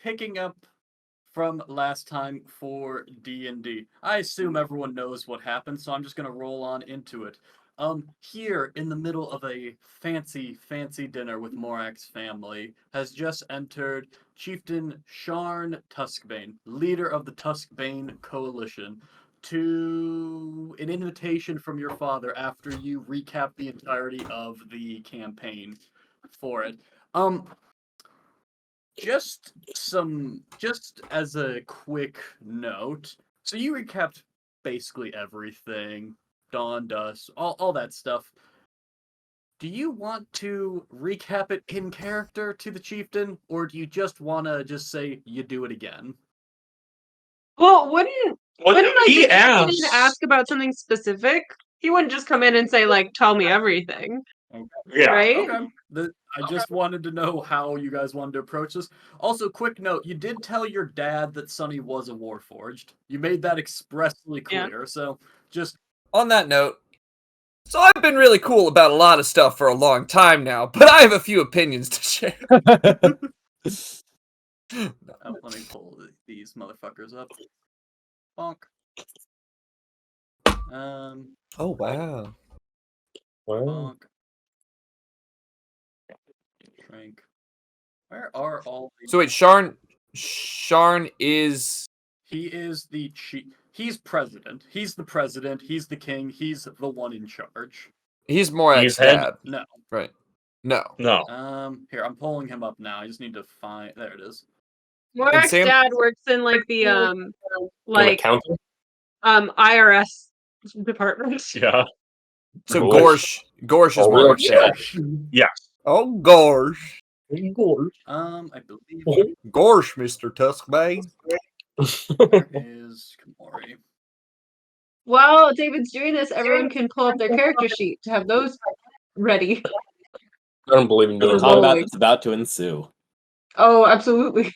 picking up from last time for D&D. I assume everyone knows what happened, so I'm just gonna roll on into it. Here in the middle of a fancy dinner with Morak's family has just entered Chieftain Sharn Tuskbane, leader of the Tuskbane Coalition, to an invitation from your father after you recap the entirety of the campaign for it. Just as a quick note, so you recapped basically everything, Dawn, Dust, all that stuff. Do you want to recap it in character to the chieftain, or do you just want to just say you do it again? Well, wouldn't he ask about something specific? He wouldn't just come in and say, like, tell me everything. Okay. Yeah. Right? Okay. I just wanted to know how you guys wanted to approach this. Also, quick note, you did tell your dad that Sonny was a Warforged. You made that expressly clear, so just... On that note, so I've been really cool about a lot of stuff for a long time now, but I have a few opinions to share. Let me pull these motherfuckers up. Bonk. Oh, wow. Bonk. Shrink. Where are all these? So wait, Sharn is... He is the chief. He's president. He's the president. He's the king. He's the one in charge. He's Morak's dad. No. Right. No. Here, I'm pulling him up now. I just need to find... There it is. Morak's dad works in, like, the, accountant? IRS department. Yeah. So Gorsh is Morak's dad. Yeah. Oh, Gorsh. I believe... Gorsh, Mr. Tuskbane. Where is Komori? While David's doing this, everyone can pull up their character sheet to have those ready. I don't believe in doing combat that's about to ensue. Oh, absolutely.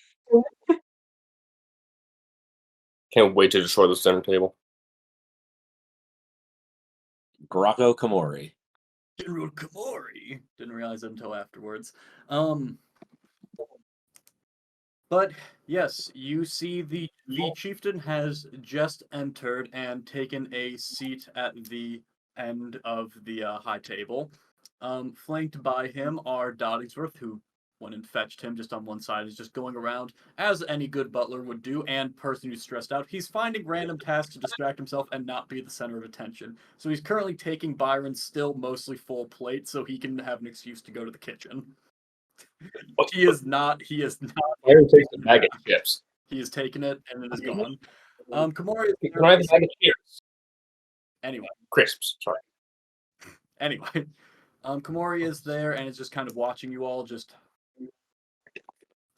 Can't wait to destroy the center table. Grotto Komori. General Komori. Didn't realize it until afterwards. But yes, you see the chieftain has just entered and taken a seat at the end of the high table. Flanked by him are Dottingsworth, who went and fetched him just on one side, is just going around, as any good butler would do, and person who's stressed out. He's finding random tasks to distract himself and not be the center of attention. So he's currently taking Byron's still mostly full plate so he can have an excuse to go to the kitchen. He is not. Byron takes the bag of chips. He has taken it and it is gone. Komori. Can I have the bag of chips? Anyway. Crisps, sorry. Anyway. Komori is there and is just kind of watching you all just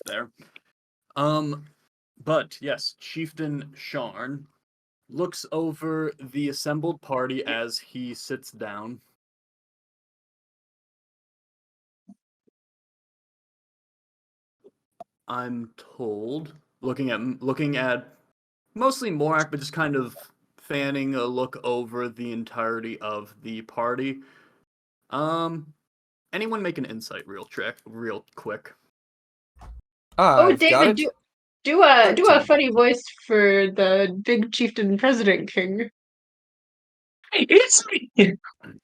there. But yes, Chieftain Sharn looks over the assembled party as he sits down. I'm told, looking at mostly Morak, but just kind of fanning a look over the entirety of the party. Anyone make an insight real quick. David, do a funny voice for the big chieftain president king. Hey, it's me.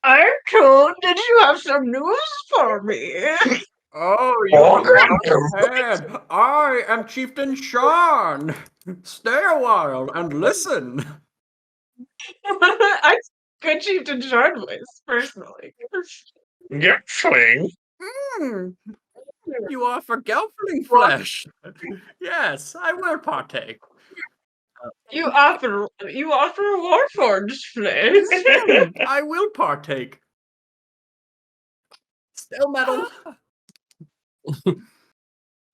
I'm told that you have some news for me. Oh, you ahead. I am Chieftain Sharn. Stay a while and listen. I good Chieftain Sharn voice, personally. Gelfling. You offer Gelfling flesh. Yes, I will partake. You offer Warforged flesh. I will partake. Still metal.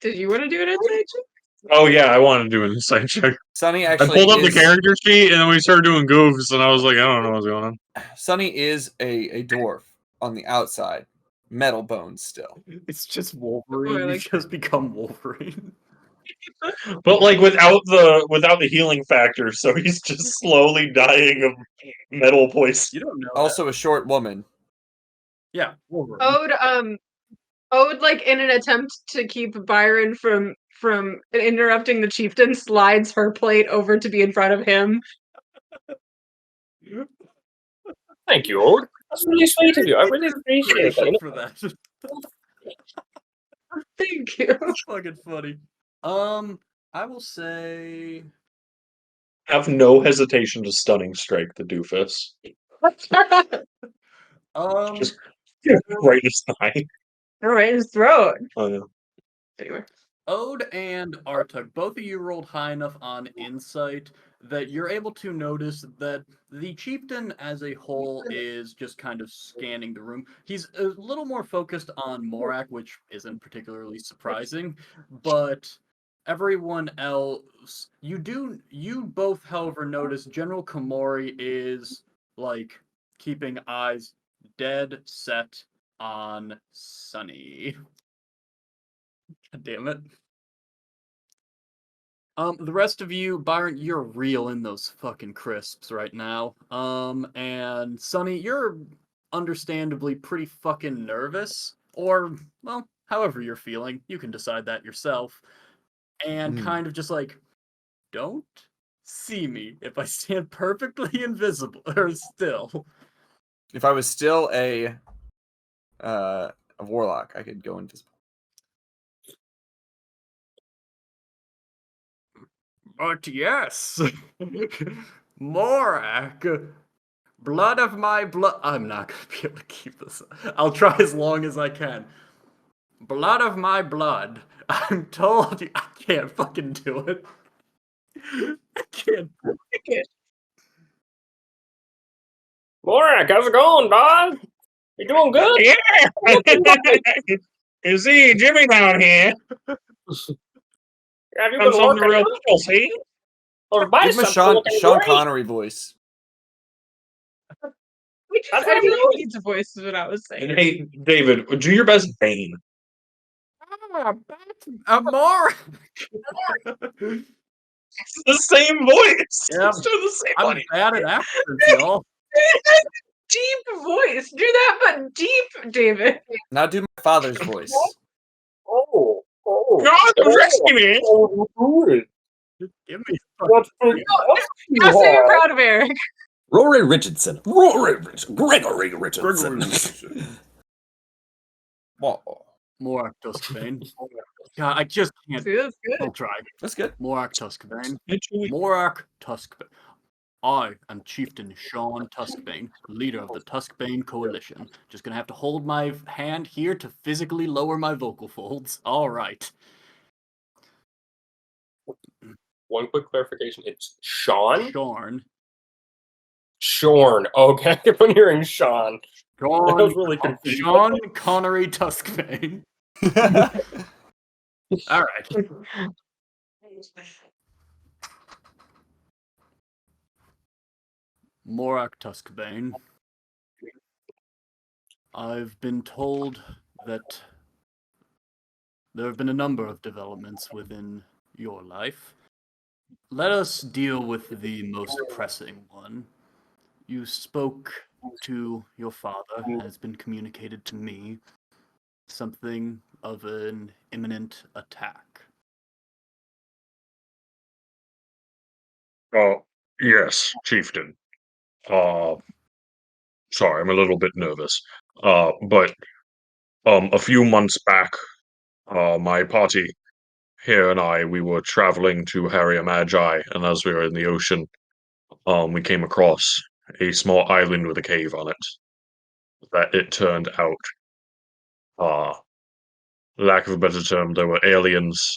Did you want to do an insight check? Oh yeah, I wanted to do an insight check. Sonny I pulled up the character sheet and then we started doing goofs and I was like, I don't know what's going on. Sonny is a dwarf on the outside. Metal bones still. It's just Wolverine. He's just become Wolverine. But like without the healing factor, so he's just slowly dying of metal poison. You don't know. Also a short woman. Yeah, Wolverine. Ode, like in an attempt to keep Byron from from interrupting the chieftain slides her plate over to be in front of him. Thank you, Ode. That's really sweet of you. I really appreciate that. for that. Thank you. It's fucking funny. I will say Have no hesitation to stunning strike the doofus. Just right in his thigh. Right in his throat. Oh, yeah. Anyway. Ode and Artuk, both of you rolled high enough on insight that you're able to notice that the chieftain as a whole is just kind of scanning the room. He's a little more focused on Morak, which isn't particularly surprising, but everyone else, you both, however, notice General Komori is like keeping eyes dead set on Sunny. God damn it. The rest of you, Byron, you're real in those fucking crisps right now. And Sonny, you're understandably pretty fucking nervous. Or, well, however you're feeling. You can decide that yourself. And kind of just like, don't see me if I stand perfectly invisible or still. If I was still a warlock, I could go invisible. But yes, Morak, blood of my blood. I'm not gonna be able to keep this. I'll try as long as I can. Blood of my blood. I'm told you. I can't fucking do it. I can't. Morak, how's it going, dog? You doing good? Yeah! You see, Jimmy down here. Have you Done been something working real out? cool, see? Those Give him a biceps are Sean looking Sean great. Connery voice. That's how you Everyone do it. needs a voice is what I was saying. And hey, David, do your best Bane. Morak. It's the same voice. Yeah, It's still the same I'm one. bad at accents, y'all. Deep voice. Do that, but deep, David. Now do my father's voice. Oh. God, rescue me! Just give me. What's Now say you're proud of Eric. Rory Richardson. Gregory Richardson. Morak Tuskbane. God, I just can't. See, that's good. I'll try. That's good. Morak Tuskbane. Morak Tuskbane. I am Chieftain Sean Tuskbane, leader of the Tuskbane Coalition. Just gonna have to hold my hand here to physically lower my vocal folds. All right. One quick clarification. It's Sean? Shorn. Shorn. Okay, I kept on hearing Sean. I was really confused. Sean Connery Tuskbane. All right. Morak Tuskbane. I've been told that there have been a number of developments within your life. Let us deal with the most pressing one. You spoke to your father, and it's been communicated to me, something of an imminent attack. Yes, Chieftain. Sorry, I'm a little bit nervous. But a few months back, my party here and we were traveling to Harrier Magi, and as we were in the ocean, we came across a small island with a cave on it. That it turned out, lack of a better term, there were aliens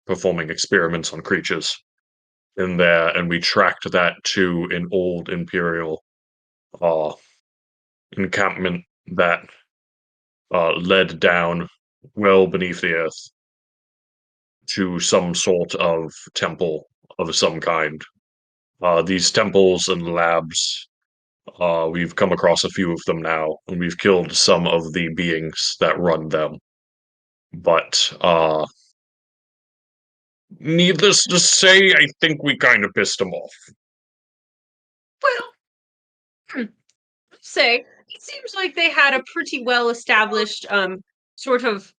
performing experiments on creatures in there, and we tracked that to an old Imperial encampment that led down well beneath the earth to some sort of temple of some kind. These temples and labs, we've come across a few of them now, and we've killed some of the beings that run them. But, needless to say, I think we kind of pissed them off. Well, say it seems like they had a pretty well established sort of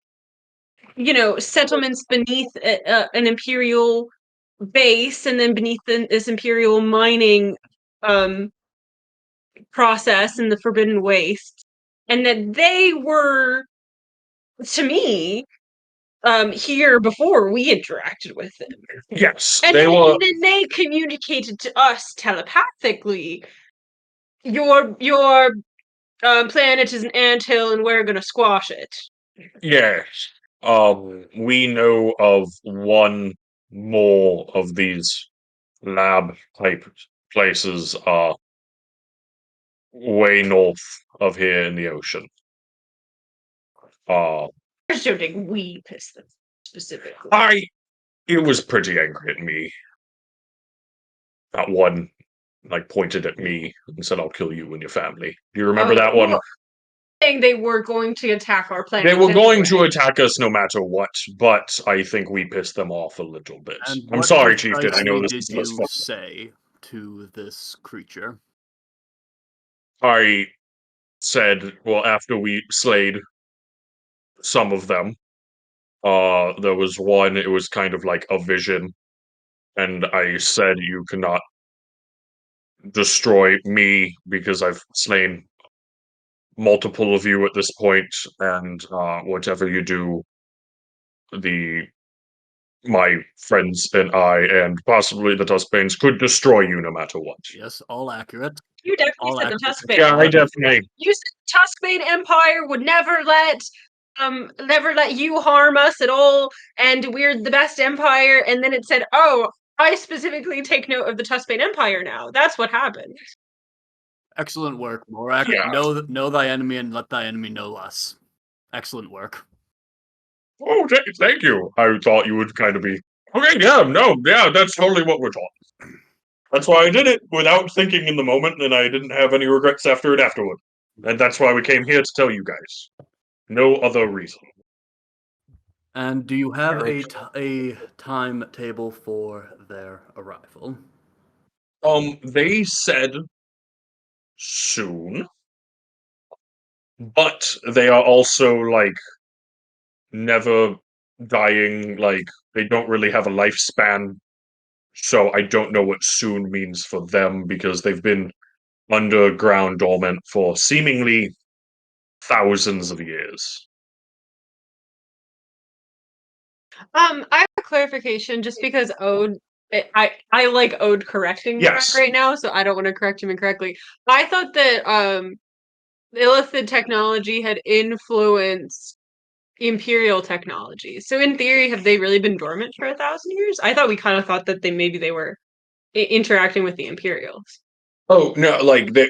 settlements beneath an imperial base, and then beneath this imperial mining process in the Forbidden Waste, and that they were, to me, here before we interacted with them. Yes, And they were. then they communicated to us telepathically, your planet is an anthill and we're gonna squash it. Yes. We know of one more of these lab type places way north of here in the ocean. I just don't think we pissed them specifically. It was pretty angry at me. That one pointed at me and said, "I'll kill you and your family." Do you remember that one? Well, saying they were going to attack our planet. They were going to anyway. attack us no matter what, but I think we pissed them off a little bit. And I'm what sorry, Chieftain. I know precisely this did is you fun. say to this creature? I said, well, after we slayed some of them, there was one, it was kind of like a vision, and I said, you cannot destroy me because I've slain multiple of you at this point, and whatever you do, my friends and I, and possibly the Tuskbanes, could destroy you no matter what. Yes, all accurate. You definitely All said the accurate. Tuskbane. Yeah, I definitely. You said Tuskbane Empire would never let you harm us at all, and we're the best empire. And then it said, "Oh, I specifically take note of the Tuskbane Empire now." That's what happened. Excellent work, Morak. Yeah. Know thy enemy and let thy enemy know us. Excellent work. Oh, thank you. I thought you would kind of be, okay, yeah, that's totally what we're taught. That's why I did it without thinking in the moment, and I didn't have any regrets afterward. And that's why we came here to tell you guys. No other reason. And do you have a timetable for their arrival? They said soon, but they are also never dying. They don't really have a lifespan, so I don't know what soon means for them because they've been underground dormant for seemingly thousands of years. I have a clarification just because Ode. I like Ode correcting Yes. Morak right now, so I don't want to correct him incorrectly. I thought that Illithid technology had influenced Imperial technology. So in theory, have they really been dormant for 1,000 years? I thought we kind of thought that maybe they were interacting with the Imperials. Oh no,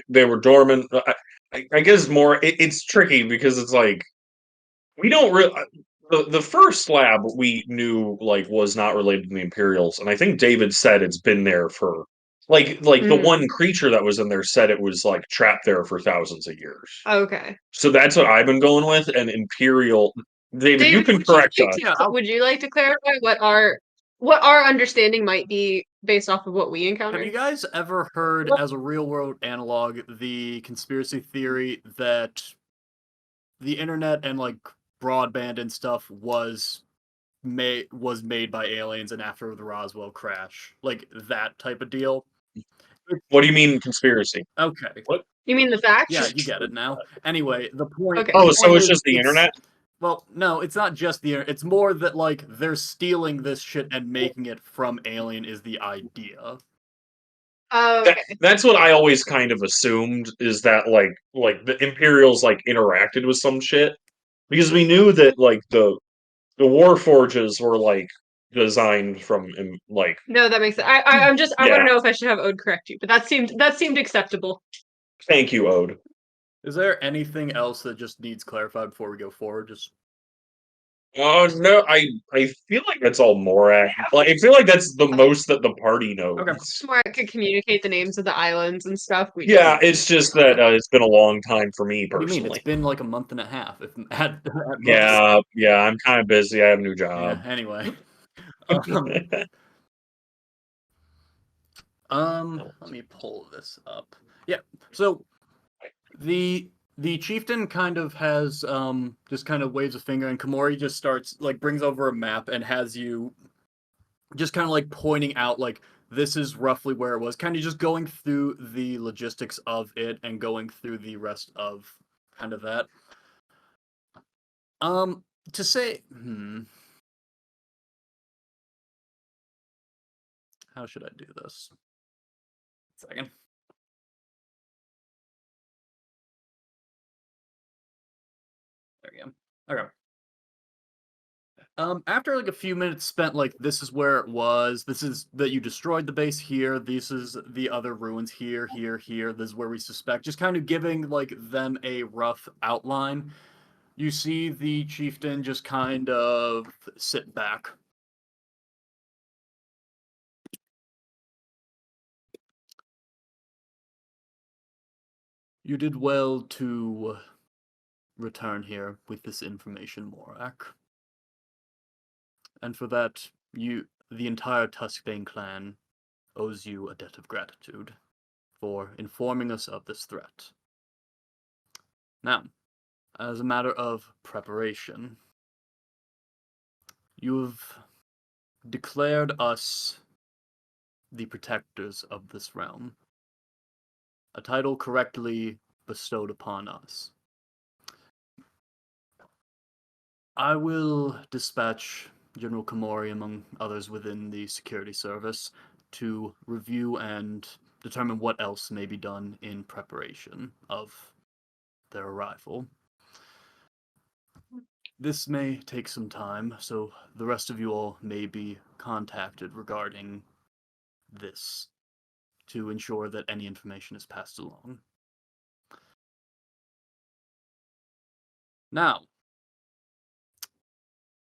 they were dormant. I guess more. It's tricky because it's we don't really. The first lab we knew was not related to the Imperials, and I think David said it's been there for the one creature that was in there said it was trapped there for thousands of years. Okay. So that's what I've been going with, and Imperial. David, you can correct us. Would you like to clarify what our understanding might be based off of what we encountered? Have you guys ever heard, as a real-world analog, the conspiracy theory that the internet and broadband and stuff was made by aliens and after the Roswell crash, that type of deal? What do you mean conspiracy? Okay. What? You mean the fact? Yeah, you get it now. Anyway, the point. Okay. Oh, the so point it's is, just the internet? Well, no, it's not just the internet. It's more that they're stealing this shit and making it from Alien is the idea. Okay. That's what I always kind of assumed is that the Imperials interacted with some shit because we knew that the Warforges were designed from No, that makes sense. I want Yeah. to know if I should have Ode correct you, but that seemed acceptable. Thank you, Ode. Is there anything else that just needs clarified before we go forward? Just No, I feel like that's all Morak. I feel like that's the most that the party knows. Okay. Morak could communicate the names of the islands and stuff. Yeah, it's just that it's been a long time for me What do you personally. mean? It's been a month and a half. At Yeah, I'm kind of busy. I have a new job. Yeah, anyway. Let me pull this up. Yeah, so the The chieftain kind of has just kind of waves a finger, and Komori just starts like brings over a map and has you just kind of like pointing out like this is roughly where it was, kind of just going through the logistics of it and going through the rest of kind of that. To say, how should I do this? Second. There we go. Okay. After like a few minutes spent, like this is where it was. This is that you destroyed the base here. This is the other ruins here, here, here. This is where we suspect. Just kind of giving like them a rough outline. You see the chieftain just kind of sit back. You did well to return here with this information, Morak. And for that, the entire Tuskbane clan owes you a debt of gratitude for informing us of this threat. Now, as a matter of preparation, you've declared us the protectors of this realm, a title correctly bestowed upon us. I will dispatch General Komori, among others within the security service, to review and determine what else may be done in preparation of their arrival. This may take some time, so the rest of you all may be contacted regarding this to ensure that any information is passed along. Now,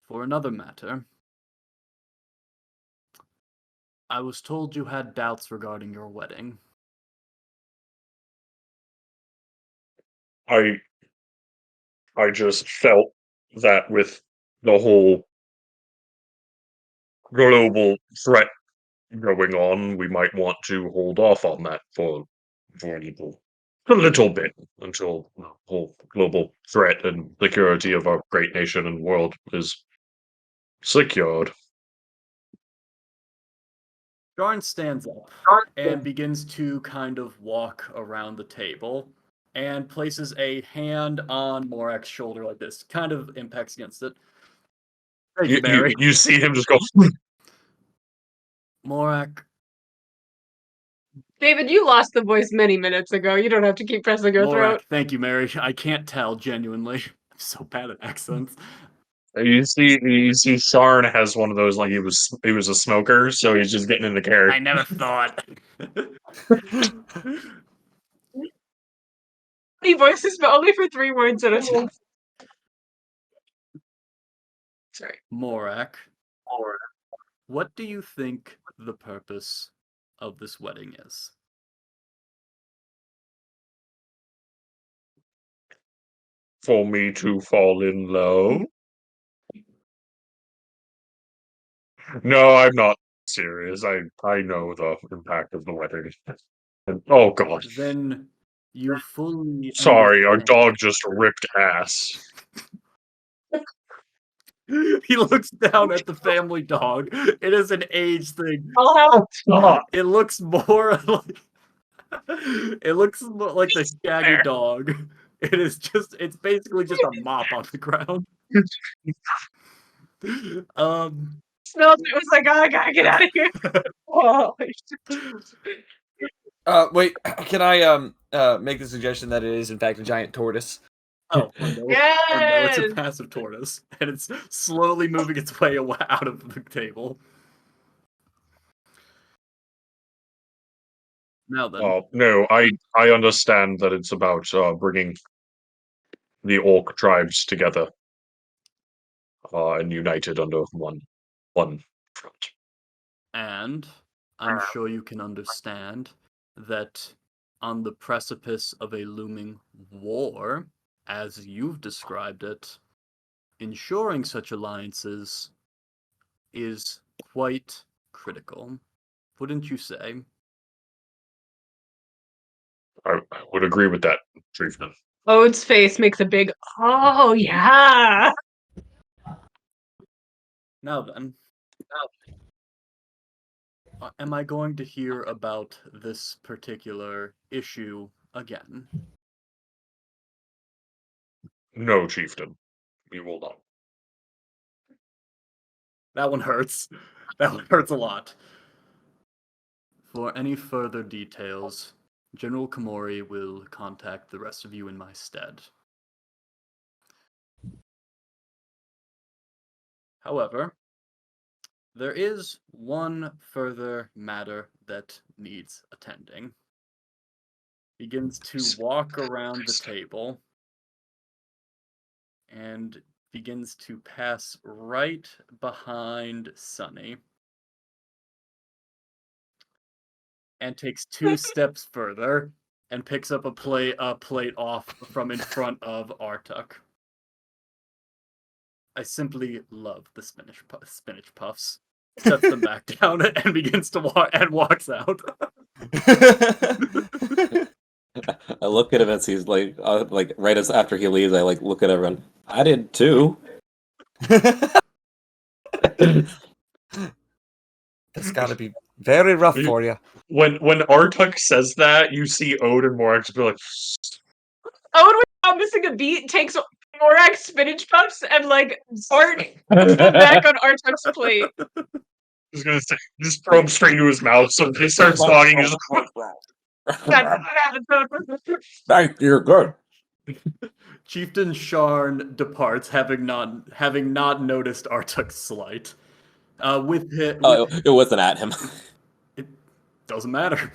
for another matter, I was told you had doubts regarding your wedding. I just felt that with the whole global threat going on, we might want to hold off on that for a little bit until the whole global threat and security of our great nation and world is secured. Jarn stands up and begins to kind of walk around the table and places a hand on Morak's shoulder like this, kind of impacts against it. Thank you, Mary. You see him just go. Morak, David, you lost the voice many minutes ago. You don't have to keep pressing your Morak, throat. thank you, Mary. I can't tell, genuinely. I'm so bad at accents. You see, Sharn has one of those like he was a smoker, so he's just getting into character. I never thought. He voices, but only for 3 words at a time. Sorry. Morak, what do you think the purpose of this wedding is? For me to fall in love? No, I'm not serious. I know the impact of the wedding. Oh god. Then you fully Sorry, our understand. dog just ripped ass. He looks down at the family dog. It is an age thing. I'll help. Stop. It looks more like it looks more like the shaggy dog. It's basically just a mop on the ground. Smelled it, was like, oh, I gotta get out of here. Oh, Wait, can I make the suggestion that it is in fact a giant tortoise? Oh no! yes! Oh no! It's a passive tortoise, and it's slowly moving its way out of the table. Now then, No, I understand that it's about bringing the orc tribes together and united under one front. and I'm sure you can understand that on the precipice of a looming war, as you've described it, ensuring such alliances is quite critical. Wouldn't you say? I would agree with that treatment. Ode's face makes a big, oh, yeah. Now then, am I going to hear about this particular issue again? No, chieftain, you will not. That one hurts. That one hurts a lot. For any further details, General Komori will contact the rest of you in my stead. However, there is one further matter that needs attending. Begins to walk around the table and begins to pass right behind Sunny and takes 2 steps further and picks up a plate off from in front of Artuk. I simply love the spinach puffs. Sets them back down and begins to walk and walks out. I look at him as he's like right as after he leaves, I like look at everyone. I did too. That's gotta be very rough for you. When Artuk says that, you see Ode and Morak just be like, Ode, without missing a beat, takes Morak's spinach puffs and, like, puts them back on Artuk's plate. I was gonna say, just throw him straight into his mouth. So if he starts talking, he's Thank you, good. Chieftain Sharn departs, having not noticed Artuk's slight. It wasn't at him. It doesn't matter.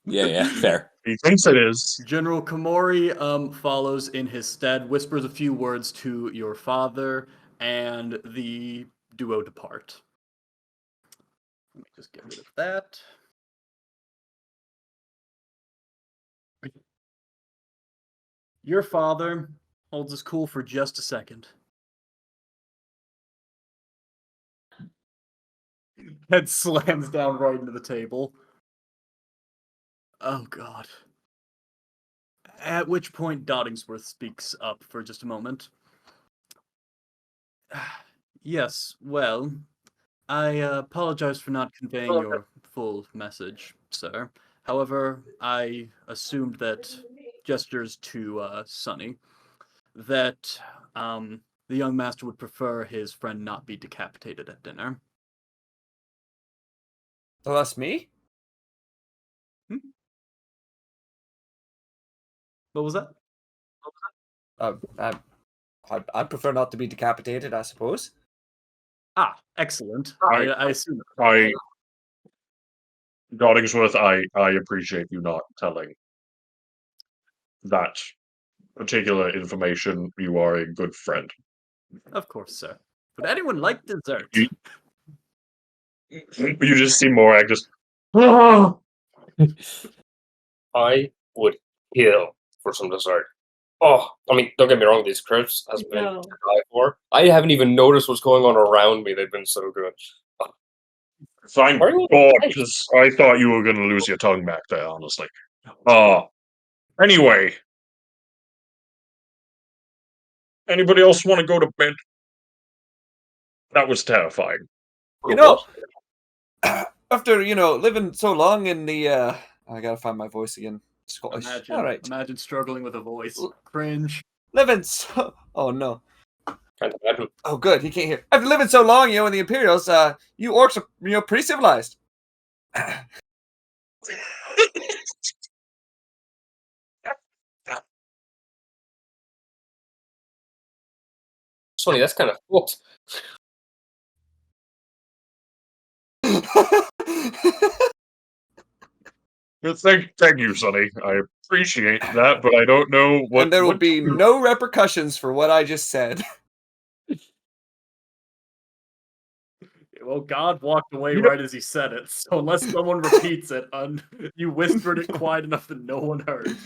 Yeah, fair. he thinks it is. General Komori follows in his stead, whispers a few words to your father, and the duo depart. Let me just get rid of that. Your father holds his cool for just a second. Head slams down right into the table. Oh, God. At which point, Dottingsworth speaks up for just a moment. Yes, well, I apologize for not conveying your full message, sir. However, I assumed that gestures to Sunny, that the young master would prefer his friend not be decapitated at dinner. Oh, that's me? What was that? I'd prefer not to be decapitated, I suppose. Ah, excellent. I assume. Dottingsworth, I appreciate you not telling that particular information. You are a good friend. Of course, sir. Would anyone like dessert? You just see Morak just. I would kill for some dessert. Oh, I mean, don't get me wrong, these crisps has been No. to die for. I haven't even noticed what's going on around me. They've been so good. Thank Are you God, okay? because I thought you were going to lose your tongue back there, honestly. Anyway. Anybody else want to go to bed? That was terrifying. You know, after, living so long in the, I gotta find my voice again. Scottish. All right. Imagine struggling with a voice. Cringe. Living so... Oh, no. Can't imagine. Oh, good. He can't hear. After living so long, in the Imperials, you orcs are, pretty civilized. Sonny, that's kind of fucked. Thank you, Sonny. I appreciate that, but I don't know what. And there will be no repercussions for what I just said. Well, God walked away right as he said it, so unless someone repeats it, you whispered it quiet enough that no one heard.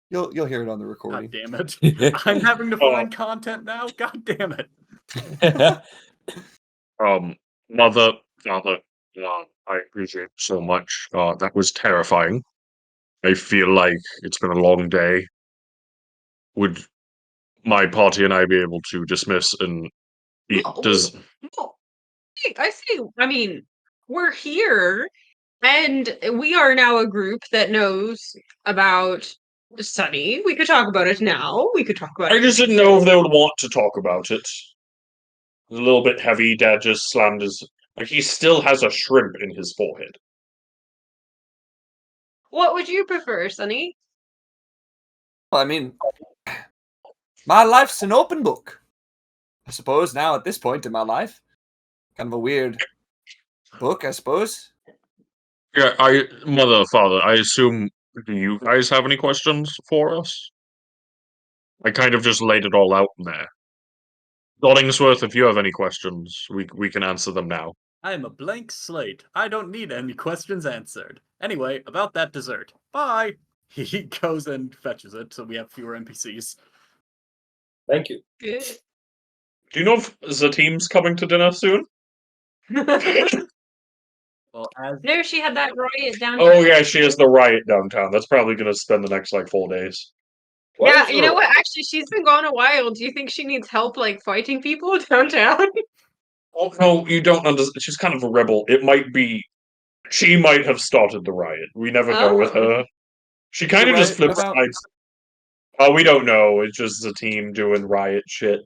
You'll hear it on the recording. God damn it. I'm having to find content now? God damn it. Mother, Father, I appreciate it so much. That was terrifying. I feel like it's been a long day. Would my party and I be able to dismiss and eat? No, Does no. I see. I mean, we're here, and we are now a group that knows about Sunny. We could talk about it now. We could talk about I it. just didn't know if they would want to talk about it. It's a little bit heavy. Dad just slammed his. Like he still has a shrimp in his forehead. What would you prefer, Sunny? Well, I mean, my life's an open book. I suppose now at this point in my life, kind of a weird book, I suppose. Yeah, mother, father. I assume. Do you guys have any questions for us? I kind of just laid it all out in there. Dollingsworth, if you have any questions, we can answer them now. I am a blank slate. I don't need any questions answered. Anyway, about that dessert. Bye! He goes and fetches it, so we have fewer NPCs. Thank you. Good. Do you know if the team's coming to dinner soon? Well, as No, she had that riot down. Oh yeah, she has the riot downtown. That's probably gonna spend the next like 4 days. Why Yeah, is you there- know what? Actually, she's been gone a while. Do you think she needs help, like, fighting people downtown? Oh no, you don't understand. She's kind of a rebel. It might be she might have started the riot. We never know with Oh. her. She kind of The just riot flips about? sides. Oh, we don't know. It's just the team doing riot shit.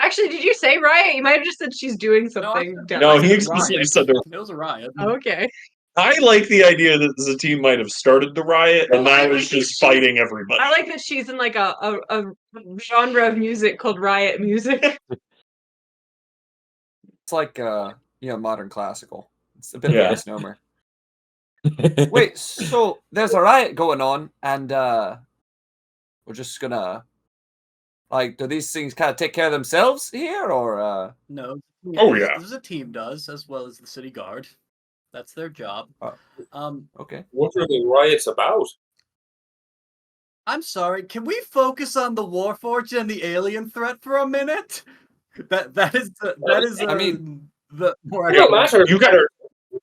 Actually, did you say riot? You might have just said she's doing No, something. No, I he said explicitly riot. said there. It was a riot. Okay. I like the idea that the team might have started the riot and Well, I now like is that just she's- fighting everybody. I like that she's in like a genre of music called riot music. It's like modern classical. It's a bit of Yeah. a misnomer. Wait, so there's a riot going on, and we're just gonna do these things kind of take care of themselves here, or No. Oh, yeah. The team does, as well as the city guard. That's their job. okay? What are the riots about? I'm sorry, can we focus on the Warforged and the alien threat for a minute? That is I mean, the more It don't matter. You guys,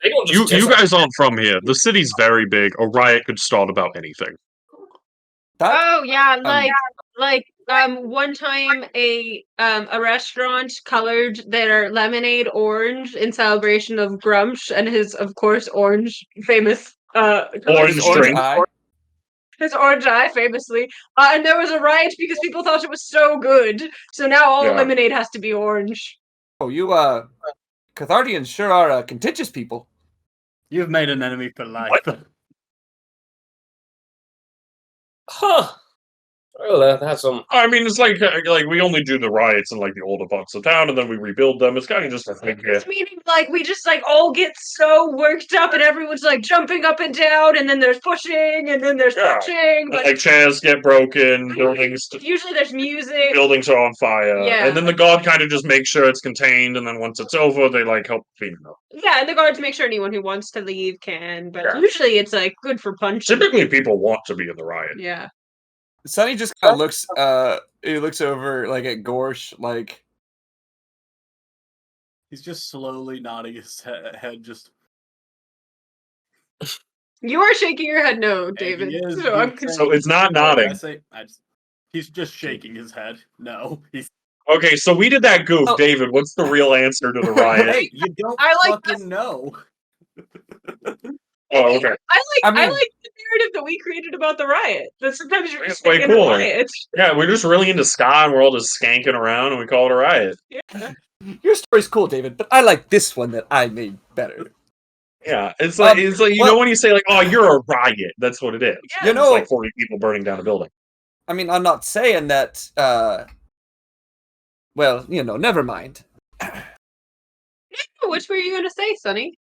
They don't just you guys aren't from here. The city's very big. A riot could start about anything. that Oh yeah, like one time a restaurant colored their lemonade orange in celebration of Grumsh and his, of course, orange famous Orange his orange drink. eye. his orange eye famously. And there was a riot because people thought it was so good. So now all Yeah. lemonade has to be orange. Oh, you Cathartians sure are contentious people. You've made an enemy for life. Huh. Well, that's some. I mean, it's like we only do the riots in like the older parts of town, and then we rebuild them. It's kind of just a thing here. It's meaning like we just like all get so worked up and everyone's like jumping up and down and then there's pushing and then there's Yeah. punching. But Like chairs get broken, buildings usually there's music. buildings are on fire, Yeah. and then the guard kind of just makes sure it's contained, and then once it's over, they like help clean it up. Yeah, and the guards make sure anyone who wants to leave can, but Yeah. usually it's like good for punching. Typically, people want to be in the riot. Yeah. Sonny just kind of looks. He looks over like at Gorsh, like He's just slowly nodding his head, just. You are shaking your head no, And David. he is So I'm being confused. So it's not Wait, nodding. He's just shaking his head. No, he's. Okay, so we did that goof, Oh. David. What's the real answer to the riot? Hey, you don't I like fucking know. Oh, okay. I I mean- like the narrative that we created about the riot. That sometimes you're It's just way in a cooler. riot. Yeah, we're just really into ska, and we're all just skanking around, and we call it a riot. Yeah. your story's cool, David, but I like this one that I made better. Yeah, it's like you know well- when you say like, "Oh, you're a riot," that's what it is. Yeah. You know, It's like 40 people burning down a building. I mean, I'm not saying that. Well, never mind. Which were you going to say, Sonny?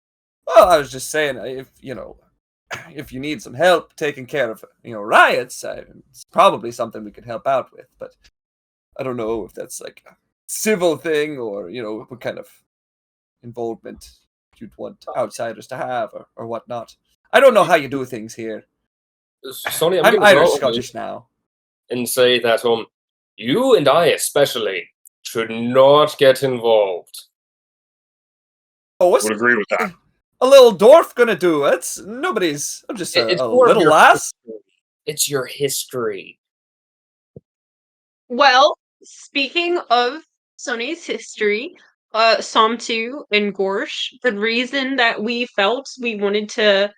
Well, I was just saying, if you need some help taking care of, riots, it's probably something we could help out with. But I don't know if that's like a civil thing or, what kind of involvement you'd want outsiders to have or whatnot. I don't know how you do things here. Sonny, I'm I'm gonna Irish go Scottish now. and say that you and I especially should not get involved. Oh, Would agree with that. a little dwarf gonna do? It's nobody's. I'm just It's a more of little your lass. history. It's your history. Well, speaking of Sonny's history, Psalm 2 and Gorsh, the reason that we felt we wanted to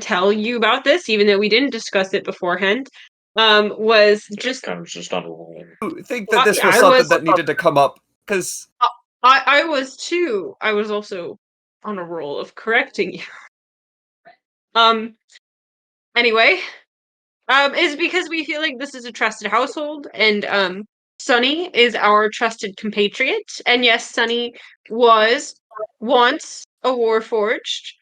tell you about this, even though we didn't discuss it beforehand, was just kind of just unrolling. I think that this was I something was that needed to come up because I was too. I was also on a roll of correcting you. Anyway, is because we feel like this is a trusted household, and Sunny is our trusted compatriot. And yes, Sunny was once a Warforged,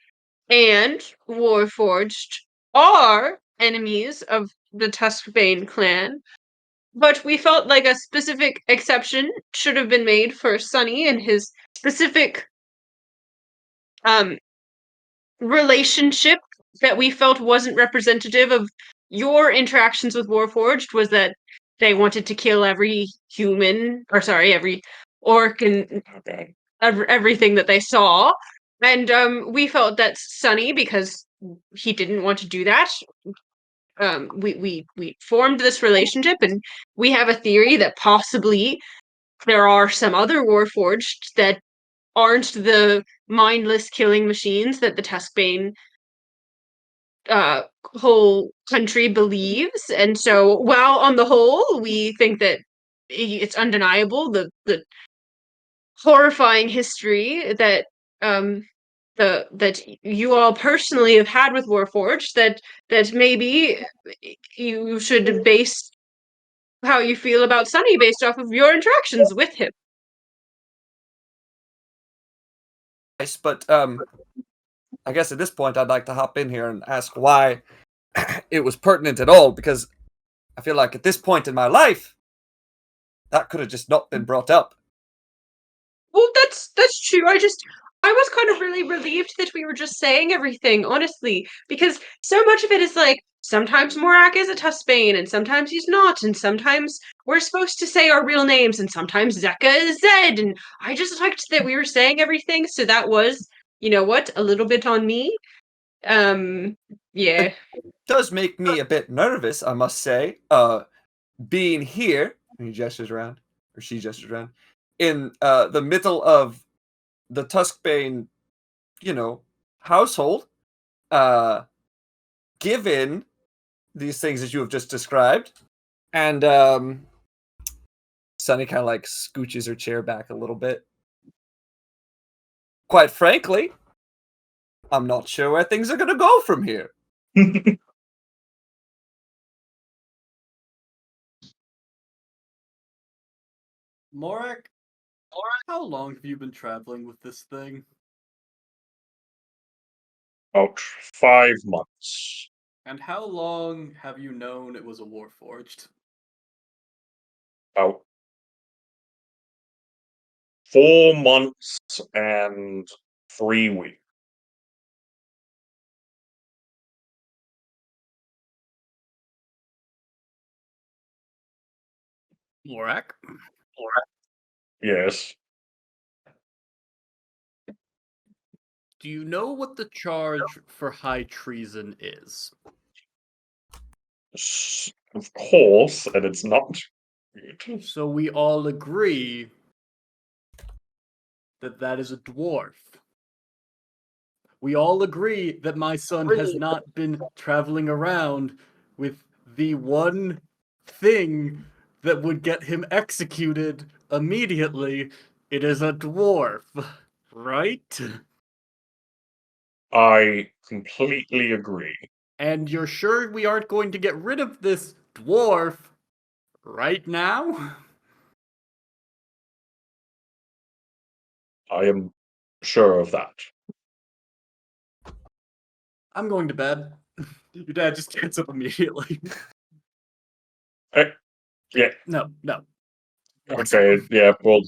and Warforged are enemies of the Tuskbane clan. But we felt like a specific exception should have been made for Sunny and his specific um relationship that we felt wasn't representative of your interactions with Warforged. Was that they wanted to kill every human, or sorry, every orc and everything that they saw. And we felt that Sunny, because he didn't want to do that, we formed this relationship, and we have a theory that possibly there are some other Warforged that aren't the mindless killing machines that the Tuskbane whole country believes. And so, while on the whole, we think that it's undeniable the horrifying history that that you all personally have had with Warforged, that maybe you should base how you feel about Sunny based off of your interactions with him. nice, but I guess at this point I'd like to hop in here and ask why it was pertinent at all, because I feel like at this point in my life that could have just not been brought up. Well, that's true. I was kind of really relieved that we were just saying everything, honestly, because so much of it is like sometimes Morak is a Tuskbane and sometimes he's not, and sometimes we're supposed to say our real names, and sometimes Zeka is Zed, and I just liked that we were saying everything, so that was, you know what, a little bit on me. Yeah. Does make me a bit nervous, I must say. Being here, and he gestures around, or she gestures around, in the middle of the Tuskbane, household, given these things that you have just described, and Sunny kind of like scooches her chair back a little bit. Quite frankly, I'm not sure where things are going to go from here. Morak, how long have you been traveling with this thing? About 5 months. And how long have you known it was a Warforged? About 4 months and 3 weeks. Morak? Yes. Do you know what the charge for high treason is? Of course, and it's not good. So we all agree that that is a dwarf. We all agree that my son has not been traveling around with the one thing that would get him executed immediately. It is a dwarf, right? I completely agree. And you're sure we aren't going to get rid of this dwarf right now? I am sure of that. I'm going to bed. Your dad just gets up immediately. Yeah. No. Okay. Yeah. Well,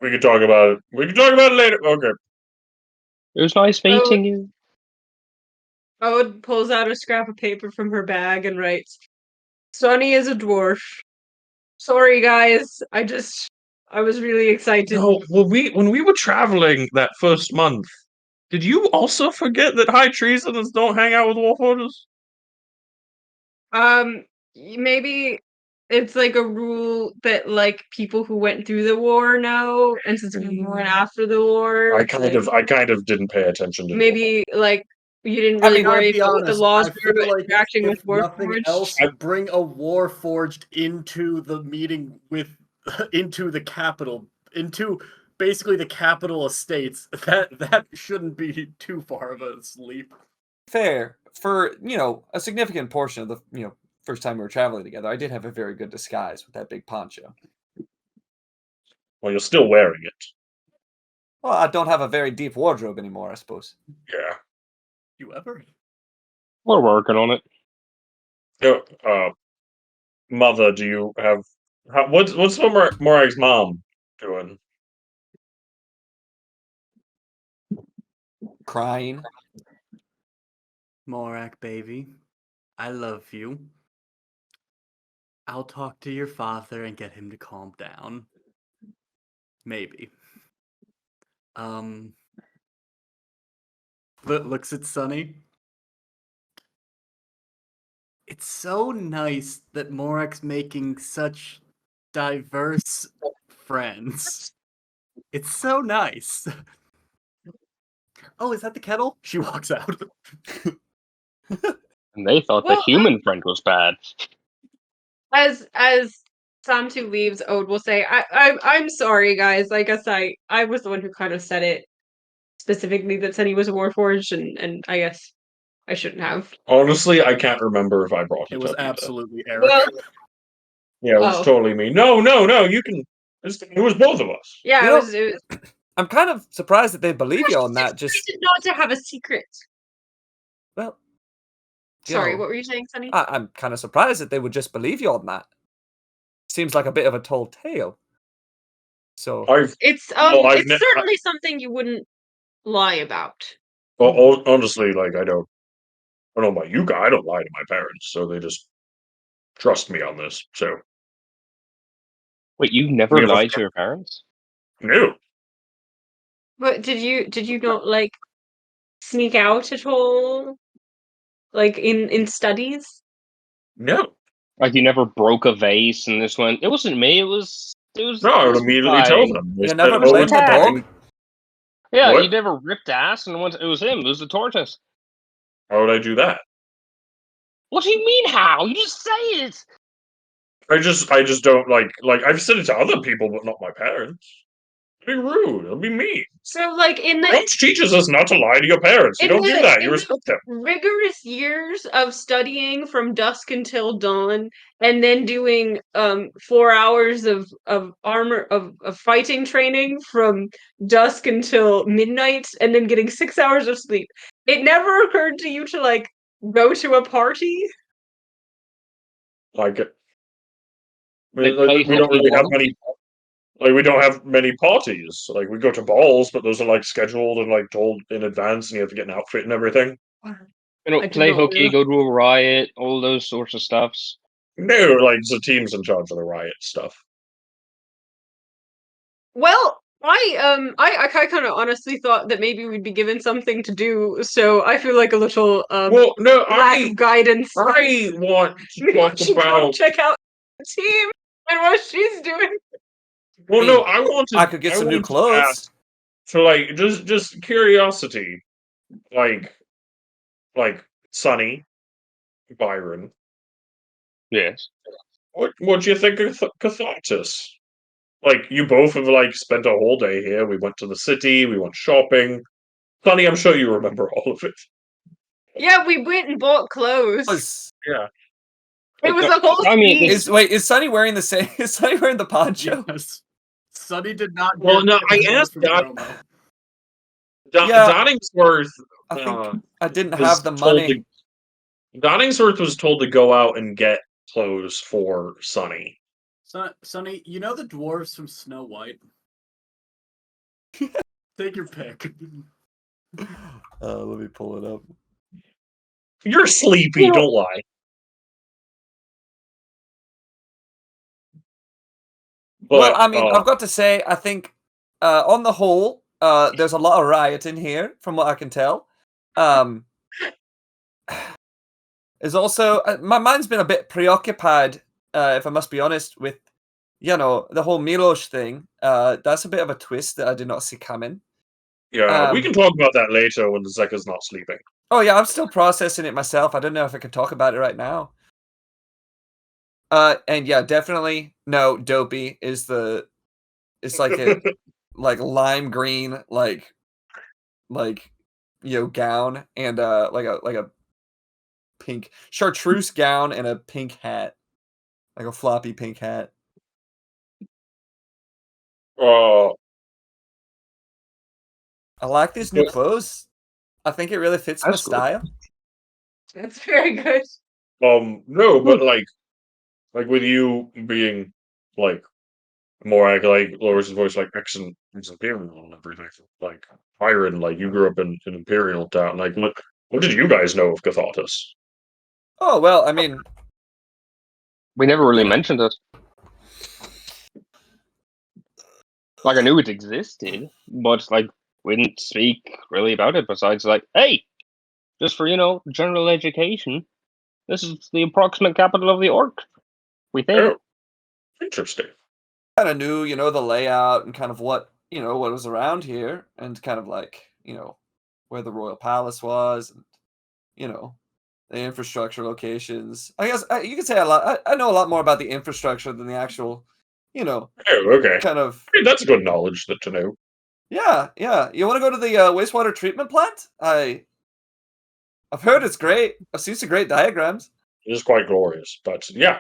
we can talk about it. We can talk about it later. Okay. It was nice meeting you. Ode pulls out a scrap of paper from her bag and writes, Sonny is a dwarf. Sorry, guys. I was really excited. No. Well, when we were traveling that first month, Did you also forget that high treasoners don't hang out with warforgers? Maybe it's like a rule that like people who went through the war know, and since we went after the war, I kind of didn't pay attention to. maybe like you didn't I really mean, I'll worry be about what the honest, laws I were feel about like interacting with if nothing Warforged. else, bring a Warforged into the meeting with into the capital, into basically the capital estates. That shouldn't be too far of a leap. Fair. For, a significant portion of the, first time we were traveling together, I did have a very good disguise with that big poncho. Well, you're still wearing it. Well, I don't have a very deep wardrobe anymore, I suppose. Yeah. You ever? We're working on it. No, Mother, do you have what's Morak's mom doing? Crying. Morak, baby, I love you. I'll talk to your father and get him to calm down. Maybe. Looks at Sunny. It's so nice that Morak's making such diverse friends. It's so nice. Oh, is that the kettle? She walks out. And they thought the Well, human friend was bad. as Santu leaves, Ode will say, I'm sorry, guys. I guess I was the one who kind of said it specifically that said he was a Warforged, and I guess I shouldn't have. Honestly, I can't remember if I brought It it was up either. absolutely Eric. Well, Yeah, it was Oh. totally me. No, you can. It was both of us. yeah, You it know- was. It was I'm kind of surprised that they believe you on that. Just expected not to have a secret. well, Sorry, what were you saying, Sunny? I'm kind of surprised that they would just believe you on that. Seems like a bit of a tall tale. So It's I've it's certainly something you wouldn't lie about. Well, honestly, like I don't know about you guys. I don't lie to my parents, so they just trust me on this. So Wait, you never We have a- lied to your parents? no, But did you not like sneak out at all? Like in studies? no, Like you never broke a vase and this went. It wasn't me. It was. no. I it would was immediately tell lying. them. you said, never "Oh, blamed it's the fine." dog. Yeah, What? you never ripped ass and went. It was him. It was the tortoise. How would I do that? What do you mean? How? You just say it. I just don't like I've said it to other people, but not my parents. It'd be rude. It'd be mean. So like in the Parents teaches us not to lie to your parents. You In don't do the- that. You in the- respect them. rigorous years of studying from dusk until dawn and then doing 4 hours of armor of fighting training from dusk until midnight and then getting 6 hours of sleep. It never occurred to you to like go to a party? Like it. Like, We play don't really have hooky. many. Like we don't have many parties. Like we go to balls, but those are like scheduled and like told in advance, and you have to get an outfit and everything. You I know, did play not hooky, know. go to a riot, all those sorts of stuffs. No, like the team's in charge of the riot stuff. Well, I kind of honestly thought that maybe we'd be given something to do, so I feel like a little Well, no, lack of guidance. I want to Maybe talk we should go about. check out the team and what she's doing. Well, I no, mean, I wanted. I could get some new wanted to clothes. ask, so, like, just curiosity, like Sonny, Byron. Yes. What do you think of Cathartas? Like, you both have like spent a whole day here. We went to the city. We went shopping. Sonny, I'm sure you remember all of it. Yeah, we went and bought clothes. Yeah. It was a whole I mean, scene. Is Sunny wearing the same? Is Sunny wearing the poncho? Yes. Sunny did not. Well, get no, I his asked from Dot- promo. Yeah. Donningsworth. I think I didn't was have the told money. Donningsworth was told to go out and get clothes for Sonny. Sonny, you know the dwarves from Snow White? Take your pick. Let me pull it up. You're sleepy. You know- Don't lie. Well, But, I mean, I've got to say, I think on the whole, there's a lot of riot in here, from what I can tell. There's also my mind's been a bit preoccupied, if I must be honest, with the whole Milos thing. That's a bit of a twist that I did not see coming. Yeah, we can talk about that later when the Zeka's not sleeping. Oh yeah, I'm still processing it myself. I don't know if I can talk about it right now. And yeah, definitely no. Dopey is like a like lime green like gown and like a pink chartreuse gown and a pink hat, like a floppy pink hat. Uh, I like these new Yeah. clothes. I think it really fits my That's good. style. That's very good. no, but like with you being like more like lowers his voice like ex-Imperial and everything. Like Byron, like you grew up in an Imperial town. Like what did you guys know of Cathartas? Oh well, I mean, We never really You know. mentioned it. Like I knew it existed, but like we didn't speak really about it. Besides, like, hey, just for general education, this is the approximate capital of the orc. We think. Oh, interesting. kind of knew, the layout and kind of what was around here, and kind of like, where the royal palace was, and the infrastructure locations. I guess you could say a lot. I know a lot more about the infrastructure than the actual, Oh, okay. kind of. I mean, that's good knowledge to know. Yeah, yeah. You want to go to the wastewater treatment plant? I've heard it's great. I've seen some great diagrams. It is quite glorious, but yeah.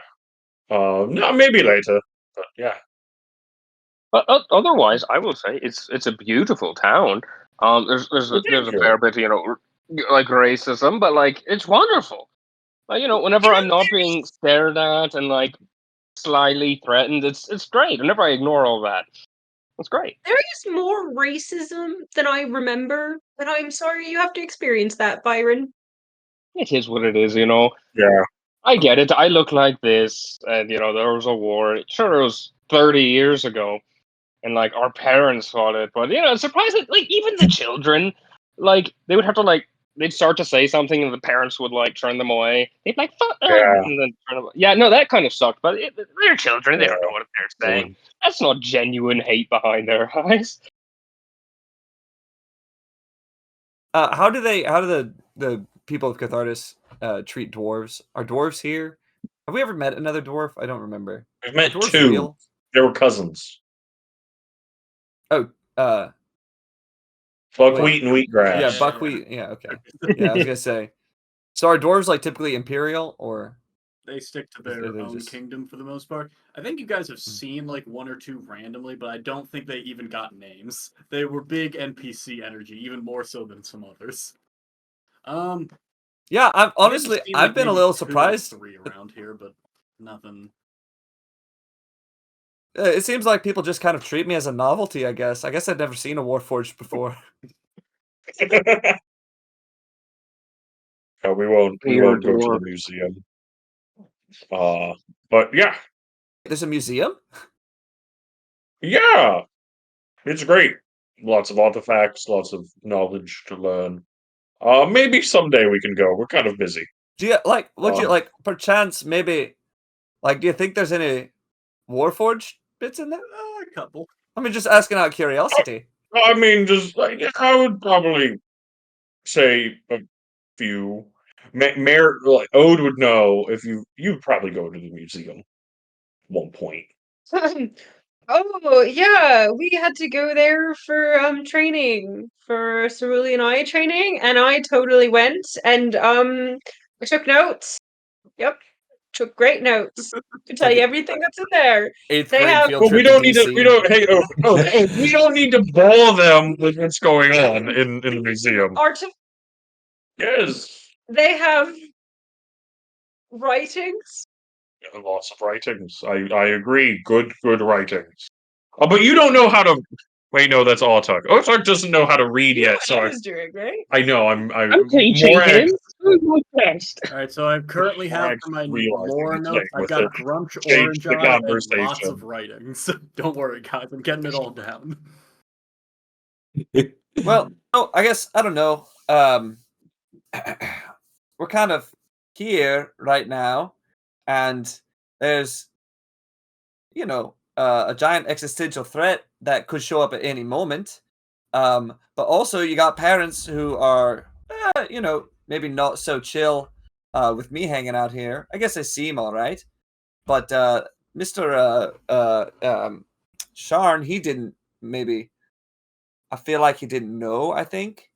No, maybe later. But yeah. But otherwise, I will say it's a beautiful town. There's Well, a thank you. fair bit like racism, but like it's wonderful. Like whenever I'm not being stared at and like slyly threatened, it's great. Whenever I ignore all that, it's great. There is more racism than I remember, but I'm sorry you have to experience that, Byron. It is what it is, Yeah. I get it. I look like this, and there was a war. Sure, it was 30 years ago, and like our parents fought it, but it's surprising. Like even the children, like they would have to like they'd start to say something, and the parents would like turn them away. They'd be like fuck, Yeah. and then turn them away. Yeah, no, that kind of sucked. But they're children; they Yeah. don't know what they're saying. Mm. That's not genuine hate behind their eyes. How do the people of Cathartas treat dwarves? Are dwarves here? Have we ever met another dwarf? I don't remember. We've Are met dwarves two. real? They were cousins. Oh, Buckwheat and wheatgrass. yeah, buckwheat. Yeah, okay. Yeah, I was gonna say. So are dwarves like typically imperial, or They stick to They're their own just- kingdom for the most part. I think you guys have seen like one or two randomly, but I don't think they even got names. They were big NPC energy, even more so than some others. Yeah, I've honestly seen, I've like, been a maybe little 2 or surprised. 3 around here, but nothing. It seems like people just kind of treat me as a novelty. I guess. I'd never seen a Warforged before. We won't You're a go to the dwarf. museum. But yeah. There's a museum. Yeah. It's great. Lots of artifacts, lots of knowledge to learn. Maybe someday we can go. We're kind of busy. Do you like? Would you Um, like? Perchance, maybe. Like, do you think there's any Warforged bits in there? A couple. I mean, just asking out of curiosity. I mean, just like I would probably say a few. Mayor, like Ode would know if you'd probably go to the museum at one point. Oh yeah, we had to go there for training for cerulean eye training, and I totally went and I took notes. Yep, took great notes. Could tell like you a- everything that's in there. 8th They grade have- field But trip we to don't need to. DC. We don't. Hey, hey, we don't need to bore them with what's going on in the museum. Yes, They have writings. lots of writings. I agree. Good writings. Oh, but you don't know how to. Wait, no, that's Autark. Autark doesn't know how to read You know yet. what So I was doing, right? I know. I'm teaching Morak. him. Who's my best? All right, so I currently have Morak's for my realizing lore he's notes. playing I've got with it. Grumsh, Change Orange the Eye, and lots conversation. of writings. Don't worry, guys. I'm getting it all down. Well, no, I guess I don't know. We're kind of here right now, and there's a giant existential threat that could show up at any moment. But also you got parents who are, maybe not so chill with me hanging out here. I guess I seem all right, but Mr. Sharn, he didn't maybe. I feel like he didn't know. I think.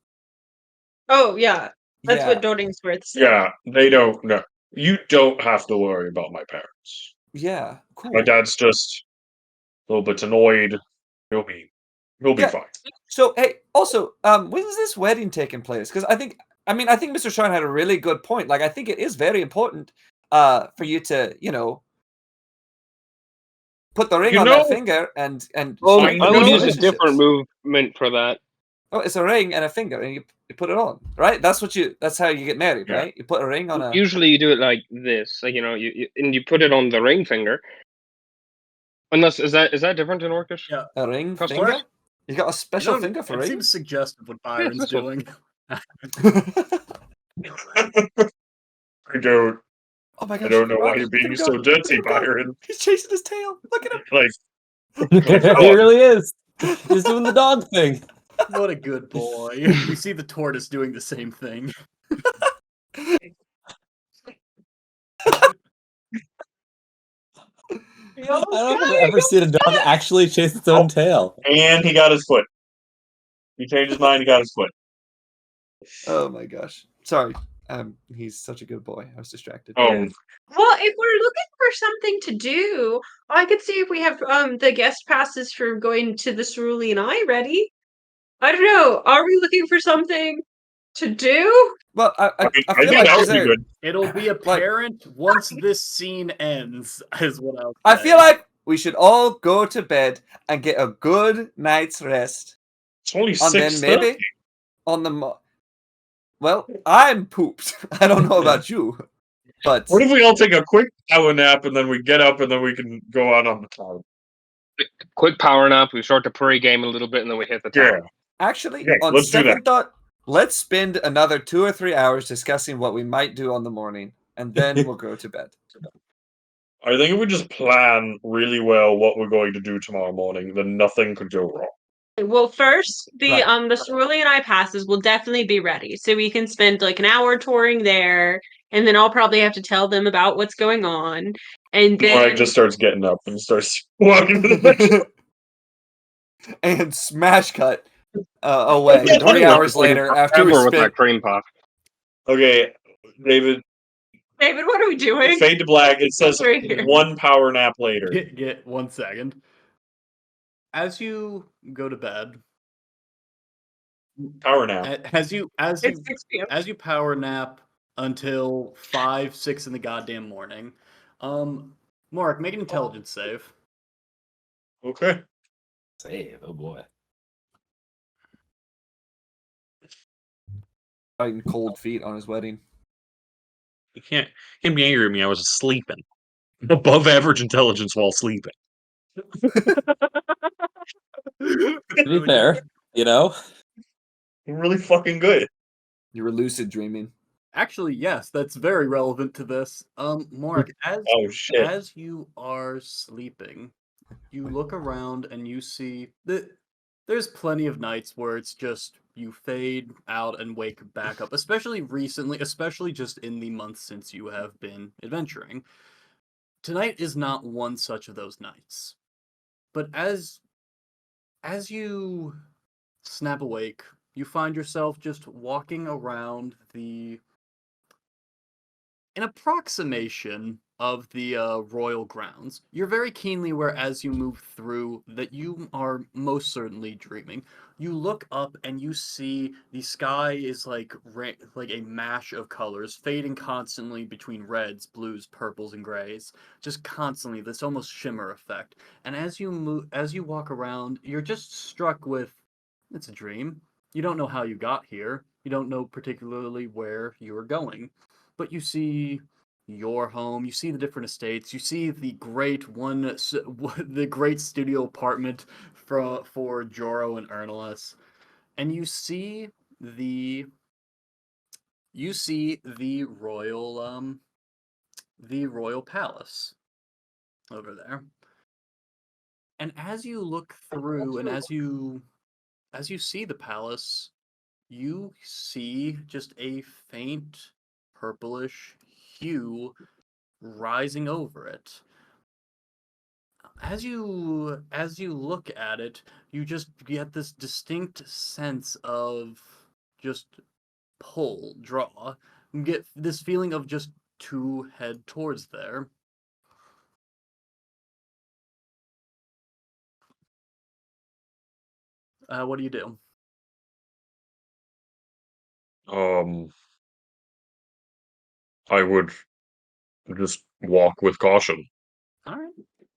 Oh yeah, that's Yeah. what Dodingsworth said. Yeah, they don't know. You don't have to worry about my parents. Yeah. Cool. My dad's just a little bit annoyed. He'll be Yeah. fine. So hey, also, when is this wedding taking place? Because I think Mr. Sharn had a really good point. Like, I think it is very important for you to, put the ring You on know- that finger and I I would know use a relationships. different movement for that. Oh, it's a ring and a finger, and you put it on, right? That's how you get married, Yeah. right? You put a ring on a Usually you do it like this, like and you put it on the ring finger. Unless is that different in Orcish? Yeah. ring Custom finger. Orc? You got a special finger for it ring. seems suggestive what Yeah, Byron's that's what- doing. I don't. Oh my gosh! I don't know run, why look you're at being him so go, dirty, look at him go. Byron. He's chasing his tail. Look at him. Like, He really is. He's doing the dog thing. What a good boy. You see the tortoise doing the same thing. I don't know if I've ever seen a dog actually chase its own tail. and he got his foot. He changed his mind. He got his foot. Oh my gosh! Sorry. He's such a good boy. I was distracted. Oh, Well, if we're looking for something to do, I could see if we have the guest passes for going to the Cerulean Eye ready. I don't know. Are we looking for something to do? Well, I I feel think like that is would be there, good. It'll be apparent once this scene ends, is what I'll say. I feel like we should all go to bed and get a good night's rest, It's only and then 6:30. maybe on the. Well, I'm pooped. I don't know about you, but What if we all take a quick power nap and then we get up and then we can go out on the town? Quick power nap. We start the pre-game a little bit, and then we hit the Yeah. town. actually, Yeah, on let's do that. second thought, let's spend another 2 or 3 hours discussing what we might do on the morning, and then we'll go to bed. I think if we just plan really well what we're going to do tomorrow morning, then nothing could go wrong. Well, first, Right. the Cerulean Eye passes will definitely be ready, so we can spend like an hour touring there, and then I'll probably have to tell them about what's going on, and then Morak just starts getting up and starts walking to the bedroom. And smash cut away 3 hours later after we Forever with that spent. cream puff. Okay, David, David, what are we doing? fade to black. It says Right here. 1 power nap later. Get 1 second. As you go to bed, Power nap. as you It's 6 p.m. as you power nap until 5, 6 in the goddamn morning, Morak, make an intelligence save. Okay. Save, oh boy. Fighting cold feet on his wedding. You can't be angry at me. I was sleeping. Above average intelligence while sleeping. To be fair, You're really fucking good. You were lucid dreaming. Actually, yes, that's very relevant to this. Morak, Oh shit. as you are sleeping, you look around and you see that there's plenty of nights where it's just you fade out and wake back up, especially recently, especially just in the months since you have been adventuring. Tonight is not one such of those nights. But as you snap awake, you find yourself just walking around an approximation of the royal grounds. You're very keenly aware as you move through that you are most certainly dreaming. You look up and you see the sky is like a mash of colors, fading constantly between reds, blues, purples, and grays. Just constantly this almost shimmer effect. And as you walk around, you're just struck with it's a dream. You don't know how you got here. You don't know particularly where you are going. But you see your home, you see the different estates, you see the great studio apartment for Joro and Ernelis. and you see the royal palace over there. And as you look through and as you see the palace, you see just a faint purplish hue rising over it. As you look at it, you just get this distinct sense of just draw. You get this feeling of just to head towards there. What do you do? I would just walk with caution. All right.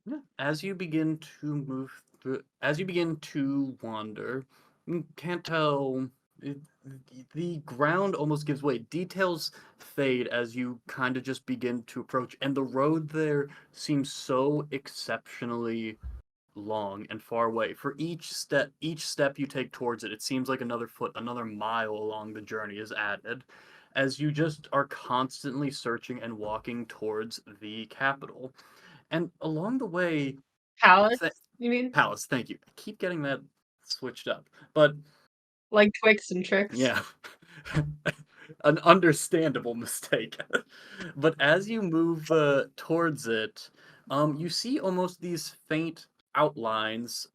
Yeah. As you begin to move through, as you begin to wander, you can't tell. it- the ground almost gives way. Details fade as you kind of just begin to approach, and the road there seems so exceptionally long and far away. For each step you take towards it, it seems like another foot, another mile along the journey is added, as you just are constantly searching and walking towards the capital. And along the way, Palace, th- you mean? Palace, thank you. I keep getting that switched up. But Like Twix and Tricks? yeah, an understandable mistake. But as you move towards it, you see almost these faint outlines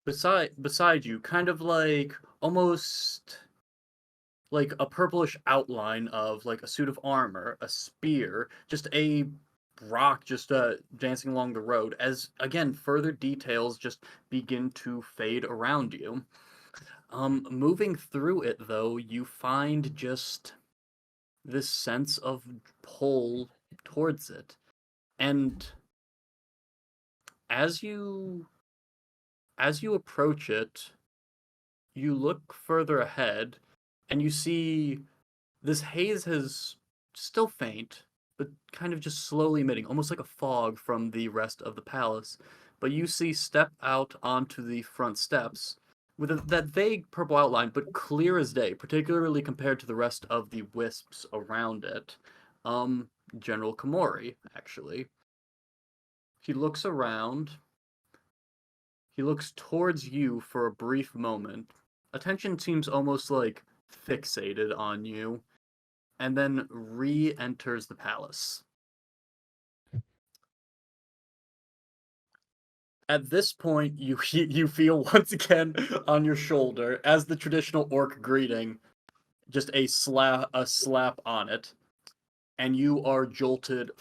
beside you, kind of like almost like a purplish outline of like a suit of armor, a spear, just a rock just dancing along the road, as again further details just begin to fade around you. Moving through it though, you find just this sense of pull towards it. And as you approach it, you look further ahead and you see this haze has still faint, but kind of just slowly emitting, almost like a fog from the rest of the palace. But you see step out onto the front steps with that vague purple outline, but clear as day, particularly compared to the rest of the wisps around it. Um, General Komori, actually. He looks around. He looks towards you for a brief moment. Attention seems almost like fixated on you, and then re-enters the palace. At this point, you feel once again on your shoulder as the traditional orc greeting, just a slap on it, and you are jolted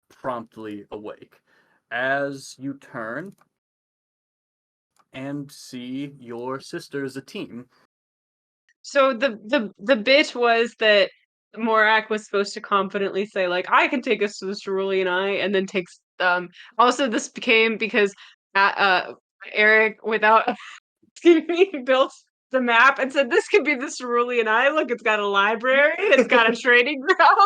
promptly awake. As you turn and see your sister as a team. So the bit was that Morak was supposed to confidently say like I can take us to the cerulean eye, and then takes also this became because Eric without asking me built the map and said this could be the cerulean eye. Look, it's got a library, it's got a training ground.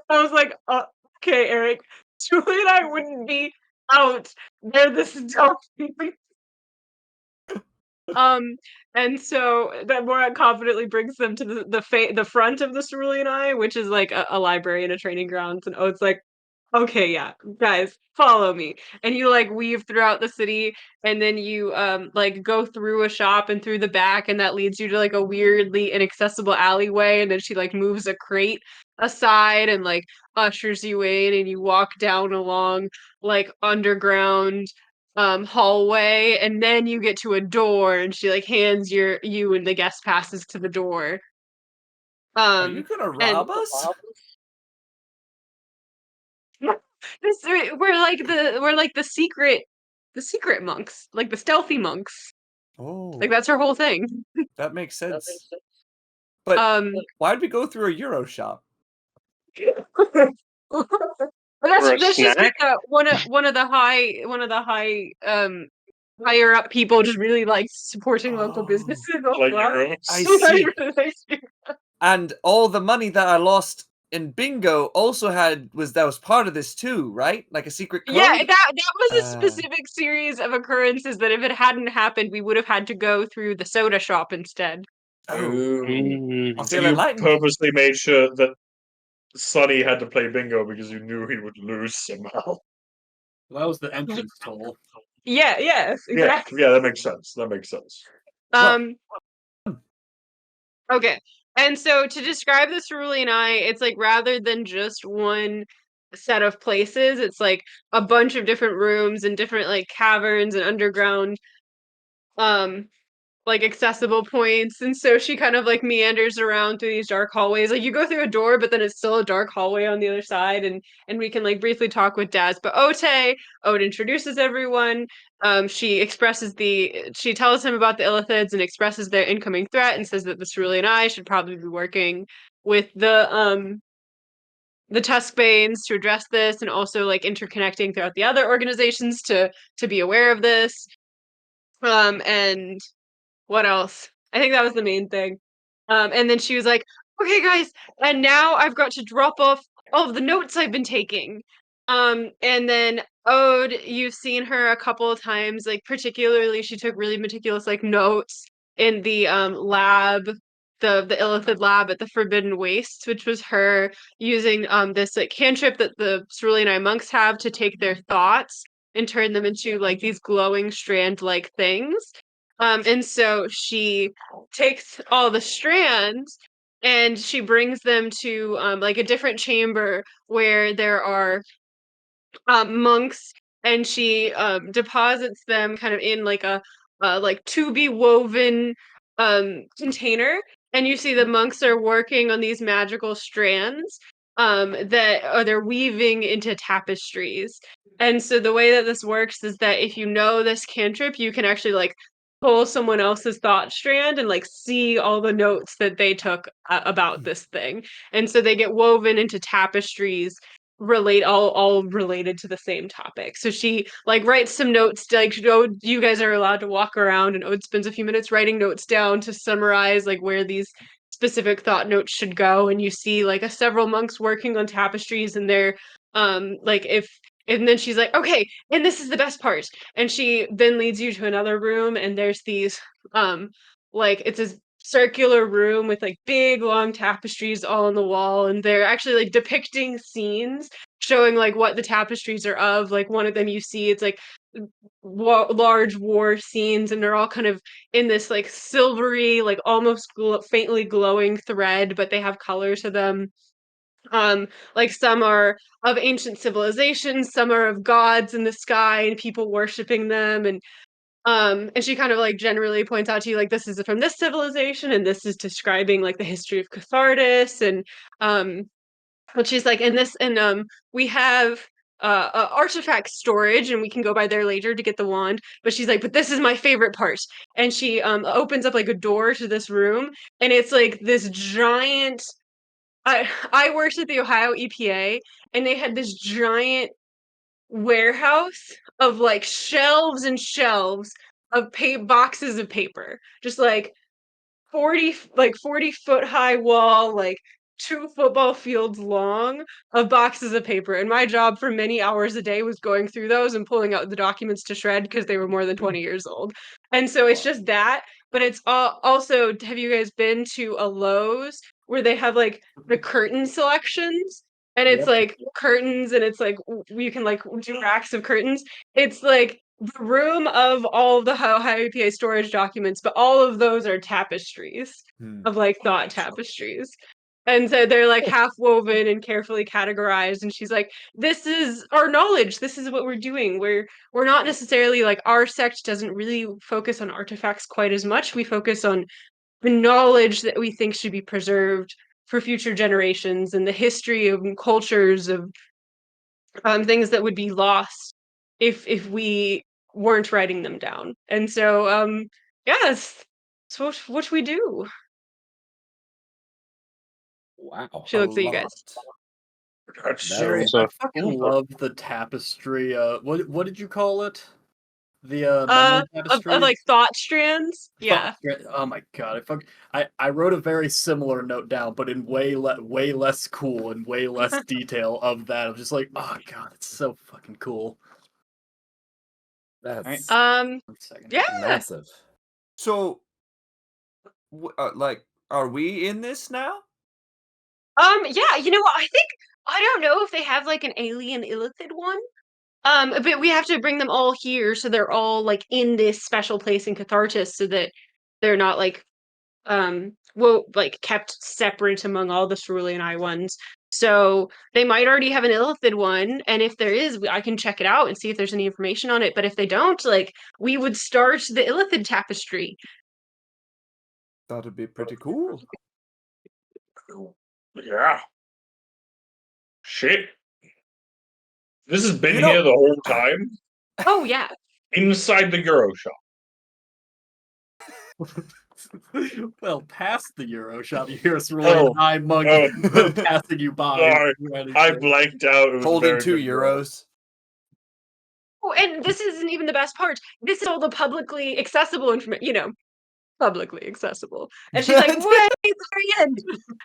I was like, okay, Eric, cerulean eye wouldn't be out there this dumb. And so that Morak confidently brings them to the front of the cerulean eye, which is like a library and a training grounds. And Oates like, okay, yeah, guys, follow me. And you like weave throughout the city, and then you like go through a shop and through the back, and that leads you to like a weirdly inaccessible alleyway. And then she like moves a crate aside and like ushers you in, and you walk down along like underground hallway, and then you get to a door, and she like hands you and the guest passes to the door. Are you gonna And rob us? we're like the secret monks, like the stealthy monks. Oh, Like that's her whole thing. that makes sense. But why'd we go through a Euro shop? For a That's just snack? one of the high higher up people just really like supporting local Oh, businesses. Like Well, euros. I see. And all the money that I lost and bingo also was part of this too, right? Like a secret code. Yeah, that was a Uh. specific series of occurrences that if it hadn't happened, we would have had to go through the soda shop instead. Oh, Mm. I So feel you enlightened. purposely made sure that Sonny had to play bingo because you knew he would lose somehow. That was the entrance toll. Yeah, yes, exactly. Yeah, that makes sense. That makes sense. Um, okay. And so to describe the cerulean eye, it's like rather than just one set of places, it's like a bunch of different rooms and different like caverns and underground um like accessible points. And so she kind of like meanders around through these dark hallways. Like you go through a door, but then it's still a dark hallway on the other side. And we can like briefly talk with Daz. But Ode introduces everyone. She tells him about the Illithids and expresses their incoming threat and says that the Cerulean Eye should probably be working with the Tuskbanes to address this, and also like interconnecting throughout the other organizations to be aware of this. And what else? I think that was the main thing. And then she was like, okay, guys, and now I've got to drop off all of the notes I've been taking. And then Ode, you've seen her a couple of times, like particularly she took really meticulous like notes in the lab, the Illithid lab at the Forbidden Wastes, which was her using this like cantrip that the Cerulean Eye monks have to take their thoughts and turn them into like these glowing strand like things. And so she takes all the strands and she brings them to like a different chamber where there are monks, and she deposits them kind of in like a like to be woven container, and you see the monks are working on these magical strands that they're weaving into tapestries. And so the way that this works is that if you know this cantrip, you can actually like pull someone else's thought strand and like see all the notes that they took about this thing, and so they get woven into tapestries all related to the same topic. So she like writes some notes like, you guys are allowed to walk around, and Ode spends a few minutes writing notes down to summarize like where these specific thought notes should go. And you see like several monks working on tapestries, and they're like if and then she's like, okay, and this is the best part. And she then leads you to another room, and there's these like it's this circular room with like big long tapestries all on the wall, and they're actually like depicting scenes showing like what the tapestries are of. Like one of them you see it's like large war scenes, and they're all kind of in this like silvery like almost faintly glowing thread, but they have color to them. Like some are of ancient civilizations, some are of gods in the sky and people worshiping them. And she kind of like generally points out to you like this is from this civilization, and this is describing like the history of Cathartas. And but she's like, and this, and we have artifact storage, and we can go by there later to get the wand. But she's like, but this is my favorite part. And she opens up like a door to this room, and it's like this giant. I worked at the Ohio EPA, and they had this giant warehouse of like shelves and shelves of boxes of paper, just like 40 foot high wall, like 2 football fields long of boxes of paper. And my job for many hours a day was going through those and pulling out the documents to shred because they were more than 20 years old. And so it's just that, but it's also, have you guys been to a Lowe's where they have like the curtain selections? And it's Yep. like curtains, and it's like you can like do racks of curtains. It's like the room of all of the Ohio EPA storage documents, but all of those are tapestries of like thought tapestries. And so they're like half woven and carefully categorized. And she's like, this is our knowledge. This is what we're doing. We're not necessarily like, our sect doesn't really focus on artifacts quite as much. We focus on the knowledge that we think should be preserved for future generations, and the history of cultures of things that would be lost if we weren't writing them down. And so yes, so what we do. Wow. She looks at you guys. That's Very I so fucking cool. love the tapestry. What did you call it? The memory Of tapestries. like thought strands. Yeah. Oh my god! I wrote a very similar note down, but in way less cool and way less detail of that. I'm just like, oh god, it's so fucking cool. That's One second. Yeah. massive. So, like, are we in this now? Yeah, you know what? I don't know if they have like an alien illithid one. But we have to bring them all here so they're all like in this special place in Cathartas so that they're not like like kept separate among all the cerulean eye ones. So they might already have an illithid one, and if there is, I can check it out and see if there's any information on it. But if they don't, like we would start the illithid tapestry. That'd be pretty cool. Yeah. Shit. This has been You know- here the whole time? Oh yeah. Inside the Euro shop. Well, past the Euro shop, you hear us rolling an eye mug passing you by. Sorry, I blanked out. It was Holding very 2 good roll. euros. Oh, and this isn't even the best part. This is all the publicly accessible information, publicly accessible. And she's like, way at the very end.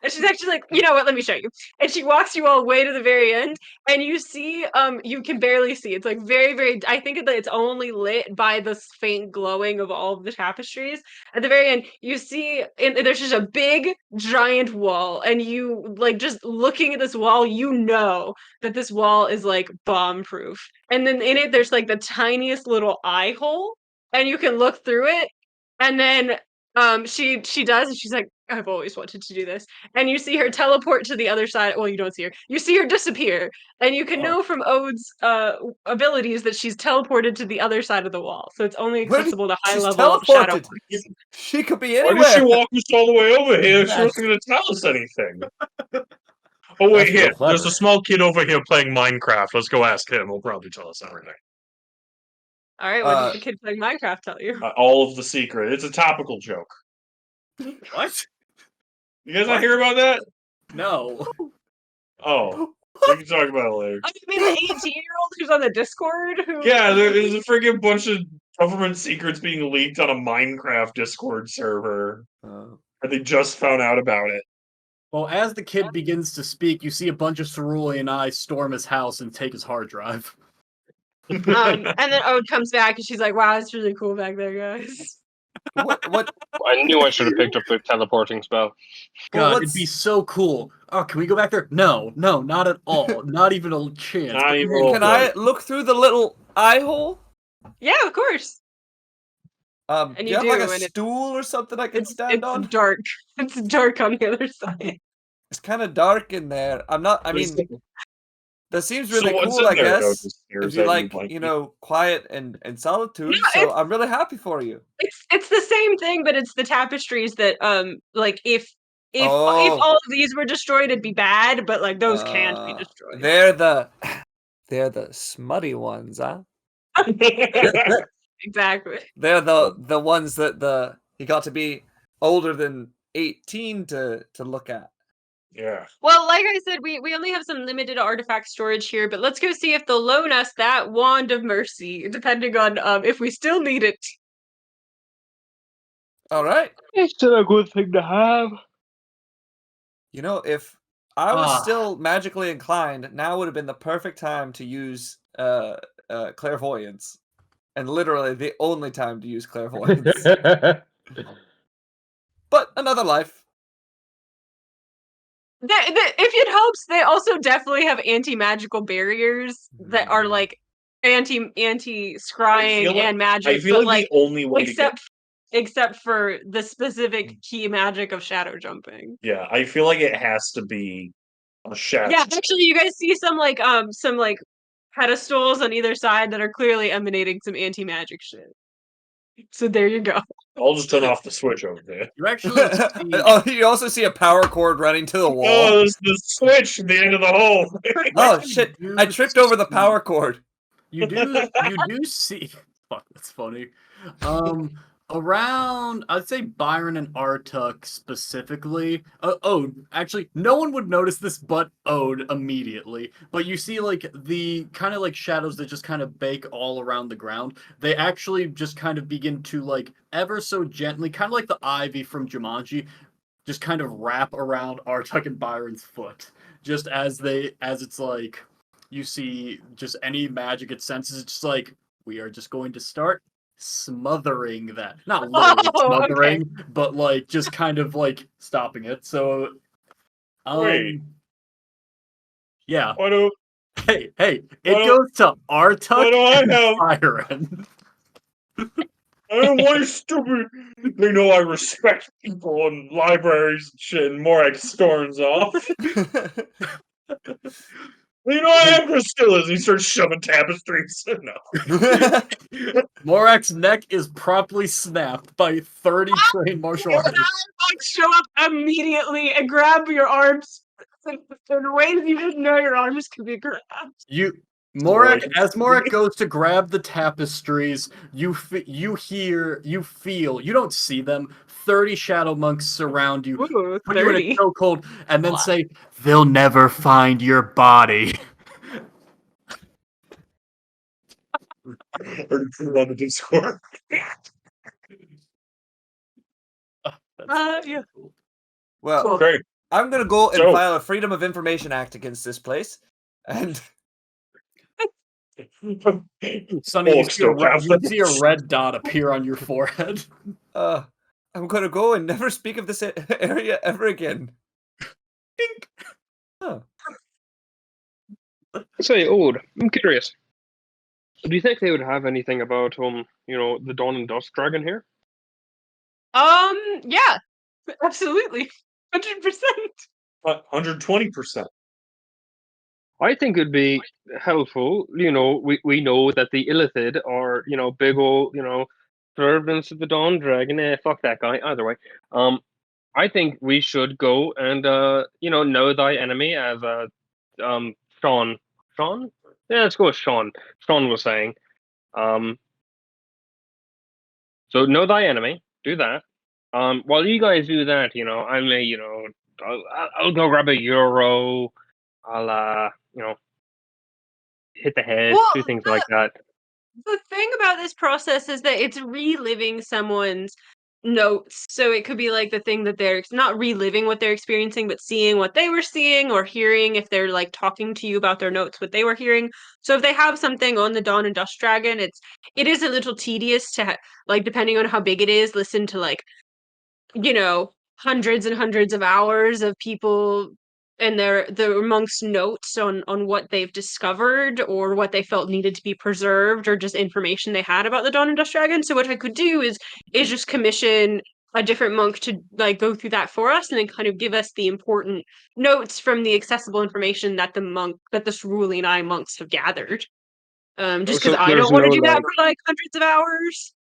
And she's actually like, you know what, let me show you. And she walks you all way to the very end, and you see, you can barely see. It's like very, very, I think that it's only lit by the faint glowing of all of the tapestries. At the very end, you see, and there's just a big, giant wall, and you, like, just looking at this wall, you know that this wall is, like, bomb-proof. And then in it, there's, like, the tiniest little eye hole, and you can look through it, and then she does, and she's like, I've always wanted to do this. And you see her teleport to the other side. Well, you don't see her. You see her disappear. And you can know from Ode's abilities that she's teleported to the other side of the wall. So it's only Where did- accessible to high she's level shadow. teleported. She could be Why anywhere. did she walk us all the way over here if she Yes. wasn't going to tell us anything? Oh, wait, That's real here. clever. There's a small kid over here playing Minecraft. Let's go ask him. He'll probably tell us everything. All right, what did the kid playing Minecraft tell you? All of the secret. It's a topical joke. What? You guys not hear about that? No. Oh. We can talk about it later. I mean, the 18-year-old who's on the Discord? Who... Yeah, there's a freaking bunch of government secrets being leaked on a Minecraft Discord server. And they just found out about it. Well, as the kid begins to speak, you see a bunch of cerulean eyes storm his house and take his hard drive. and then Ode comes back and she's like, wow, it's really cool back there, guys. What? I knew I should have picked up the teleporting spell. God, it'd be so cool. Oh, can we go back there? No, not at all. Not even a chance. Not even a little Can I look through the little eye hole? Yeah, of course. And And do you you have do, like and a stool or something I can stand on? It's dark. It's dark on the other side. It's kind of dark in there. I mean, that seems really what's cool, in I there, though, guess. just scares If you at like, you? quiet and solitude. Yeah, So I'm really happy for you. It's the same thing, but it's the tapestries that like if Oh. all of these were destroyed, it'd be bad, but like those can't be destroyed. They're the smutty ones, huh? Exactly. They're the ones that you got to be older than 18 to look at. Yeah. Well, like I said, we only have some limited artifact storage here, but let's go see if they'll loan us that wand of mercy, depending on if we still need it. All right. It's still a good thing to have. You know, if I was still magically inclined, now would have been the perfect time to use clairvoyance. And literally the only time to use clairvoyance. But another life. If it helps, they also definitely have anti-magical barriers that are like anti-scrying and magic. I feel but like the only way except for the specific key magic of shadow jumping. Yeah, I feel like it has to be a shadow. Yeah, actually, you guys see some pedestals on either side that are clearly emanating some anti-magic shit. So there you go. I'll just turn off the switch over there. You actually see... Oh, you also see a power cord running to the wall. Oh, there's the switch at the end of the hole. Oh shit! I tripped over the power cord. You do see... Fuck, that's funny. Around, I'd say Byron and Artuk specifically. Ode, actually, no one would notice this but Ode immediately. But you see, like, the kind of like shadows that just kind of bake all around the ground. They actually just kind of begin to, like, ever so gently, kind of like the ivy from Jumanji, just kind of wrap around Artuk and Byron's foot. Just as it's like, you see just any magic it senses, it's just like, we are just going to start smothering that. Not literally Oh, okay. smothering, but like just kind of like stopping it. So Wait. yeah. Why do Hey, it Why don't- goes to why Artuk do I and have- Byron. I don't want you stupid. They know I respect people in libraries and shit, and Morak storms off. You know I am Priscilla's. He starts shoving tapestries. No. Morak's neck is promptly snapped by 30 trained martial And artists. I like show up immediately and grab your arms in ways you didn't know your arms could be grabbed. Morak, Like- as Morak goes to grab the tapestries, you hear, you feel, you don't see them. 30 shadow monks surround you, Ooh, put you in a 30. chokehold, and then Wow. say, "They'll never find your body." Already put it on the Discord. Yeah. Well, Cool. Okay. I'm gonna go and So- file a Freedom of Information Act against this place, and Sonny, you Folks see, don't have you see a those. red dot appear on your forehead. I'm gonna go and never speak of this area ever again. Dink. Oh. Say, Ode, I'm curious. Do you think they would have anything about the Dawn and Dust Dragon here? Yeah, absolutely, 100%. 120%. I think it'd be helpful. We know that the Illithid are, big old, servants of the Dawn Dragon. Fuck that guy. Either way, I think we should go and, know thy enemy, as Sean. Sean? Yeah, let's go with Sean. Sean was saying. So know thy enemy. Do that. While you guys do that, I may, I'll go grab a euro. I'll, hit the head, Well, do things like that. The thing about this process is that it's reliving someone's notes. So it could be like the thing that they're not reliving what they're experiencing, but seeing what they were seeing or hearing if they're like talking to you about their notes, what they were hearing. So if they have something on the Dawn and Dust Dragon, it is a little tedious to like, depending on how big it is, listen to like, hundreds and hundreds of hours of people and the monks' notes on what they've discovered or what they felt needed to be preserved or just information they had about the Dawn and Dust Dragon. So what I could do is just commission a different monk to like go through that for us and then kind of give us the important notes from the accessible information that the Cerulean Eye monks have gathered. Just because So I there's don't want to no, do that like- for like hundreds of hours.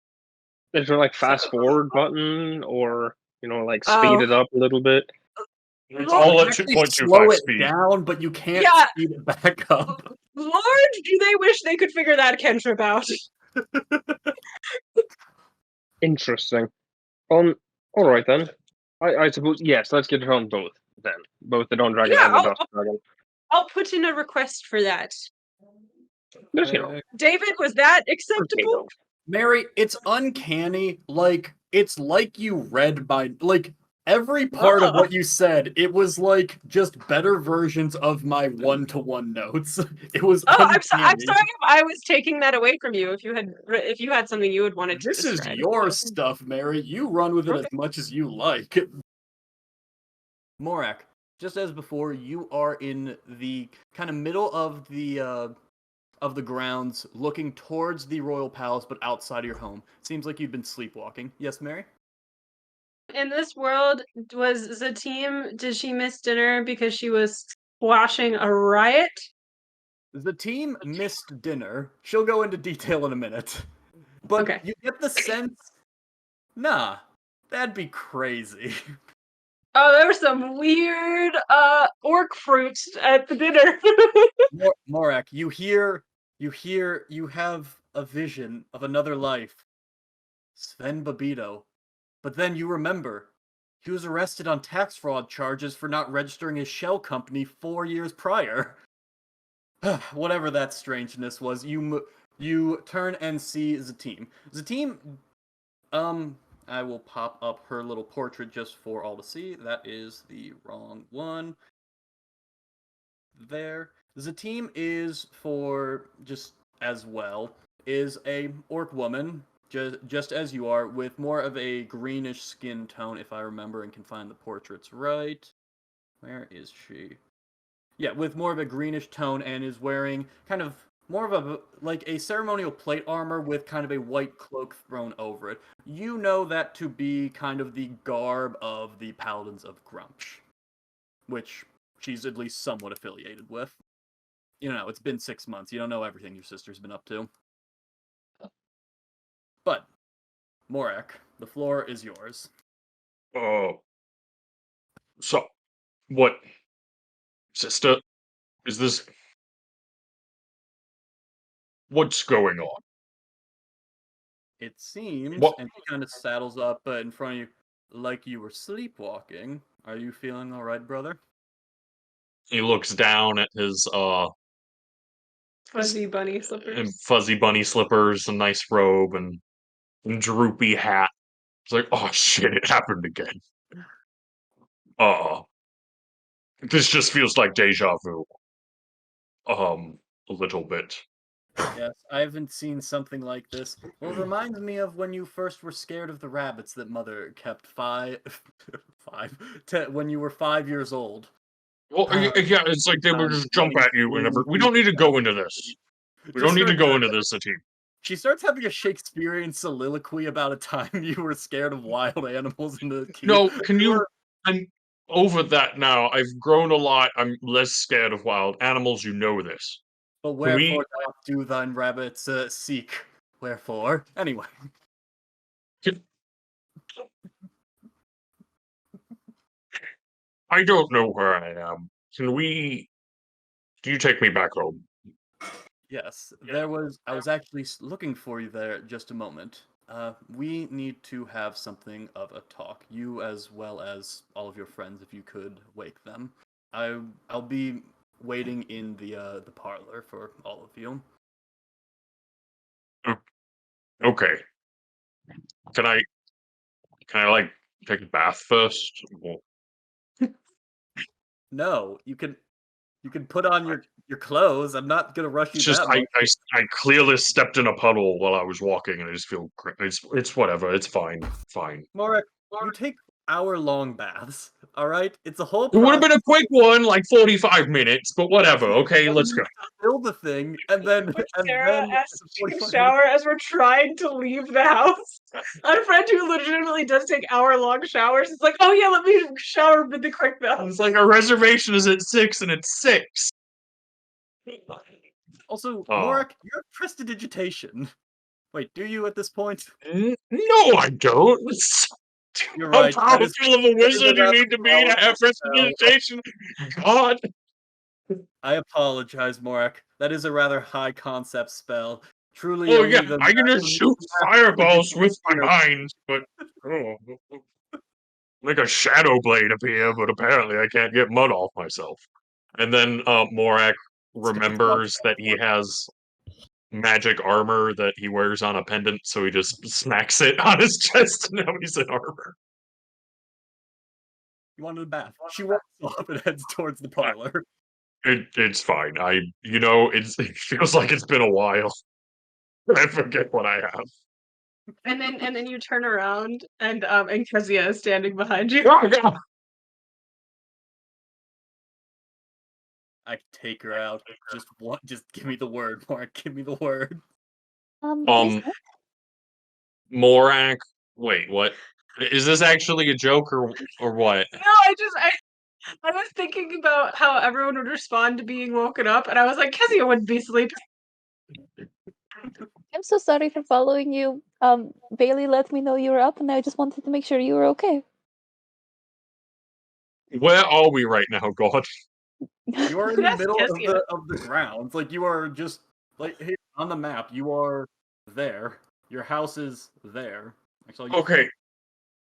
Is there like fast forward button or like speed Oh. it up a little bit? It's all at Actually 2.25 slow it speed. down, but you can't Yeah. speed it back up. Lord, do they wish they could figure that cantrip out? Interesting. All right then. I suppose yes. Let's get it on both then. Both the Dawn Dragon Yeah, and the I'll- Dust Dragon. I'll put in a request for that. Just David, was that acceptable? Mary, it's uncanny. Like, it's like you read like, every part of what you said, it was like just better versions of my one-to-one notes. It was Oh, uncanny. I'm sorry if I was taking that away from you. If you had something you would wanted to This is describe. your stuff, Mary. You run with it as much as you like. Morak, just as before, you are in the kind of middle of the grounds, looking towards the royal palace, but outside of your home. Seems like you've been sleepwalking. Yes, Mary? In this world, did she miss dinner because she was squashing a riot? The team missed dinner. She'll go into detail in a minute. But Okay. you get the sense, nah, that'd be crazy. Oh, there were some weird orc fruits at the dinner. Morak, you have a vision of another life. Sven Babito. But then you remember, he was arrested on tax fraud charges for not registering his shell company 4 years prior. Whatever that strangeness was, you turn and see Zatim. Zatim, I will pop up her little portrait just for all to see. That is the wrong one. There. Zatim is for just as well is a orc woman, just as you are, with more of a greenish skin tone, if I remember and can find the portraits right. Where is she? Yeah, with more of a greenish tone and is wearing kind of more of a like a ceremonial plate armor with kind of a white cloak thrown over it. You know that to be kind of the garb of the Paladins of Grumsh, which she's at least somewhat affiliated with. You know, it's been 6 months. You don't know everything your sister's been up to. But, Morak, the floor is yours. Oh. So, what, sister? Is this? What's going on? It seems, What? and he kind of saddles up in front of you like you were sleepwalking. Are you feeling all right, brother? He looks down at his Fuzzy bunny slippers. fuzzy bunny slippers, a nice robe, and droopy hat. It's like, oh shit, it happened again. Uh, this just feels like deja vu. A little bit. Yes, I haven't seen something like this. Well, it reminds me of when you first were scared of the rabbits that mother kept when you were 5 years old. Well, yeah, it's like they would just jump at you whenever. We don't need to go into this. We don't need to go into this, Satim. She starts having a Shakespearean soliloquy about a time you were scared of wild animals in the key. No, can you? I'm over that now. I've grown a lot. I'm less scared of wild animals. You know this. But wherefore doth do thine rabbits seek? Wherefore? Anyway. I don't know where I am. Can you take me back home? Yes, I was actually looking for you there just a moment. We need to have something of a talk. You as well as all of your friends, if you could wake them. I'll be waiting in the parlor for all of you. Okay. Can I like take a bath first? Well, No, you can put on your clothes. I'm not gonna rush you it's just that much. I clearly stepped in a puddle while I was walking, and I just feel it's whatever. It's fine. Fine. Morak, you take hour-long baths. All right, it's a whole It would have process. been a quick one, like 45 minutes, but whatever. Okay, let's go. Fill the thing, and then Sarah asks to take a 45 shower as we're trying to leave the house. Our friend who legitimately does take hour-long showers is like, oh yeah, let me shower with the quick though. It's like our reservation is at 6, and it's 6. Also, Oh. Morak, you have prestidigitation. Wait, do you at this point? No, I don't. You're How right. powerful of a wizard you need to be to have prestidigitation? God. I apologize, Morak. That is a rather high concept spell. Truly, Oh only yeah, the I can just shoot fireballs with my here. mind, but make a shadow blade appear, but apparently I can't get mud off myself. And then Morak remembers that he has magic armor that he wears on a pendant, so he just smacks it on his chest, and now he's in armor. You wanted a bath. She walks off and heads towards the parlor. It's fine. It feels like it's been a while. I forget what I have. And then you turn around and Kezia is standing behind you. Oh, God. I take her out. Just give me the word, Morak. Give me the word. Morak. Wait, what? Is this actually a joke or what? No, I was thinking about how everyone would respond to being woken up, and I was like, Kezia wouldn't be sleeping. I'm so sorry for following you. Bailey let me know you were up, and I just wanted to make sure you were okay. Where are we right now, God? You are in the That's middle Kezia. of the grounds. Like you are just like here on the map. You are there. Your house is there. That's all you Okay.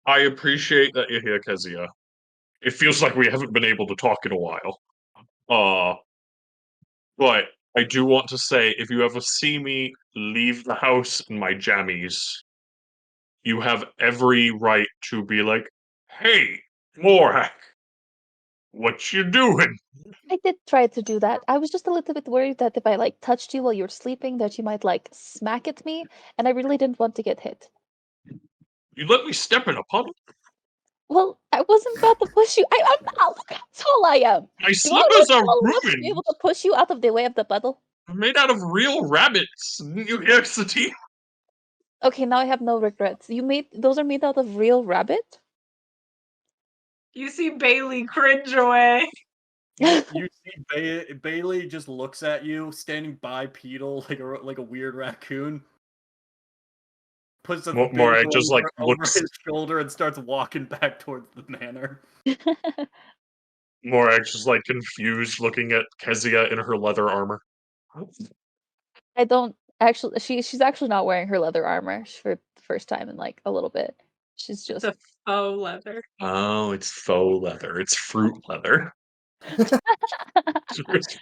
I appreciate that you're here, Kezia. It feels like we haven't been able to talk in a while. But I do want to say, if you ever see me leave the house in my jammies, you have every right to be like, "Hey, Morak, what you doing?" I did try to do that. I was just a little bit worried that if I like touched you while you were sleeping, that you might like smack at me, and I really didn't want to get hit. You let me step in a puddle. Well, I wasn't about to push you. I'm not. Look how tall I am. My Do I slippers look are tall enough to be ruined. able to push you out of the way of the puddle? Made out of real rabbits. Didn't you hear Satie? Okay, now I have no regrets. Those are made out of real rabbit? You see Bailey cringe away. You see Bailey just looks at you, standing bipedal like a weird raccoon. Puts a big Morak just like over looks. his shoulder and starts walking back towards the manor. Morak just like confused, looking at Kezia in her leather armor. I don't actually. She's actually not wearing her leather armor for the first time in like a little bit. She's It's just. a faux leather. Oh, it's faux leather. It's fruit leather.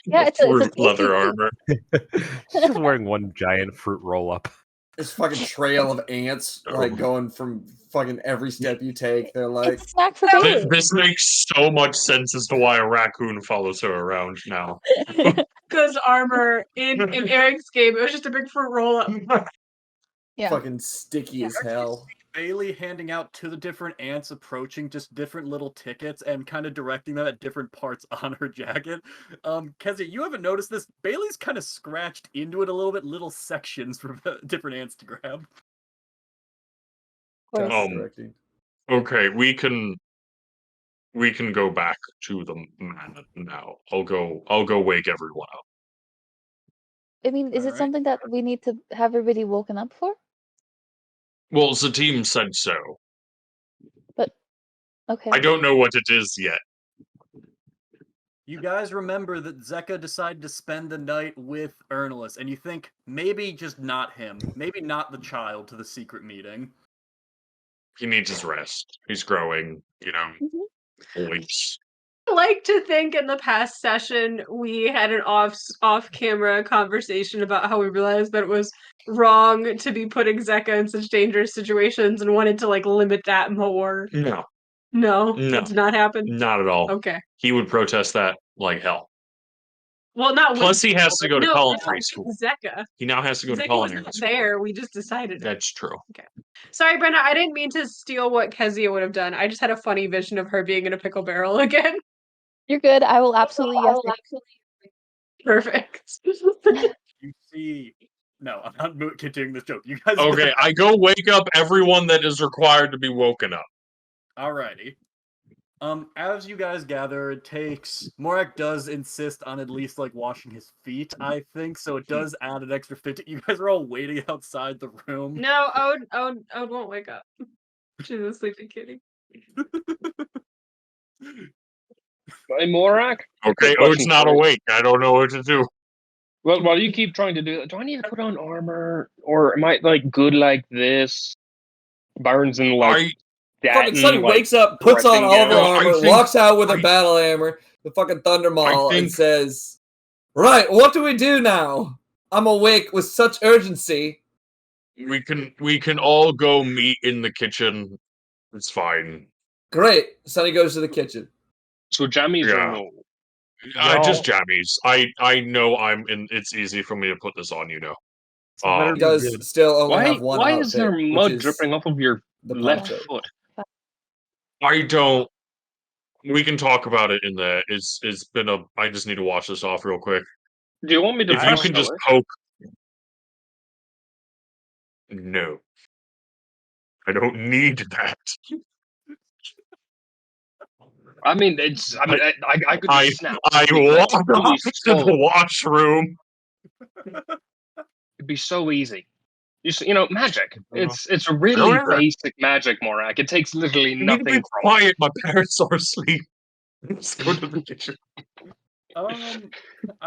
Yeah, it's a Fruit tasty leather thing. armor. She's just wearing one giant fruit roll up. This fucking trail of ants, like going from fucking every step you take. They're like, It's a snack for Bailey. This makes so much sense as to why a raccoon follows her around now. Because armor in Eric's game, it was just a big fruit roll up. Yeah. fucking sticky as hell. Bailey handing out to the different ants, approaching just different little tickets and kind of directing them at different parts on her jacket. Kezia, you haven't noticed this. Bailey's kind of scratched into it a little bit, little sections for different ants to grab. Task directing. Okay, we can go back to the manor now. I'll go wake everyone up. I mean, is it Alright. something that we need to have everybody woken up for? Well, the team said so. But okay. I don't know what it is yet. You guys remember that Zeka decided to spend the night with Ernest, and you think maybe just not him, maybe not the child to the secret meeting. He needs his rest. He's growing, points. I like to think in the past session we had an off-camera conversation about how we realized that it was wrong to be putting Zeka in such dangerous situations and wanted to like limit that more. No, No, No. that did not happen. not at all. Okay. He would protest that like hell. Well, not with Plus, he has to go to no, culinary not school. with Zeka. He now has to go to Zeka culinary wasn't school. there. We just decided it. That's true. Sorry, Brenda. I didn't mean to steal what Kezia would have done. I just had a funny vision of her being in a pickle barrel again. You're good. I will absolutely yes. Perfect. You see... No, I'm not continuing this joke. You guys... Okay, I go wake up everyone that is required to be woken up. Alrighty. As you guys gather, it takes... Morak does insist on at least, like, washing his feet, I think, so it does add an extra 50. You guys are all waiting outside the room. No, Ode won't wake up. She's a sleeping kitty. Hey, Morak? Okay, Quick Ode's question not for you. awake. I don't know what to do. Well, while you keep trying to do that, do I need to put on armor? Or am I, like, good like this? Burns and, like, that Fucking Sunny and, like, wakes up, puts on dressing all of her gown? I armor, think- walks out with a battle hammer, the fucking Thunder Maul, and think- says, "Right, what do we do now? I'm awake with such urgency." We can all go meet in the kitchen. It's fine. Great. Sunny goes to the kitchen. So jammies Yeah. or no? Just jammies. I know it's easy for me to put this on, So better He be does good. still only Why have one outfit, is there which mud is dripping off of your the left poncho. foot? I don't. We can talk about it in there. It's been a. I just need to wash this off real quick. Do you want me to If you press can just it? poke. No. I don't need that. I mean, I could I just snap. I It'd be walked off to so- the washroom. It'd be so easy. Magic. Uh-huh. It's really Sure. basic magic, Morak. It takes literally You need to be nothing from it. quiet. My parents are asleep. Let's go to the kitchen.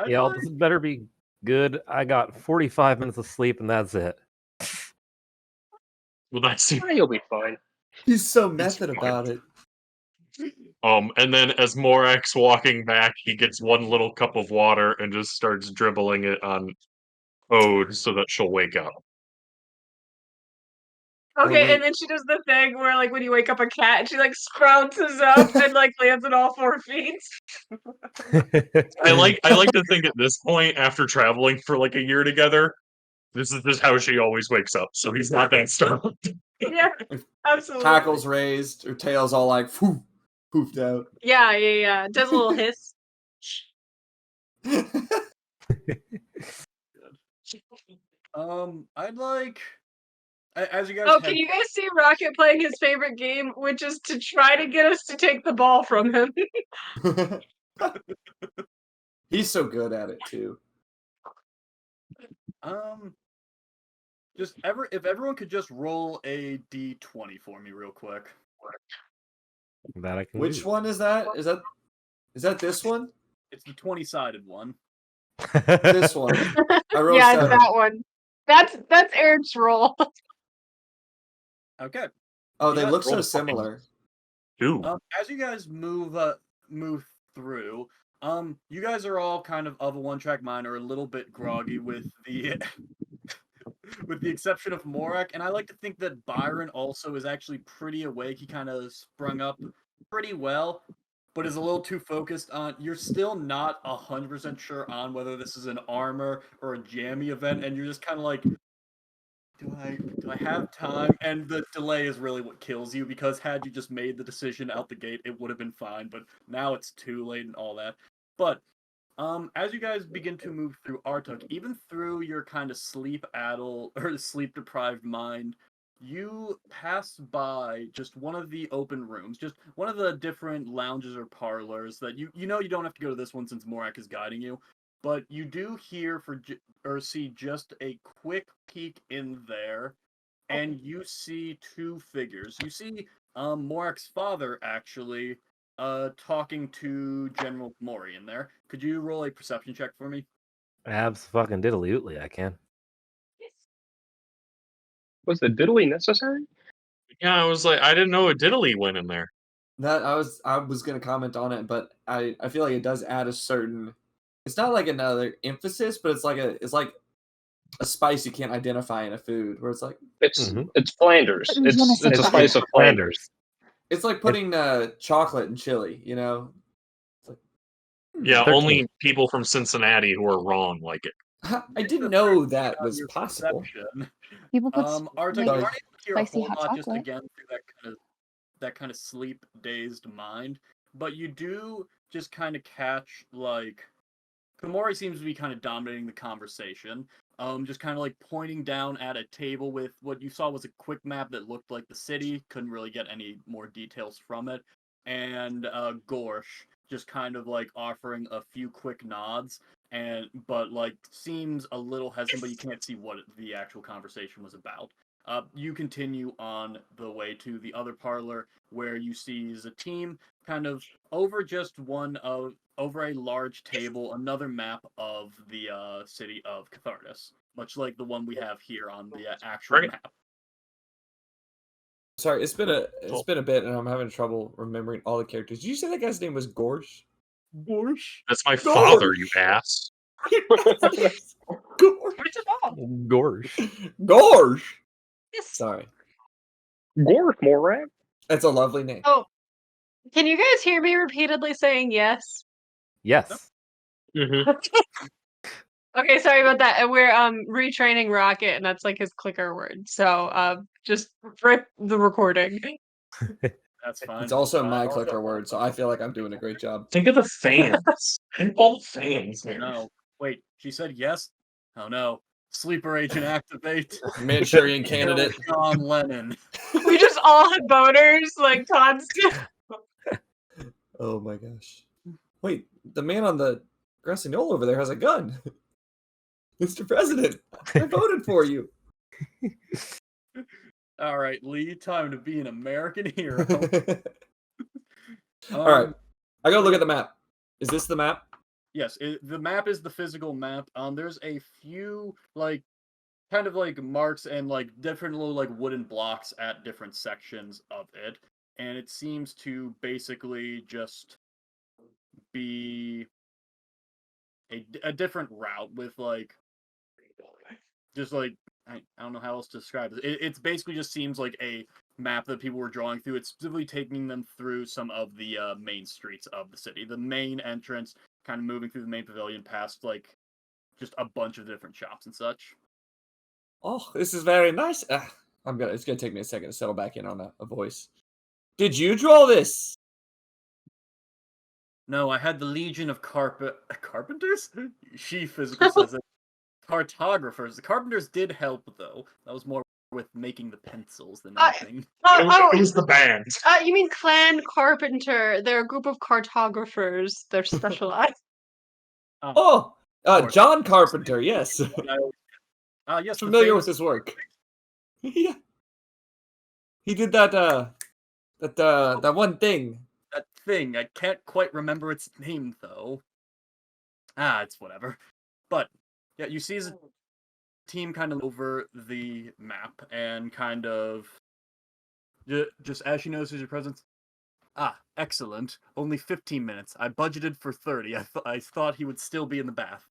Y'all, this better be good. I got 45 minutes of sleep, and that's it. Well, that's You'll be fine. He's so He's method fine. about it. And then as Morak's walking back, he gets one little cup of water and just starts dribbling it on Ode so that she'll wake up. Okay, wait. and then she does the thing where, like, when you wake up a cat, and she like scrounces up and like lands on all 4 feet. I like to think at this point, after traveling for like a year together, this is just how she always wakes up. So he's not that stoned. Yeah, absolutely. Hackles raised, her tail's all like poofed out. Yeah. Does a little hiss. I'd like, as you guys Oh, head, can you guys see Rocket playing his favorite game, which is to try to get us to take the ball from him? He's so good at it too. just if everyone could just roll a d20 for me real quick. That I can Which do. one is that? Is that this one? It's the 20-sided one. This one. I rolled Yeah, it's 7. that one. That's Eric's roll. Okay. Oh, they Yeah, look so roll fucking- similar. Ooh. As you guys move through, you guys are all kind of a one-track mind, or a little bit groggy with the with the exception of Morak, and I like to think that Byron also is actually pretty awake. He kind of sprung up pretty well, but is a little too focused on. You're still not 100% sure on whether this is an armor or a jammy event, and you're just kind of like, do I have time? And the delay is really what kills you, because had you just made the decision out the gate, it would have been fine. But now it's too late and all that. But as you guys begin to move through Artuk, even through your kind of sleep-addled or sleep-deprived mind, you pass by just one of the open rooms, just one of the different lounges or parlors that you know you don't have to go to this one since Morak is guiding you, but you do hear or see just a quick peek in there, and you see 2 figures. You see Morak's father actually talking to General Mori in there. Could you roll a perception check for me? Abs-fucking-diddly-ootly, I can. Was the diddly necessary? Yeah, I was like, I didn't know a diddly went in there. That I was gonna comment on it, but I feel like it does add a certain. It's not like another emphasis, but it's like a spice you can't identify in a food. Where it's like It's Flanders. Je ne sais It's a pas. spice of Flanders. it's like putting chocolate in chili. You know. Yeah, 13. only people from Cincinnati who are wrong like it. I didn't know that was Your possible. perception. People put Artuk, you like aren't able to hear a spicy whole hot lot just chocolate. again through that kind of sleep dazed mind, but you do just kind of catch like Komori seems to be kind of dominating the conversation. Just kind of like pointing down at a table with what you saw was a quick map that looked like the city. Couldn't really get any more details from it. And Gorsh just kind of like offering a few quick nods, but like seems a little hesitant, but you can't see what the actual conversation was about. You continue on the way to the other parlor, where you see the team kind of over a large table, another map of the city of Cathartas, much like the one we have here on the actual Right. map. Sorry, it's been a bit, and I'm having trouble remembering all the characters. Did you say that guy's name was Gorsh? Gorsh. That's my father, you ass. Gorsh. Gorsh. Gorsh. Yes. Sorry, Gork, Morak. that's a lovely name. Oh, can you guys hear me repeatedly saying yes? Yes. Okay, sorry about that. And we're retraining Rocket, and that's like his clicker word. So just rip the recording. That's fine. It's also my clicker word, so I feel like I'm doing a great job. Think of the fans. Think of all the fans there. No, wait. She said yes. Oh no. Sleeper agent activate. Manchurian candidate. John Lennon. We just all had boners, like constant. Oh my gosh. Wait, the man on the grassy knoll over there has a gun. Mr. President, I voted for you. All right, Lee. Time to be an American hero. All right, I gotta look at the map. Is this the map? Yes, the map is the physical map. There's a few like kind of like marks and like different little like wooden blocks at different sections of it, and it seems to basically just be a different route with like just like I don't know how else to describe it. It's basically just seems like a map that people were drawing through. It's specifically taking them through some of the main streets of the city. The main entrance, kind of moving through the main pavilion past like just a bunch of different shops and such. Oh, this is very nice. It's gonna take me a second to settle back in on a voice. Did you draw this? No, I had the Legion of Carpenters? She physically says it. Cartographers. The carpenters did help, though. That was more with making the pencils than anything. It was the band. You mean Clan Carpenter? They're a group of cartographers. They're specialized. Oh, course. John Carpenter. Yes, Yes, the familiar with famous- his work. Yeah, he did that. That one thing. That thing. I can't quite remember its name, though. It's whatever. But, yeah, you see his team kind of over the map and kind of just as she notices your presence. Excellent. Only 15 minutes. I budgeted for 30. I thought he would still be in the bath.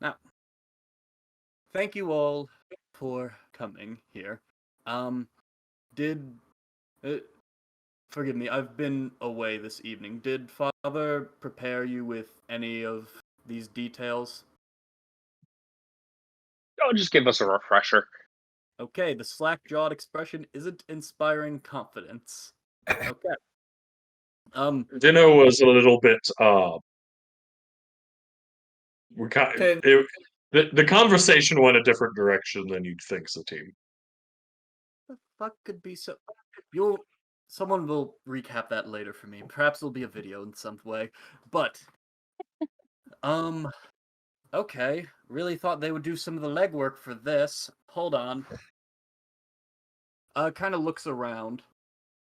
Now, thank you all for coming here. Forgive me, I've been away this evening. Did Father prepare you with any of these details? Oh, just give us a refresher. Okay, the slack-jawed expression isn't inspiring confidence. Okay. Dinner was a little bit. The conversation went a different direction than you'd think, Satim. The fuck could be so? Someone will recap that later for me. Perhaps it'll be a video in some way. But, okay. Really thought they would do some of the legwork for this. Hold on. Kind of looks around.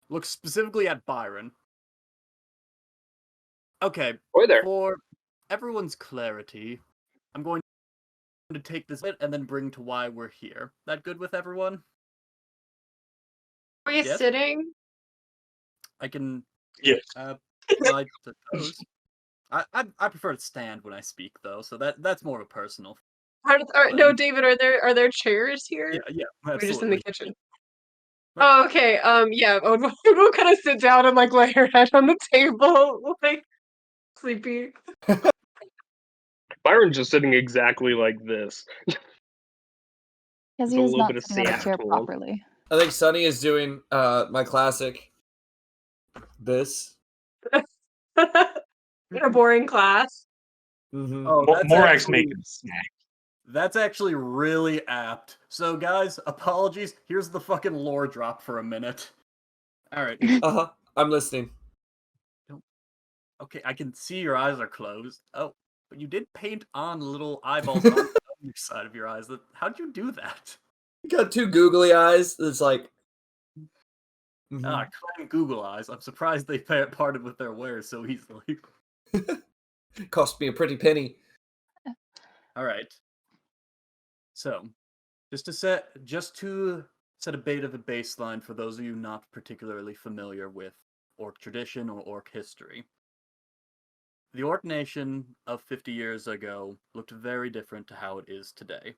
Looks specifically at Byron. Okay. Oi there. For everyone's clarity, I'm going to take this bit and then bring to why we're here. That good with everyone? Are you Yes? sitting? I can. Yes. I suppose. I prefer to stand when I speak, though, so that's more of a personal. No, David. Are there chairs here? Yeah, We're just in the absolutely. kitchen. Oh, okay. Yeah. We'll kind of sit down and like lay her head on the table, like sleepy. Byron's just sitting exactly like this. Because There's he a is little not bit of sitting on the chair Seattle. properly. I think Sunny is doing my classic. This. In a boring class. Mm-hmm. Oh, Morak's making snacks. That's actually really apt. So, guys, apologies. Here's the fucking lore drop for a minute. All right. I'm listening. Okay, I can see your eyes are closed. Oh, but you did paint on little eyeballs on the other side of your eyes. How'd you do that? You got two googly eyes. It's like. Mhm. Clan Google eyes. I'm surprised they parted with their wares so easily. Cost me a pretty penny. All right. So, just to set a bit of a baseline for those of you not particularly familiar with orc tradition or orc history. The orc nation of 50 years ago looked very different to how it is today.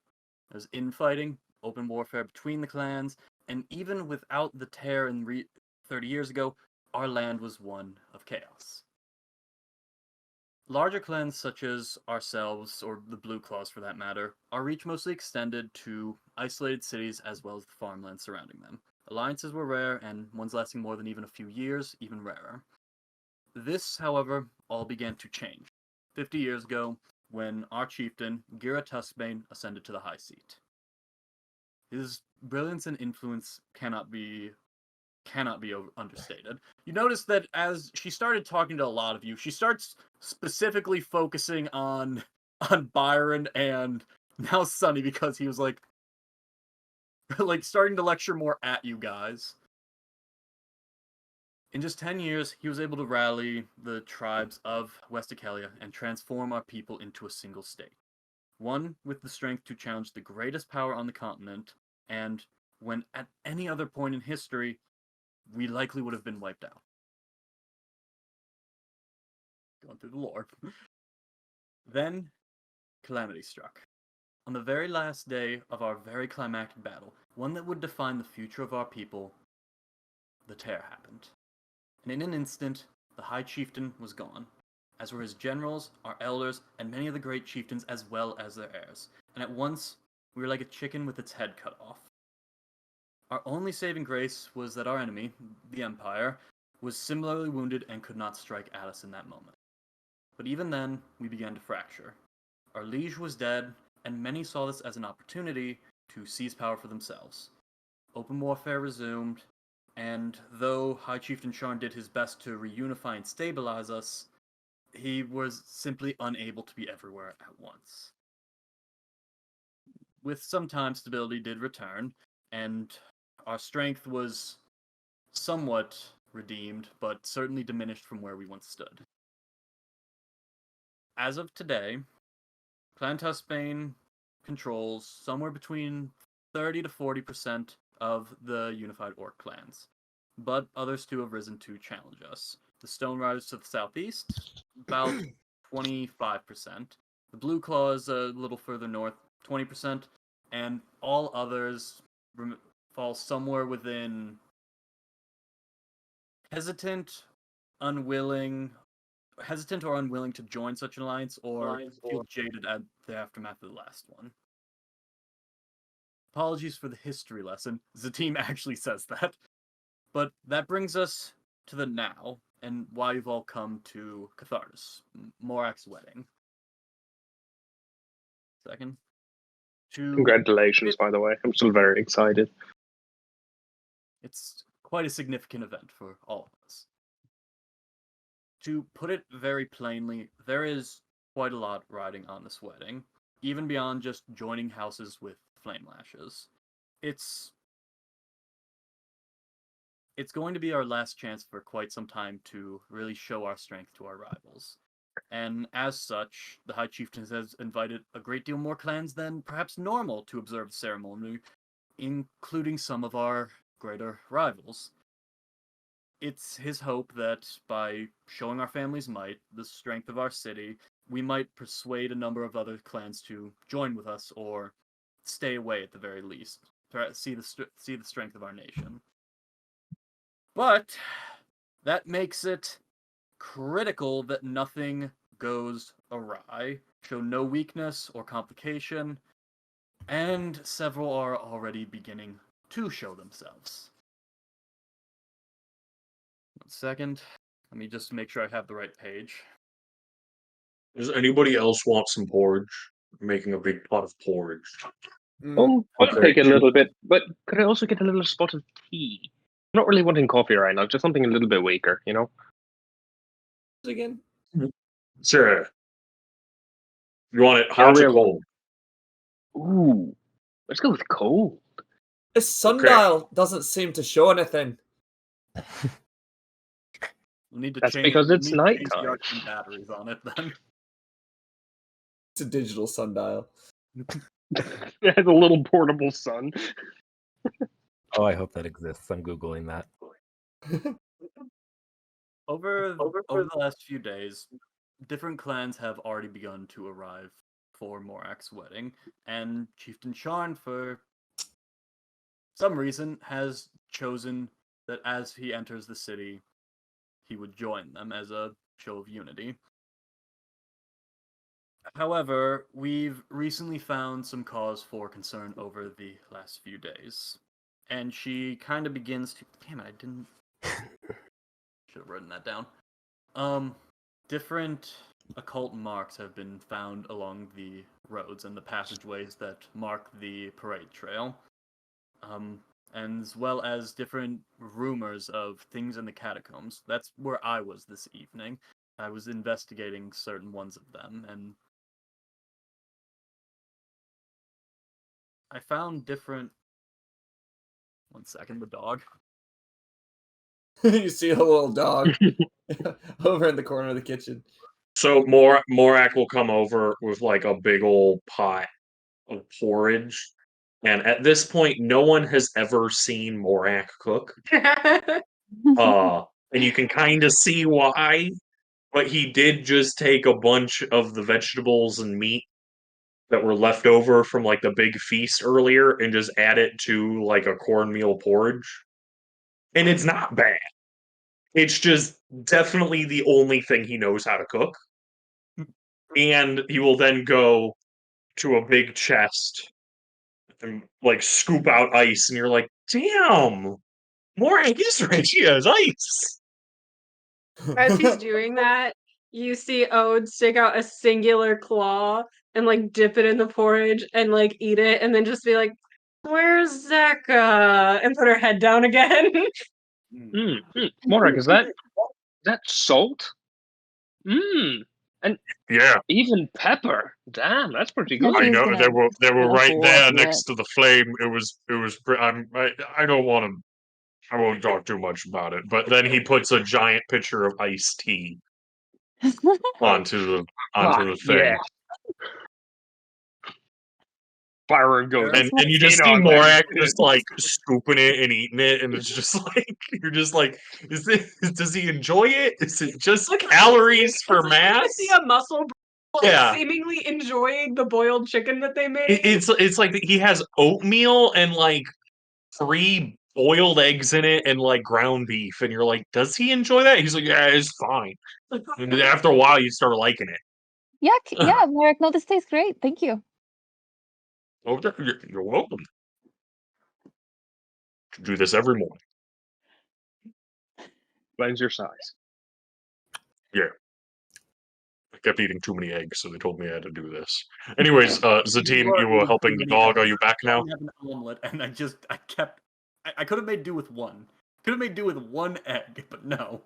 There's infighting, open warfare between the clans, and even without the tear in 30 years ago, our land was one of chaos. Larger clans such as ourselves, or the Blue Claws for that matter, our reach mostly extended to isolated cities as well as the farmland surrounding them. Alliances were rare, and ones lasting more than even a few years, even rarer. This, however, all began to change 50 years ago when our chieftain, Gira Tuskbane, ascended to the high seat. His brilliance and influence cannot be understated. You notice that as she started talking to a lot of you, she starts specifically focusing on Byron and now Sunny because he was like starting to lecture more at you guys. In just 10 years, he was able to rally the tribes of West Acalia and transform our people into a single state. one with the strength to challenge the greatest power on the continent, and when at any other point in history, we likely would have been wiped out. Going through the lore. Then, calamity struck. On the very last day of our very climactic battle, one that would define the future of our people, the tear happened. And in an instant, the High Chieftain was gone, as were his generals, our elders, and many of the great chieftains as well as their heirs. And at once, we were like a chicken with its head cut off. Our only saving grace was that our enemy, the Empire, was similarly wounded and could not strike at us in that moment. But even then, we began to fracture. Our liege was dead, and many saw this as an opportunity to seize power for themselves. Open warfare resumed, and though High Chieftain Sharn did his best to reunify and stabilize us, he was simply unable to be everywhere at once. With some time, stability did return, and our strength was somewhat redeemed, but certainly diminished from where we once stood. As of today, Clan Tuskbane controls somewhere between 30 to 40% of the unified orc clans, but others too have risen to challenge us. The Stone Riders to the southeast, about 25%. The Blue Claws a little further north, 20%, and all others fall somewhere within hesitant or unwilling to join such an alliance, or feel jaded at the aftermath of the last one. Apologies for the history lesson. The team actually says that. But that brings us to the now, and why you've all come to Cathartas, Morak's wedding. Second. Congratulations, by the way. I'm still very excited. It's quite a significant event for all of us. To put it very plainly, there is quite a lot riding on this wedding, even beyond just joining houses with flame lashes. It's going to be our last chance for quite some time to really show our strength to our rivals. And as such, the High Chieftain has invited a great deal more clans than perhaps normal to observe the ceremony, including some of our greater rivals. It's his hope that by showing our family's might, the strength of our city, we might persuade a number of other clans to join with us or stay away at the very least, to see the strength of our nation. But that makes it critical that nothing goes awry, show no weakness or complication, and several are already beginning to show themselves. 1 second. Let me just make sure I have the right page. Does anybody else want some porridge? I'm making a big pot of porridge. I'll Okay. take a little bit, but could I also get a little spot of tea? I'm not really wanting coffee right now, just something a little bit weaker, you know? Again? Sure. You want it You're hot or real- cold? Ooh, let's go with cold. This sundial doesn't seem to show anything. We'll need to That's change. because it's we'll need to change nighttime. the arcane batteries on it then. It's a digital sundial. It has a little portable sun. Oh, I hope that exists. I'm Googling that. Over the last few days, different clans have already begun to arrive for Morak's wedding, and Chieftain Sharn, for some reason, has chosen that as he enters the city, he would join them as a show of unity. However, we've recently found some cause for concern over the last few days. And she kind of begins to... Damn it, I didn't... Should have written that down. Different occult marks have been found along the roads and the passageways that mark the parade trail. And as well as different rumors of things in the catacombs. That's where I was this evening. I was investigating certain ones of them, and I found different... 1 second, the dog. You see a little dog over in the corner of the kitchen. So Morak will come over with like a big old pot of porridge. And at this point, no one has ever seen Morak cook. And you can kind of see why. But he did just take a bunch of the vegetables and meat that were left over from like the big feast earlier and just add it to like a cornmeal porridge. And it's not bad. It's just definitely the only thing he knows how to cook. And he will then go to a big chest and like scoop out ice, and you're like, damn, Morak is rich. He has ice. As he's doing that, you see Ode stick out a singular claw and like dip it in the porridge and like eat it, and then just be like, "Where's Zeka?" and put her head down again. Morak, is that salt? And Yeah, even pepper. Damn, that's pretty As good. I he's know gonna they were kinda right hold there it. next to the flame. It was. I don't want to. I won't talk too much about it. But then he puts a giant pitcher of iced tea onto the thing. Yeah. Byron goes And It's you just in see on them. Morak just like scooping it and eating it, and it's just like you're just like, does he enjoy it? Is it just calories for mass? See a muscle Yeah. seemingly enjoying the boiled chicken that they made. It's like he has oatmeal and like 3 boiled eggs in it and like ground beef, and you're like, does he enjoy that? He's like, yeah, it's fine. And then after a while, you start liking it. Yeah, yeah, Morak, no, this tastes great. Thank you. Oh, you're welcome. Do this every morning. Explains your size. Yeah. I kept eating too many eggs, so they told me I had to do this. Anyways, Zatine, you were helping the dog. Are you back now? I have an omelet, and I could have made do with one. Could have made do with one egg, but no.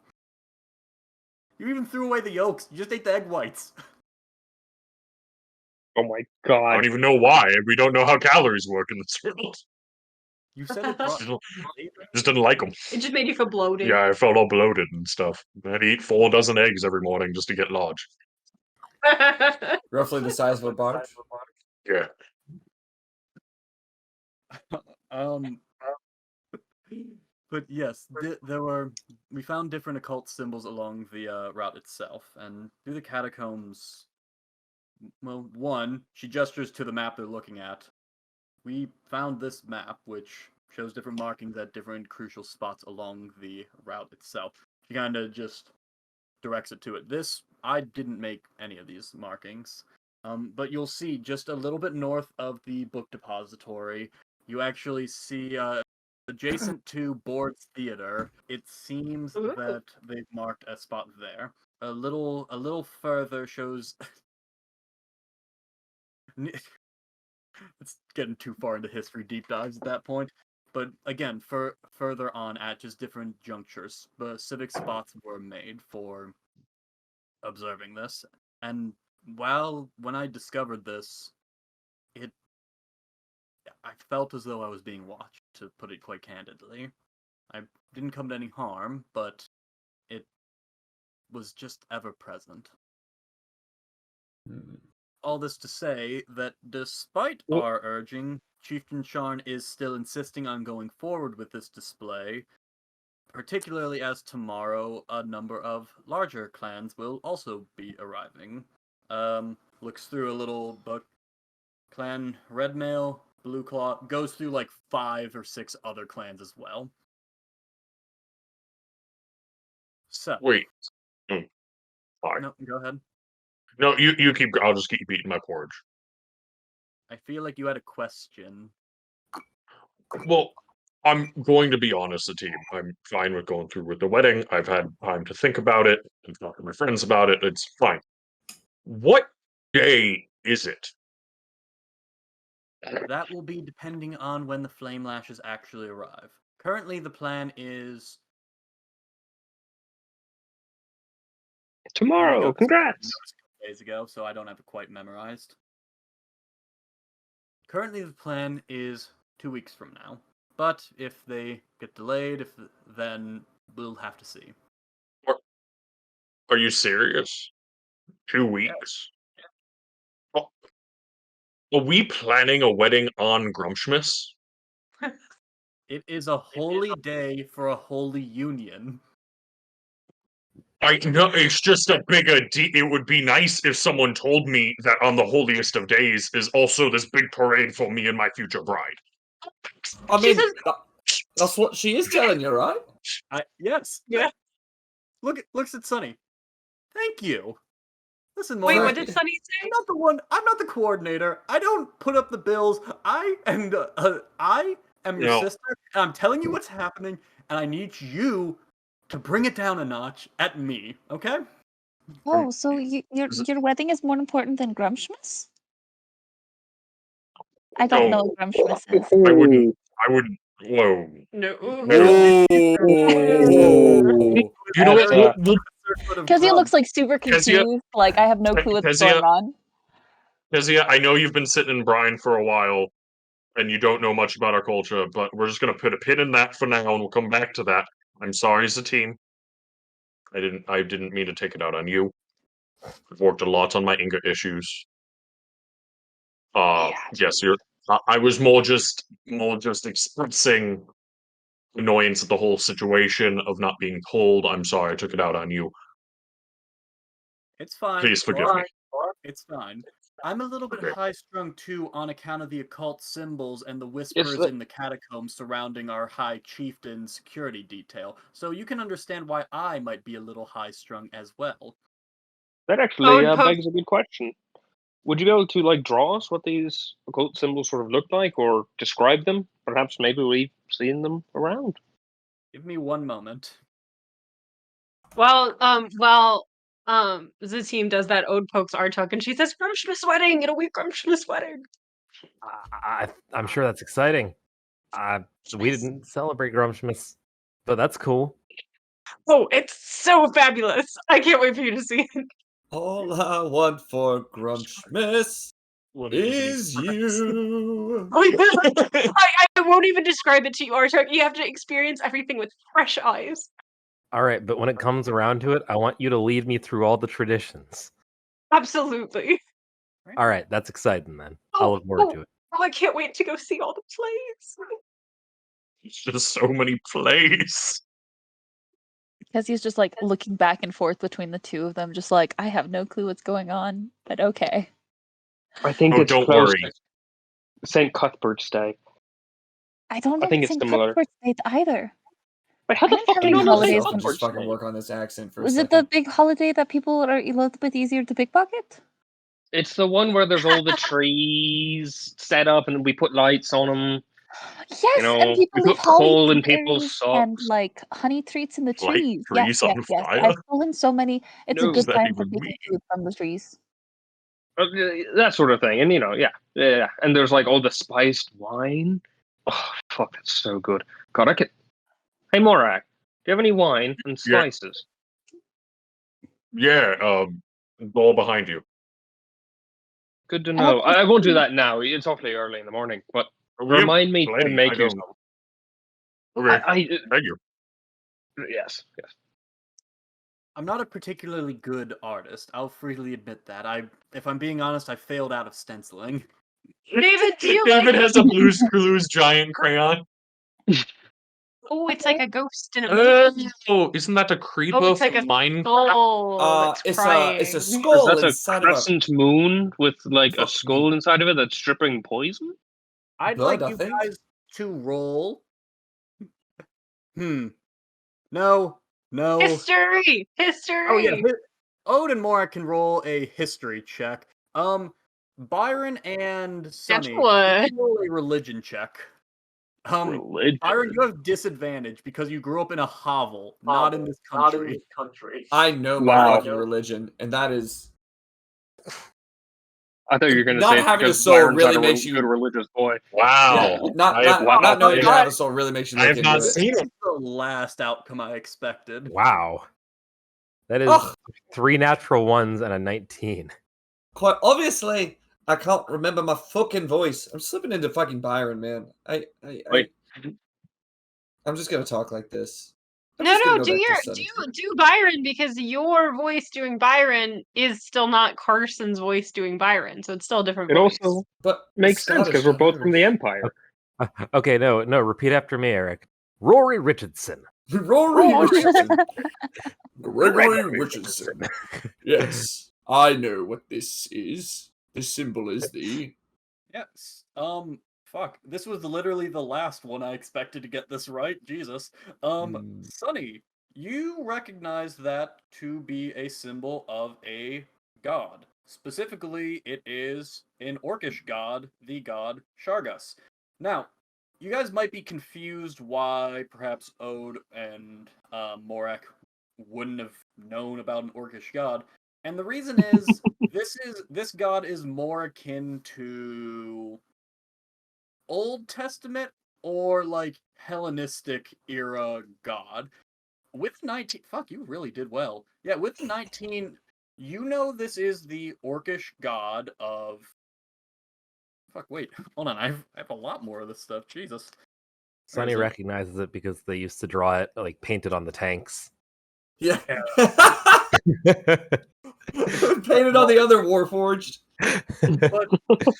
You even threw away the yolks. You just ate the egg whites. Oh my I god. don't even know why. We don't know how calories work in this world. You said it brought Just didn't like them. It just made you feel bloated. Yeah, I felt all bloated and stuff. I had to eat 4 dozen eggs every morning just to get large. Roughly the size of a barge. Yeah. But yes, we found different occult symbols along the route itself, and through the catacombs. Well, one, she gestures to the map they're looking at. We found this map, which shows different markings at different crucial spots along the route itself. She kind of just directs it to it. I didn't make any of these markings. But you'll see just a little bit north of the book depository, you actually see adjacent to Board's Theater. It seems that they've marked a spot there. A little further shows. It's getting too far into history deep dives at that point. But again, further on at just different junctures, specific spots were made for observing this. And when I discovered this, I felt as though I was being watched, to put it quite candidly. I didn't come to any harm, but it was just ever present. All this to say that despite our urging, Chieftain Sharn is still insisting on going forward with this display, particularly as tomorrow a number of larger clans will also be arriving. Looks through a little book. Clan Redmail, Blue Claw, goes through like 5 or 6 other clans as well. So. Wait. No, go ahead. No, you keep. I'll just keep eating my porridge. I feel like you had a question. Well, I'm going to be honest, the team. I'm fine with going through with the wedding. I've had time to think about it and talk to my friends about it. It's fine. What day is it? That will be depending on when the flame lashes actually arrive. Currently, the plan is Tomorrow. Congrats. Days ago, so I don't have it quite memorized. Currently, the plan is 2 weeks from now. But if they get delayed, then we'll have to see. Are you serious? 2 weeks. Oh, are we planning a wedding on Grumpschmiss? It is a holy day for a holy union. I know it's just a bigger deal. It would be nice if someone told me that on the holiest of days is also this big parade for me and my future bride. I She mean, says- that's what she is telling you, right? Yes. Yeah. Looks at Sunny. Thank you. Listen, Wait, Morak, what did Sunny say? I'm not the one. I'm not the coordinator. I don't put up the bills. I am your No. sister, and I'm telling you what's happening, and I need you to bring it down a notch at me. Okay? Oh, so your wedding is more important than Grumpschmiss? I don't know what Grumpschmiss is. I wouldn't. Whoa. No. Whoa. You know what? Kezia. Kezia looks like super Kezia- confused. Like I have no clue what's Kezia- going on. Kezia, I know you've been sitting in Brian for a while, and you don't know much about our culture, but we're just gonna put a pin in that for now, and we'll come back to that. I'm sorry, Zatine. I didn't mean to take it out on you. I've worked a lot on my anger issues. Yes, I was more just expressing annoyance at the whole situation of not being told. I'm sorry, I took it out on you. It's fine. Please forgive me. It's fine. I'm a little bit Okay. high-strung too on account of the occult symbols and the whispers that- in the catacombs surrounding our high chieftain security detail. So you can understand why I might be a little high-strung as well. That actually Oh, begs a good question. Would you be able to like draw us what these occult symbols sort of look like, or describe them? Perhaps maybe we've seen them around. Give me one moment. While the team does that, Ode pokes Artuk and she says, Grumpschmiss wedding! It'll be Grumpschmiss wedding! I'm sure that's exciting. We didn't celebrate Grumpschmiss, but that's cool. Oh, it's so fabulous! I can't wait for you to see it. All I want for Grumpschmiss is you. I won't even describe it to you, Artuk. You have to experience everything with fresh eyes. All right, but when it comes around to it, I want you to lead me through all the traditions. Absolutely. All right, that's exciting then. I'll look forward to it. Oh, I can't wait to go see all the plays. There's so many plays. Kezia's just like looking back and forth between the two of them, just like I have no clue what's going on, but okay. I think Oh, it's don't close worry. to St. Cuthbert's Day. I don't know I think if it's St. similar. Cuthbert's Day either. Wait, how I the didn't fuck have do you any know holidays St. when- Just Cuthbert's fucking Day? work on this accent for a Was it second. the big holiday that people are a little bit easier to pickpocket? It's the one where there's all the trees set up and we put lights on them. Yes, know, and people we leave put coal holly in people's berries and socks. like honey treats in the Light trees. trees Yes, on yes, yes. fire? I've stolen so many. It's No. a What does good that time for even taking mean? food from the trees. That sort of thing. And yeah. And there's like all the spiced wine. Oh fuck, that's so good. God, I could. Hey Morak, do you have any wine and Yeah. spices? Yeah, all behind you. Good to I know. hope I won't do you- that now. It's awfully early in the morning. But We have remind me to plenty, make I you don't- some. Okay, thank you. Yes. I'm not a particularly good artist. I'll freely admit that. If I'm being honest, I failed out of stenciling. David, do you David like... has a Blue's Clues giant crayon. Oh, it's like a ghost in a movie. Oh, isn't that a creeper Oh, it's like a from mine? skull that's It's crying. a skull That's a inside of a crescent moon with like a Fuck. skull inside of it that's dripping poison. I'd blood, like I you think. guys to roll. No. History! Oh yeah, Ode and Morak can roll a history check. Byron and Sunny, you one. can roll a religion check. Religion. Byron, you have disadvantage because you grew up in a hovel, not in this country. I know my Wow. fucking religion, and that is I thought you were going to Not say it's having a because soul Byron's really not a makes you- good religious boy. Wow. yeah, not I have- not knowing you I- have a soul really makes you I look have into not it. seen This it. is the last outcome I expected. Wow. That is Ugh. 3 natural ones and a 19. Quite obviously, I can't remember my fucking voice. I'm slipping into fucking Byron, man. Wait. I'm just gonna talk like this. No, do Byron, because your voice doing Byron is still not Carson's voice doing Byron, so it's still a different It voice. also But makes sense because we're both from the Empire. Okay, no, repeat after me, Eric. Rory Richardson. Rory Richardson. Gregory Richardson. Yes, I know what this is. This symbol is the. Yes. Fuck. This was literally the last one I expected to get this right. Jesus. Sonny, you recognize that to be a symbol of a god. Specifically, it is an orcish god, the god Shargus. Now, you guys might be confused why perhaps Ode and Morak wouldn't have known about an orcish god. And the reason is this god is more akin to Old Testament or like Hellenistic era god. With 19 fuck, you really did well. Yeah, with 19, you know this is the orcish god of fuck, wait, hold on, I have a lot more of this stuff. Jesus. Sonny is it? recognizes it because they used to draw it, like painted on the tanks. Yeah. Painted on the other Warforged. But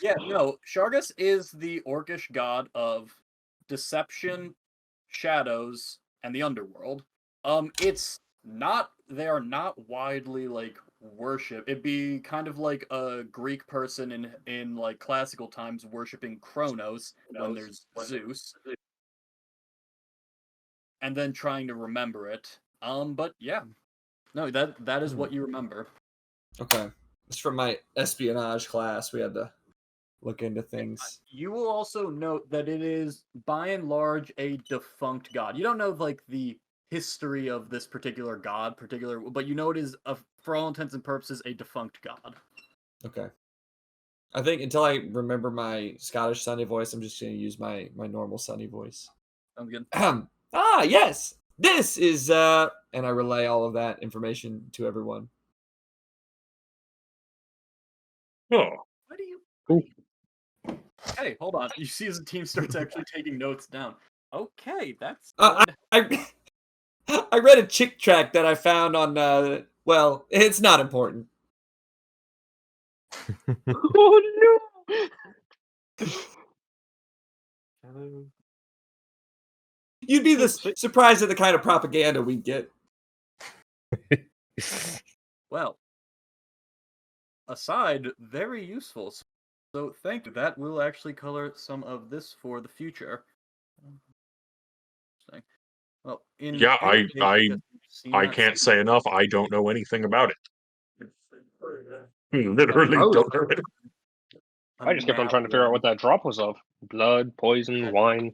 yeah, no, Shargus is the orcish god of deception, shadows, and the underworld. It's not they are not widely like worship. It'd be kind of like a Greek person in like classical times worshiping Kronos when there's Zeus, and then trying to remember it. But yeah, no, that is what you remember. Okay, it's from my espionage class. We had to look into things. You will also note that it is by and large a defunct god. You don't know like the history of this particular god, but you know it is for all intents and purposes a defunct god. Okay. I think until I remember my Scottish Sunny voice, I'm just going to use my normal Sunny voice. Sounds good. Yes. This is and I relay all of that information to everyone. Oh, Why do you? Hey, hold on. You see as the team starts actually taking notes down. Okay, that's good. I read a chick track that I found on well, it's not important. Oh no! You'd be surprised at the kind of propaganda we get. Well, aside, very useful. So thank you. That will actually color some of this for the future. Well, in yeah, any case, I you've seen I that can't symbol. say enough. I don't know anything about it. Literally Oh. don't know it. I just kept on trying to figure out what that drop was of. Blood, poison, wine.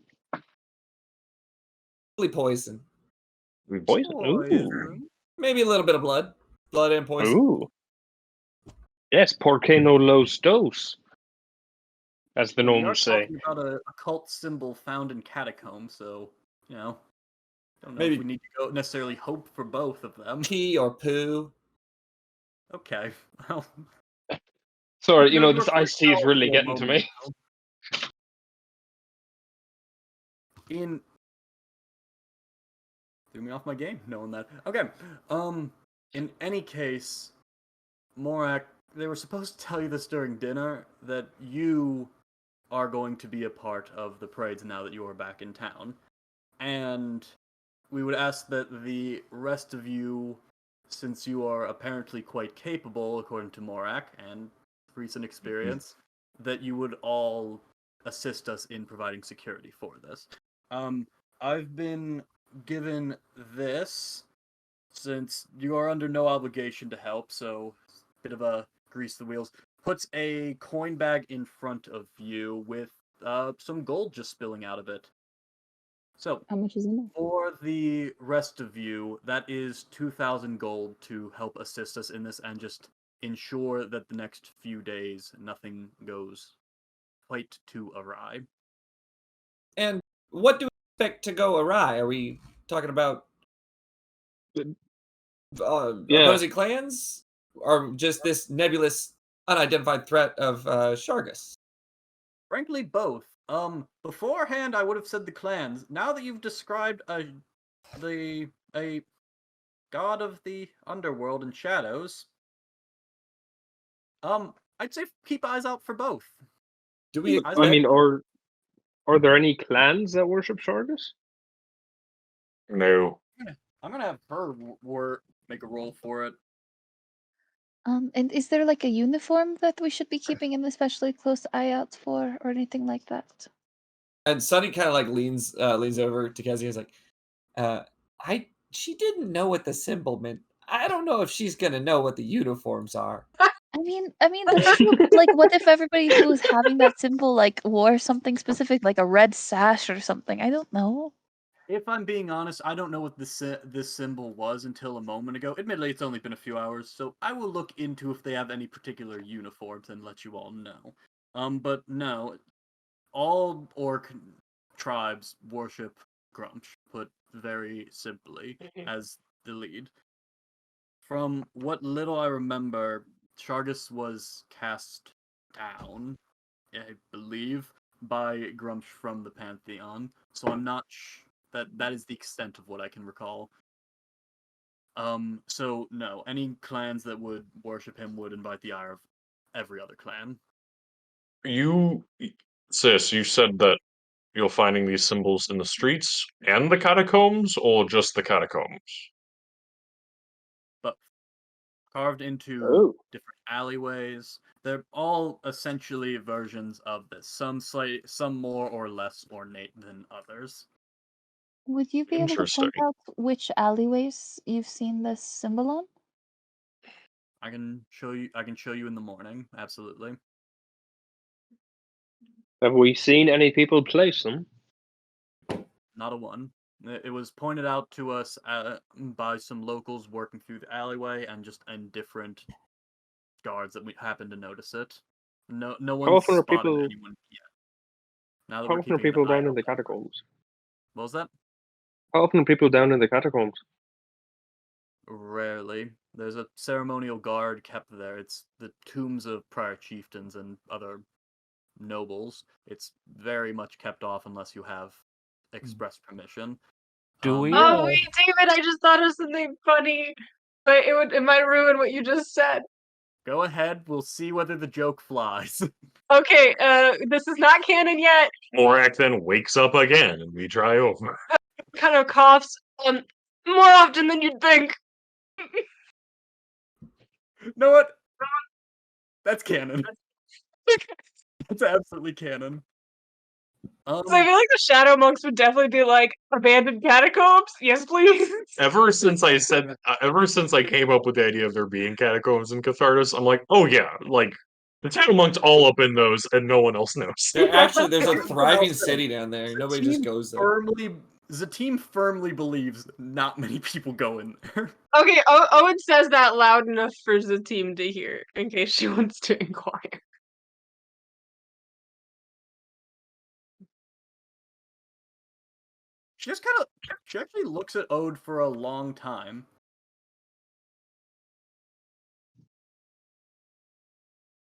Poison. Poison? Ooh. Poison. Maybe a little bit of blood. Blood and poison. Ooh. Yes, porque no los dos, as the We are gnomes say. talking about a occult symbol found in catacombs, so you know, don't know Maybe if we need to go necessarily hope for both of them. pee or poo. Okay, well, Sorry, those this were iced tea is really powerful getting to me. moments, though. Threw me off my game knowing that. Okay, in any case, Morak, they were supposed to tell you this during dinner that you are going to be a part of the parades now that you are back in town, and we would ask that the rest of you, since you are apparently quite capable, according to Morak and recent experience, that you would all assist us in providing security for this. I've been given this since you are under no obligation to help, so bit of a grease the wheels. Puts a coin bag in front of you with some gold just spilling out of it. So, How much is in there? for the rest of you, that is 2,000 gold to help assist us in this and just ensure that the next few days nothing goes quite too awry. And what do we expect to go awry? Are we talking about opposing clans? Or just this nebulous, unidentified threat of Shargus? Frankly, both. Beforehand, I would have said the clans. Now that you've described the a god of the underworld and shadows, I'd say keep eyes out for both. Do we? Eyes I out mean, for are there any clans that worship Shargus? No. I'm gonna have her make a roll for it. And is there like a uniform that we should be keeping an especially close eye out for, or anything like that? And Sunny kind of like leans over to Kezia. Is like, she didn't know what the symbol meant. I don't know if she's gonna know what the uniforms are. I mean that's true. But like, what if everybody who was having that symbol like wore something specific, like a red sash or something? I don't know. If I'm being honest, I don't know what this symbol was until a moment ago. Admittedly, it's only been a few hours, so I will look into if they have any particular uniforms and let you all know. But no, all orc tribes worship Grumsh, put very simply, as the lead. From what little I remember, Shargus was cast down, I believe, by Grumsh from the Pantheon. So I'm not that is the extent of what I can recall. So no, any clans that would worship him would invite the ire of every other clan. Sis, you said that you're finding these symbols in the streets and the catacombs, or just the catacombs? But carved into Oh. different alleyways. They're all essentially versions of this. Some more or less ornate than others. Would you be able to Interesting. point out which alleyways you've seen this symbol on? I can show you in the morning. Absolutely. Have we seen any people place them? Not a one. It was pointed out to us by some locals working through the alleyway and just indifferent guards that we happened to notice it. No How one's often are spotted people? anyone yet. Now that How we're often are keeping an people eye down in out. the catacombs? What was that? How often are people down in the catacombs? Rarely. There's a ceremonial guard kept there. It's the tombs of prior chieftains and other nobles. It's very much kept off unless you have express permission. Do we? Oh wait, David, I just thought of something funny, but it might ruin what you just said. Go ahead. We'll see whether the joke flies. Okay, this is not canon yet. Morak then wakes up again, and we try over. Kind of coughs, more often than you'd think. You know what? That's canon. That's absolutely canon. So I feel like the Shadow Monks would definitely be like, abandoned catacombs? Yes, please. Ever since I came up with the idea of there being catacombs in Cathartas, I'm like, oh yeah, like the Shadow Monks all up in those, and no one else knows. There's a thriving city down there. Nobody just goes there. The team firmly believes not many people go in there. Okay, Owen says that loud enough for the team to hear, in case she wants to inquire. She actually looks at Ode for a long time.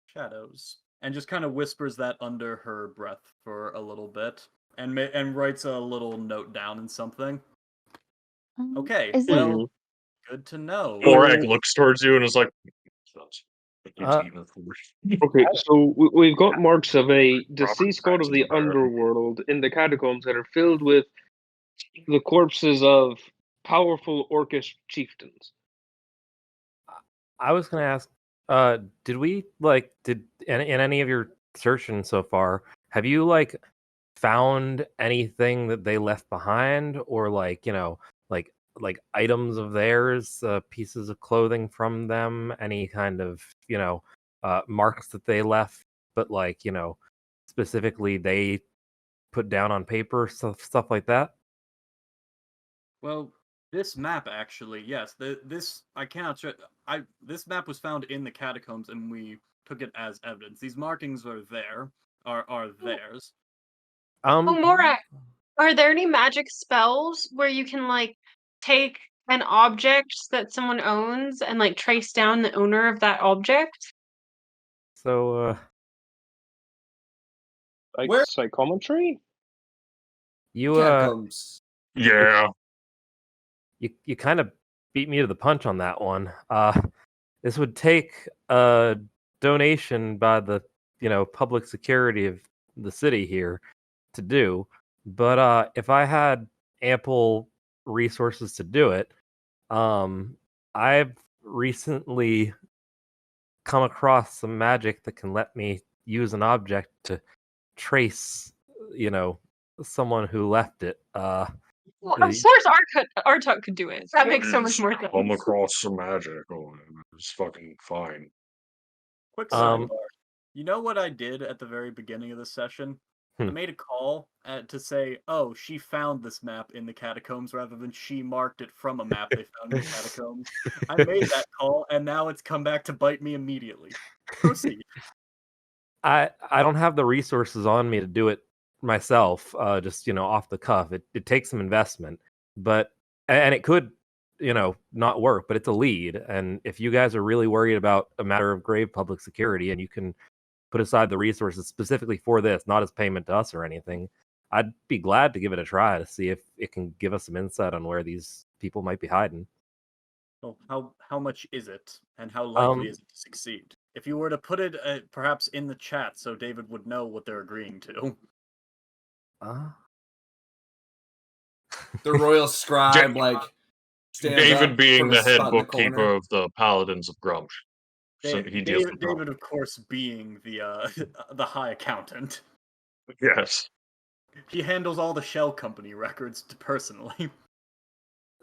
Shadows. And just kind of whispers that under her breath for a little bit. And writes a little note down in something. Okay, Is well, it good to know. Morak looks towards you and is like, Okay, so we've got marks of a deceased god of the underworld in the catacombs that are filled with the corpses of powerful orcish chieftains. I was gonna ask, did in any of your searching so far, have you like found anything that they left behind, or like like items of theirs, pieces of clothing from them, any kind of marks that they left, but like specifically they put down on paper, stuff like that? Well, this map actually, yes. This I cannot. This map was found in the catacombs, and we took it as evidence. These markings are there. Are theirs. Oh, Morak, are there any magic spells where you can like take an object that someone owns and like trace down the owner of that object? So Like Where- psychometry? you Catacombs. yeah. you kind of beat me to the punch on that one. This would take a donation by the public security of the city here to do, but if I had ample resources to do it, I've recently come across some magic that can let me use an object to trace, someone who left it. Well, of the- course, Artuk could do it. That makes so much more sense. Come across some magic. Oh, it's fucking fine. Quick Um, sidebar. You know what I did at the very beginning of the session? I Hmm. made a call to say, oh, she found this map in the catacombs rather than she marked it from a map they found in the catacombs. I made that call, and now it's come back to bite me immediately. Proceed. I don't have the resources on me to do it myself. Just off the cuff. It takes some investment, but and it could not work. But it's a lead, and if you guys are really worried about a matter of grave public security, and you can put aside the resources specifically for this, not as payment to us or anything, I'd be glad to give it a try to see if it can give us some insight on where these people might be hiding. Well, how much is it, and how likely Um, is it to succeed? If you were to put it perhaps in the chat so David would know what they're agreeing to. uh, The royal scribe, like, stands David up being from the his head spot in the bookkeeper corner. of the Paladins of Grumsh. So he deals with David, of course, being the the high accountant. Yes. He handles all the shell company records personally.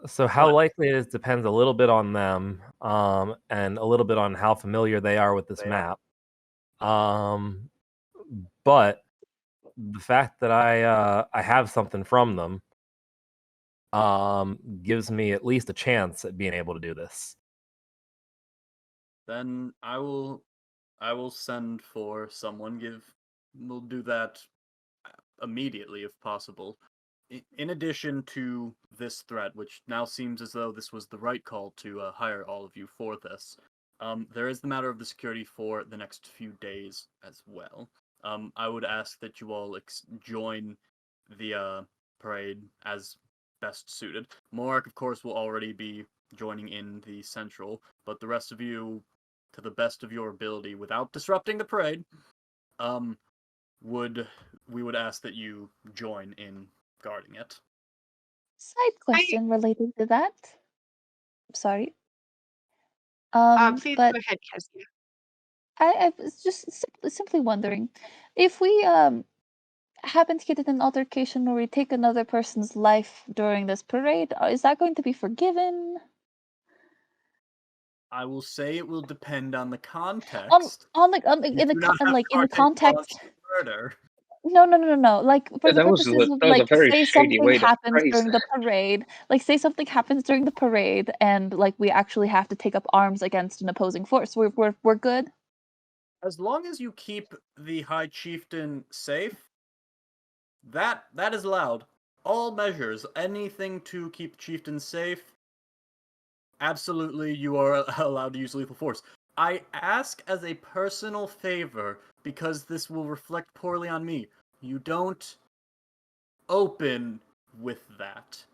So how But- likely it is depends a little bit on them, and a little bit on how familiar they are with this They map. But the fact that I have something from them, gives me at least a chance at being able to do this. Then I will send for someone. We'll do that immediately if possible. In addition to this threat, which now seems as though this was the right call to hire all of you for this, there is the matter of the security for the next few days as well. I would ask that you all join the parade as best suited. Morak, of course, will already be joining in the central, but the rest of you, to the best of your ability, without disrupting the parade, we would ask that you join in guarding it. Side question related to that. Sorry. Please But go ahead, Kezia. I was just simply wondering if we happen to get in an altercation where we take another person's life during this parade, is that going to be forgiven? I will say it will depend on the On context. You do not have to in the partake in context. murder. No. Like for Yeah, the that was purposes of a like, very say shady something way to happens phrase during the that. parade. Like say something happens during the parade, and like we actually have to take up arms against an opposing force. We're good. As long as you keep the High Chieftain safe, that is allowed. All measures, anything to keep the Chieftain safe, absolutely you are allowed to use lethal force. I ask as a personal favor, because this will reflect poorly on me. You don't open with that.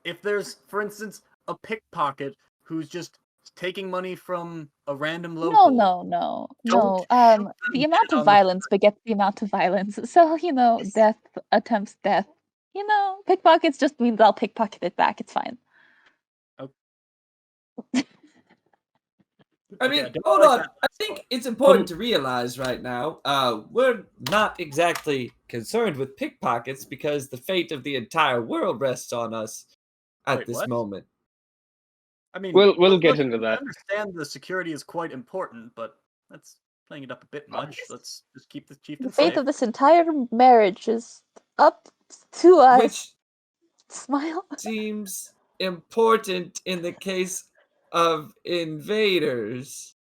If there's, for instance, a pickpocket who's just taking money from a random local, No. don't shoot them The dead amount of on the violence begets the amount of violence. So, death attempts death. Pickpockets just means I'll pickpocket it back. It's fine. I Okay, mean, don't hold like on. that I last think part. it's important to realize right now, we're not exactly concerned with pickpockets because the fate of the entire world rests on us at Wait, this what? moment. I mean, We'll get look, into I that. understand the security is quite important, but that's playing it up a bit much. Let's just keep the The chieftain fate safe. of this entire marriage is up to us. Which Smile. seems important in the case of invaders.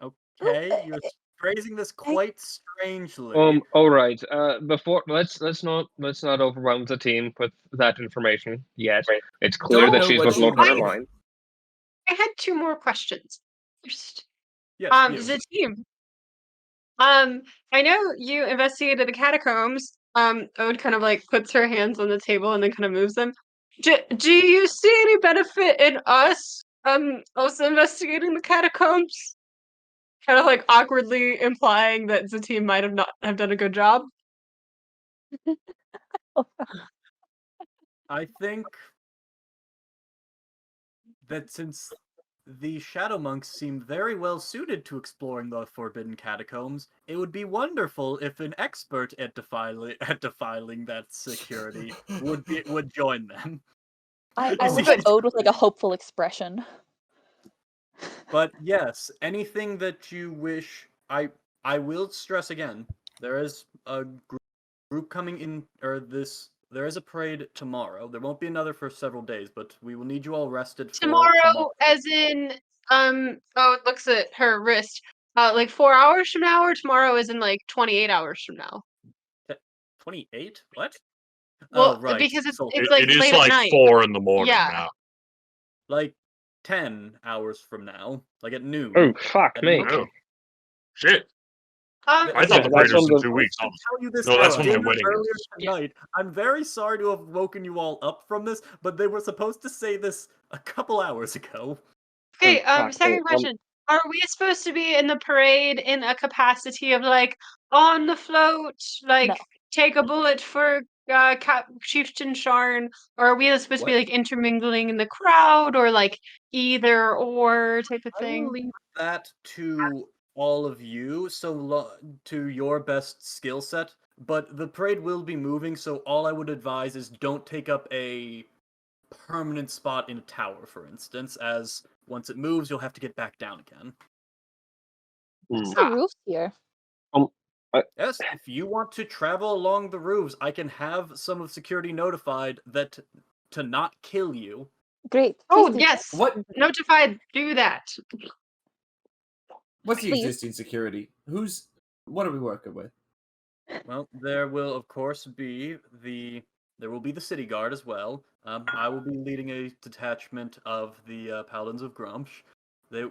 Okay, you're phrasing this quite strangely. All right. Before let's not overwhelm the team with that information yet. It's clear Don't that know she's what got a you lot on her mean. mind. I had two more questions. First, Yes, the team. I know you investigated the catacombs. Ode kind of like puts her hands on the table and then kind of moves them. Do you see any benefit in us also investigating the catacombs? Kind of like awkwardly implying that the team might have not have done a good job. I think that since the Shadow Monks seem very well suited to exploring the Forbidden Catacombs, it would be wonderful if an expert at defiling that security would join them. I You look see, at Ode with like a hopeful expression. but yes, anything that you wish, I will stress again. There is a group coming in, or this. There is a parade tomorrow. There won't be another for several days, but we will need you all rested for tomorrow. Tomorrow, as in, oh, it looks at her wrist. Like 4 hours from now, or tomorrow is in like 28 hours from now. 28? What? Well, Oh, right. because So it's like It is late at like night. 4 in the morning Yeah. now. like 10 hours from now, like at noon. Oh, fuck At me. noon. Oh, shit. Um, I thought the that's parade was when in the- 2 weeks. I tell you this No, that's when my dinner wedding earlier is. tonight. I'm very sorry to have woken you all up from this, but they were supposed to say this a couple hours ago. okay, fuck me. second question. Are we supposed to be in the parade in a capacity of like on the float, like No. take a bullet for Chieftain Sharn, or are we supposed to be What? like intermingling in the crowd, or like either or type of I will thing? leave that to all of you, to your best skill set. But the parade will be moving, so all I would advise is don't take up a permanent spot in a tower, for instance, as once it moves, you'll have to get back down again. What's the roof here? Yes, if you want to travel along the roofs, I can have some of security notified that to not kill you. Great. Oh please do. yes, What? notified. Do that. What's the Please. existing security? What are we working with? Well, there will of course be the city guard as well. I will be leading a detachment of the Paladins of Grumsh. There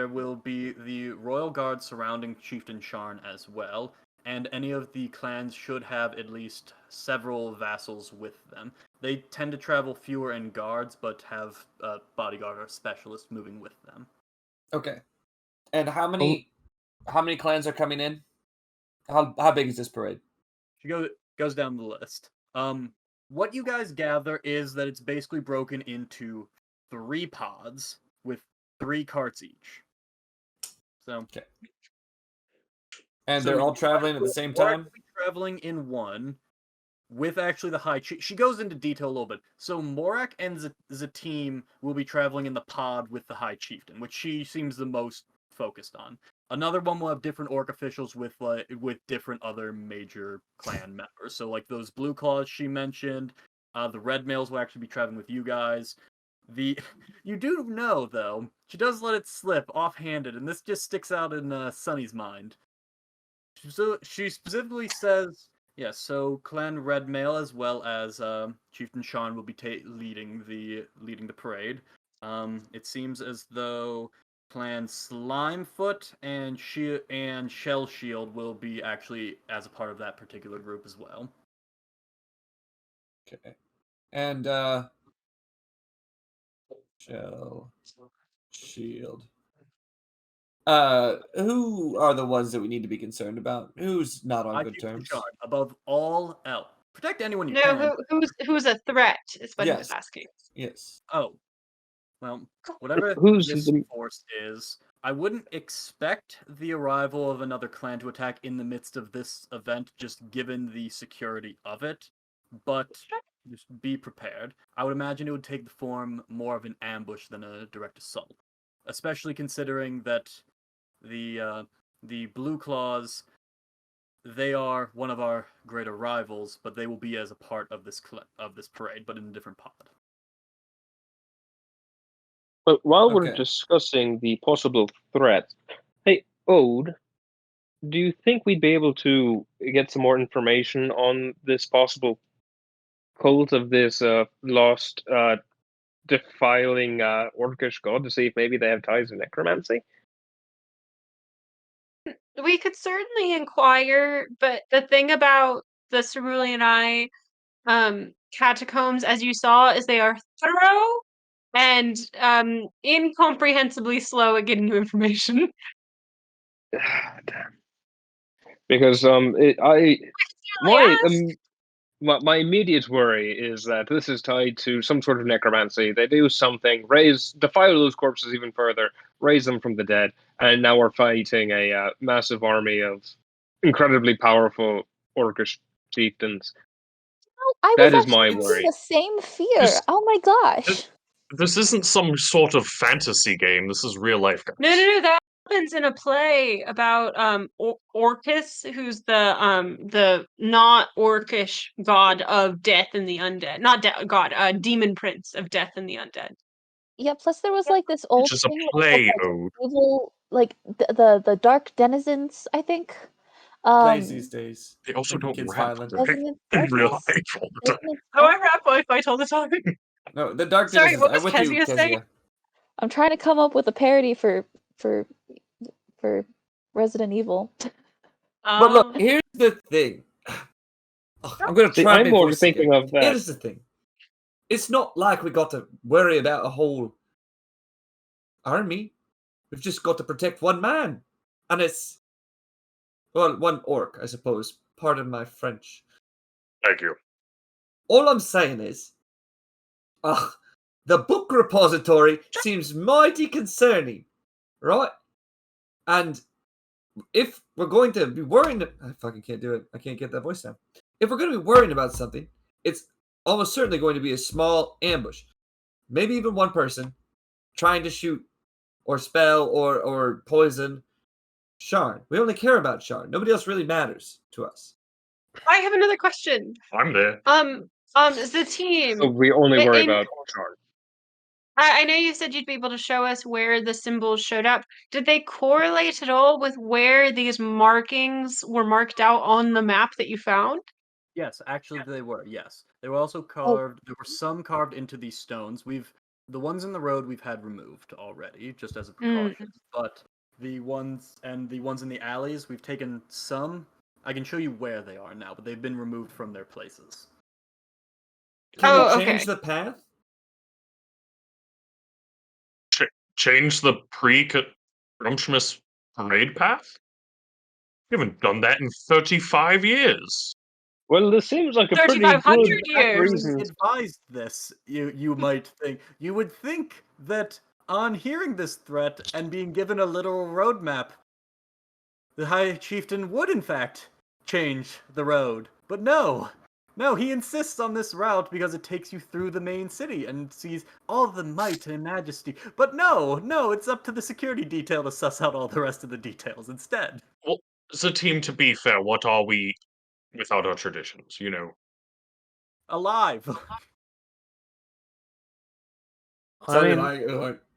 will be the royal guard surrounding Chieftain Sharn as well, and any of the clans should have at least several vassals with them. They tend to travel fewer in guards, but have a bodyguard or specialist moving with them. Okay. And how many clans are coming in? How big is this parade? She goes down the list. What you guys gather is that it's basically broken into 3 pods with 3 carts each. So, Okay. And so they're all you traveling guys at the will- same Morak time? will be traveling in one with actually the high. She goes into detail a little bit. So Morak and Zatim will be traveling in the pod with the High Chieftain, which she seems the most focused on. Another one will have different orc officials with different other major clan members. So like those blue claws she mentioned, the red males will actually be traveling with you guys. You do know though, she does let it slip offhanded, and this just sticks out in Sunny's mind. So she specifically says, yes. So Clan Red Mail as well as Chieftain Sean will be leading the parade. It seems as though Clan Slimefoot and Shell Shield will be actually as a part of that particular group as well. Okay. And Shell Shield. Who are the ones that we need to be concerned about? Who's not on good Chieftain terms? Sean, above all else, protect anyone you No, can. who's a threat is what Yes. he's asking. Yes. Oh, well, whatever Who's this the- force is, I wouldn't expect the arrival of another clan to attack in the midst of this event, just given the security of it. But just be prepared. I would imagine it would take the form more of an ambush than a direct assault, especially considering that the Blue Claws, they are one of our greater rivals, but they will be as a part of this parade, but in a different pod. But while we're Okay. discussing the possible threat, hey, Ode, do you think we'd be able to get some more information on this possible cult of this lost defiling orcish god to see if maybe they have ties to necromancy? We could certainly inquire, but the thing about the Cerulean Eye, catacombs, as you saw, is they are thorough and incomprehensibly slow at getting you information. Damn. Because my immediate worry is that this is tied to some sort of necromancy. They do something, defile those corpses even further, raise them from the dead, and now we're fighting a massive army of incredibly powerful orcish chieftains. I That was is my actually worry. the same fear. This- Oh my gosh. This isn't some sort of fantasy game. This is real life, guys. No, that happens in a play about Orcus, who's the not orcish god of death and the undead. Not god, demon prince of death and the undead. Yeah, plus there was like this old Which is a thing play like ode. evil, like the dark denizens, I think. Plays these days. They also Make don't kids rap violent. right? Doesn't it? in real Doesn't life all the time. it? Oh, I rap Wi-Fi all the time. No, the dark Sorry, denizens. what I'm was with you, Kezia saying? Kezia. I'm trying to come up with a parody for Resident Evil. But look, here's the thing. I'm gonna See, try and I'm be more voicing thinking it. of that. Here's the thing. It's not like we got to worry about a whole army. We've just got to protect one man. And it's, well, one orc, I suppose. Pardon my French. Thank you. All I'm saying is, the book repository seems mighty concerning, right? And if we're going to be worrying, I fucking can't do it. I can't get that voice down. If we're going to be worrying about something, it's almost certainly going to be a small ambush. Maybe even one person trying to shoot or spell or poison Sharn. We only care about Sharn. Nobody else really matters to us. I have another question. I'm there. The team. So we only worry in- about Charn. I know you said you'd be able to show us where the symbols showed up. Did they correlate at all with where these markings were marked out on the map that you found? Yes, actually they were. Yes, they were also carved. There were some carved into these stones. The ones in the road we've had removed already, just as a precaution. But the ones in the alleys, we've taken some. I can show you where they are now, but they've been removed from their places. Can we change the path? Change the pre-Grumptimus parade path? We haven't done that in 35 years. Well, this seems like a pretty 3,500 good years. reason. Advised this, you might think. You would think that on hearing this threat and being given a literal roadmap, the High Chieftain would in fact change the road. But no, he insists on this route because it takes you through the main city and sees all the might and majesty. But no, it's up to the security detail to suss out all the rest of the details instead. Well, as a team, to be fair, what are we without our traditions, you know? Alive. So I mean,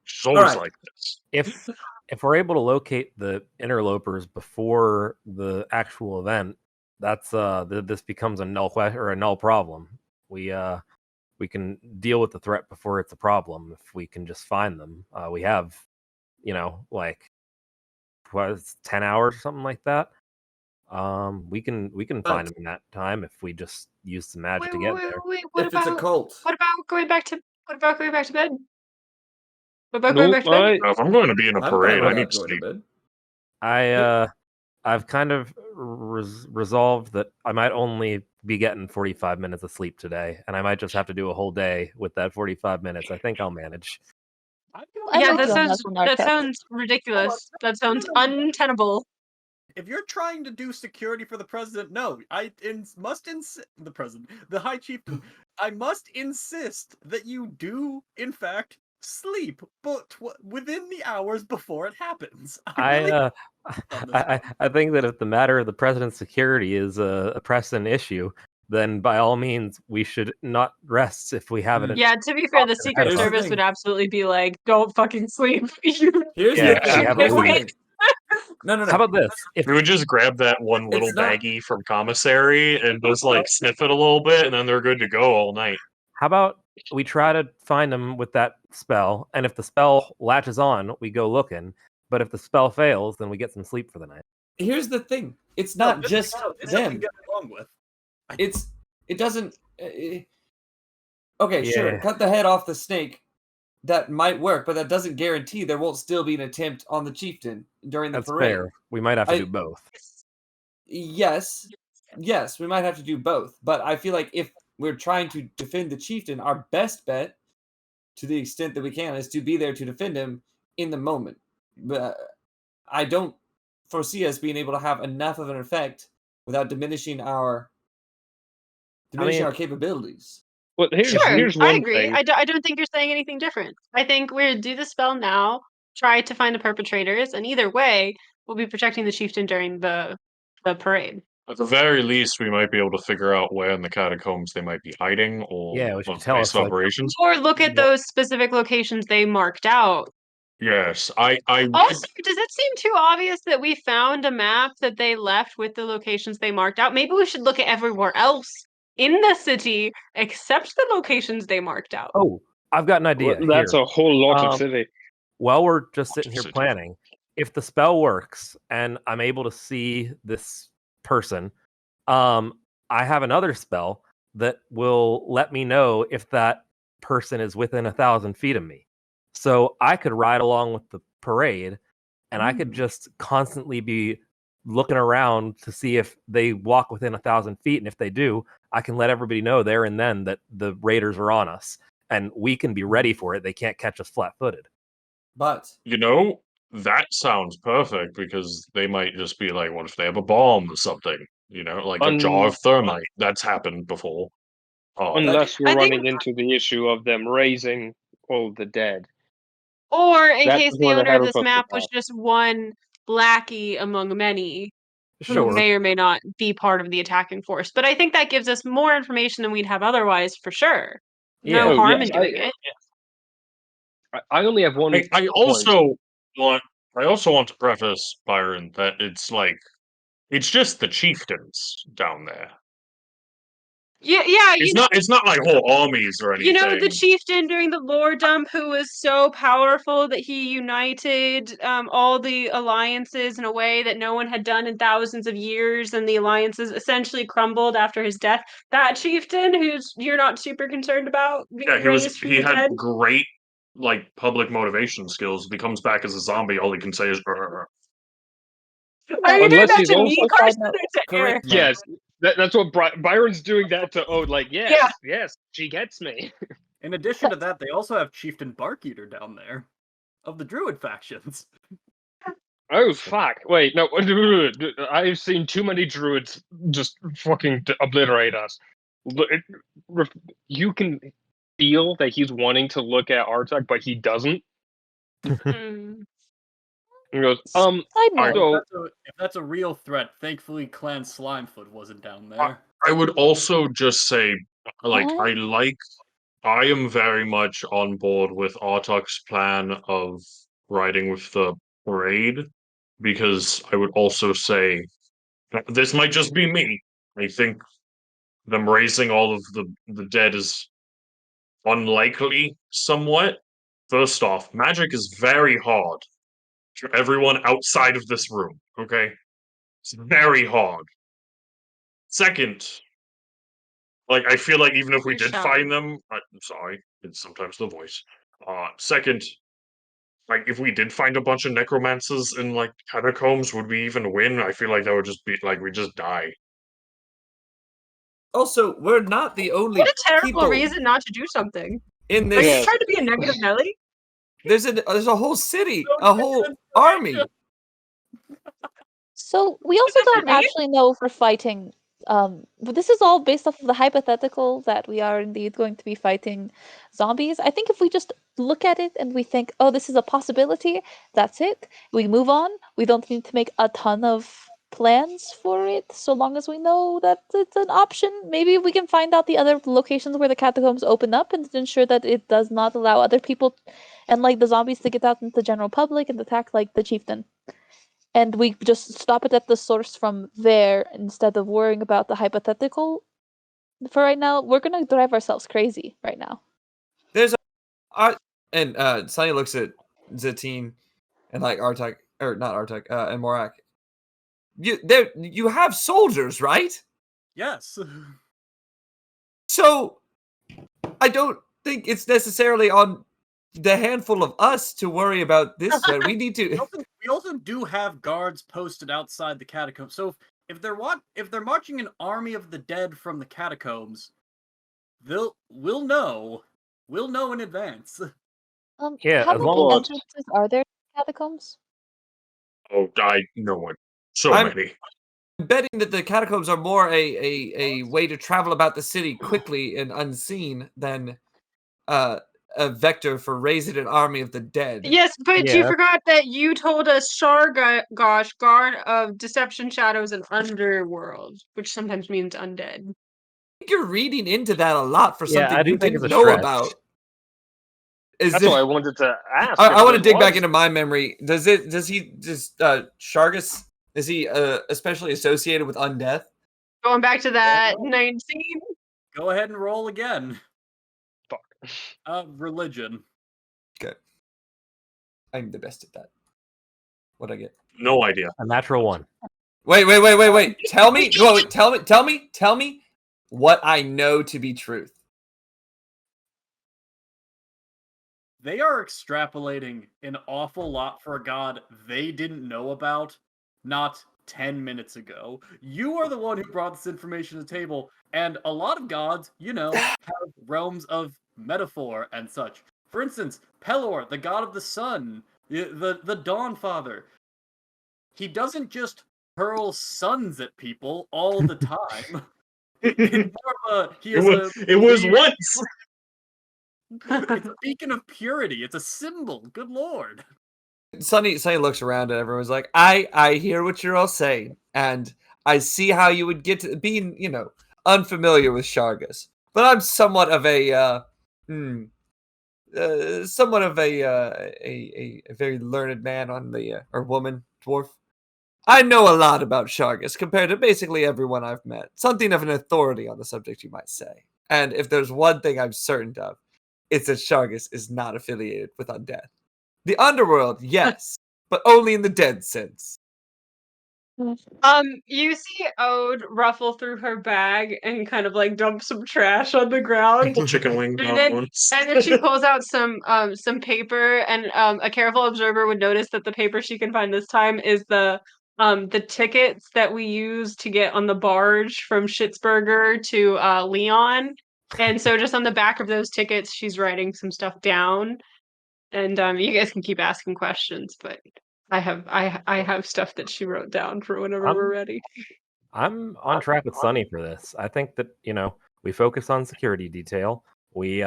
It's always Alright. like this. if we're able to locate the interlopers before the actual event, that's this becomes a null problem. We can deal with the threat before it's a problem if we can just find them. We have, like 10 hours or something like that. We can find them in that time if we just use some magic to get there. What If it's a cult. What about going back to bed? What about Nope, going back to bed? If I'm going to be in a I'm parade, fine I with need not to going to sleep. bed. I've kind of resolved that I might only be getting 45 minutes of sleep today, and I might just have to do a whole day with that 45 minutes. I think I'll manage. Yeah, that sounds ridiculous. That sounds untenable. If you're trying to do security for the president, no, the High Chieftain, I must insist that you do, in fact, sleep, but within the hours before it happens. I think that if the matter of the president's security is a pressing issue, then by all means we should not rest if we have it. Yeah, to be fair, the Secret Here's the Service thing. would absolutely be like, "Don't fucking sleep." Here's Yeah, the thing. yeah, Here's the wait. thing. No. How about this? If We would just grab that one little It's not- baggie from commissary and just like sniff it a little bit, and then they're good to go all night. How about we try to find them with that spell, and if the spell latches on, we go looking. But if the spell fails, then we get some sleep for the night. Here's the thing. It's not just this I can them. get along with. It doesn't. Okay, sure. Yeah. Cut the head off the snake. That might work, but that doesn't guarantee there won't still be an attempt on the chieftain during the That's parade. fair. We might have to I- do both. Yes, we might have to do both. But I feel like if we're trying to defend the chieftain, our best bet, to the extent that we can, is to be there to defend him in the moment. But I don't foresee us being able to have enough of an effect without diminishing our mean- capabilities. Well, Sure, here's I one agree. thing. I don't think you're saying anything different. I think we're do the spell now, try to find the perpetrators, and either way, we'll be protecting the chieftain during the parade. At the very least, we might be able to figure out where in the catacombs they might be hiding, or Yeah, which on could tell base us, like, operations. Or look at What- those specific locations they marked out. Yes, I Also, does it seem too obvious that we found a map that they left with the locations they marked out? Maybe we should look at everywhere else in the city except the locations they marked out. Oh, I've got an idea. Well, that's here. a whole lot of Um, city. While we're just sitting of here cities. planning, if the spell works and I'm able to see this person, I have another spell that will let me know if that person is within 1,000 feet of me. So I could ride along with the parade, and I could just constantly be looking around to see if they walk within 1,000 feet, and if they do, I can let everybody know there and then that the raiders are on us, and we can be ready for it. They can't catch us flat-footed. But You know, that sounds perfect because they might just be like, what if they have a bomb or something? You know, like a jar of thermite. That's happened before. Oh, Unless we're I think- running into the issue of them raising all the dead. Or in That's case the where the owner of this helicopter map was passed. just one lackey among many who Sure. may or may not be part of the attacking force. But I think that gives us more information than we'd have otherwise, for sure. No Yeah. Oh, harm yes, in doing it. I only have one. I point. also want to preface, Byron, that it's like it's just the chieftains down there. Yeah, It's not like whole armies or anything. you know the chieftain during the lore dump who was so powerful that he united all the alliances in a way that no one had done in thousands of years, and the alliances essentially crumbled after his death. That chieftain, who's you're not super concerned about being Yeah, raised from he the had dead. great like public motivation skills. If he comes back as a zombie, all he can say is Are you doing Unless that he's to me, also Carson, side or to Eric? charisma. Yes, that's what Byron's doing that to. Oh, like yes, Yeah. yes, she gets me. In addition to that, they also have Chieftain Barkeeter down there of the Druid factions. Oh fuck! Wait, no, I've seen too many druids just fucking obliterate us. You can feel that he's wanting to look at Artak, but he doesn't. Mm. He goes, Side note. so If that's a real threat, thankfully Clan Slimefoot wasn't down there. I would also just say, like, Huh? I am very much on board with Artuk's plan of riding with the parade, because I would also say this might just be me. I think them raising all of the dead is unlikely somewhat. First off, magic is very hard for everyone outside of this room, okay? It's very hard. Second, like, I feel like even if we You're did shouting. find them, I'm sorry, it's sometimes the voice. Second, like, if we did find a bunch of necromancers in, like, catacombs, would we even win? I feel like that would just be, like, we just die. Also, we're not the only What a terrible people reason not to do something. in Like, this. you tried to be a negative Nelly? There's a whole city, a whole army. So we also that for don't me? actually know if we're fighting. But this is all based off of the hypothetical that we are indeed going to be fighting zombies. I think if we just look at it and we think, oh, this is a possibility, that's it. We move on. We don't need to make a ton of plans for it, so long as we know that it's an option. Maybe we can find out the other locations where the catacombs open up and ensure that it does not allow other people and like the zombies to get out into the general public and attack like the chieftain. And we just stop it at the source from there instead of worrying about the hypothetical. For right now, we're gonna drive ourselves crazy right now. There's and Sonny looks at Zatine and like Artak, or not Artak, and Morak. You have soldiers, right? Yes. So I don't think it's necessarily on the handful of us to worry about this threat. We need to. We also do have guards posted outside the catacombs. So if they're marching an army of the dead from the catacombs, we'll know in advance. Yeah, How as many long as entrances are there to catacombs? Oh, I know one. So I'm- many. betting that the catacombs are more a way to travel about the city quickly and unseen than a vector for raising an army of the dead. Yes, but you Yeah. forgot that you told us Shargosh, guard of deception, shadows, and underworld, which sometimes means undead. I think you're reading into that a lot for Yeah, something I do you think didn't it's a know stretch. about. That's why I wanted to ask. I if want to this dig back was- into my memory. Does Shargus, is he especially associated with undeath? Going back to that Oh. 19. Go ahead and roll again. Fuck. Religion. Okay. I'm the best at that. What'd I get? No idea. a natural 1. Wait. Tell me. No, wait, tell me what I know to be truth. They are extrapolating an awful lot for a god they didn't know about not 10 minutes ago. You are the one who brought this information to the table, and a lot of gods, have realms of metaphor and such. For instance, Pelor, the god of the sun, the Dawn Father, he doesn't just hurl suns at people all the time. It's more of It was once. it's a beacon of purity. It's a symbol. Good lord. Sonny looks around and everyone's like, I hear what you're all saying, and I see how you would get to being, unfamiliar with Shargus. But I'm somewhat of a very learned man on the or woman, dwarf. I know a lot about Shargus compared to basically everyone I've met. Something of an authority on the subject, you might say. And if there's one thing I'm certain of, it's that Shargus is not affiliated with undeath. The underworld, yes, but only in the dead sense. You see Ode ruffle through her bag and kind of like dump some trash on the ground. Chicken wing And then- once. And then she pulls out some paper, and a careful observer would notice that the paper she can find this time is the tickets that we use to get on the barge from Schittsburger to Leon. And so just on the back of those tickets, she's writing some stuff down. And you guys can keep asking questions, but I have stuff that she wrote down for whenever we're ready. I'm on track with Sunny for this. I think that, we focus on security detail. We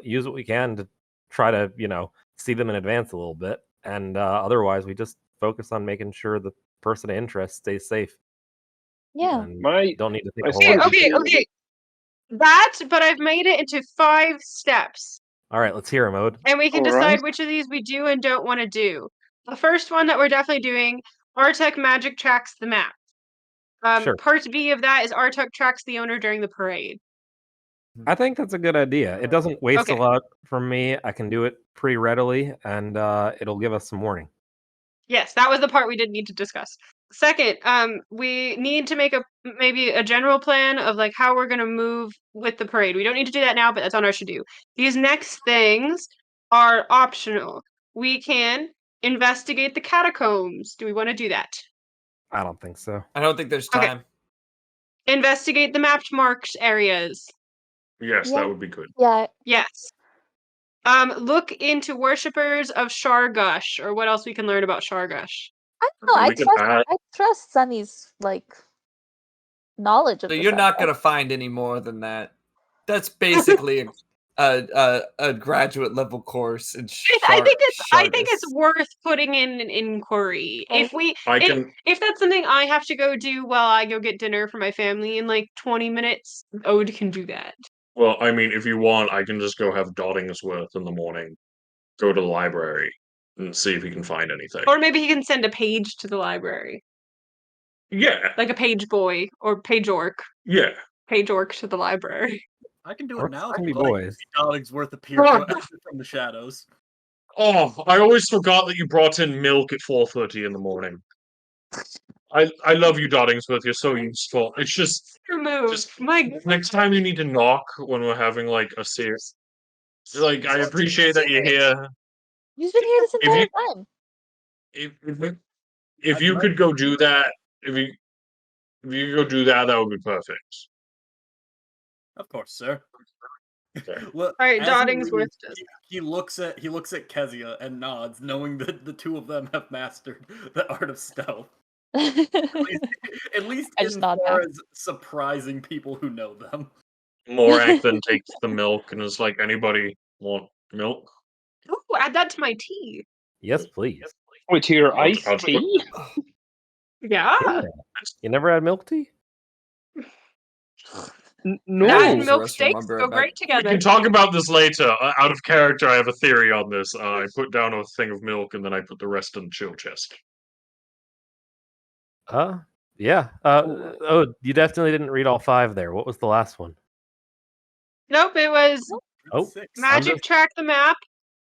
use what we can to try to, see them in advance a little bit. And otherwise, we just focus on making sure the person of interest stays safe. Yeah. And My- don't need to think my a whole lot. Okay. But I've made it into 5 steps. All right, let's hear him, Ode. And we can All decide right. which of these we do and don't want to do. The first one that we're definitely doing, Artec Magic tracks the map. Sure. Part B of that is Artec tracks the owner during the parade. I think that's a good idea. It doesn't waste Okay. a lot from me. I can do it pretty readily, and it'll give us some warning. Yes, that was the part we did need to discuss. Second, we need to make maybe a general plan of like how we're gonna move with the parade. We don't need to do that now, but that's on our to-do. These next things are optional. We can investigate the catacombs. Do we want to do that? I don't think so. I don't think there's Okay. time. Investigate the mapped marked areas. Yes, Yeah. that would be good. Yeah. Yes. Look into worshippers of Shargush, or what else we can learn about Shargush. I don't know. We can add- I trust Sunny's knowledge of So this you're not stuff. gonna find any more than that. That's basically a graduate level course in I think it's Shargus. worth putting in an inquiry. I can. If that's something I have to go do while I go get dinner for my family in like 20 minutes, Ode can do that. Well, I mean, if you want, I can just go have Dottingsworth in the morning. Go to the library and see if he can find anything. Or maybe he can send a page to the library. Yeah, Like a page boy or page orc. yeah. Page orc to the library. I can do Orcs it now. can if be you'd like. boys. Dollingsworth appear from the shadows. Oh, I always forgot that you brought in milk at 4:30 in the morning. I love you, Dottingsworth. You're so useful. It's just Remove. My next time you need to knock when we're having like a serious. Like I appreciate that you're here. He's been here this If you entire time. if you could go do that, if you could go do that, that would be perfect. Of course, sir. Okay. Well, all right, as he Dottingsworth leaves, does. he looks at Kezia and nods, knowing that the two of them have mastered the art of stealth. At least I just in nod far back. as surprising people who know them. Morak then takes the milk and is like, "Anybody want milk?" Ooh, add that to my tea. Yes, please. Wait, to your I'll iced just put- tea? Yeah. Yeah. You never had milk tea? No. That Use and the milk restroom, steaks I'll be right go back. great We together. can talk about this later. Out of character, I have a theory on this. I put down a thing of milk and then I put the rest in the chill chest. Yeah. Oh, you definitely didn't read all 5 there. What was the last one? Nope, it was Oh, 6. magic track the map,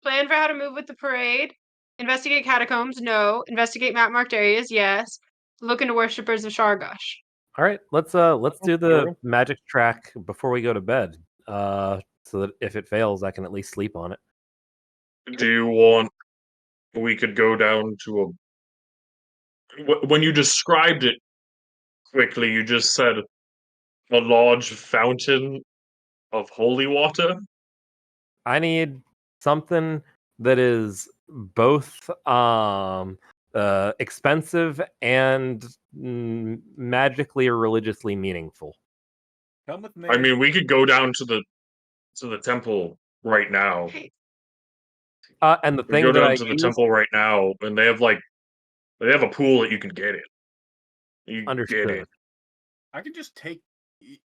plan for how to move with the parade, investigate catacombs, no, investigate map marked areas, yes, look into worshippers of Shargosh. All right, let's do the magic track before we go to bed. So that if it fails, I can at least sleep on it. Do you want? We could go down to a. When you described it quickly, you just said a large fountain of holy water. I need something that is both expensive and magically or religiously meaningful. Come with me. I mean, we could go down to the temple right now. And the We thing go that down I to the use, temple right now, and they have a pool that you can get in. You can get in. understood. I could just take.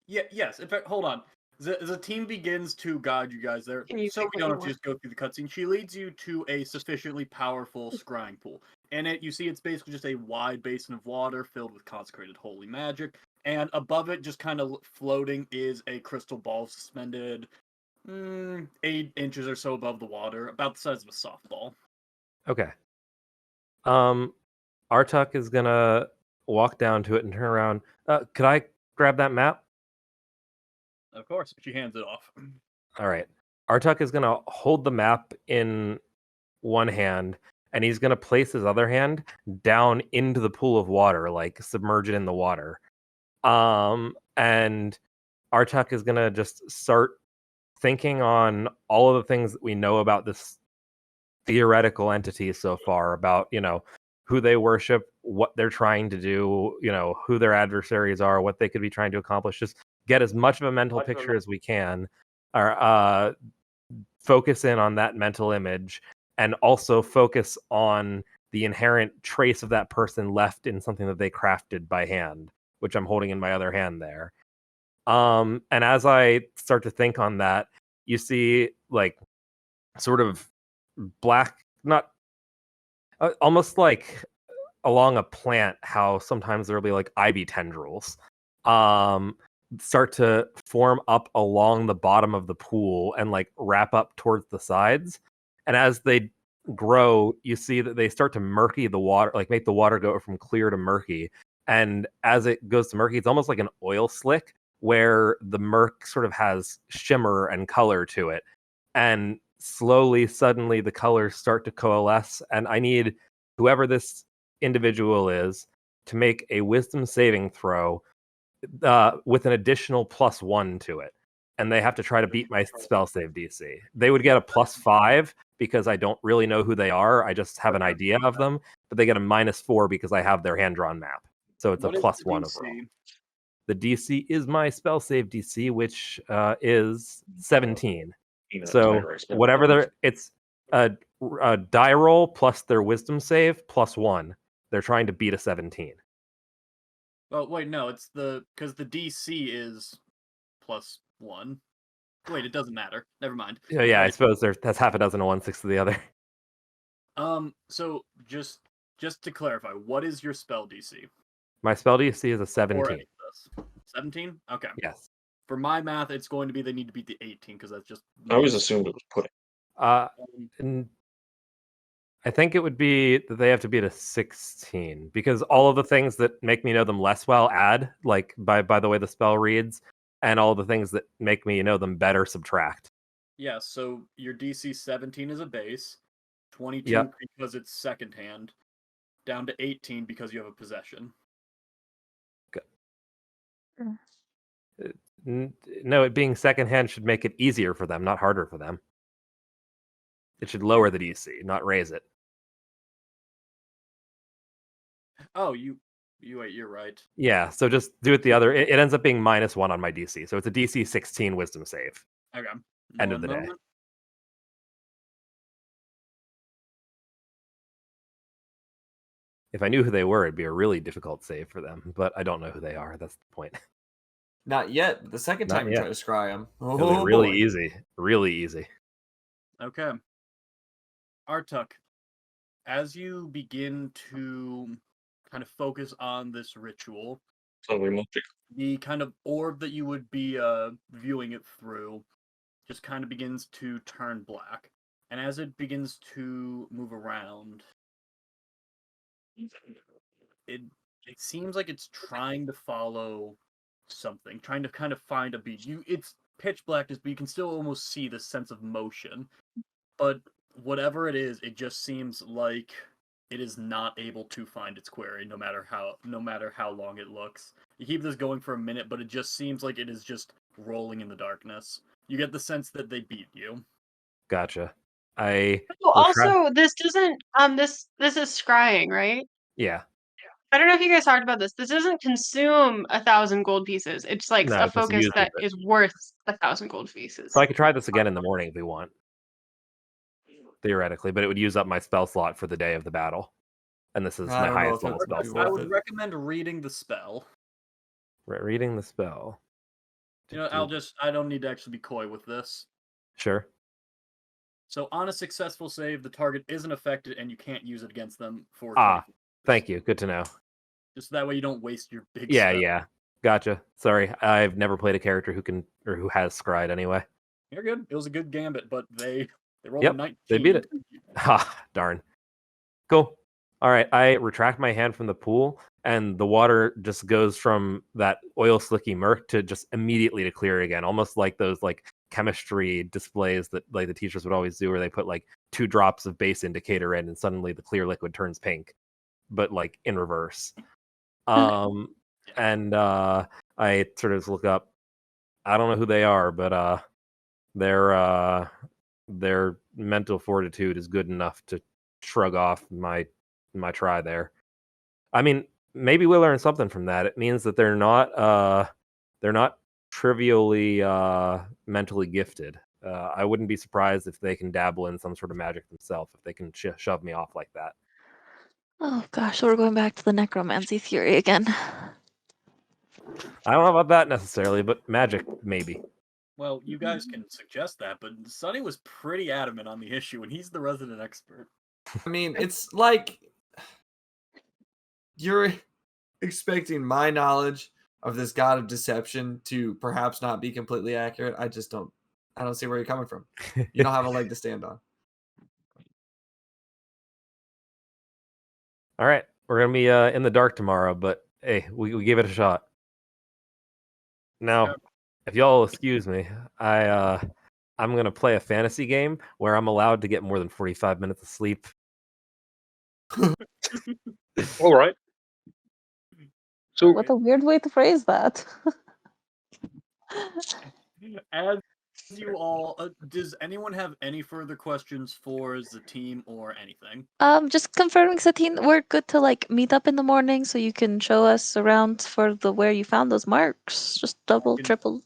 Yeah, yes. In fact, hold on. The team begins to guide you guys there, Can you so pick we what don't you have to want? just go through the cutscene. She leads you to a sufficiently powerful scrying pool. In it, you see it's basically just a wide basin of water filled with consecrated holy magic, and above it, just kind of floating, is a crystal ball suspended 8 inches or so above the water, about the size of a softball. Okay. Artuk is gonna walk down to it and turn around. Could I grab that map? Of course, she hands it off. All right. Artuk is gonna hold the map in one hand, and he's gonna place his other hand down into the pool of water, like submerge it in the water. And Artuk is gonna just start thinking on all of the things that we know about this theoretical entity so far, about who they worship, what they're trying to do, who their adversaries are, what they could be trying to accomplish. Just get as much of a mental picture as we can, or focus in on that mental image, and also focus on the inherent trace of that person left in something that they crafted by hand, which I'm holding in my other hand there. And as I start to think on that, you see like sort of black, not almost like along a plant, how sometimes there'll be like ivy tendrils start to form up along the bottom of the pool and like wrap up towards the sides. And as they grow, you see that they start to murky the water, like make the water go from clear to murky. And as it goes to murky, it's almost like an oil slick where the murk sort of has shimmer and color to it. And slowly, suddenly, the colors start to coalesce. And I need whoever this individual is to make a wisdom saving throw with an additional +1 to it. And they have to try to beat my spell save DC. They would get a +5 because I don't really know who they are. I just have an idea of them. But they get a -4 because I have their hand-drawn map. So it's What a is the +1 DC? overall. The DC is my spell save DC, which is 17. So whatever it's a die roll plus their wisdom save +1. They're trying to beat a 17. Oh wait, no, it's because the DC is +1. Wait, it doesn't matter. Never mind. So yeah, I Right. suppose that's half a dozen of 1/6 of the other. So just to clarify, what is your spell DC? My spell DC is a Or 17. any of this? 17? Okay. Yes. For my math, it's going to be they need to beat the 18 because that's just. I always assumed it was pudding. And I think it would be that they have to be at a 16 because all of the things that make me know them less well add, like by the way the spell reads, and all the things that make me know them better subtract. Yeah, so your DC 17 is a base, 22 Yep. because it's secondhand, down to 18 because you have a possession. No, it being secondhand should make it easier for them, not harder for them. It should lower the DC, not raise it. Oh, wait, you're right. Yeah, so just do it the other. It ends up being -1 on my DC, so it's a DC 16 Wisdom save. Okay. End of One the day. moment. If I knew who they were, it'd be a really difficult save for them, but I don't know who they are. That's the point. Not yet. But the second Not time you yet. try to scry him, It'll be oh really boy. easy. Really easy. Okay. Artuk, as you begin to kind of focus on this ritual, So we must be the kind of orb that you would be viewing it through just kind of begins to turn black. And as it begins to move around, it seems like it's trying to follow something, trying to kind of find a beat. It's pitch blackness, but you can still almost see the sense of motion. But whatever it is, it just seems like it is not able to find its quarry, no matter how long it looks. You keep this going for a minute, but it just seems like it is just rolling in the darkness. You get the sense that they beat you. Gotcha. Oh, also, this doesn't this is scrying, right? Yeah. I don't know if you guys talked about this. This doesn't consume 1,000 gold pieces. It's like No, a it just focus uses that it. is worth 1,000 gold pieces. So I could try this again in the morning if we want. Theoretically, but it would use up my spell slot for the day of the battle. And this is I my don't know highest if level it would spell be slot. I worth would it. recommend reading the spell. Reading the spell. You know, I don't need to actually be coy with this. Sure. So on a successful save, the target isn't affected and you can't use it against them for 24 hours. Thank you. Good to know. Just that way you don't waste your big Yeah, spell. yeah. Gotcha. Sorry, I've never played a character who has scryed anyway. You're good. It was a good gambit, but they rolled Yep, a 19. they beat it. Ha, darn. Cool. All right, I retract my hand from the pool, and the water just goes from that oil slicky murk to just immediately to clear again, almost like those like chemistry displays that like the teachers would always do, where they put like 2 drops of base indicator in, and suddenly the clear liquid turns pink, but like in reverse. And I sort of look up. I don't know who they are, but their mental fortitude is good enough to shrug off my try there. I mean, maybe we'll learn something from that. It means that they're not trivially mentally gifted. I wouldn't be surprised if they can dabble in some sort of magic themselves, if they can shove me off like that. Oh gosh, so we're going back to the necromancy theory again. I don't know about that necessarily, but magic maybe. Well, you guys can suggest that, but Sonny was pretty adamant on the issue, and he's the resident expert. I mean, it's like you're expecting my knowledge of this god of deception to perhaps not be completely accurate. I don't see where you're coming from. You don't have a leg to stand on. All right, we're gonna be in the dark tomorrow, but hey, we gave it a shot. Now, Yeah. if y'all excuse me, I'm gonna play a fantasy game where I'm allowed to get more than 45 minutes of sleep. All right. So What a weird way to phrase that. As you all, does anyone have any further questions for the team or anything? Just confirming, Satine, we're good to like meet up in the morning so you can show us around for the where you found those marks. Just double, can- triple,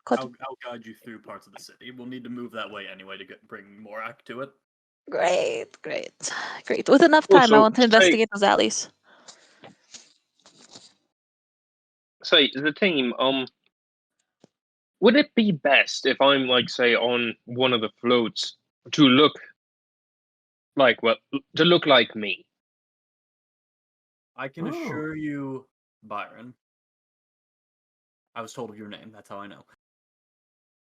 I'll guide you through parts of the city. We'll need to move that way anyway to bring Morak to it. Great, great, great. With enough time, I Also, want to investigate those alleys. say the team, would it be best if I'm like say on one of the floats to look like me? I can Oh. assure you, Byron. I was told of your name, that's how I know.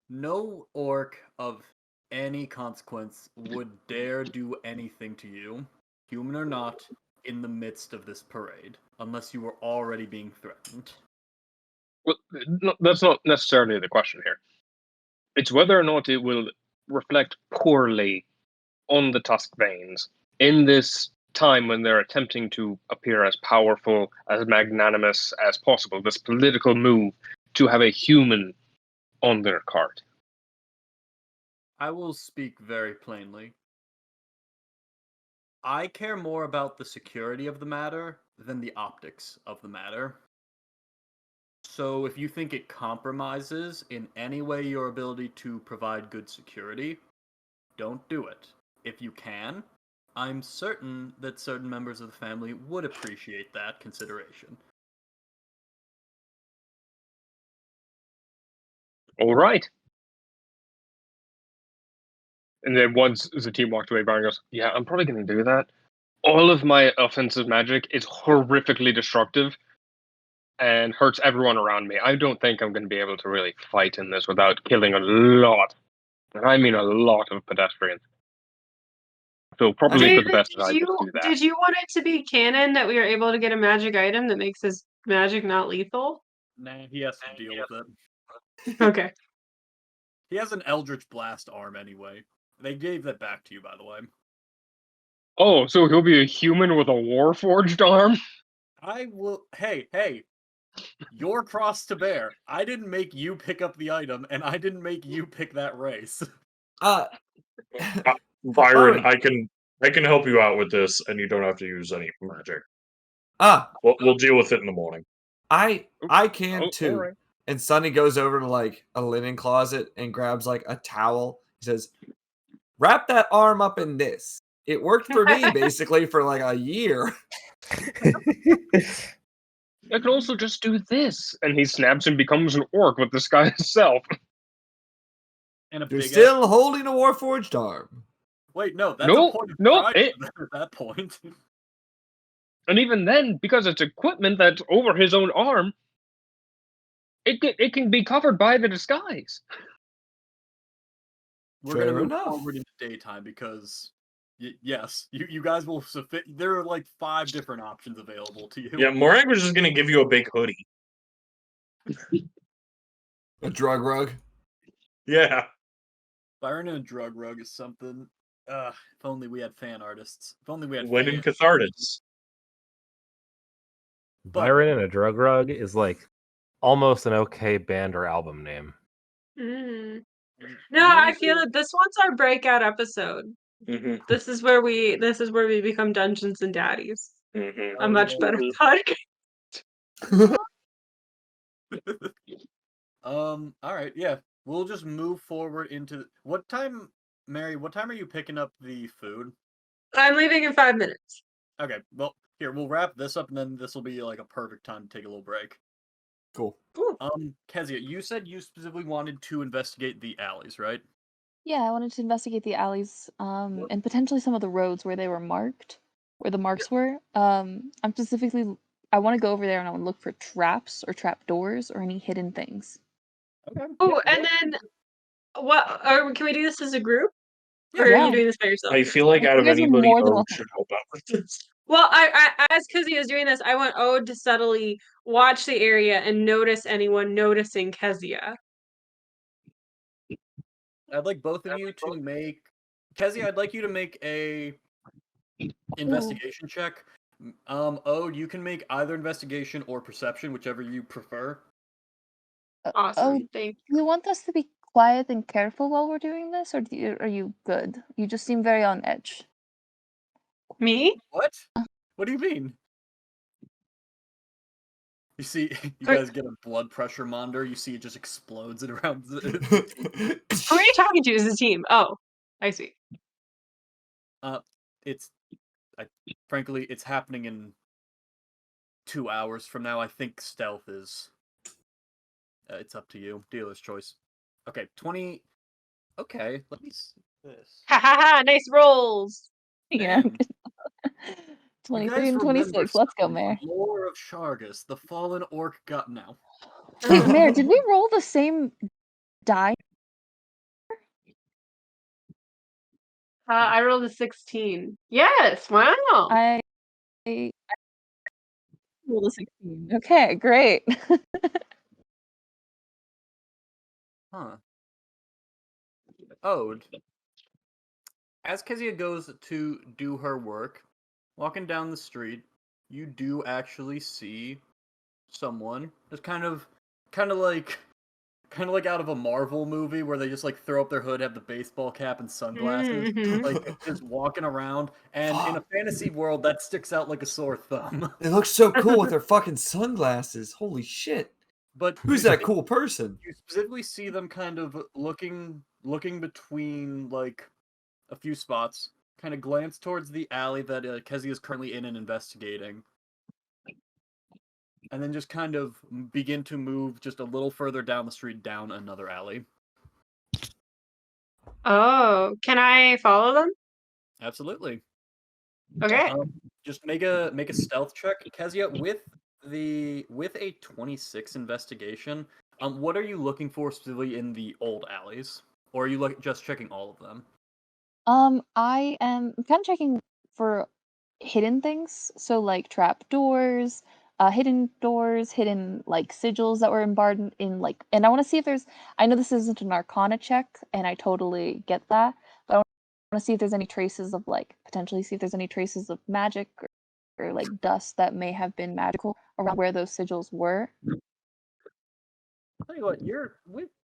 No orc of any consequence would dare do anything to you human or not, in the midst of this parade, unless you were already being threatened. Well, that's not necessarily the question here. It's whether or not it will reflect poorly on the Tusk Veins in this time when they're attempting to appear as powerful, as magnanimous as possible. This political move to have a human on their cart. I will speak very plainly. I care more about the security of the matter than the optics of the matter. So if you think it compromises in any way your ability to provide good security, don't do it. If you can, I'm certain that certain members of the family would appreciate that consideration. All right. And then once the team walked away, Baron goes, "Yeah, I'm probably going to do that. All of my offensive magic is horrifically destructive and hurts everyone around me. I don't think I'm going to be able to really fight in this without killing a lot, and I mean a lot of pedestrians. So probably for David, the best that I did just you do that." did you want it to be canon that we are able to get a magic item that makes his magic not lethal? Nah, he has to deal with it. Okay. He has an Eldritch Blast arm anyway. They gave that back to you, by the way. Oh, so he'll be a human with a warforged arm? I will. Hey. Your cross to bear. I didn't make you pick up the item, and I didn't make you pick that race. Byron, I can help you out with this, and you don't have to use any magic. We'll deal with it in the morning. I can too. Right. And Sonny goes over to like a linen closet and grabs like a towel. He says, "Wrap that arm up in this." It worked for me basically for like a year. I could also just do this, and he snaps and becomes an orc with this guy himself. And a You're big still holding a warforged arm. Wait, no, that's No, a point of no, pride it- at that point. And even then, because it's equipment that's over his own arm, it can be covered by the disguise. We're Fair gonna move enough. forward into daytime because, yes, you guys will sufficient. There are like 5 different options available to you. Yeah, Morak was just gonna give you a big hoodie. A drug rug. Yeah. Byron and a drug rug is something. If only we had fan artists. If only we had When in fans. Cathartas. Byron and a drug rug is like almost an okay band or album name. Mm. No, I feel that this one's our breakout episode. Mm-hmm. This is where we become Dungeons and Daddies. Mm-hmm. A much better podcast. All right, yeah. We'll just move forward into what time, Mary? What time are you picking up the food? I'm leaving in 5 minutes. Okay, well, here we'll wrap this up, and then this will be like a perfect time to take a little break. Cool. Kezia, you said you specifically wanted to investigate the alleys, right? Yeah, I wanted to investigate the alleys, and potentially some of the roads where they were marked, where the marks were. I'm specifically, I want to go over there and I want to look for traps or trap doors or any hidden things. Okay. Oh, and then what? Can we do this as a group, or are Yeah. you doing this by yourself? I feel like You out of guys are anybody, more than Ode welcome. should help out with this. Well, I as Kizzy is doing this, I want Ode to subtly watch the area and notice anyone noticing Kezia. I'd like both of you to make Kezia, I'd like you to make a investigation check. Ode, you can make either investigation or perception, whichever you prefer. Awesome, thank you. Do you want us to be quiet and careful while we're doing this, or are you good? You just seem very on edge. Me? What? What do you mean? You see, you guys get a blood pressure monitor. You see it just explodes it around. Who are you talking to as a team? Oh, I see. Frankly, it's happening in 2 hours from now. I think stealth is. It's up to you. Dealer's choice. Okay, 20. Okay, let me see this. Ha ha ha! Nice rolls. Yeah. Man, 23 and 26. Let's go, Mare. Lore of Shargus, the fallen orc gut now. Wait, Mare, did we roll the same die? I rolled a 16. Yes, wow. I rolled a 16. Okay, great. Huh. Ode. As Kezia goes to do her work, walking down the street, you do actually see someone just kind of like out of a Marvel movie where they just like throw up their hood, have the baseball cap and sunglasses, Mhm. like just walking around. And in a fantasy world, that sticks out like a sore thumb. They look so cool with their fucking sunglasses. Holy shit. But Who's that cool person? you specifically see them kind of looking between like a few spots, kind of glance towards the alley that Kezia is currently in and investigating, and then just kind of begin to move just a little further down the street, down another alley. Oh, can I follow them? Absolutely. Okay. Just make a stealth check, Kezia, with a 26 investigation. What are you looking for specifically in the old alleys, or are you just checking all of them? I am kind of checking for hidden things, so like trap doors, hidden like sigils that were embarred in like, and I want to see if there's. I know this isn't an Arcana check, and I totally get that, but I want to see if there's any traces of like potentially see if there's any traces of magic or like dust that may have been magical around where those sigils were. Tell you what,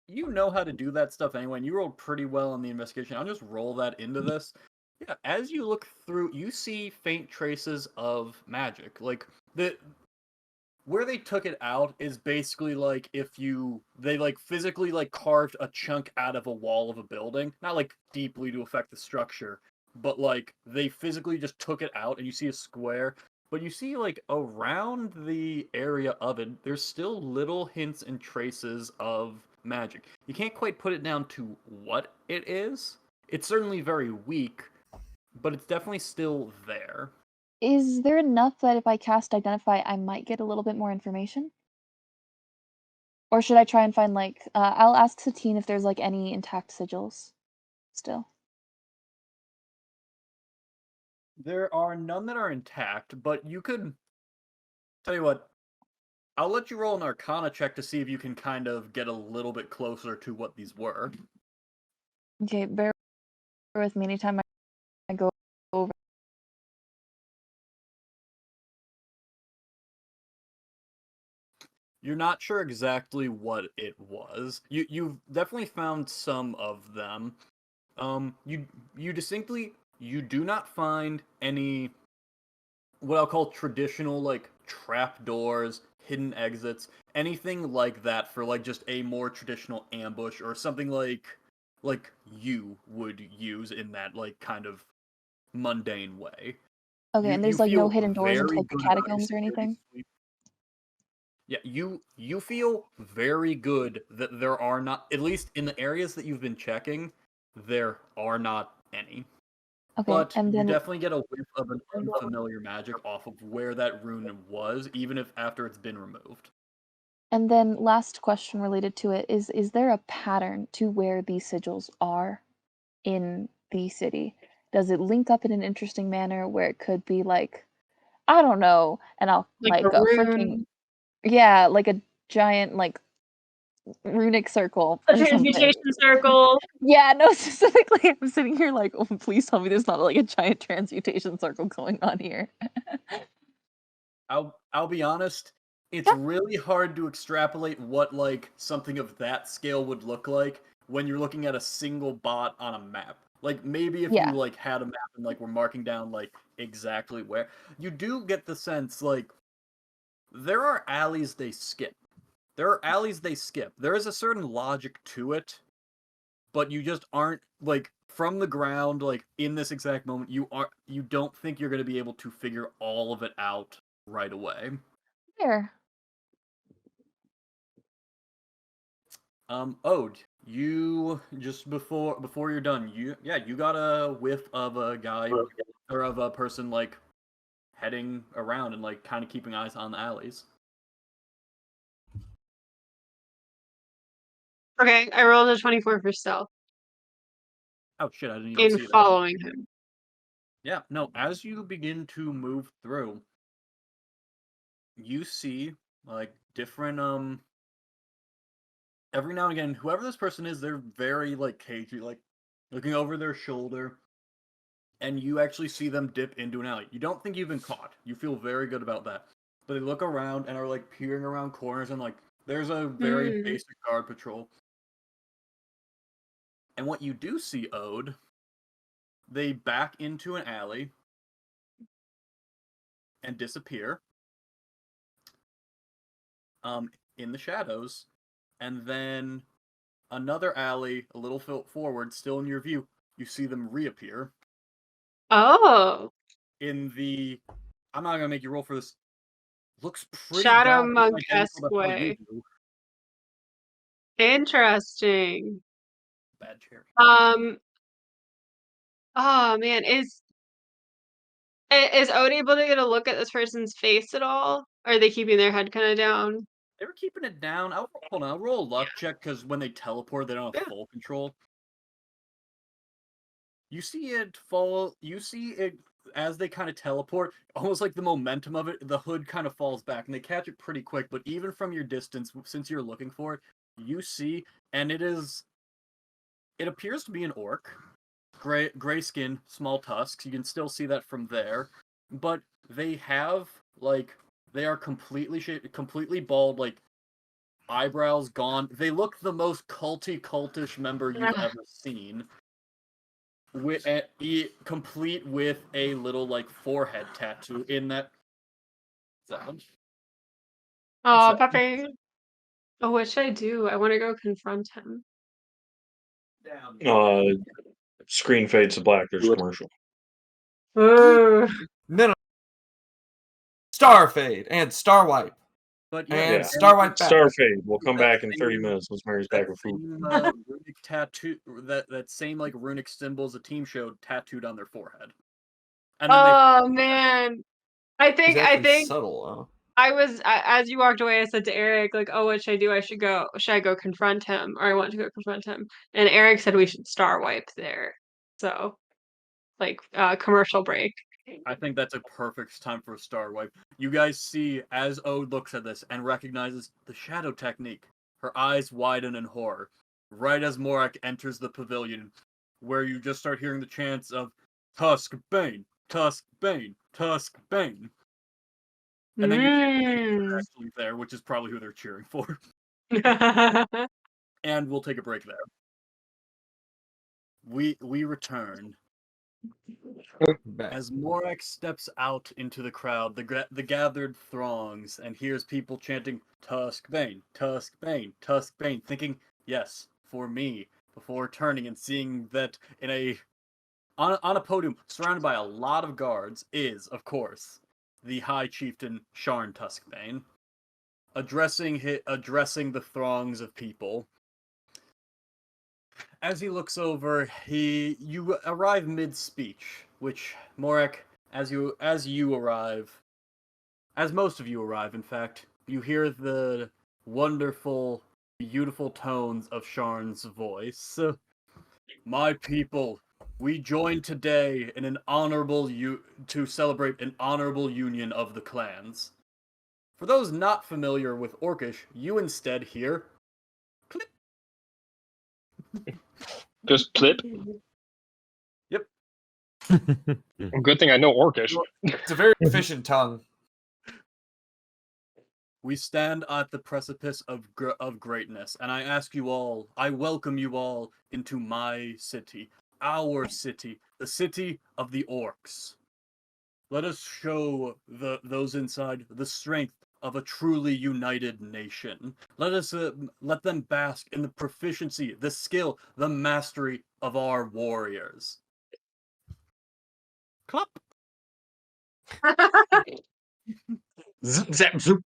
you know how to do that stuff anyway, and you rolled pretty well on the investigation. I'll just roll that into this. Yeah, as you look through, you see faint traces of magic. Like the where they took it out is basically like if they like physically like carved a chunk out of a wall of a building, not like deeply to affect the structure, but like they physically just took it out and you see a square. But you see like around the area of it, there's still little hints and traces of magic. You can't quite put it down to what it is. It's certainly very weak, but it's definitely still there. Is there enough that if I cast Identify, I might get a little bit more information? Or should I try and find like I'll ask Satine if there's like any intact sigils still. There are none that are intact, but you could tell you what, I'll let you roll an Arcana check to see if you can kind of get a little bit closer to what these were. Okay, bear with me anytime I go over. You're not sure exactly what it was. You've definitely found some of them. You distinctly you do not find any what I'll call traditional like trap doors, hidden exits, anything like that for like just a more traditional ambush or something like you would use in that like kind of mundane way. Okay, and You there's like no feel hidden doors into very like the good about your catacombs or security anything? sweep. Yeah, you feel very good that there are not, at least in the areas that you've been checking, there are not any. Okay, But and you then definitely get a whiff of an unfamiliar magic off of where that rune was, even if after it's been removed. last question related to it is there a pattern to where these sigils are in the city? Does it link up in an interesting manner where it could be like I don't know, and I'll Like a like a freaking rune, yeah, like a giant like runic circle a or something. transmutation circle. Yeah, no, specifically, I'm sitting here like, oh, please tell me there's not like a giant transmutation circle going on here. I'll be honest, it's really hard to extrapolate what like something of that scale would look like when you're looking at a single bot on a map. Like maybe if you Yeah. like had a map and like were marking down like exactly where, you do get the sense like there are alleys they skip. There are alleys they skip. There is a certain logic to it, but you just aren't like from the ground like in this exact moment you don't think you're going to be able to figure all of it out right away. Here. Ode, you just before you're done, you got a whiff of a guy or of a person like heading around and like kind of keeping eyes on the alleys. Okay, I rolled a 24 for stealth. Oh shit! I didn't even in see that. following him. Yeah, no. As you begin to move through, you see like different every now and again, whoever this person is, they're very like cagey, like looking over their shoulder, and you actually see them dip into an alley. You don't think you've been caught. You feel very good about that. But they look around and are like peering around corners and like there's a very Hmm. basic guard patrol. And what you do see, Ode, they back into an alley and disappear in the shadows, and then another alley a little forward, still in your view, you see them reappear Oh, in the. I'm not gonna make you roll for this. Looks pretty Shadow goddamn identical Monk-esque to how you way. do. Interesting. Bad cherry. Oh man, is Ode able to get a look at this person's face at all? Or are they keeping their head kind of down? They were keeping it down. Hold on. I'll roll a luck check because when they teleport, they don't have Yeah. full control. You see it fall. You see it as they kind of teleport, almost like the momentum of it. The hood kind of falls back, and they catch it pretty quick. But even from your distance, since you're looking for it, you see, and it is. It appears to be an orc, gray skin, small tusks. You can still see that from there, but they have like they are completely completely bald, like eyebrows gone. They look the most cultish member you've ever seen. With complete with a little like forehead tattoo in that sound. Oh, Pepe. Oh, what should I do? I want to go confront him. Screen fades to black. There's Do a it. commercial. Ugh. No, no. Star fade and star wipe. But And Yeah. star wipe back. Star fade. We'll come That back in 30 same- minutes once Mary's that back with food. same runic tattoo, that same like runic symbols the team showed tattooed on their forehead. And then Oh man. I He's think actually subtle, huh? as you walked away, I said to Eric, like, oh, what should I do? Should I go confront him? Or I want to go confront him. And Eric said we should star wipe there. So, like, commercial break. I think that's a perfect time for a star wipe. You guys see as Ode looks at this and recognizes the shadow technique. Her eyes widen in horror. Right as Morak enters the pavilion, where you just start hearing the chants of Tusk Bane, Tusk Bane, Tusk Bane. And then you see they're actually there, which is probably who they're cheering for. And we'll take a break there. We return. Back. As Morak steps out into the crowd, the gathered throngs, and hears people chanting, Tusk Bane, Tusk Bane, Tusk Bane, thinking, yes, for me, before turning and seeing that on a podium, surrounded by a lot of guards, is, of course, the High Chieftain Sharn Tuskbane, addressing the throngs of people. As he looks over, you arrive mid-speech, which Morak, as you arrive, as most of you arrive, in fact, you hear the wonderful, beautiful tones of Sharn's voice. My people, we join today in an to celebrate an honorable union of the clans. For those not familiar with Orcish, you instead hear clip. Just clip. Yep. Good thing I know Orcish. It's a very efficient tongue. We stand at the precipice of greatness, and I welcome you all into my city, our city, the city of the orcs. Let us show those inside the strength of a truly united nation. Let them bask in the proficiency, the skill, the mastery of our warriors. Clap. Zip, zap, zoop.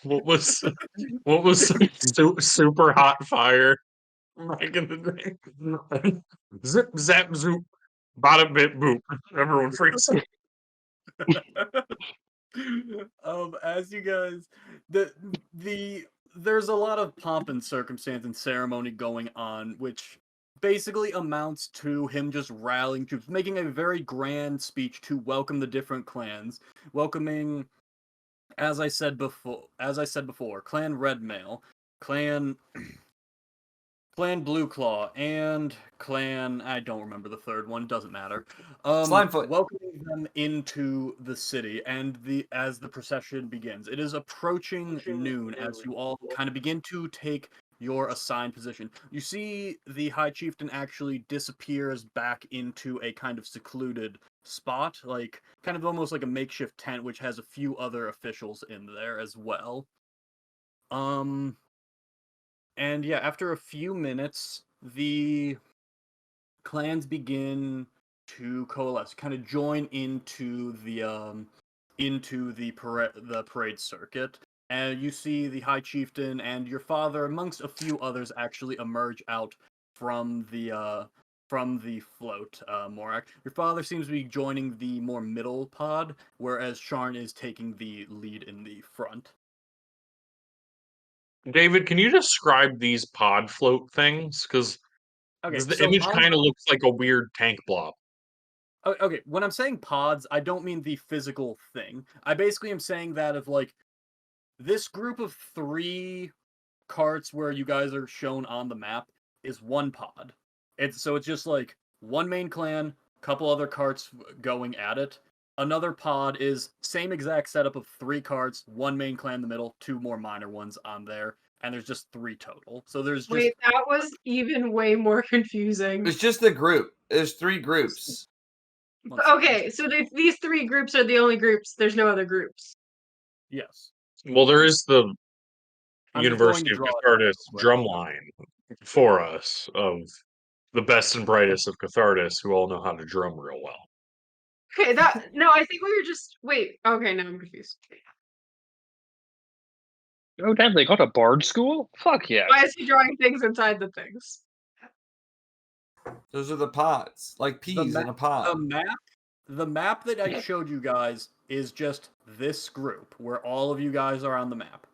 What was super hot fire back in the day? Zip, zap, zoop. Bada bit boop. Everyone freaks out. As you guys, the there's a lot of pomp and circumstance and ceremony going on, which basically amounts to him just rallying troops, making a very grand speech to welcome the different clans, welcoming, as I said before, Clan Red Mail, Clan Blue Claw, and Clan, I don't remember the third one, doesn't matter. Slimefoot. Welcoming them into the city, and as the procession begins. It is approaching noon as you all kind of begin to take your assigned position. You see the High Chieftain actually disappears back into a kind of secluded spot, like kind of almost like a makeshift tent, which has a few other officials in there as well. And yeah, after a few minutes, the clans begin to coalesce, kind of join into the parade circuit. And you see the High Chieftain and your father, amongst a few others, actually emerge out from the float, Morak. Your father seems to be joining the more middle pod, whereas Sharn is taking the lead in the front. David, can you describe these pod float things? Because Okay, the so image pods kind of looks like a weird tank blob. Okay, when I'm saying pods, I don't mean the physical thing. I basically am saying that of like this group of 3 carts where you guys are shown on the map is one pod. It's just like one main clan, couple other carts going at it. Another pod is same exact setup of 3 carts, one main clan in the middle, 2 more minor ones on there, and there's just 3 total. So there's just Wait, that was even way more confusing. It's just the group. There's 3 groups. Okay, so these 3 groups are the only groups. There's no other groups. Yes. Well, there is the I'm just going to University of draw it Cathartas quick. drumline for us of the best and brightest of Cathartas who all know how to drum real well. Okay, no, I think we were just wait. Okay, now I'm confused. Oh damn, they got a bard school? Fuck yeah. Why is he drawing things inside the things? Those are the pods, like peas in a pod. The map that I showed you guys is just this group where all of you guys are on the map.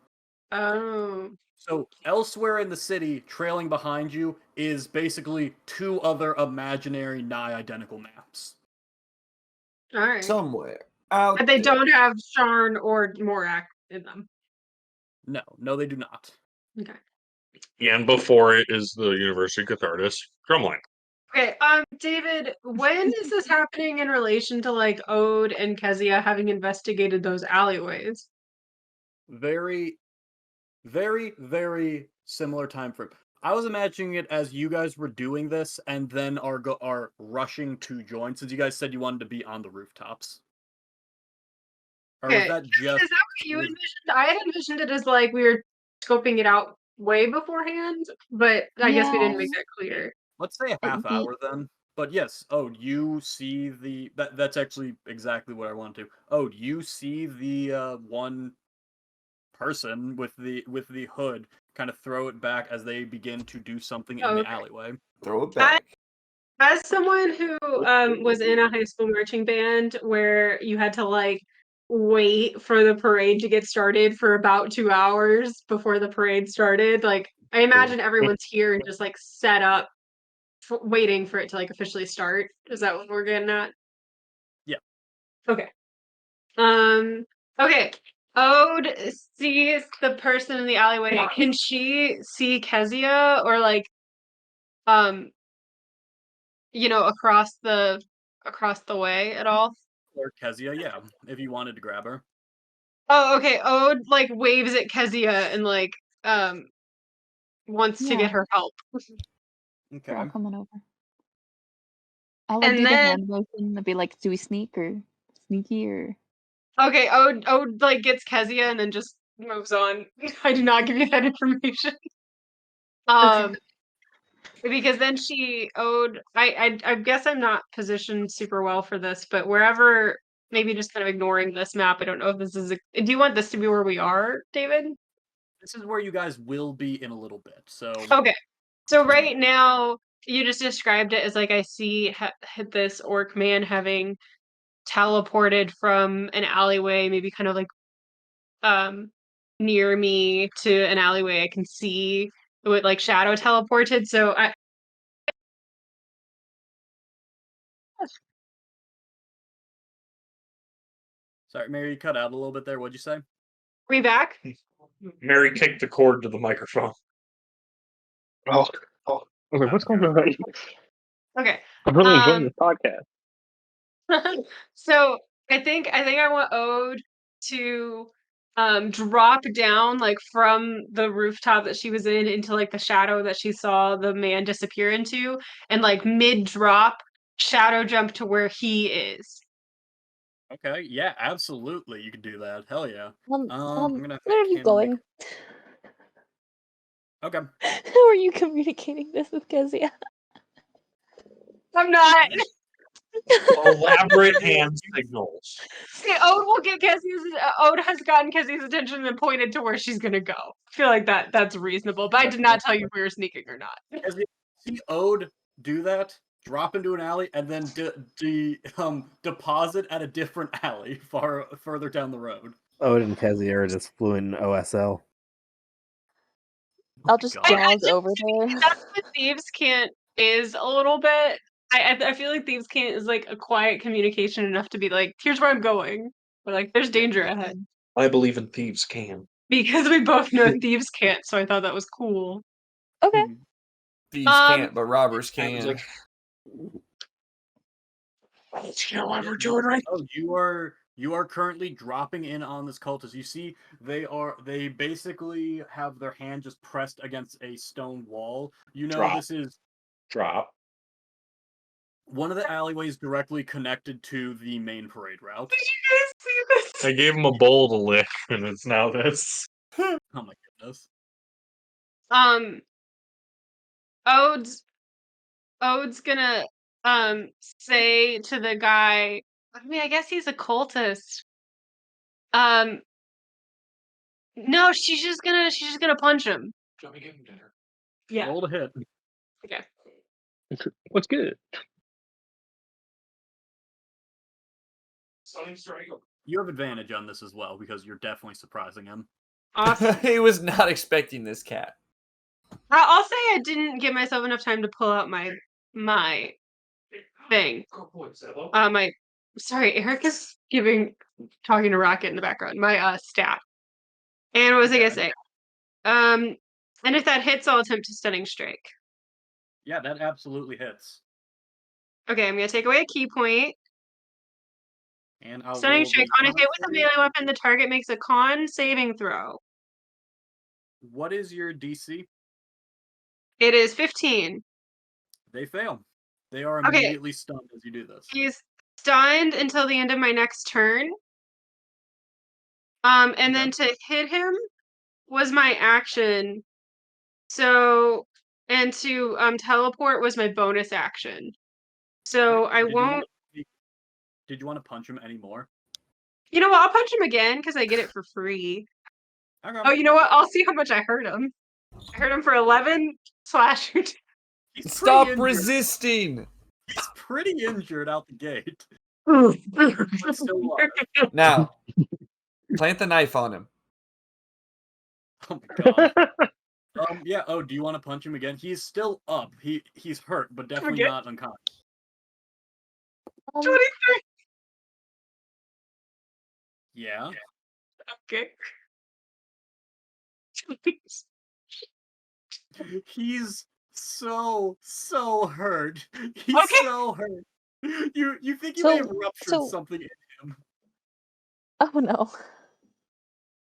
Oh. So elsewhere in the city, trailing behind you, is basically 2 other imaginary nigh identical maps. Alright. Somewhere out But they there. don't have Sharn or Morak in them. No, they do not. Okay. Yeah, and before it is the University of Cathartas drumline. Okay, David, when is this happening in relation to like Ode and Kezia having investigated those alleyways? Very, very, very similar time frame. I was imagining it as you guys were doing this and then are rushing to join, since you guys said you wanted to be on the rooftops. Or was Okay, that is just that what you envisioned? I had envisioned it as like we were scoping it out way beforehand, but I guess we didn't make that clear. let's say a half hour then. But yes, you see that's actually exactly what I want to. You see the one person with the hood kind of throw it back as they begin to do something in the alleyway. Throw it back. As someone who was in a high school marching band where you had to like wait for the parade to get started for about 2 hours before the parade started, like I imagine everyone's here and just like set up waiting for it to like officially start. Is that what we're getting at? Yeah. Okay. Okay. Ode sees the person in the alleyway. Can she see Kezia or like across the way at all? Or Kezia, yeah, if you wanted to grab her. Oh, okay. Ode like waves at Kezia and like wants to get her help. Okay. They're all coming over. I'll like And do the then hand motion and be like, do we sneak or sneaky or okay, Ode like gets Kezia and then just moves on. I do not give you that information. Because then she owed I guess I'm not positioned super well for this, but wherever maybe just kind of ignoring this map. I don't know if this is do you want this to be where we are, David? This is where you guys will be in a little bit. So Okay. So right now you just described it as like I see this orc man having teleported from an alleyway, maybe kind of like near me to an alleyway I can see. It would like shadow teleported. So I Sorry, Mary, you cut out a little bit there. What'd you say? we back? Mary kicked the cord to the microphone. Oh, okay, what's going on? Okay. I'm really enjoying this podcast. So I think I want Ode to drop down like from the rooftop that she was in into like the shadow that she saw the man disappear into, and like mid drop shadow jump to where he is. Okay, yeah, absolutely. You can do that. Hell yeah. I'm gonna Where are make you him going? Okay. How are you communicating this with Kezia? I'm not. Elaborate hand signals. See, Ode will get Kezia's. Ode has gotten Kezia's attention and pointed to where she's gonna go. I feel like that's reasonable, but I did not tell you if we were sneaking or not. As you see Ode do that, drop into an alley, and then deposit at a different alley further down the road. Odin and Kezia are just fluent in OSL. I'll just God. jog over there. That's what Thieves Can't is a little bit. I feel like Thieves Can't is like a quiet communication enough to be like, here's where I'm going. But like there's danger ahead. I believe in thieves can. Because we both know Thieves Can't, so I thought that was cool. Okay. Thieves can't, but robbers can. Oh, you are currently dropping in on this cultist. You see, they basically have their hand just pressed against a stone wall. You know, Drop. this is Drop. one of the alleyways directly connected to the main parade route. Did you guys see this? I gave him a bowl to lick, and it's now this. Oh my goodness. Ode's gonna say to the guy, I mean, I guess he's a cultist. No, she's just gonna punch him. Let me give him dinner. Yeah. Roll to hit. Okay. What's good? You have advantage on this as well because you're definitely surprising him. Awesome. He was not expecting this cat. I'll say I didn't give myself enough time to pull out my thing. Sorry, Eric is talking to Rocket in the background. My staff. And what was I gonna say? And if that hits, I'll attempt a stunning strike. Yeah, that absolutely hits. Okay, I'm gonna take away a key point. And I'll Stunning roll strike. the On a hit with a con. melee weapon, the target makes a con saving throw. What is your DC? It is 15. They fail. They are Okay. immediately stunned as you do this. He's stunned until the end of my next turn. And then to hit him was my action. So, and to teleport was my bonus action. So I won't. Did you want to punch him anymore? You know what? I'll punch him again because I get it for free. Okay. Oh, you know what? I'll see how much I hurt him. I hurt him for 11 slash. He's Stop pretty injured. resisting! He's pretty injured out the gate. But still alive. Now, plant the knife on him. Oh my god. Yeah. Oh, do you want to punch him again? He's still up. He's hurt, but definitely Okay. not unconscious. 23. Yeah. Okay. He's so hurt. He's Okay. so hurt. You think you So- may have ruptured so- something in him. Oh no.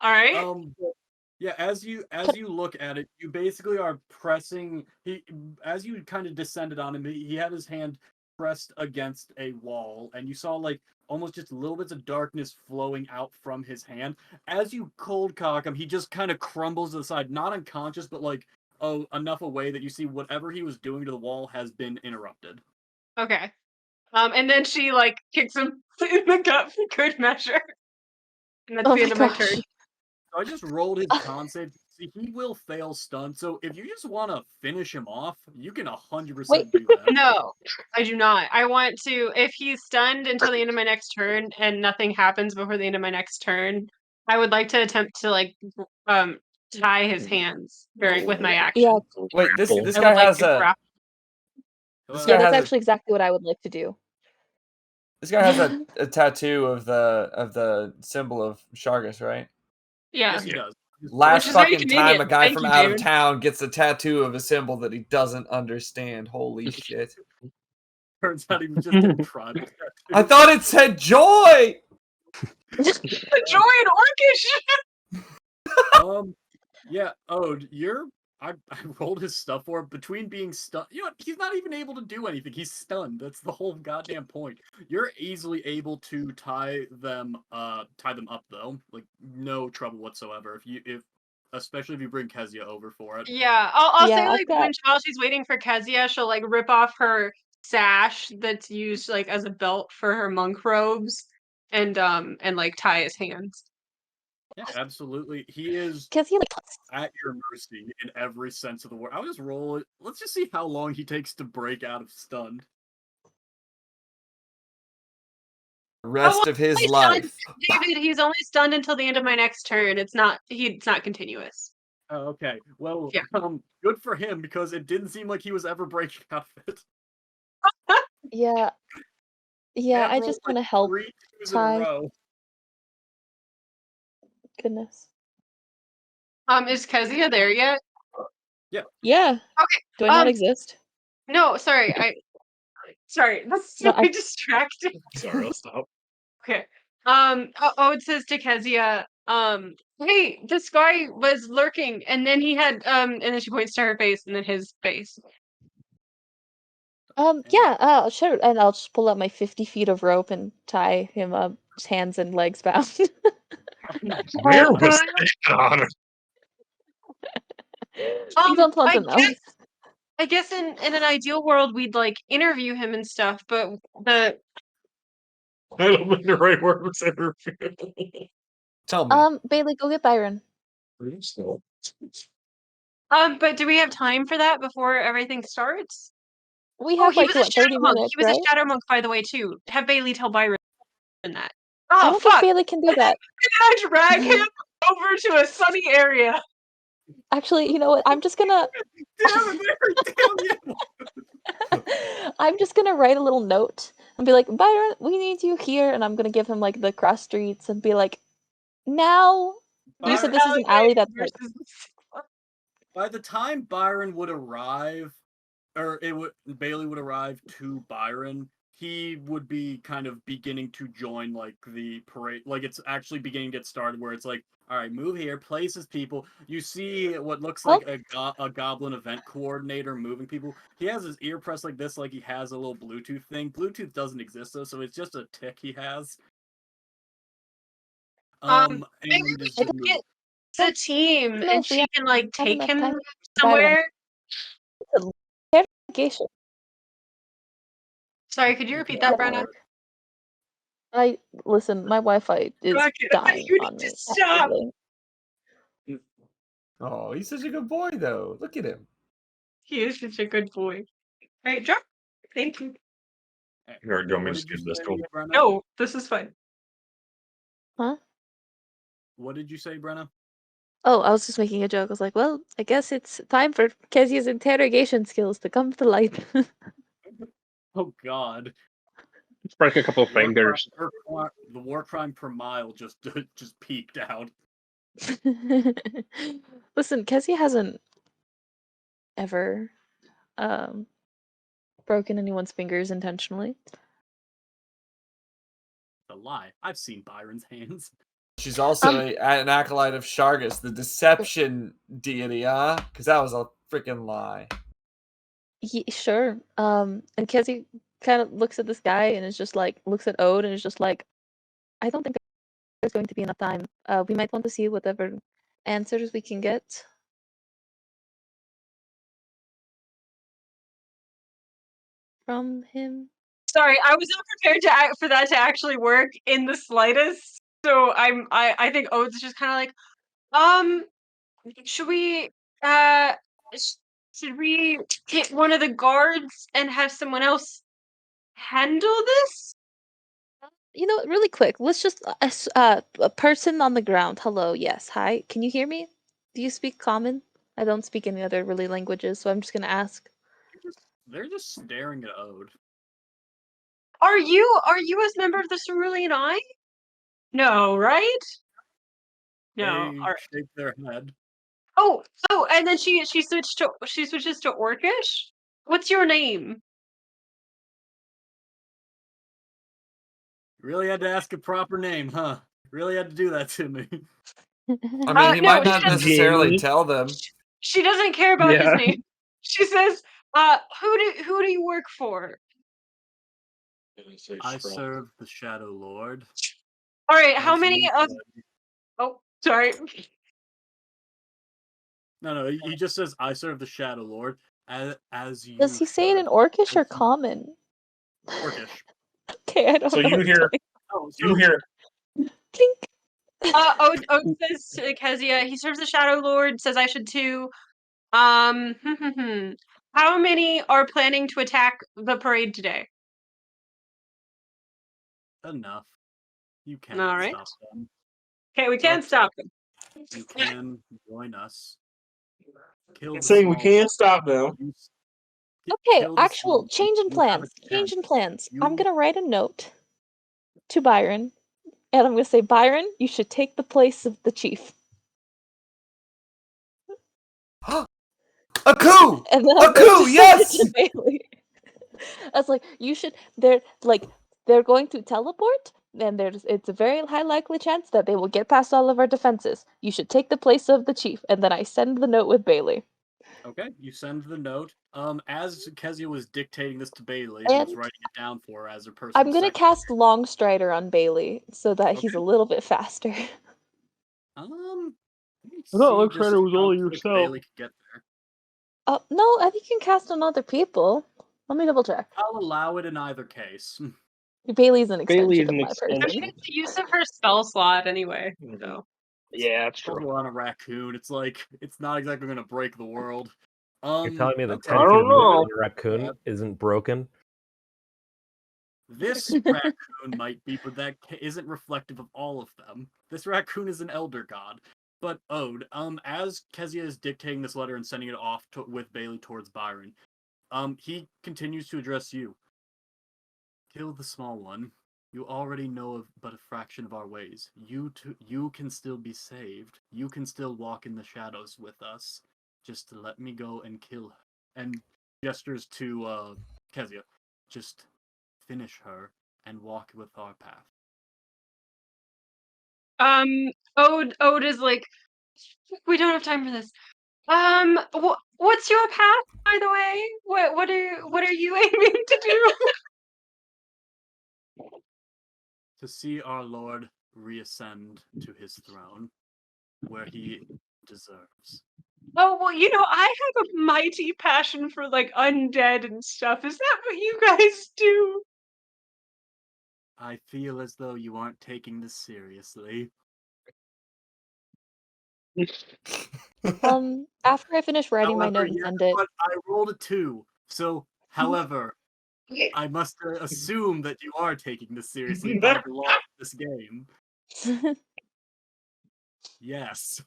All right. Yeah, as you look at it, you basically are pressing. As you kind of descended on him, he had his hand pressed against a wall, and you saw like almost just little bits of darkness flowing out from his hand. As you cold cock him, he just kind of crumbles to the side, not unconscious, but like enough away that you see whatever he was doing to the wall has been interrupted. Okay. And then she like kicks him in the gut for good measure. And that's Oh the my end of my gosh. turn. I just rolled his con save. See, he will fail stun. So if you just want to finish him off, you can 100% do that. No, I do not. I want to. If he's stunned until the end of my next turn and nothing happens before the end of my next turn, I would like to attempt to like tie his hands with my action. Yeah, Wait, this I guy would like has to a grapple. this yeah, guy that's has actually exactly what I would like to do. this guy has a tattoo of the symbol of Shargus, right? Yeah. Yes, he does. Last is very fucking time convenient. a guy Thank from you, out of David. town gets a tattoo of a symbol that he doesn't understand. Holy shit. Turns out he was just getting tribal tattoos. I thought it said joy! Joy and Orcish! Yeah, Ode, I rolled his stuff for him. Between being stunned, you know what? He's not even able to do anything. He's stunned. That's the whole goddamn point. You're easily able to tie them up though. Like no trouble whatsoever. Especially if you bring Kezia over for it. Yeah, I'll Yeah, say I've like got- while she's waiting for Kezia, she'll like rip off her sash that's used like as a belt for her monk robes and like tie his hands. Yeah, absolutely. He is Kezia, like, at your mercy in every sense of the word. I'll just roll it. Let's just see how long he takes to break out of stunned. Rest of his He's life. stunned, David, he's only stunned until the end of my next turn. It's not continuous. Oh, okay. Well, Yeah. Good for him because it didn't seem like he was ever breaking out of it. yeah, yeah. Matt I rolled, just like, want to help 3 twos in a Ty. row. Goodness. Is Kezia there yet? Yeah. Okay. Do I not exist? No, sorry. That's so No, I- distracting. Sorry, I'll stop. Okay. Ode says to Kezia, hey, this guy was lurking, and then he had and then she points to her face and then his face. Yeah. Sure. And I'll just pull out my 50 feet of rope and tie him up, his hands and legs bound. Where was this on? You don't want to know. I guess in an ideal world we'd like interview him and stuff, but the I don't think the right word was interview. Tell me. Bailey, go get Byron. but do we have time for that before everything starts? We Oh, have he like was a what, 30 shadow monk. minutes, He was right? a shadow monk, by the way, too. Have Bailey tell Byron that. I Oh don't think fuck! Bailey can do that. I drag him over to a sunny area. Actually, you know what? I'm just gonna Damn you! I'm just gonna write a little note and be like, Byron, we need you here, and I'm gonna give him like the cross streets and be like, now you said this is an alley that's like By the time Byron would arrive, or Bailey would arrive to Byron, he would be kind of beginning to join like the parade. Like it's actually beginning to get started where it's like, all right, move here, places people. You see what looks like a goblin event coordinator moving people. He has his ear pressed like this, like he has a little Bluetooth thing. Bluetooth doesn't exist though, so it's just a tick he has. And just get the team No, and we she can like have take enough him time. somewhere. Interrogation. Sorry, could you repeat that, Brenna? I listen, my Wi-Fi is dying You on need me. to stop. actively. Oh, he's such a good boy, though. Look at him. He is such a good boy. Alright, drop. Thank you. Here, do you want me What to did you skip this say, one? Brenna? No, this is fine. Huh? What did you say, Brenna? Oh, I was just making a joke. I was like, well, I guess it's time for Kezia's interrogation skills to come to light. Oh God. Let's break a couple fingers. The war crime per mile just peaked out. Listen, Kezia hasn't ever broken anyone's fingers intentionally. A lie. I've seen Byron's hands. She's also an acolyte of Shargus, the deception deity, huh? Because that was a freaking lie. Sure. And Kezia kind of looks at this guy and is just like, looks at Ode and is just like, I don't think there's going to be enough time. We might want to see whatever answers we can get. From him. Sorry, I was not prepared for that to actually work in the slightest. So I think Ode's just kind of like, Should we should we get one of the guards and have someone else handle this? You know, really quick, let's just a person on the ground. Hello, yes, hi. Can you hear me? Do you speak common? I don't speak any other really languages, so I'm just gonna ask. They're just staring at Ode. Are you a member of the Cerulean Eye? No, right? No. They All right. shake their head. Oh, and then she switches to Orcish. What's your name? Really had to ask a proper name, huh? Really had to do that to me. I mean, he No, might not she doesn't. necessarily Jamie. tell them. She doesn't care about his Yeah. name. She says, who do you work for?" I serve the Shadow Lord. All right, how As many you of? said. Oh, sorry. No, he just says, I serve the Shadow Lord, as you Does he say it in should. Orcish or As you- common? Orcish. Okay, I don't So know. you what's hear, Oh, so you hear, going- Clink. Ode says to Kezia, he serves the Shadow Lord, says I should too. How many are planning to attack the parade today? enough. You All cannot right. stop them. Okay, we can't But stop them. you can join us. Kill the Saying we small can't stop them. you s- Okay, kill the small one. change in You have a plans. Change chance. in plans. I'm You gonna write a note to Byron, and I'm gonna say, Byron, you should take the place of the chief. A coup! And then A I'm going coup, to send it yes! to Bailey. I was like, you should. They're going to teleport, and it's a very high likely chance that they will get past all of our defenses. You should take the place of the chief. And then I send the note with Bailey. okay? You send the note. As Kezia was dictating this to Bailey and was And writing it down for her as her I'm personal gonna secretary. cast Longstrider on Bailey so that he's Okay. a little bit faster. Let me I thought see Luke just Rider was how only quick yourself. Bailey could get there. No, I think you can cast on other people. Let me double check. I'll allow it in either case. Bailey's an Bailey extension is of an my person. I mean, extension. it's the use of her spell slot anyway. So Yeah, that's true. Also on a raccoon, it's like it's not exactly gonna break the world. You're telling me that okay. 10 I feet don't of movement know. in a raccoon isn't broken? This raccoon might be, but that isn't reflective of all of them. This raccoon is an elder god. But Ode, as Kezia is dictating this letter and sending it off with Bailey towards Byron, he continues to address you. Kill the small one. You already know of but a fraction of our ways. You can still be saved. You can still walk in the shadows with us. Just let me go and kill her. And gestures to Kezia. Just finish her and walk with our path. Ode is like, we don't have time for this. What's your path, by the way? What are you aiming to do? To see our Lord reascend to his throne, where he deserves. Oh, well, I have a mighty passion for like undead and stuff. Is that what you guys do? I feel as though you aren't taking this seriously. After I finish writing my However, note and yeah, send it, but I rolled a 2. So, however, I must assume that you are taking this seriously by the law of this game. Yes.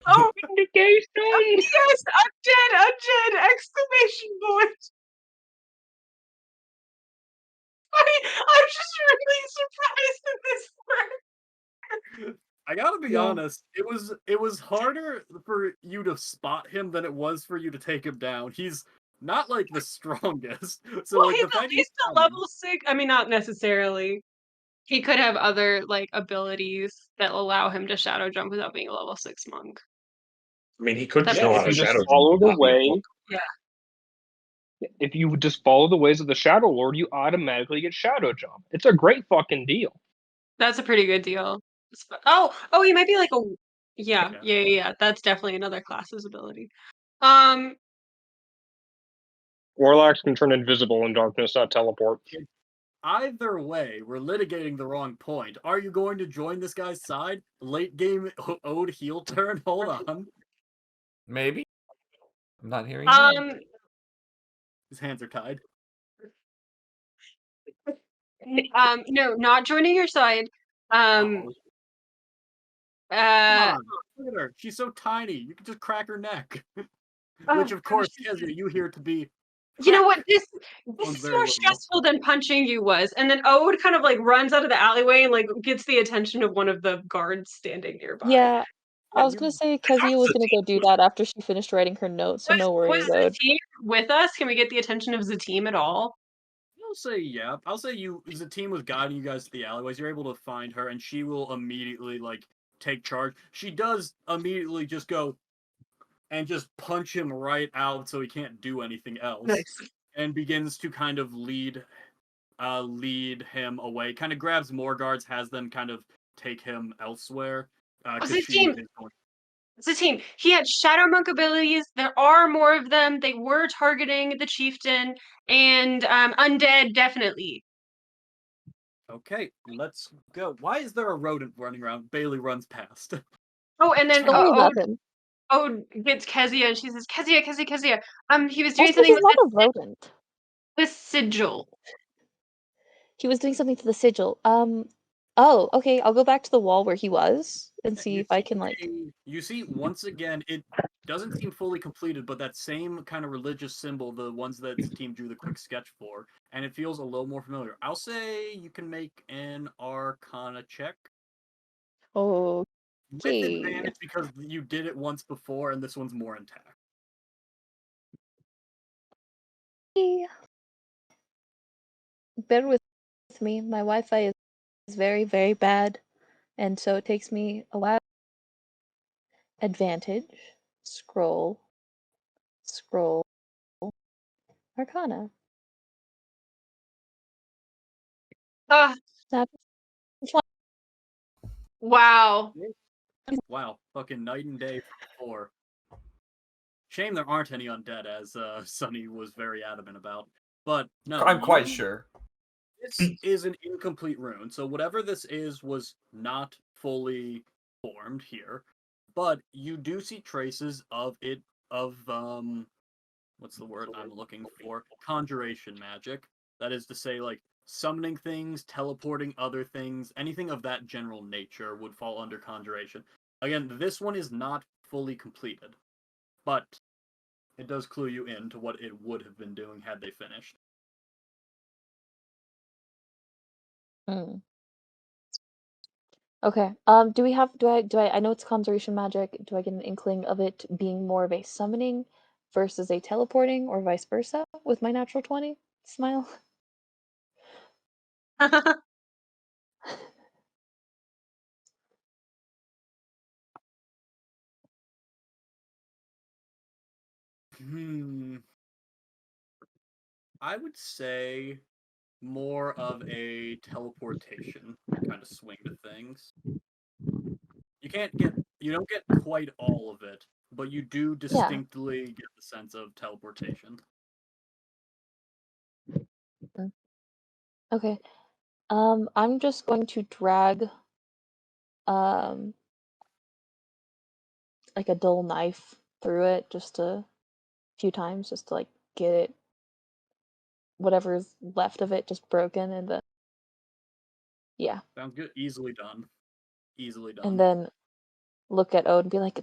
Oh, Vindication! yes, undead! Exclamation point! I'm just really surprised that this worked. I gotta be Yeah. honest, it was harder for you to spot him than it was for you to take him down. He's not like the strongest. So Well, like he's the fact at least a level 6. I mean, not necessarily. He could have other like abilities that allow him to shadow jump without being a level 6 monk. I mean, he could That's just know if how to you just shadow jump. follow the without being a way, monk. if you just follow the ways of the Shadow Lord, you automatically get Shadow Jump. It's a great fucking deal. That's a pretty good deal. Oh, he might be like a yeah. That's definitely another class's ability. Warlocks can turn invisible in darkness, not teleport. either way, we're litigating the wrong point. Are you going to join this guy's side? Late game Ode heel turn? Hold on. Maybe. I'm not hearing no. His hands are tied. No, not joining your side. Come on, look at her. She's so tiny. You can just crack her neck. Which, of course, Kezia, you hear to be. You know what? This Sounds is very more little. stressful than punching you was. And then Ode kind of like runs out of the alleyway and like gets the attention of one of the guards standing nearby. Yeah, I Yeah, was gonna say Kezia was gonna go do that after she finished writing her notes, so no Was worries, Ode. Zateem with us? Can we get the attention of Zateem at all? I'll say yeah. I'll say the team was guiding you guys to the alleyways. You're able to find her, and she will immediately like take charge. She does immediately just go and just punch him right out, so he can't do anything else. Nice. And begins to kind of lead him away. Kind of grabs more guards, has them kind of take him elsewhere. Zateem, he had Shadow Monk abilities. There are more of them. They were targeting the chieftain and undead, definitely. Okay, let's go. Why is there a rodent running around? Bailey runs past. Oh, and then Don't worry about him. Ode gets Kezia, and she says, Kezia. He was doing Also, something he's with not a rodent. the sigil. He was doing something to the sigil. Oh, okay, I'll go back to the wall where he was and see if I can, like... You see, once again, it doesn't seem fully completed, but that same kind of religious symbol, the ones that the team drew the quick sketch for, and it feels a little more familiar. I'll say you can make an Arcana check. Oh, with advantage because you did it once before, and this one's more intact. Bear with me. My Wi-Fi is very, very bad, and so it takes me a while. Advantage. Scroll. Arcana. Wow. Wow, fucking night and day from before. Shame there aren't any undead, as Sunny was very adamant about. But no, I'm quite sure. This is an incomplete rune, so whatever this is was not fully formed here. But you do see traces of it, what's the word I'm looking for? Conjuration magic. That is to say, like, summoning things, teleporting other things, anything of that general nature would fall under conjuration. Again, this one is not fully completed, but it does clue you in to what it would have been doing had they finished. Okay. I know it's conjuration magic. Do I get an inkling of it being more of a summoning versus a teleporting, or vice versa with my natural 20? Smile. I would say more of a teleportation kind of swing to things. You don't get quite all of it, but you do distinctly get the sense of teleportation. Okay. I'm just going to drag like a dull knife through it just a few times, just to like get it, whatever's left of it, just broken, and then Sounds good. Easily done. and then look at Ode and be like,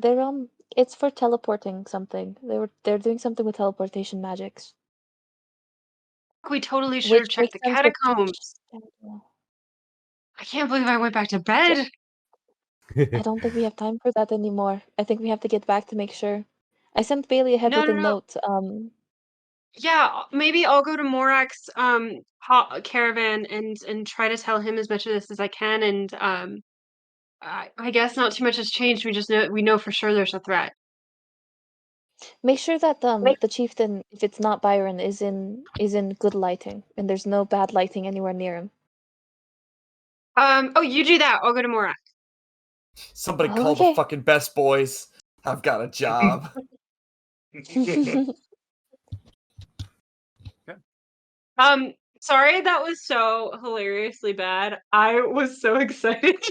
it's for teleporting something. They're doing something with teleportation magics. We totally should have checked the catacombs. I can't believe I went back to bed. I don't think we have time for that anymore. I think we have to get back to make sure. I sent Bailey ahead with a note. Yeah, maybe I'll go to Morak's caravan and try to tell him as much of this as I can, and I guess not too much has changed. We know for sure there's a threat. Make sure that the chieftain, if it's not Byron, is in good lighting, and there's no bad lighting anywhere near him. Oh, you do that. I'll go to Morak. Somebody call the fucking best boys. I've got a job. Sorry, that was so hilariously bad. I was so excited.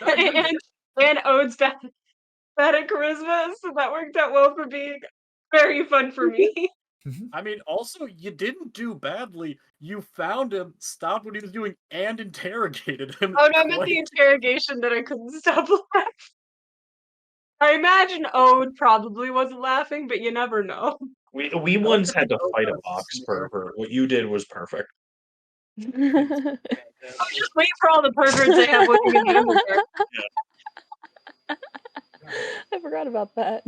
and Ode's bad at charisma, so that worked out well for being very fun for me. I mean, also, you didn't do badly. You found him, stopped what he was doing, and interrogated him. Oh no, I meant the interrogation that I couldn't stop laughing. I imagine Ode probably wasn't laughing, but you never know. We once had to fight a box pervert. What you did was perfect. Oh, just wait for all the perverts they have living in the Underdark. I forgot about that.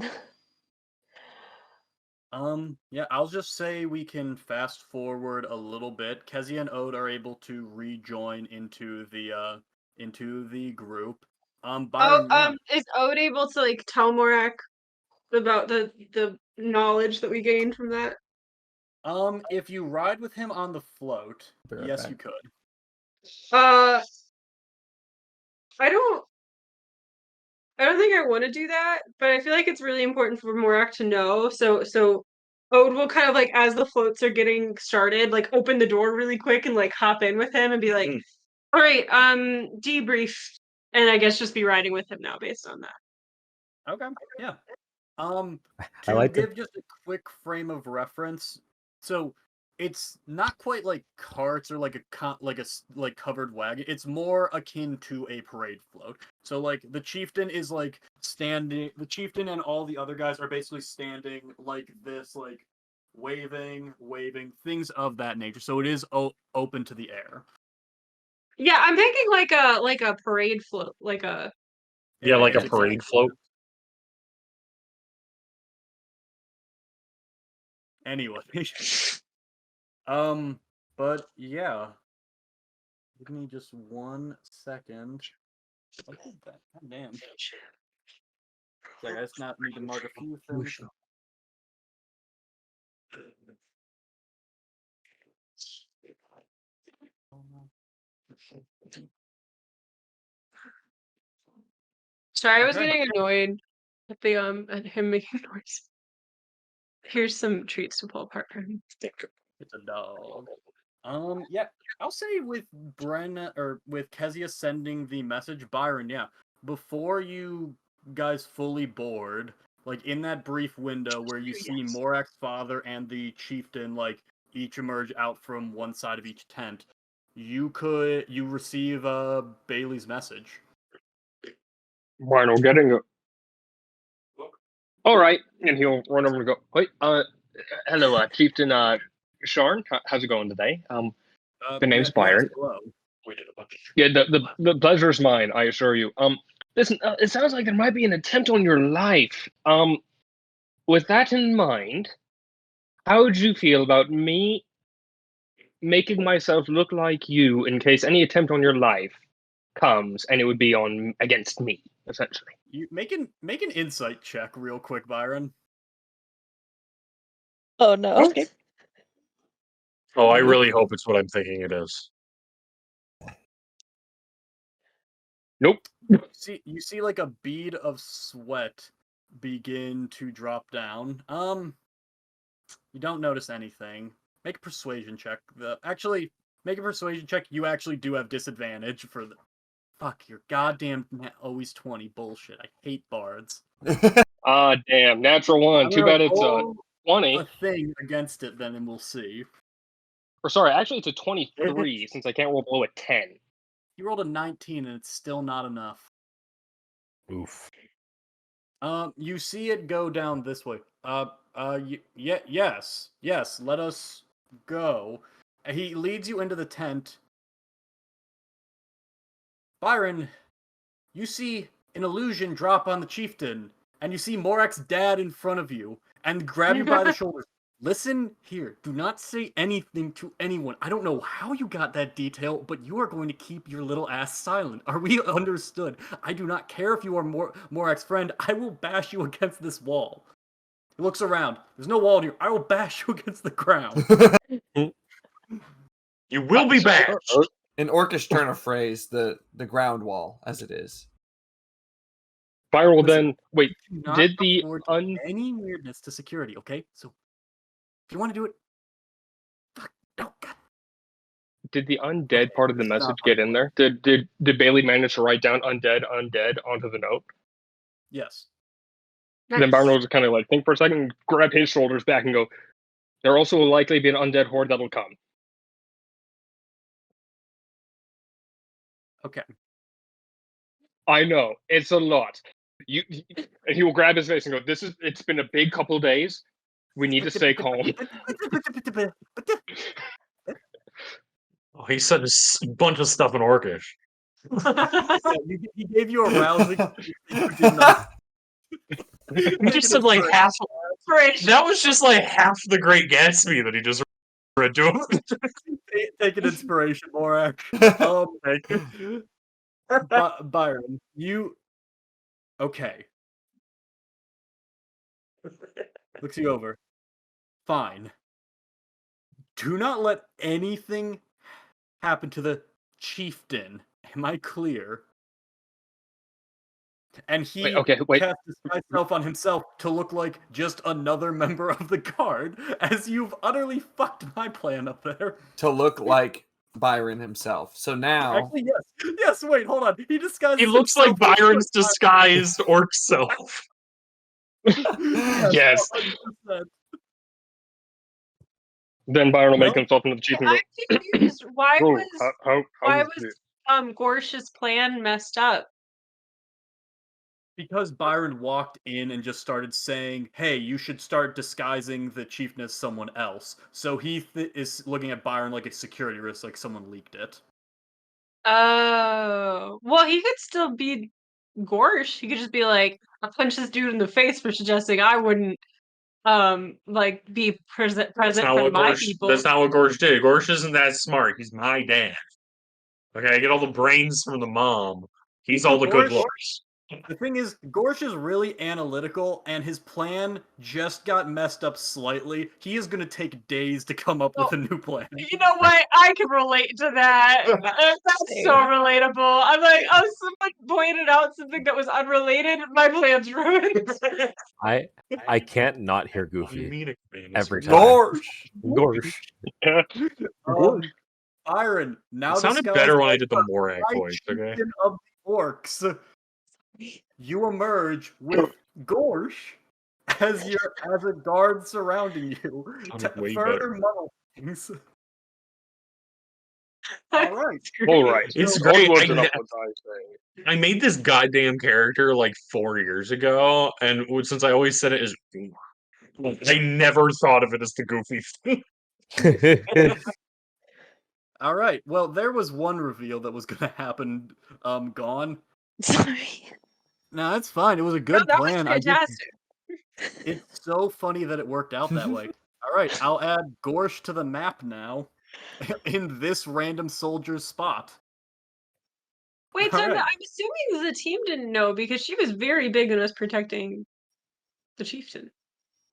Yeah, I'll just say we can fast forward a little bit. Kezia and Ode are able to rejoin into the group. Byron, yeah. Is Ode able to like tell Morak about the knowledge that we gained from that? If you ride with him on the float, Be right yes, back. you could. I don't think I want to do that, but I feel like it's really important for Morak to know. So Ode will kind of like, as the floats are getting started, like open the door really quick and like hop in with him and be like, all right, debrief, and I guess just be riding with him now based on that. Okay, yeah. I To like to- give just a quick frame of reference, so it's not quite like carts or like like covered wagon. It's more akin to a parade float. So like the chieftain is like standing. The chieftain and all the other guys are basically standing like this, like waving, things of that nature. So it is open to the air. Yeah, I'm thinking like a parade float, like a Yeah, like a It's parade exactly float. Anyway, but yeah, give me just 1 second. What is that? God damn. Like, I just not need to mark a few things. Sorry, I was Okay. getting annoyed at the at him making noise. Here's some treats to pull apart for him. It's a dog. Yeah, I'll say with Brenna or with Kezia sending the message, Byron, yeah. Before you guys fully board, like in that brief window where you see Morak's father and the chieftain like each emerge out from one side of each tent, you receive Bailey's message. Bueno, getting it. All right, and he'll run over and go, wait, hello, Chieftain Sharn, how's it going today? The name's Yes, Byron. hello. Yeah, the pleasure's mine, I assure you. Listen, it sounds like there might be an attempt on your life. With that in mind, how would you feel about me making myself look like you in case any attempt on your life comes, and it would be on against me, essentially? You make an insight check real quick, Byron. Oh no. Okay. Oh, I really hope it's what I'm thinking it is. Nope. You see like a bead of sweat begin to drop down. You don't notice anything. Make a persuasion check. Make a persuasion check. You actually do have disadvantage for the. Fuck, your goddamn always 20 bullshit. I hate bards. Damn, natural one. I'm Too gonna bad it's roll 20. a thing against it then, and we'll see. Or sorry, actually it's a 23 since I can't roll below a 10. You rolled a 19 and it's still not enough. Oof. You see it go down this way. Yes, let us go. He leads you into the tent. Byron, you see an illusion drop on the chieftain, and you see Morak's dad in front of you, and grab you by the shoulders. Listen here, do not say anything to anyone. I don't know how you got that detail, but you are going to keep your little ass silent. Are we understood? I do not care if you are Morak's friend. I will bash you against this wall. He looks around. There's no wall here. I will bash you against the ground. You will be back. In Orcish turn of phrase, the ground wall as it is. Viral Listen, then. Wait, Do not did the afford any weirdness to security, okay? So, if you want to do it, fuck, no, god did the undead part of the It's not message get in there? Did Bailey manage to write down undead onto the note? Yes. Then Byron will just kind of like think for a second, grab his shoulders back, and go, "There also will likely be an undead horde that'll come." Okay. I know it's a lot. And he will grab his face and go, It's been a big couple days. We need to stay calm." Oh, he said bunch of stuff in Orcish. He gave you a rousing. You did not. He just said like half. That was just like half the Great Gatsby that he just read to him. Take an inspiration, Morak. Byron, you okay? Looks you over. Fine. Do not let anything happen to the chieftain. Am I clear? And he cast disguise self on himself to look like just another member of the guard, as you've utterly fucked my plan up there. To look like Byron himself. So now... Actually, yes. Yes, wait, hold on. He disguises He looks like Byron's disguised orc self. Yes. 100%. Then Byron will make himself into the chief and go, I'm confused. Why "Oh, was how is this?" Gorsh's plan messed up? Because Byron walked in and just started saying, hey, you should start disguising the chief as someone else. So he is looking at Byron like a security risk, like someone leaked it. Oh. Well, he could still be Gorsh. He could just be like, I punched this dude in the face for suggesting I wouldn't like be present for my people. That's not what Gorsh did. Gorsh isn't that smart. He's my dad. Okay, I get all the brains from the mom. He's all the good looks. The thing is, Gorsh is really analytical, and his plan just got messed up slightly. He is going to take days to come up with a new plan. You know what? I can relate to that. That's so relatable. I'm like, oh, someone pointed out something that was unrelated. My plan's ruined. I can't not hear Goofy every time. Gorsh. Byron, now it sounded better when I did the Morak voice. Okay. Of the orcs, you emerge with Gorsh as a guard surrounding you to further muddle things. All right. It's great. I made this goddamn character like 4 years ago, and since I always said it as, I never thought of it as the Goofy thing. All right. Well, there was one reveal that was going to happen. Gone. Sorry. No, that's fine. It was a good plan. That was fantastic. It's so funny that it worked out that way. All right, I'll add Gorsh to the map now, in this random soldier's spot. Wait, so I'm assuming the team didn't know because she was very big in us protecting the chieftain.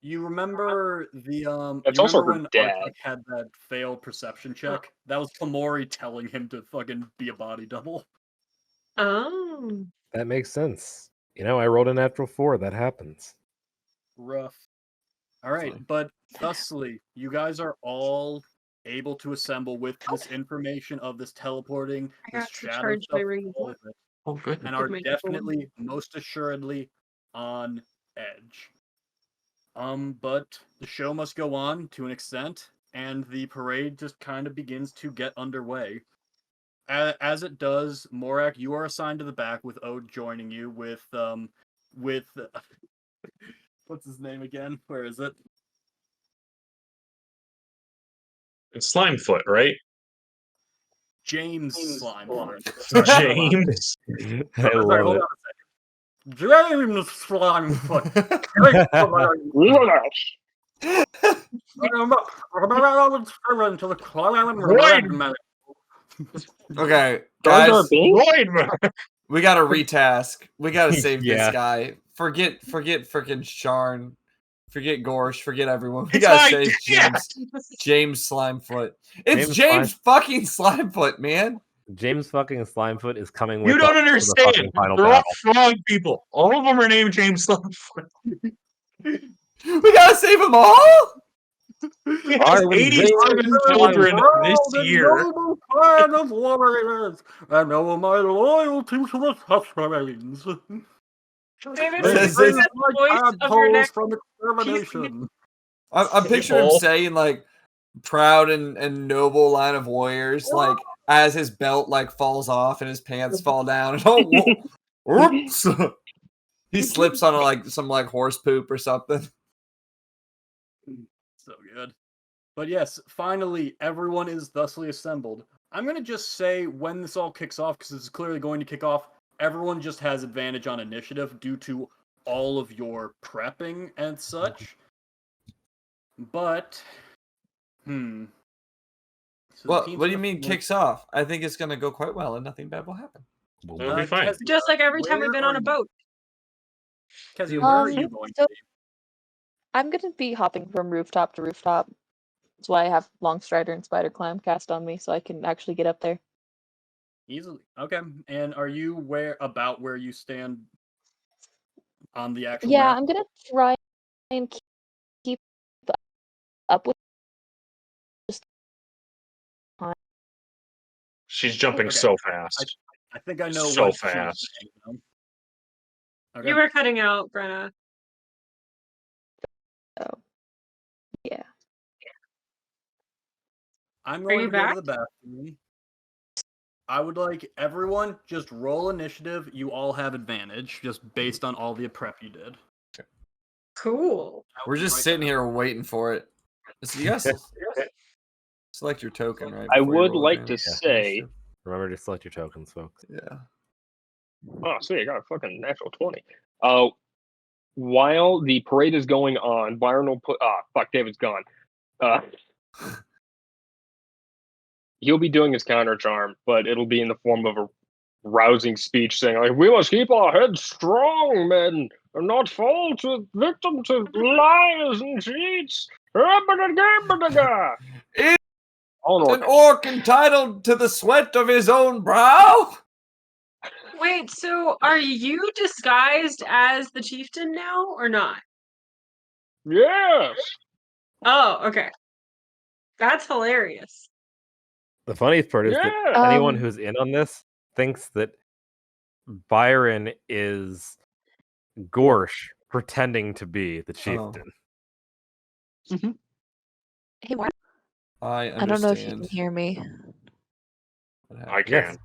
You remember the That's you also remember her when dad. Artek had that failed perception check? That was Komori telling him to fucking be a body double. Oh. That makes sense. You know, I rolled a natural 4. That happens. Rough. All right, but thusly, you guys are all able to assemble with this information of this teleporting, this shadow stuff, all of it, and are definitely, most assuredly, on edge. But the show must go on to an extent, and the parade just kind of begins to get underway. As it does, Morak, you are assigned to the back with Ode joining you with what's his name again? Where is it? It's Slimefoot, right? James Slimefoot. James. I love it. James Slimefoot. Okay, guys, we gotta retask. We gotta save this guy. Forget freaking Sharn. Forget Gorsh. Forget everyone. We gotta save James Slimefoot. It's James fucking Slimefoot, man. James fucking Slimefoot is coming with You don't understand. They're all frog people. All of them are named James Slimefoot. We gotta save them all? He has Iron 87 Veins, children Proud this and year. noble clan of warriors, and know my loyalty to the Cathartas. David, They Says save this- my voice of your tadpoles next from piece extermination. I'm picturing him People. saying like proud and noble line of warriors, like as his belt like falls off and his pants fall down and whoops. He slips on like some like horse poop or something. So good. But yes, finally, everyone is thusly assembled. I'm going to just say when this all kicks off, because it's clearly going to kick off, everyone just has advantage on initiative due to all of your prepping and such. But, So the Well, teams what do you in the mean front- kicks off? I think it's gonna go quite well and nothing bad will happen. It'll be fine. Kezia, just like every time where we've been are on a you- boat. Kezia, where are you Um, going so to be? I'm gonna be hopping from rooftop to rooftop. That's why I have Long Strider and Spider Climb cast on me, so I can actually get up there. Easily. Okay. And are you about where you stand on the actual Yeah, map? I'm gonna try and keep up with just time. She's jumping Okay. so fast. I think I know So what she's fast. saying, though. Okay. You were cutting out, Brenna. So yeah. I'm Are going you to go to back? the bathroom. I would like everyone just roll initiative. You all have advantage just based on all the prep you did. Cool. I'll We're be just right sitting back. here waiting for it. So you guys select your token, right? I before you would roll like to advantage. say, Remember to select your tokens, folks. Yeah. oh, sweet, I got a fucking natural 20. While the parade is going on, Byron will put. Ah, fuck, David's gone. Uh, he'll be doing his counter charm, but it'll be in the form of a rousing speech saying, like, we must keep our heads strong, men, and not fall to victim to lies and cheats. Is All in an order. orc entitled to the sweat of his own brow? Wait, so are you disguised as the chieftain now or not? Yes. Oh, okay. That's hilarious. The funniest part is that Yeah. anyone who's in on this thinks that Byron is Gorsh pretending to be the chieftain. Hey, Mark. I I don't know if you can understand. hear me. What happened. I can. Yes.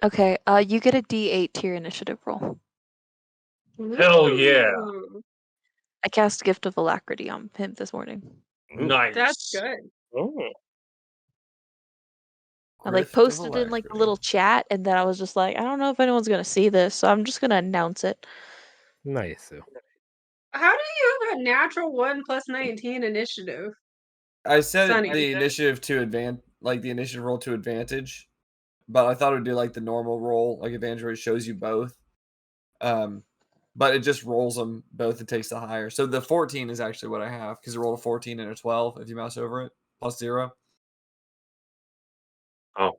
Okay, you get a D8 to your initiative roll. Hell yeah. Ooh, I cast Gift of Alacrity on him this morning. Ooh. Nice. that's good. Oh. I like Grift of posted in like the Alacrity. little chat, and then I was just like, I don't know if anyone's gonna see this, so I'm just gonna announce it. Nice. How do you have a natural 1 plus 19 initiative? I set Sunny. the initiative to like the initiative roll to advantage, but I thought it would do like the normal roll, like advantage where it shows you both. But it just rolls them both and takes the higher. So the 14 is actually what I have because it rolled a 14 and a 12 if you mouse over it, plus 0. Oh.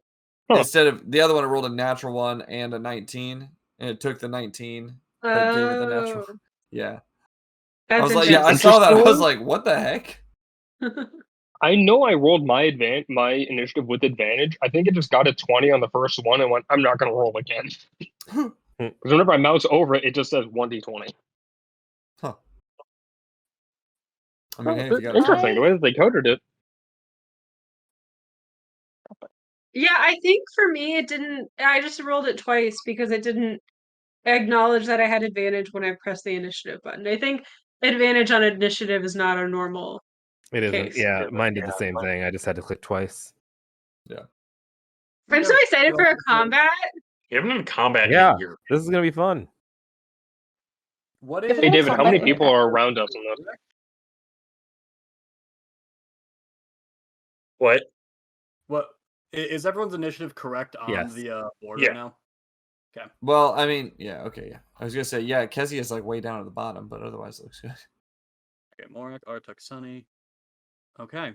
Huh. Instead of the other one, it rolled a natural 1 and a 19, and it took the 19, but gave it the natural. Oh, Yeah. that's I was like, yeah, I interesting. saw that. I was Interesting. like, what the heck? I know I rolled my initiative with advantage. I think it just got a 20 on the first one and went, I'm not going to roll again. Because whenever I mouse over it, it just says 1d20. Huh. I mean, hey, if you got a Interesting. The way that they coded it. Yeah, I think for me it didn't. I just rolled it twice because it didn't acknowledge that I had advantage when I pressed the initiative button. I think advantage on initiative is not a normal It isn't. case. Yeah, mine did the same thing. I just had to click twice. I'm so excited for a combat. You haven't done combat Yeah. in a year. This is gonna be fun. What If is? Hey, David, how many combat- people are around us in this? What? What is everyone's initiative correct on Yes. the board Yeah. right now? Well, I mean, yeah, okay, yeah. I was gonna say, yeah, Kezia is like way down at the bottom, but otherwise it looks good. Okay, Morak, Artuk, Sunny. Okay.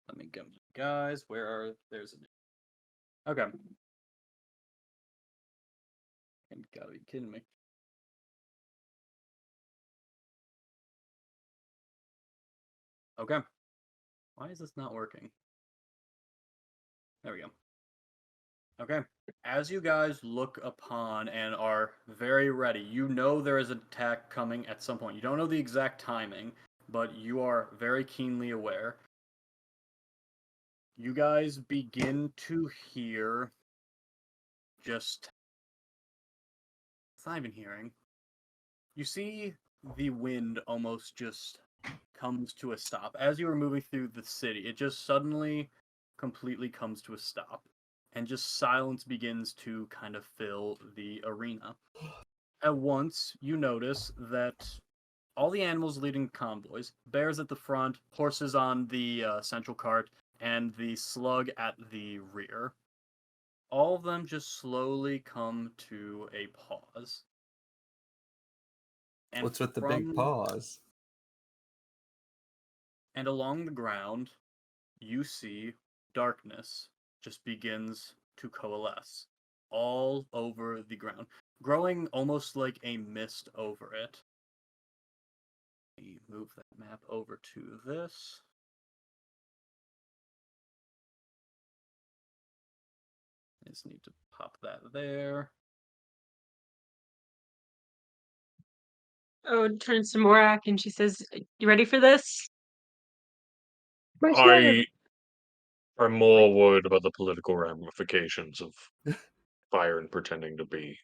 Let me go, guys. Where are there's an okay. You gotta be kidding me. Okay. Why is this not working? There we go. Okay. As you guys look upon and are very ready, you know there is an attack coming at some point. You don't know the exact timing, but you are very keenly aware. You guys begin to hear just... It's not even hearing. You see the wind almost just comes to a stop. As you are moving through the city, it just suddenly completely comes to a stop. And just silence begins to kind of fill the arena. At once, you notice that all the animals leading convoys, bears at the front, horses on the central cart, and the slug at the rear, all of them just slowly come to a pause. And What's with the big pause? And along the ground, you see darkness just begins to coalesce all over the ground, growing almost like a mist over it. Let me move that map over to this. I just need to pop that there. Ode turns to Morak and she says, "You ready for this?" I'm more worried about the political ramifications of Byron pretending to be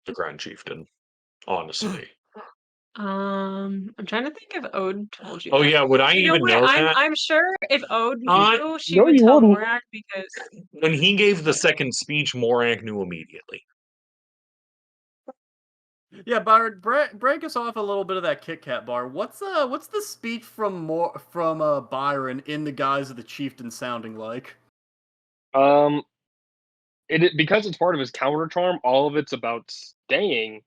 the Grand Chieftain. Honestly. I'm trying to think if Ode told you. Oh that. yeah, would I You know even what? know that? I'm sure if Ode Uh, knew, she no, would you tell wouldn't. Morak because When he gave the second speech, Morak knew immediately. Yeah, Byron, break us off a little bit of that Kit Kat bar. What's the speech from Byron in the guise of the chieftain sounding like? Because it's part of his counter charm, all of it's about staying,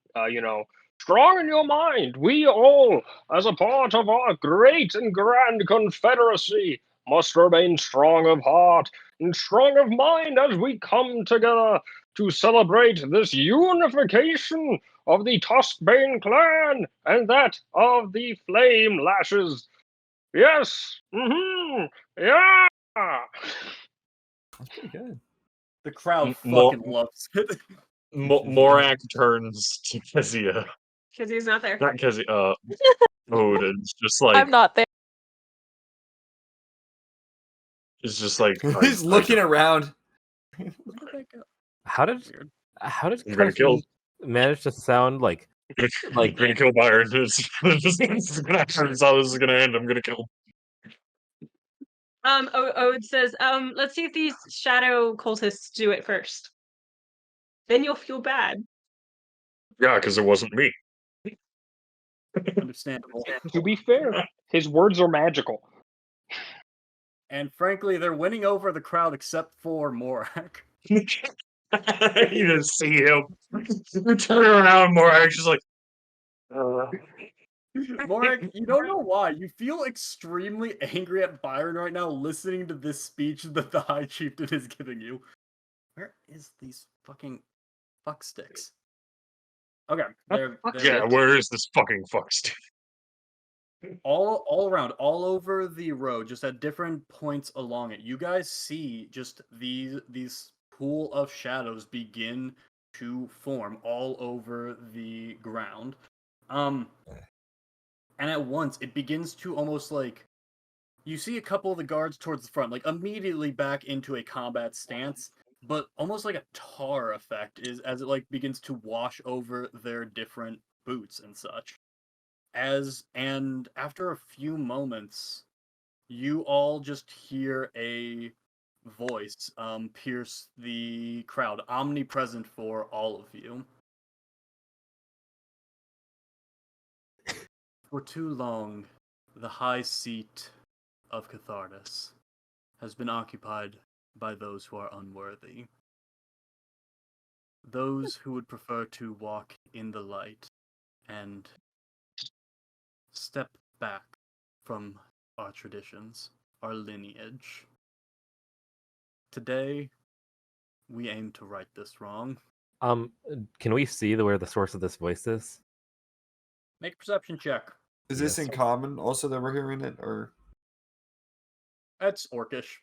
strong in your mind. We all, as a part of our great and grand confederacy, must remain strong of heart and strong of mind as we come together to celebrate this unification of the Tuskbane clan and that of the Flame Lashes. Yes. Yeah. That's pretty good. The crowd Mo- fucking loves it. Morak turns to Kezia. because he's not there. Not Kezia, Ode, and it's just like... I'm not there. It's just like... He's looking around. Where did that go? How did Weird. I'm gonna kill... manage to sound like I'm gonna kill Byron. This is gonna happen. That's how this is gonna end. I'm gonna kill... Ode says, let's see if these shadow cultists do it first. Then you'll feel bad. Yeah, because it wasn't me. Understandable. To be fair, his words are magical. And frankly, they're winning over the crowd except for Morak. You just see him. You turn around, Morak's just like... Morak, you don't know why. You feel extremely angry at Byron right now listening to this speech that the High Chieftain is giving you. Where is these fucking fuck sticks? Okay, they're Yeah, where is this fucking fuck stick? all around, all over the road, just at different points along it. You guys see just these pool of shadows begin to form all over the ground. And at once it begins to almost like you see a couple of the guards towards the front, like immediately back into a combat stance, but almost like a tar effect is as it like begins to wash over their different boots and such. And after a few moments, you all just hear a voice pierce the crowd, omnipresent for all of you. For too long, the high seat of Cathartas has been occupied by those who are unworthy. Those who would prefer to walk in the light and step back from our traditions, our lineage. Today, we aim to right this wrong. can we see where the source of this voice is? Make a perception check. Is this in common also that we're hearing it, or? That's Orcish.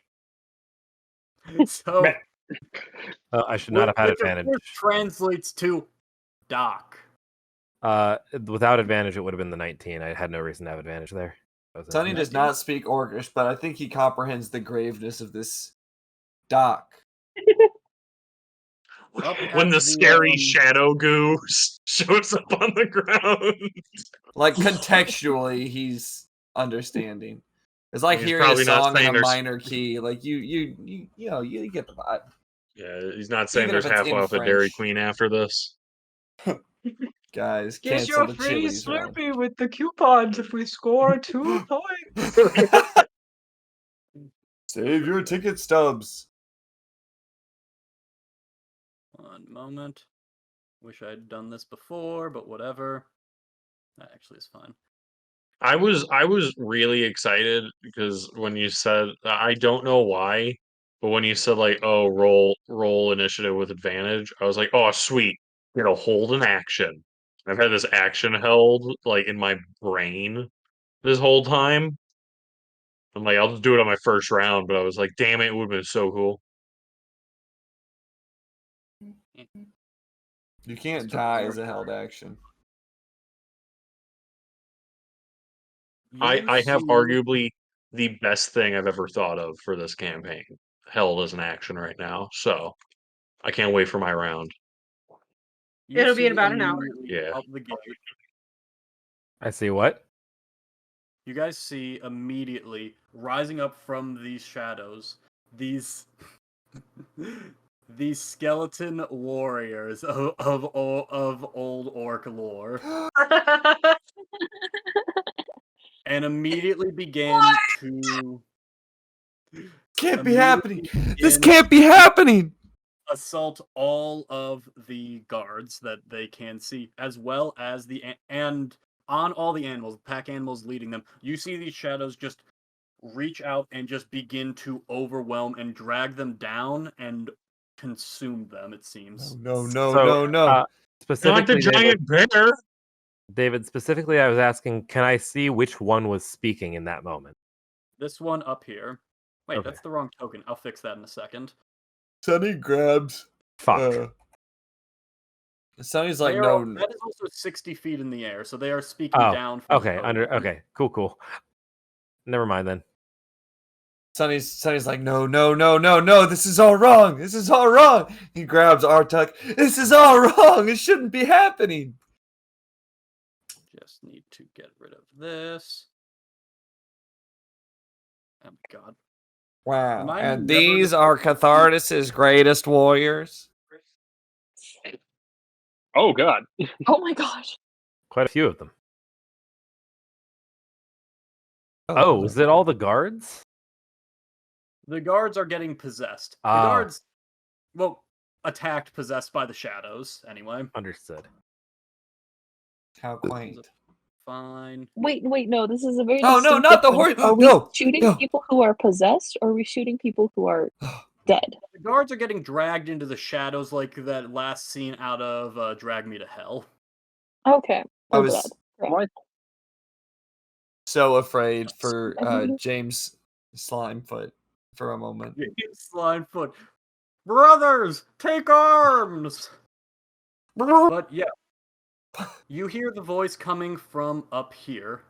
So I should not have had which of advantage. course translates to dock. Without advantage, it would have been the 19. I had no reason to have advantage there. Sonny does not speak Orcish, but I think he comprehends the graveness of this dock. When the scary shadow goo shows up on the ground. Like, contextually, he's understanding. It's like He's hearing a probably not song in saying a there's- minor key. Like, you know, you get the vibe. Yeah, he's not saying Even if there's it's half in off at Dairy French. Queen after this. Guys, Guess cancel you're the free Chili's round. Slurpee with the coupons if we score 2 points. Save your ticket stubs. One moment. Wish I'd done this before, but whatever. That actually is fine. I was really excited because when you said, I don't know why, but when you said like, oh, roll initiative with advantage, I was like, oh sweet, get a hold an action. I've had this action held like in my brain this whole time. I'm like, I'll just do it on my first round, but I was like, damn it, it would have been so cool. You can't die as a held action. I have see- arguably the best thing I've ever thought of for this campaign held as an action right now. So I can't wait for my round. you It'll be in see about an hour. immediately Yeah. Out the gate, I see what? you guys see immediately rising up from these shadows these these skeleton warriors of old orc lore, and immediately begin to Can't be happening. This begin can't be happening. assault all of the guards that they can see, as well as and on all the animals, pack animals leading them. You see these shadows just reach out and just begin to overwhelm and drag them down and consume them, it seems. No. They're like the Specifically, giant bear. David, specifically, I was asking, can I see which one was speaking in that moment? This one up here. Wait, Okay. that's the wrong token. I'll fix that in a second. Sonny grabs. Fuck. Sonny's like, That is also 60 feet in the air, so they are speaking down. From Okay, okay, cool. Never mind then. Sonny's like, no. This is all wrong. This is all wrong. He grabs Artuk. This is all wrong. It shouldn't be happening. Just need to get rid of this. Oh my god. Wow. Remind And me never these to- are Cathartas' greatest warriors. Oh god. Oh my gosh. Quite a few of them. Oh, was it all the guards? The guards are getting possessed. The Ah. guards, well, attacked, possessed by the shadows, anyway. Understood. How quaint. Fine. Wait, no. This is a very. Oh, no, distinct not the difference. horse- Are we no, shooting no. people who are possessed, or are we shooting people who are dead? The guards are getting dragged into the shadows like that last scene out of Drag Me to Hell. Okay. I Or was dead. Correct. What? so afraid for James Slimefoot for a moment. Slimefoot. Brothers, take arms! But yeah, you hear the voice coming from up here.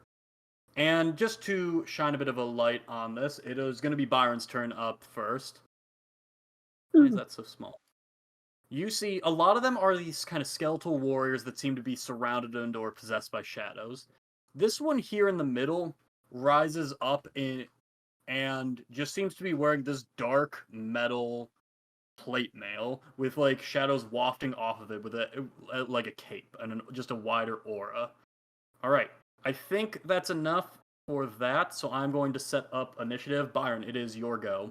And just to shine a bit of a light on this, it is going to be Byron's turn up first. Why is that so small? You see, a lot of them are these kind of skeletal warriors that seem to be surrounded and or possessed by shadows. This one here in the middle rises up and just seems to be wearing this dark metal plate mail with like shadows wafting off of it with like a cape and just a wider aura. All right, I think that's enough for that, so I'm going to set up initiative. Byron, it is your go.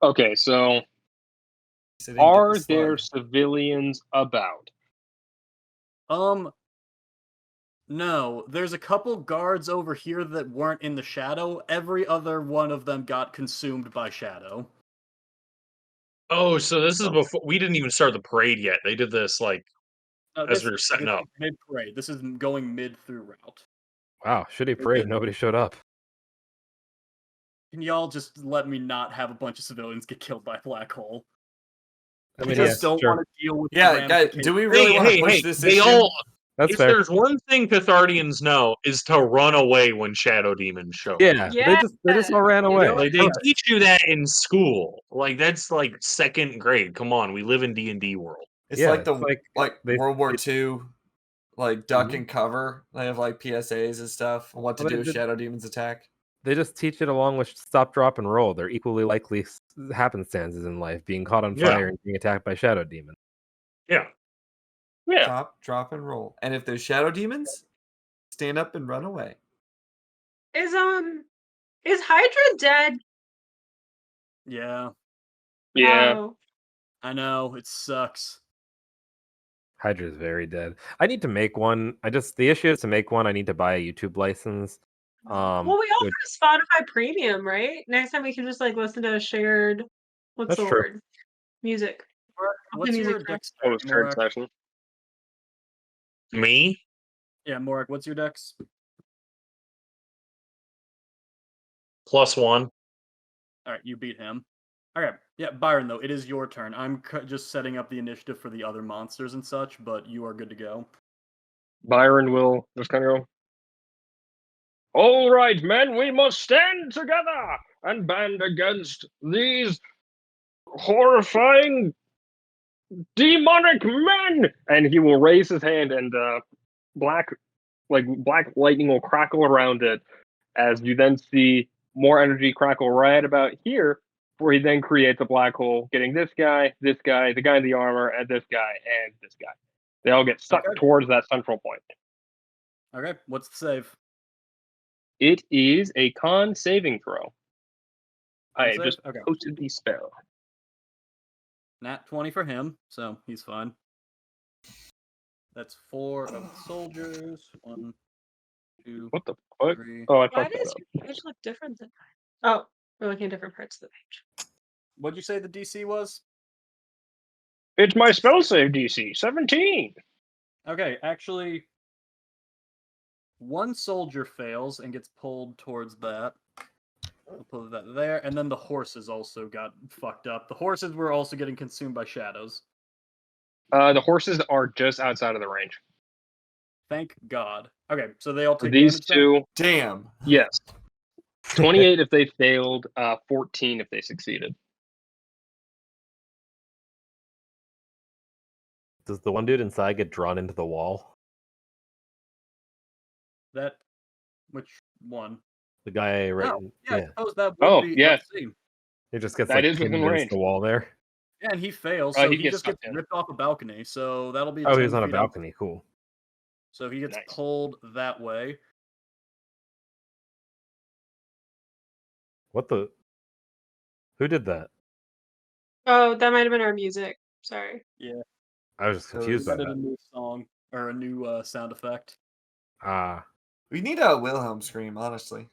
Okay, so are there civilians about? No, there's a couple guards over here that weren't in the shadow. Every other one of them got consumed by shadow. Oh, so this is before we didn't even start the parade yet. They did this like as we were setting up. Mid parade. This is going mid through route. Wow, shitty parade. Nobody showed up. Can y'all just let me not have a bunch of civilians get killed by a black hole? I I mean, just yeah, don't sure. want to deal with the Yeah, guys, do ramifications. we really want to push this they issue? all. That's If fair. there's one thing Cathartians know is to run away when shadow demons show. up. Yeah, Yeah. they just all ran away. Like they teach you that in school. Like that's like second grade. Come on, we live in D&D world. It's Yeah, like the it's like they- World War II, like duck Mhm. and cover. They have like PSAs and stuff on what to Well, do they if did- shadow demons attack. They just teach it along with stop, drop, and roll. They're equally likely happenstances in life: being caught on Yeah. fire and being attacked by shadow demons. Yeah. Yeah. Stop, drop, and roll. And if there's shadow demons, stand up and run away. Is Hydra dead? Yeah, Yeah. Oh. I know, it sucks. Hydra is very dead. I need to make one. The issue is to make one. I need to buy a YouTube license. Well, we all which- have Spotify Premium, right? Next time we can just like listen to a shared. What's That's the true. word? Music. What's your music dex? Post third Morak? session. Me? Yeah, Morak, what's your dex? +1. All right, you beat him. Okay, yeah, Byron, though, it is your turn. I'm just setting up the initiative for the other monsters and such, but you are good to go. Byron will just kind of go. All right, men, we must stand together and band against these horrifying demonic men. And he will raise his hand, and black lightning will crackle around it, as you then see more energy crackle right about here, where he then creates a black hole, getting this guy, the guy in the armor, and this guy, and this guy. They all get sucked Okay. towards that central point. Okay, what's the save? It is a con saving throw. I Save? just Okay. posted the spell. Nat 20 for him, so he's fine. That's 4 of the soldiers. 1, 2, What the fuck? 3. Oh, I Why fucked that does up. your page look different than mine? Oh, we're looking at different parts of the page. What'd you say the DC was? It's my spell save DC, 17. Okay, actually, one soldier fails and gets pulled towards that. I'll put that there, and then the horses also got fucked up. The horses were also getting consumed by shadows. The horses are just outside of the range. Thank God. Okay, so they all For take these damage then? two, Damn. yes. 28 if they failed, 14 if they succeeded. Does the one dude inside get drawn into the wall? That, which one? The guy right. Oh, yeah, I yeah. suppose that would Oh, be. yeah. Let's see. He just gets That like is pinned within against range. the wall there. Yeah, and he fails, Oh, so he he gets just gets sucked in. ripped off a balcony. So that'll be. Oh, 10 he's on a feet up. balcony. Cool. So he gets Nice. pulled that way. What the? Who did that? Oh, that might have been our music. Sorry. Yeah, I was just confused by added a that. new song or a new sound effect. Ah, We need a Wilhelm scream, honestly.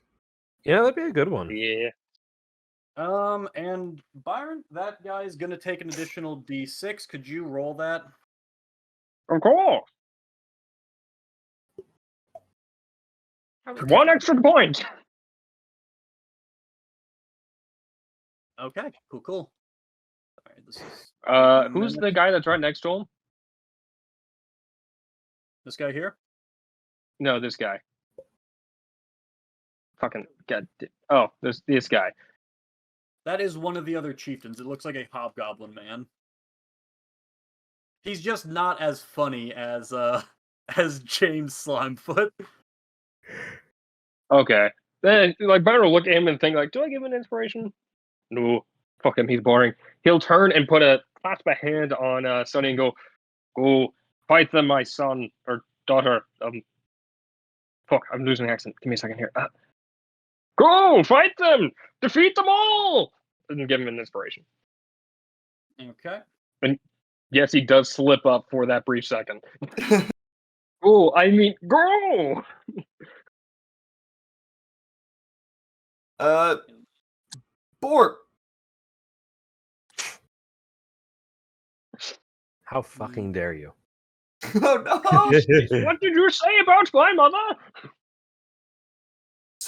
yeah, that'd be a good one. Yeah. And Byron, that guy's gonna take an additional D6. Could you roll that? Of course. Probably. One extra point. Okay, cool. All right, this is Who's the guy that's right next to him? this guy here. No, this guy. Fucking god. Oh, this guy. That is one of the other chieftains. It looks like a hobgoblin man. He's just not as funny as as James Slimefoot. Okay. Then like better look at him and think like, do I give him an inspiration? No. Fuck him, he's boring. He'll turn and clasp a hand on Sonny and go fight them, my son or daughter. Fuck, I'm losing the accent. Give me a second here. Go fight them, defeat them all, and give him an inspiration. Okay. Yes, he does slip up for that brief second. Oh, I mean, go! Bork. How fucking dare you? Oh no! What did you say about my mother?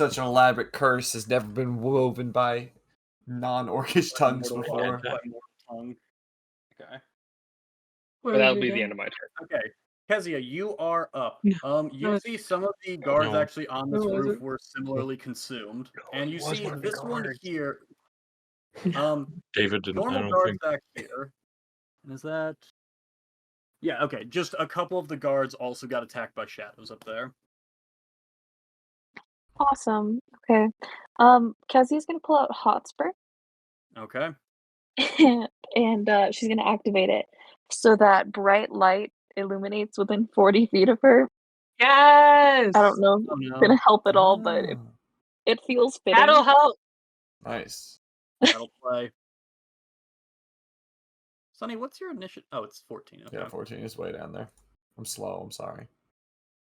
such an elaborate curse has never been woven by non-orcish tongues Mortal before. by mortal tongue. Okay. What But was that'll your be the turn? end of my turn. Okay. Kezia, you are up. No. You see some of the guards No. actually on this Who was roof it? were similarly consumed. No, And he you was see one of the this one guards. here, David didn't. I normal don't guards think. back here. And is that... Yeah, okay. Just a couple of the guards also got attacked by shadows up there. Awesome. Okay. Kezia's gonna pull out Hotspur Okay. and she's gonna activate it so that bright light illuminates within 40 feet of her. Yes. I don't know if Oh it's no. gonna help at all, but Ah, it feels fitting. That'll help. nice. That'll play. Sonny, what's your initiative? Oh, it's 14. Okay. Yeah, 14 is way down there. I'm slow. I'm sorry.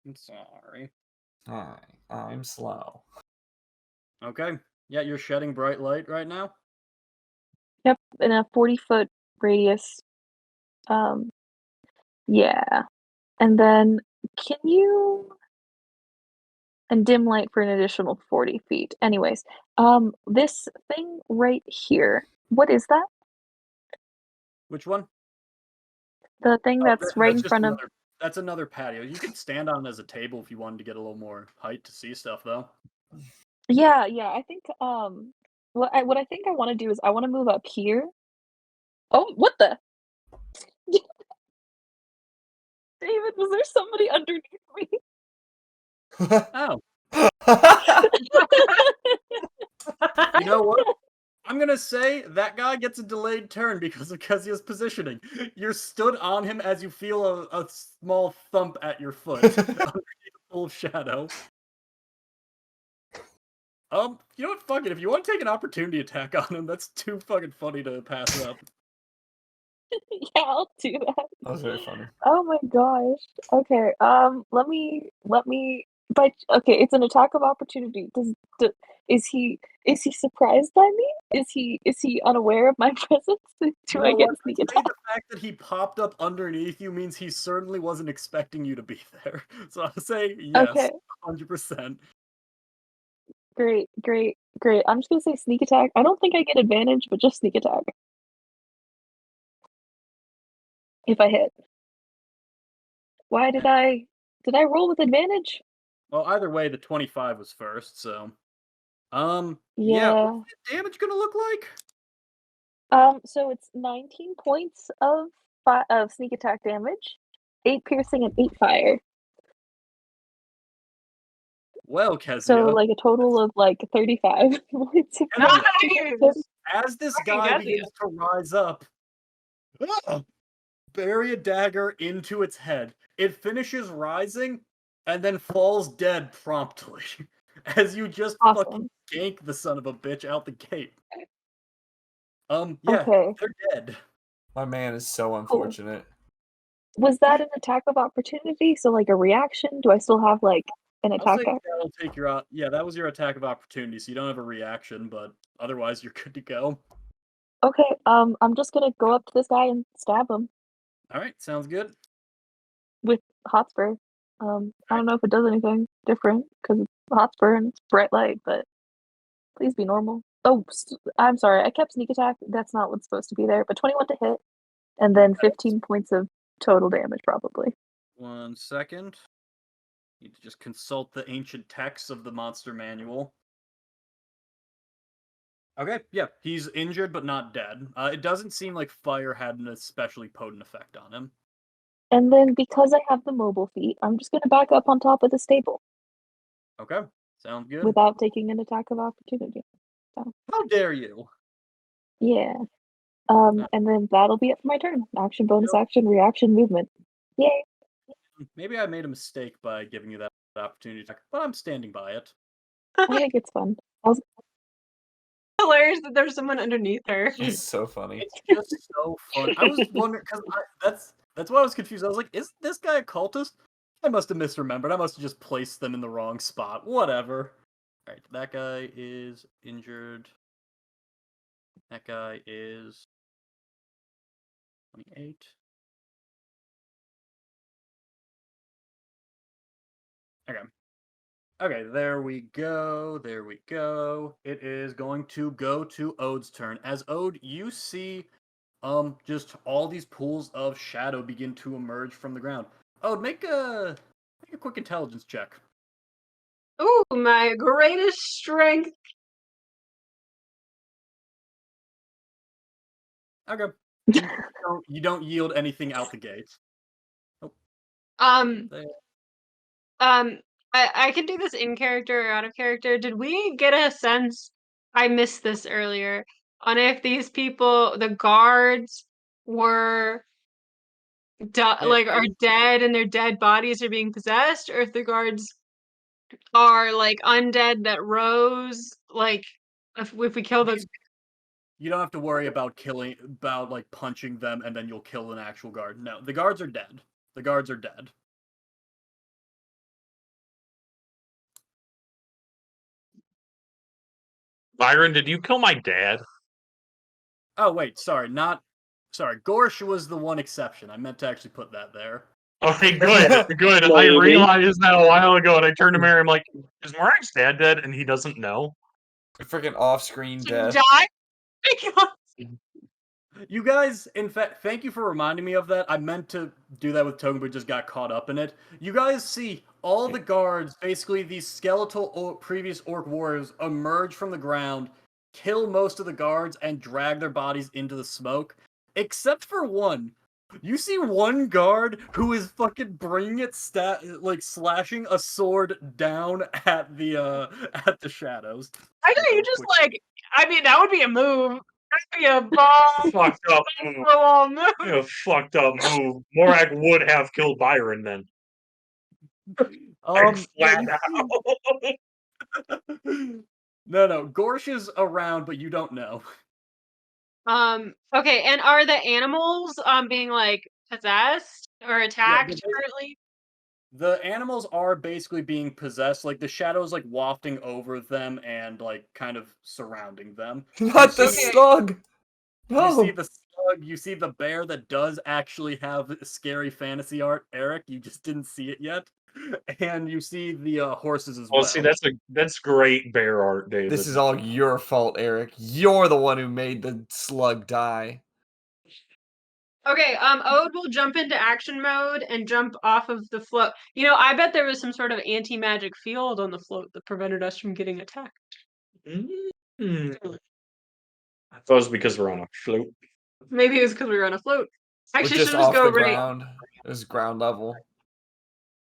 I'm sorry. Hi, I'm slow. Okay. Yeah, you're shedding bright light right now? Yep, in a 40-foot radius. Yeah. And then can you and dim light for an additional 40 feet. Anyways, this thing right here, what is that? Which one? The thing Oh, that's right in just front of. another. That's another patio. You could stand on it as a table if you wanted to get a little more height to see stuff, though. Yeah, I think what I think I want to do is I want to move up here. Oh, what the? David, was there somebody underneath me? Oh, you know what? I'm gonna say that guy gets a delayed turn because of Kezia's positioning. You're stood on him as you feel a small thump at your foot underneath a full shadow. You know what? Fuck it. If you want to take an opportunity attack on him, that's too fucking funny to pass up. Yeah, I'll do that. That was very funny. Oh my gosh. Okay. Let me. But okay, it's an attack of opportunity. Is he surprised by me? Is he unaware of my presence? You Do know I get what? sneak I'd say attack? the fact that he popped up underneath you means he certainly wasn't expecting you to be there. So I'll say yes, Okay. 100%. Great. I'm just gonna say sneak attack. I don't think I get advantage, but just sneak attack. If I hit. Why did I roll with advantage? Well, either way, the 25 was first, so. Yeah, Yeah. what's the damage gonna look like? So it's 19 points of sneak attack damage, 8 piercing and 8 fire. Well, Kezia. So like a total of like 35 points of Kezia, Nice. as this Fucking guy Kezia. begins to rise up, bury a dagger into its head. It finishes rising and then falls dead promptly as you just fucking Awesome. gank the son of a bitch out the gate. Yeah, Okay. they're dead. My man is so Cool. unfortunate. Was that an attack of opportunity? So like a reaction? Do I still have like an I'll attack? say that'll take your out. Yeah, that was your attack of opportunity, so you don't have a reaction, but otherwise you're good to go. Okay. I'm just gonna go up to this guy and stab him All right, sounds good. with Hotspur. I don't know if it does anything different because it's Hotspur and it's bright light, but please be normal. Oh, I'm sorry. I kept sneak attack. That's not what's supposed to be there. But 21 to hit, and then 15 points of total damage, probably. 1 second. Need to just consult the ancient texts of the monster manual. Okay, yeah, he's injured but not dead. It doesn't seem like fire had an especially potent effect on him. And then because I have the mobile feat, I'm just gonna back up on top of the stable Okay, sounds good. without taking an attack of opportunity. How dare you? Yeah. And then that'll be it for my turn. Action, bonus Yep. action, reaction, movement. Yay! Maybe I made a mistake by giving you that opportunity attack, but I'm standing by it. I think it's fun. Hilarious that there's someone underneath her. It's so funny. It's just so fun. I was wondering because that's why I was confused. I was like, "Is this guy a cultist?" I must have misremembered. I must have just placed them in the wrong spot. Whatever. All right, that guy is injured. That guy is 28. Okay. Okay, there we go. There we go. It is going to go to Ode's turn. As Ode, you see just all these pools of shadow begin to emerge from the ground. Ode, make a quick intelligence check. Ooh, my greatest strength. Okay. You don't yield anything out the gate. Oh, Um, there. um, I can do this in character or out of character. Did we get a sense? I missed this earlier on if these people, the guards, were like are dead and their dead bodies are being possessed, or if the guards are like undead that rose. Like if we kill the. You don't have to worry about like punching them and then you'll kill an actual guard. No, the guards are dead. The guards are dead. Byron, did you kill my dad? Oh wait, sorry, not sorry. Gorsh was the one exception. I meant to actually put that there. Okay, good, good. I Maybe. realized that a while ago, and I turned to Mary. I'm like, "Is Morak's dad dead?" And he doesn't know. Freaking off-screen death. Die? You guys, in fact, thank you for reminding me of that. I meant to do that with Togen, but just got caught up in it. You guys see all the guards, basically these skeletal previous orc warriors, emerge from the ground, kill most of the guards, and drag their bodies into the smoke. Except for one. You see one guard who is fucking bringing it like slashing a sword down at the shadows. I know you just like. I mean, that would be a move. That'd be a bomb. Fucked up move. Yeah, fucked up move. Morak would have killed Byron then. Like, flat out. No. Gorsh is around, but you don't know. Okay, and are the animals being like possessed or attacked currently? The animals are basically being possessed, like the shadows like wafting over them and like kind of surrounding them. Not the Okay. slug! You No! see the slug, you see the bear that does actually have scary fantasy art, Eric, you just didn't see it yet. And you see the horses as well. Well, see, that's great bear art, David. This is all your fault, Eric. You're the one who made the slug die. Okay, Ode will jump into action mode and jump off of the float. You know, I bet there was some sort of anti-magic field on the float that prevented us from getting attacked. I thought it was because we're on a float. Maybe it was because we were on a float. We're Actually, just should just off go the right. ground. It was ground level.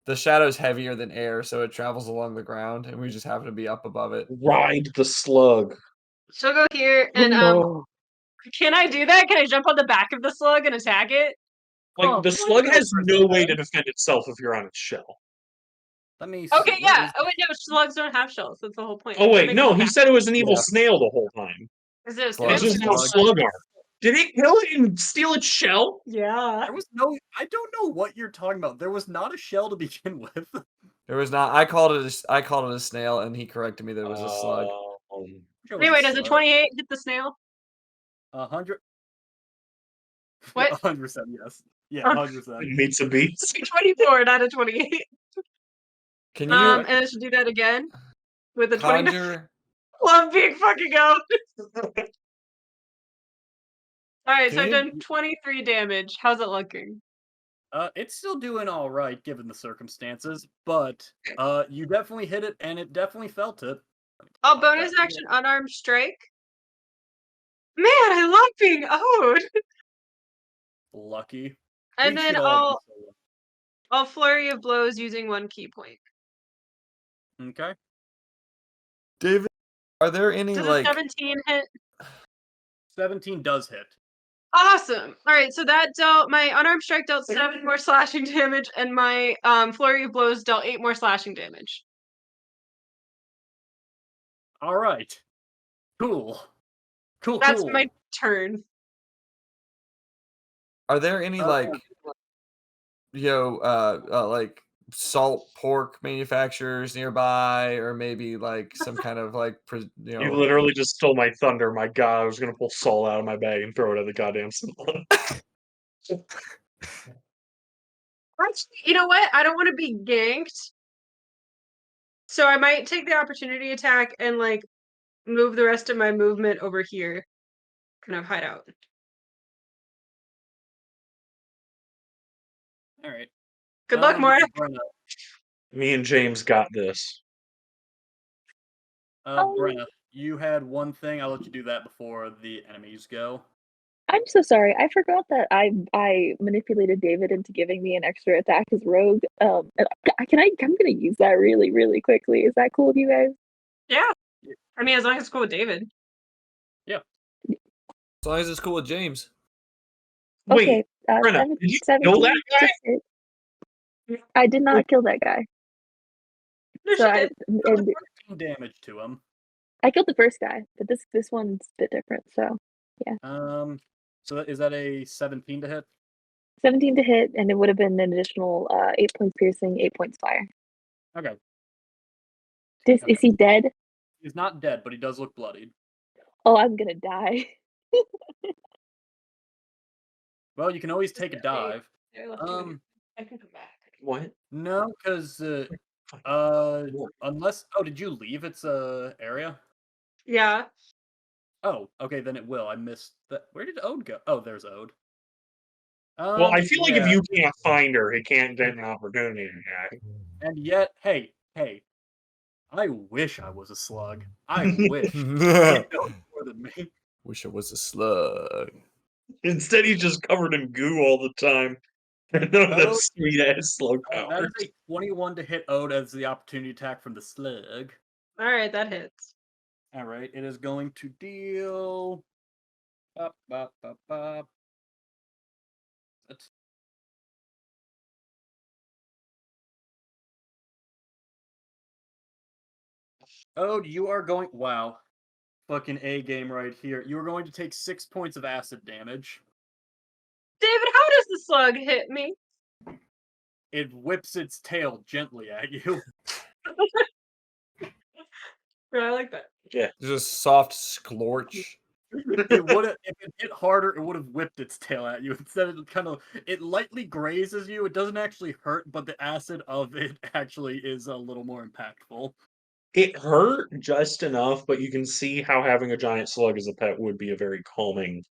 The shadow's heavier than air, so it travels along the ground, and we just happen to be up above it. Ride the slug. She'll go here and can I do that? Can I jump on the back of the slug and attack it? Like, the slug has no way to defend itself if you're on its shell. Let me see. Okay, yeah. Oh wait, no, slugs don't have shells. That's the whole point. Oh wait, no, he said it was an evil snail the whole time. Is it a Slug. It's snail? just no slug art. Did it kill it and steal its shell? Yeah. There was no. I don't know what you're talking about. There was not a shell to begin with. There was not. I called it a snail, and he corrected me that it was a slug. Anyway, does a 28 hit the snail? 100. What? 100%, yes. Yeah, 100%. Meets a beast. 24, not a 28. Can you And I should do that again with a 29. conjure? Love being fucking out. Alright, so Can I've you- done 23 damage. How's it looking? It's still doing all right given the circumstances, but you definitely hit it and it definitely felt it. Oh, bonus action unarmed strike. Man, I love being owed. Lucky. And We then should all be so I'll flurry of blows using 1 key point. lucky. Okay. David, are there any Does like a 17 hit? 17 does hit. Awesome. All right, so that dealt my unarmed strike dealt 7 more slashing damage, and my flurry of blows dealt 8 more slashing damage. All right. Cool. Cool. That's cool. my turn. Are there any like like salt pork manufacturers nearby, or maybe like some kind of like You literally just stole my thunder. My God, I was gonna pull salt out of my bag and throw it at the goddamn salon. Actually, you know what? I don't want to be ganked. So I might take the opportunity attack and like move the rest of my movement over here. Kind of hide out. All right. Good luck, Morak. Brenna, Me and James got this. Brenna, you had one thing. I'll let you do that before the enemies go. I'm so sorry. I forgot that I manipulated David into giving me an extra attack as rogue. I'm gonna use that really, really quickly. Is that cool with you guys? Yeah. I mean, as long as it's cool with David. As long as it's cool with James. Okay. Wait, Brenna, did you kill that guy? to hit. I did not kill that guy. No, So she did. and 13 damage to him. I killed the first guy, but this one's a bit different. So So is that a 17 to hit? 17 to hit, and it would have been an additional 8 points piercing, 8 points fire. Okay. Is he dead? He's not dead, but he does look bloodied. Oh, I'm gonna die. Well, you can always take a dive. I can come back. What? No, because unless did you leave its area? Yeah. Oh, okay, then it will. I missed that. Where did Ode go? Oh, there's Ode. Well, I feel like if yeah. you can't find her, it can't get an opportunity attack. And yet, hey, I wish I was a slug. I wish. You know more than me. Wish I was a slug. Instead, he's just covered in goo all the time. None of that sweet ass slug That powers. is a 21 to hit Ode as the opportunity attack from the slug. All right, that hits. All right, it is going to deal. Ode, you are going. Wow. Fucking A game right here. You are going to take 6 points of acid damage. David, how does the slug hit me? It whips its tail gently at you. I like that. Yeah. Just a soft scorch. It would have, if it hit harder, it would have whipped its tail at you. Instead, it lightly grazes you. It doesn't actually hurt, but the acid of it actually is a little more impactful. It hurt just enough, but you can see how having a giant slug as a pet would be a very calming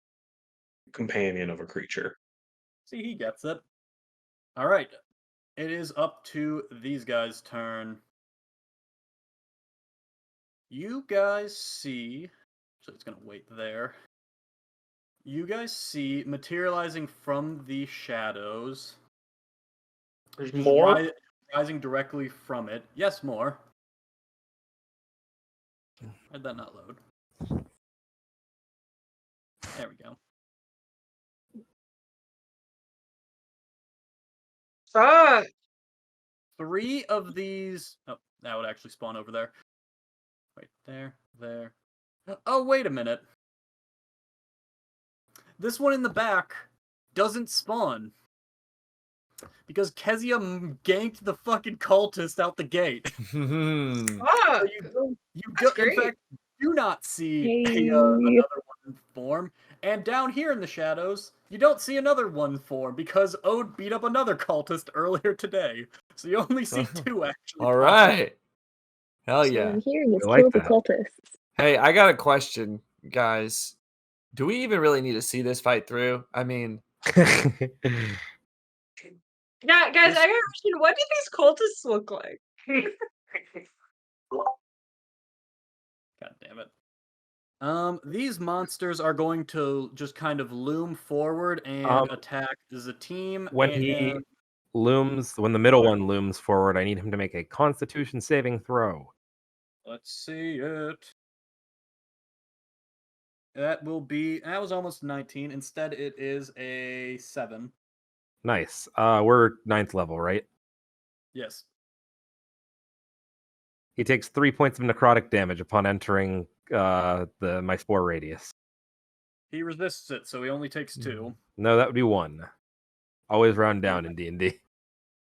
companion of a creature. See, he gets it. All right, it is up to these guys' turn. You guys see, so it's gonna wait there. You guys see materializing from the shadows. There's just more. rising directly from it. Yes, more. Why'd that not load? There we go. Fuck. 3 of these. Oh, that would actually spawn over there. Wait, there. Oh, wait a minute. This one in the back doesn't spawn. Because Kezia ganked the fucking cultist out the gate. Fuck. In fact, do not see another one form. And down here in the shadows, you don't see another one form because Ode beat up another cultist earlier today. So you only see 2 actually. All right. Hell So yeah. I'm hearing is I like kill the that. cultists. Hey, I got a question, guys. Do we even really need to see this fight through? I mean, Yeah, guys, I got a question. What do these cultists look like? God damn it. These monsters are going to just kind of loom forward and attack the team. When he looms, when the middle one looms forward, I need him to make a Constitution saving throw. Let's see it. That was almost 19. Instead, it is a 7. Nice. We're 9th level, right? Yes. He takes 3 points of necrotic damage upon entering my spore radius. He resists it, so he only takes 2. No, that would be 1. Always round down in D&D.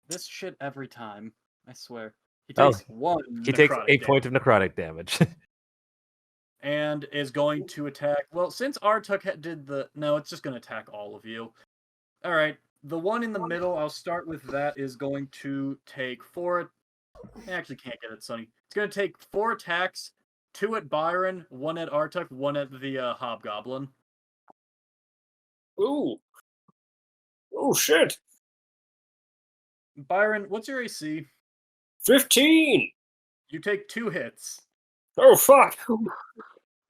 This shit every time. I swear. He Oh, takes 1. He takes necrotic 8 damage points of necrotic damage. and is going to attack. Well, since Artuk did the. No, it's just going to attack all of you. All right. The one in the middle, I'll start with that, is going to take 4 I actually can't get it, Sonny. It's gonna take 4 attacks, 2 at Byron, 1 at Artuk, 1 at the Hobgoblin. Ooh. Oh shit. Byron, what's your AC? 15. You take 2 hits. Oh fuck.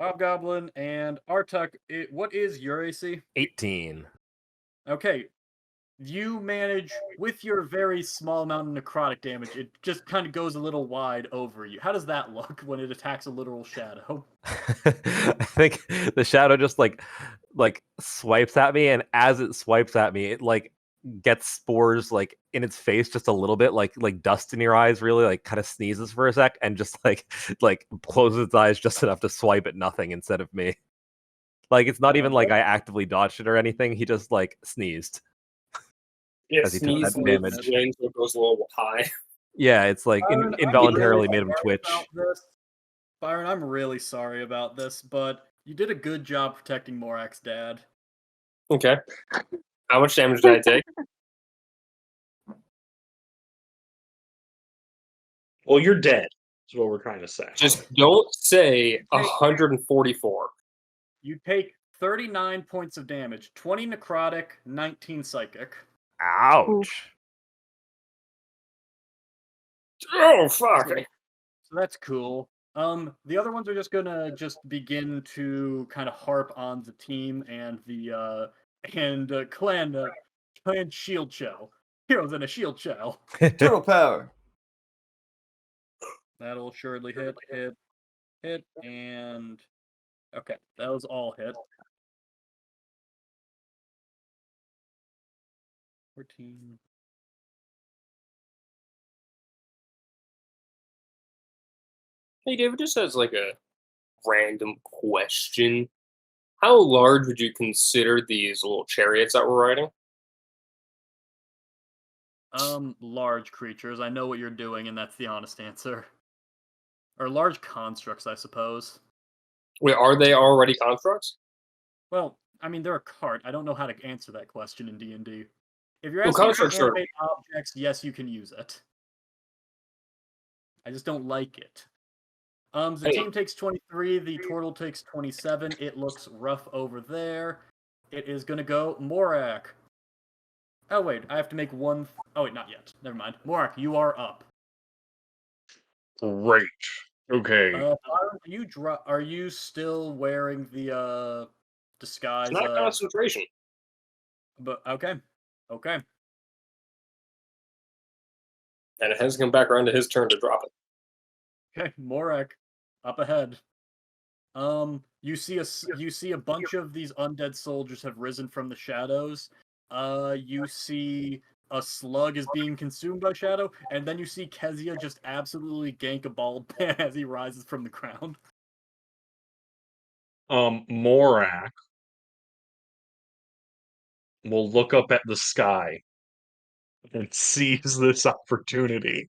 Hobgoblin and Artuk, what is your AC? 18. Okay. You manage, with your very small amount of necrotic damage, it just kind of goes a little wide over you. How does that look when it attacks a literal shadow? I think the shadow just like swipes at me, and as it swipes at me, it like gets spores like in its face just a little bit, like dust in your eyes, really, like kind of sneezes for a sec, and just like closes its eyes just enough to swipe at nothing instead of me. Like it's not even like I actively dodged it or anything. He just like sneezed. Yeah, As he took sneeze that mid damage. range, so it goes a little high. Yeah, it's like Byron, I'm involuntarily really made him sorry twitch. about this. Byron, I'm really sorry about this, but you did a good job protecting Morak's dad. Okay. How much damage did I take? Well, you're dead. Is what we're trying to say. Just don't say 144. You take 39 points of damage, 20 necrotic, 19 psychic. Ouch. Oh fuck. So that's cool. The other ones are just gonna begin to kind of harp on the team and the clan shield shell. Heroes in a shield shell. Turtle power. That'll assuredly hit, and okay, that was all hit. 14. Hey David, just as like a random question. How large would you consider these little chariots that we're riding? Large creatures. I know what you're doing, and that's the honest answer. Or large constructs, I suppose. Wait, are they already constructs? Well, I mean, they're a cart. I don't know how to answer that question in D&D. If you're Well, asking to constructs are. animate objects, yes, you can use it. I just don't like it. The Hey. team takes 23, the turtle takes 27. It looks rough over there. It is gonna go Morak. Oh wait, I have to make one. Oh wait, not yet. Never mind. Morak, you are up. Great. Okay. Byron, are you still wearing the disguise? It's not concentration. But okay. And it has to come back around to his turn to drop it. Okay, Morak, up ahead. You see a bunch of these undead soldiers have risen from the shadows. You see a slug is being consumed by shadow, and then you see Kezia just absolutely gank a bald man as he rises from the ground. Morak will look up at the sky and seize this opportunity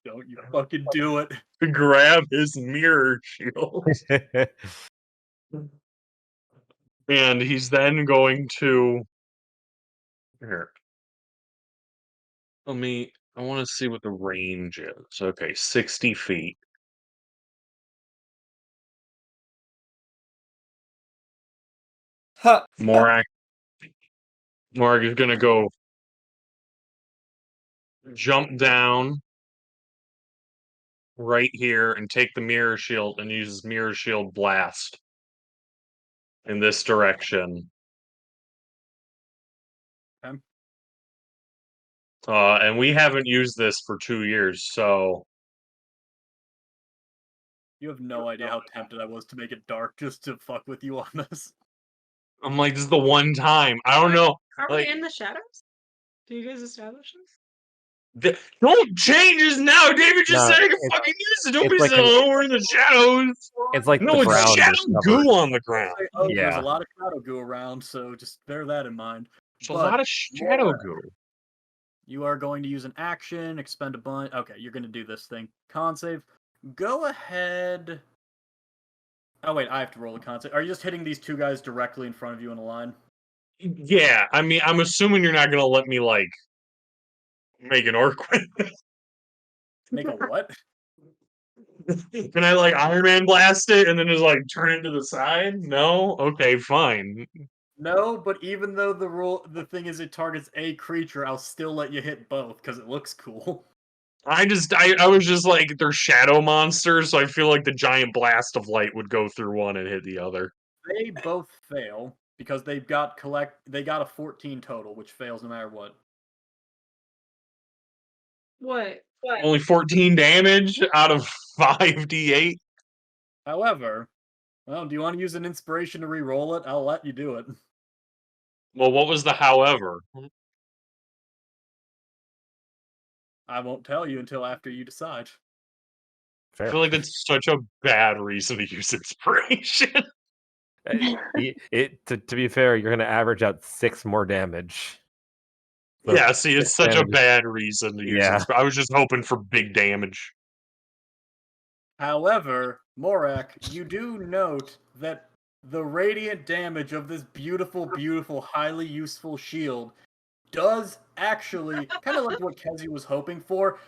Don't you fucking do it. to grab his mirror shield. And he's then going to here. I want to see what the range is. Okay, 60 feet. Ha! Morak is gonna go jump down right here and take the mirror shield and use his mirror shield blast in this direction. Okay. And we haven't used this for 2 years, so You have no idea how tempted I was to make it dark just to fuck with you on this. I'm like, this is the one time. I don't know. Are Like, we in the shadows? Do you guys establish this? don't change this now. David just No, said I can it's- fucking use it. Nobody's like like, we're in the shadows. It's like No, the it's ground is shadow covered. goo on the ground. Oh, there's Yeah. a lot of shadow goo around, so just bear that in mind. It's a But lot of shadow Morak, goo. you are going to use an action, expend a bunch. Okay, you're going to do this thing. Con save. Go ahead. Oh, wait, I have to roll a con save. Are you just hitting these two guys directly in front of you in a line? Yeah, I mean, I'm assuming you're not gonna let me like make an orc with it. Make a what? Can I like Iron Man blast it and then just like turn it to the side? No? Okay, fine. No, but even though the thing is it targets a creature, I'll still let you hit both because it looks cool. I was just like they're shadow monsters, so I feel like the giant blast of light would go through one and hit the other. They both fail because they got a 14 total, which fails no matter what. What? Only 14 damage out of 5d8. However, well, do you want to use an inspiration to re-roll it? I'll let you do it. Well, what was the however? I won't tell you until after you decide. I Fair. feel like that's such a bad reason to use inspiration. To be fair, you're gonna average out 6 more damage. So Yeah, see, it's 6 such a damage. bad reason to use Yeah. I was just hoping for big damage. However, Morak, you do note that the radiant damage of this beautiful, beautiful, highly useful shield does actually, kind of like what Kezi was hoping for,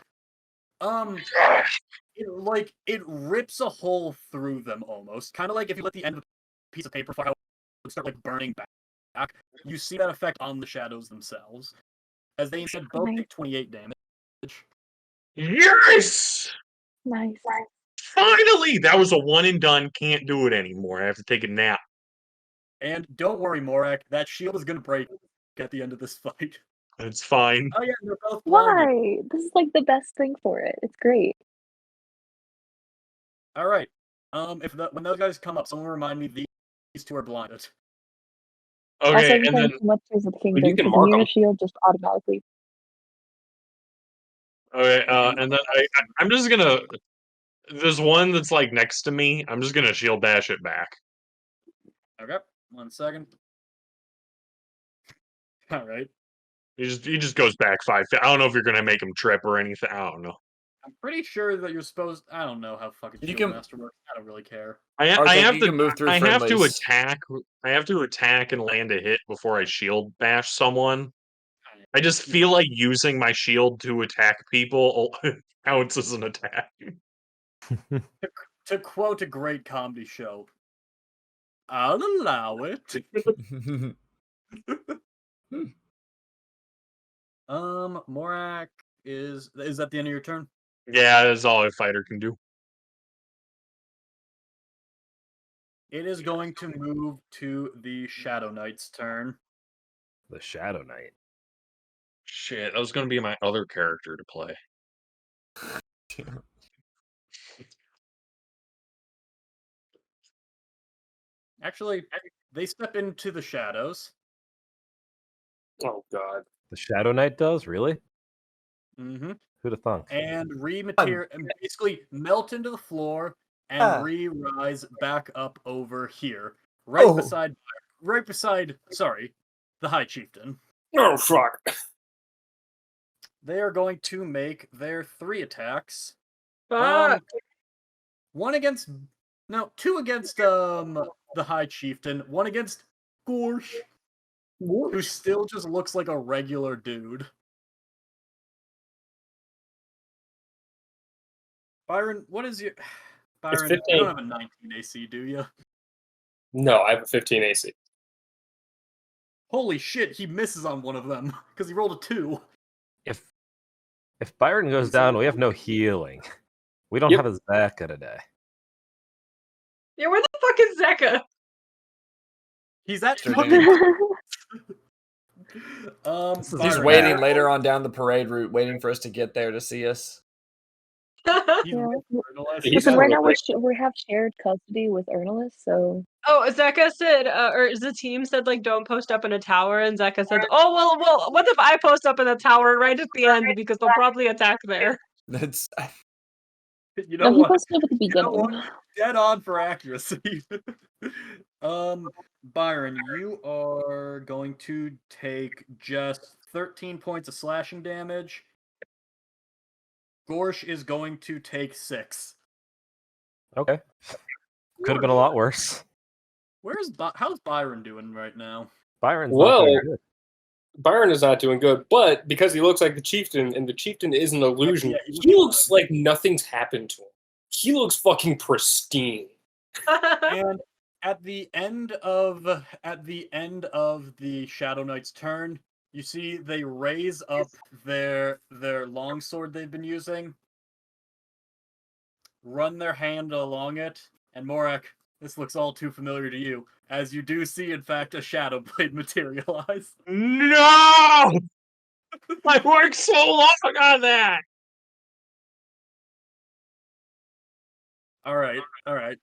it rips a hole through them almost. Kind of like if you let the end of a piece of paper fly out, it would start like burning back. You see that effect on the shadows themselves, as they instead both take 28 damage. Yes! Nice. Finally! That was a one and done, can't do it anymore. I have to take a nap. And don't worry, Morak, that shield is gonna break at the end of this fight. It's fine. Oh yeah, they're both blinded. Why? This is like the best thing for it. It's great. All right. When those guys come up, someone remind me these two are blinded. Also, Okay, every and time then you come up to the you kingdom, can his mark 'em. immune shield just automatically. okay, and then I'm just gonna. There's one that's like next to me. I'm just gonna shield bash it back. Okay, 1 second. All right. He just goes back 5 feet. I don't know if you're gonna make him trip or anything. I don't know. I'm pretty sure that you're supposed. I don't know how fucking You Shield can- Master works. I don't really care. I Arthur, have you to can move through I have to friendlies. attack. I have to attack and land a hit before I shield bash someone. I just feel like using my shield to attack people counts as an attack. To quote a great comedy show, I'll allow it. Morak is that the end of your turn? Yeah, that's all a fighter can do. It is going to move to the Shadow Knight's turn. The Shadow Knight. Shit, that was gonna be my other character to play. Actually, they step into the shadows. Oh god. The Shadow Knight does? Really? Mm-hmm. Who'd have thunk? And and basically melt into the floor and Ah. re-rise back up over here, right Oh. beside, sorry, the High Chieftain. Oh fuck. They are going to make their 3 attacks. Fuck. Two against the High Chieftain, one against Gorsh, who still just looks like a regular dude. Byron, what is your Byron? You 15. don't have a 19 AC, do you? No, I have a 15 AC. Holy shit, he misses on one of them because he rolled a 2. If Byron goes down, we have no healing. We don't Yep. have a Zaka today. Yeah, where the fuck is Zeka? He's at Sure fucking. This is He's Byron. waiting later on down the parade route, waiting for us to get there to see us. He's Yeah. He's Listen, right now like- we have shared custody with Ernalis, so Oh, Zeka said, or the team said, like, don't post up in a tower, and Zeka said, oh, well, what if I post up in a tower right at the end, because they'll probably attack there. That's You no, know he what? posted up at the You know beginning. what? Dead on for accuracy. Byron, you are going to take just 13 points of slashing damage. Gorsh is going to take 6. Okay. Could have been a lot worse. How's Byron doing right now? Byron's Well, not doing good. Byron is not doing good, but because he looks like the chieftain, and the chieftain is an illusion, Yeah, he looks like nothing's happened to him. He looks fucking pristine. And at the end of the Shadow Knight's turn, you see they raise up their longsword they've been using, run their hand along it, and Morak, this looks all too familiar to you, as you do see, in fact, a shadow blade materialize. No! I worked so long on that. All right.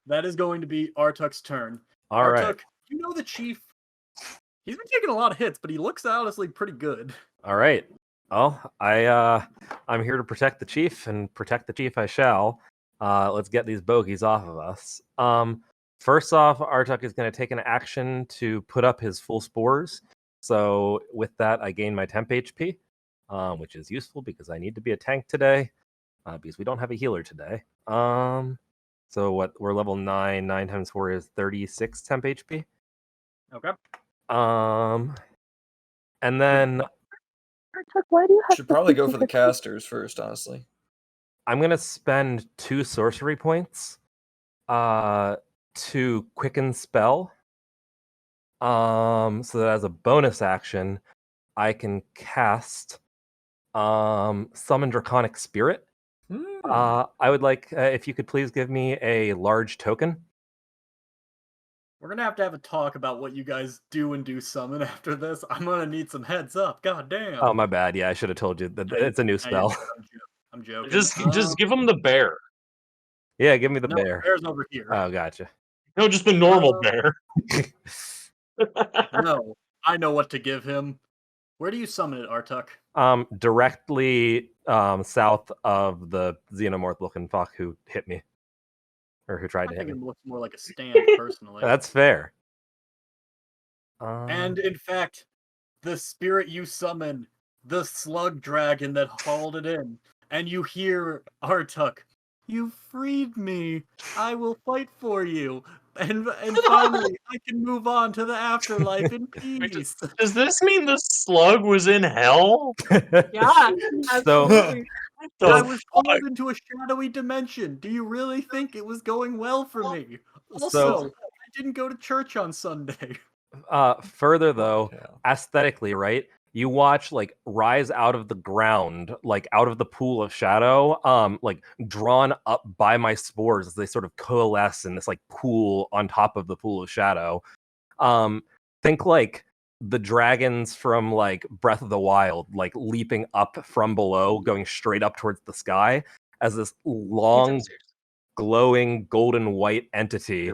That is going to be Artuk's turn. All right. Artuk, you know the chief. He's been taking a lot of hits, but he looks honestly pretty good. All right. Well, I'm here to protect the chief, and protect the chief I shall. Let's get these bogeys off of us. First off, Artuk is going to take an action to put up his full spores. So with that, I gain my temp HP, which is useful because I need to be a tank today, because we don't have a healer today. So what? We're level 9. 9 times 4 is 36 temp HP. Okay. And then Why do you have Should to probably pick go with for the the- casters first, honestly. I'm gonna spend 2 sorcery points to quicken spell. So that as a bonus action, I can cast summon Draconic Spirit. I would like if you could please give me a large token. We're gonna have to have a talk about what you guys do and do summon after this. I'm gonna need some heads up. God damn. Oh my bad. Yeah, I should have told you that it's a new Yeah, spell. I'm joking. Just give him the bear. Yeah, give me the No, bear. bear's over here. Oh, gotcha. No, just the normal bear. No, I know what to give him. Where do you summon it, Artuk? Directly south of the xenomorph looking fuck who hit me. Or who tried I to hit think me. it looks more like a stand, personally. That's fair. And in fact, the spirit you summon, the slug dragon that hauled it in, and you hear Artuk, "You freed me. I will fight for you. And finally, I can move on to the afterlife in peace." Does this mean the slug was in hell? Yeah, So- absolutely. I was pulled into a shadowy dimension. Do you really think it was going well for me? Also, I didn't go to church on Sunday. Further though, Yeah. aesthetically, right? You watch like rise out of the ground, like out of the pool of shadow, like drawn up by my spores as they sort of coalesce in this like pool on top of the pool of shadow. Think like the dragons from like Breath of the Wild, like leaping up from below, going straight up towards the sky as this long glowing golden white entity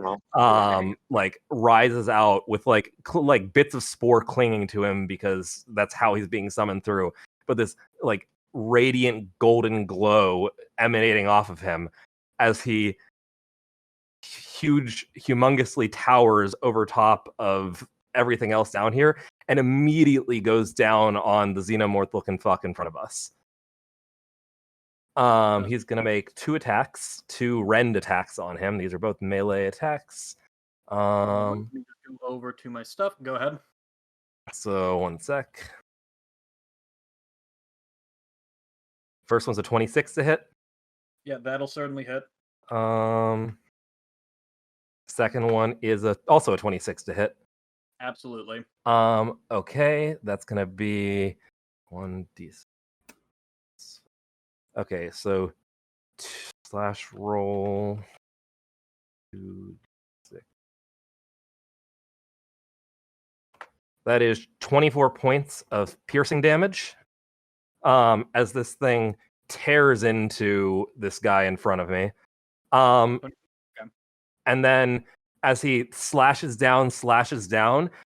like rises out with like like bits of spore clinging to him because that's how he's being summoned through, but this like radiant golden glow emanating off of him as he humongously towers over top of everything else down here and immediately goes down on the xenomorph looking fuck in front of us. He's gonna make 2 attacks, 2 rend attacks on him. These are both melee attacks. Let me just go over to my stuff. Go ahead. So 1 sec. First one's a 26 to hit. Yeah, that'll certainly hit. Second one is also a 26 to hit. Absolutely. Okay, that's gonna be 1d6. Okay, so slash roll 2d6. That is 24 points of piercing damage. As this thing tears into this guy in front of me. And then as he slashes down,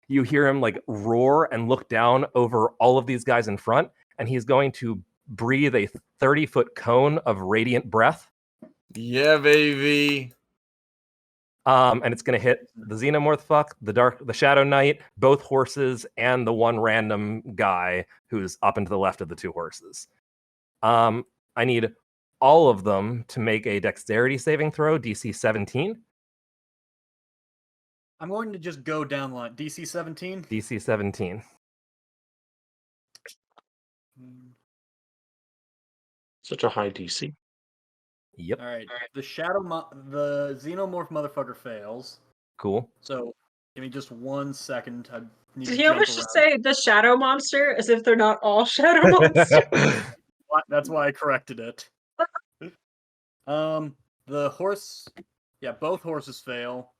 you hear him like roar and look down over all of these guys in front, and he's going to breathe a 30-foot cone of radiant breath. Yeah, baby. And it's going to hit the xenomorph fuck, the Shadow Knight, both horses, and the one random guy who's up and to the left of the 2 horses. I need all of them to make a dexterity saving throw, DC 17. I'm going to just go down line. DC 17? DC 17. Such a high DC. Yep. All right. The the xenomorph motherfucker fails. Cool. So give me just 1 second. I need Did to he jump almost around. just say the shadow monster as if they're not all shadow monsters? That's why I corrected it. The horse. Yeah, both horses fail.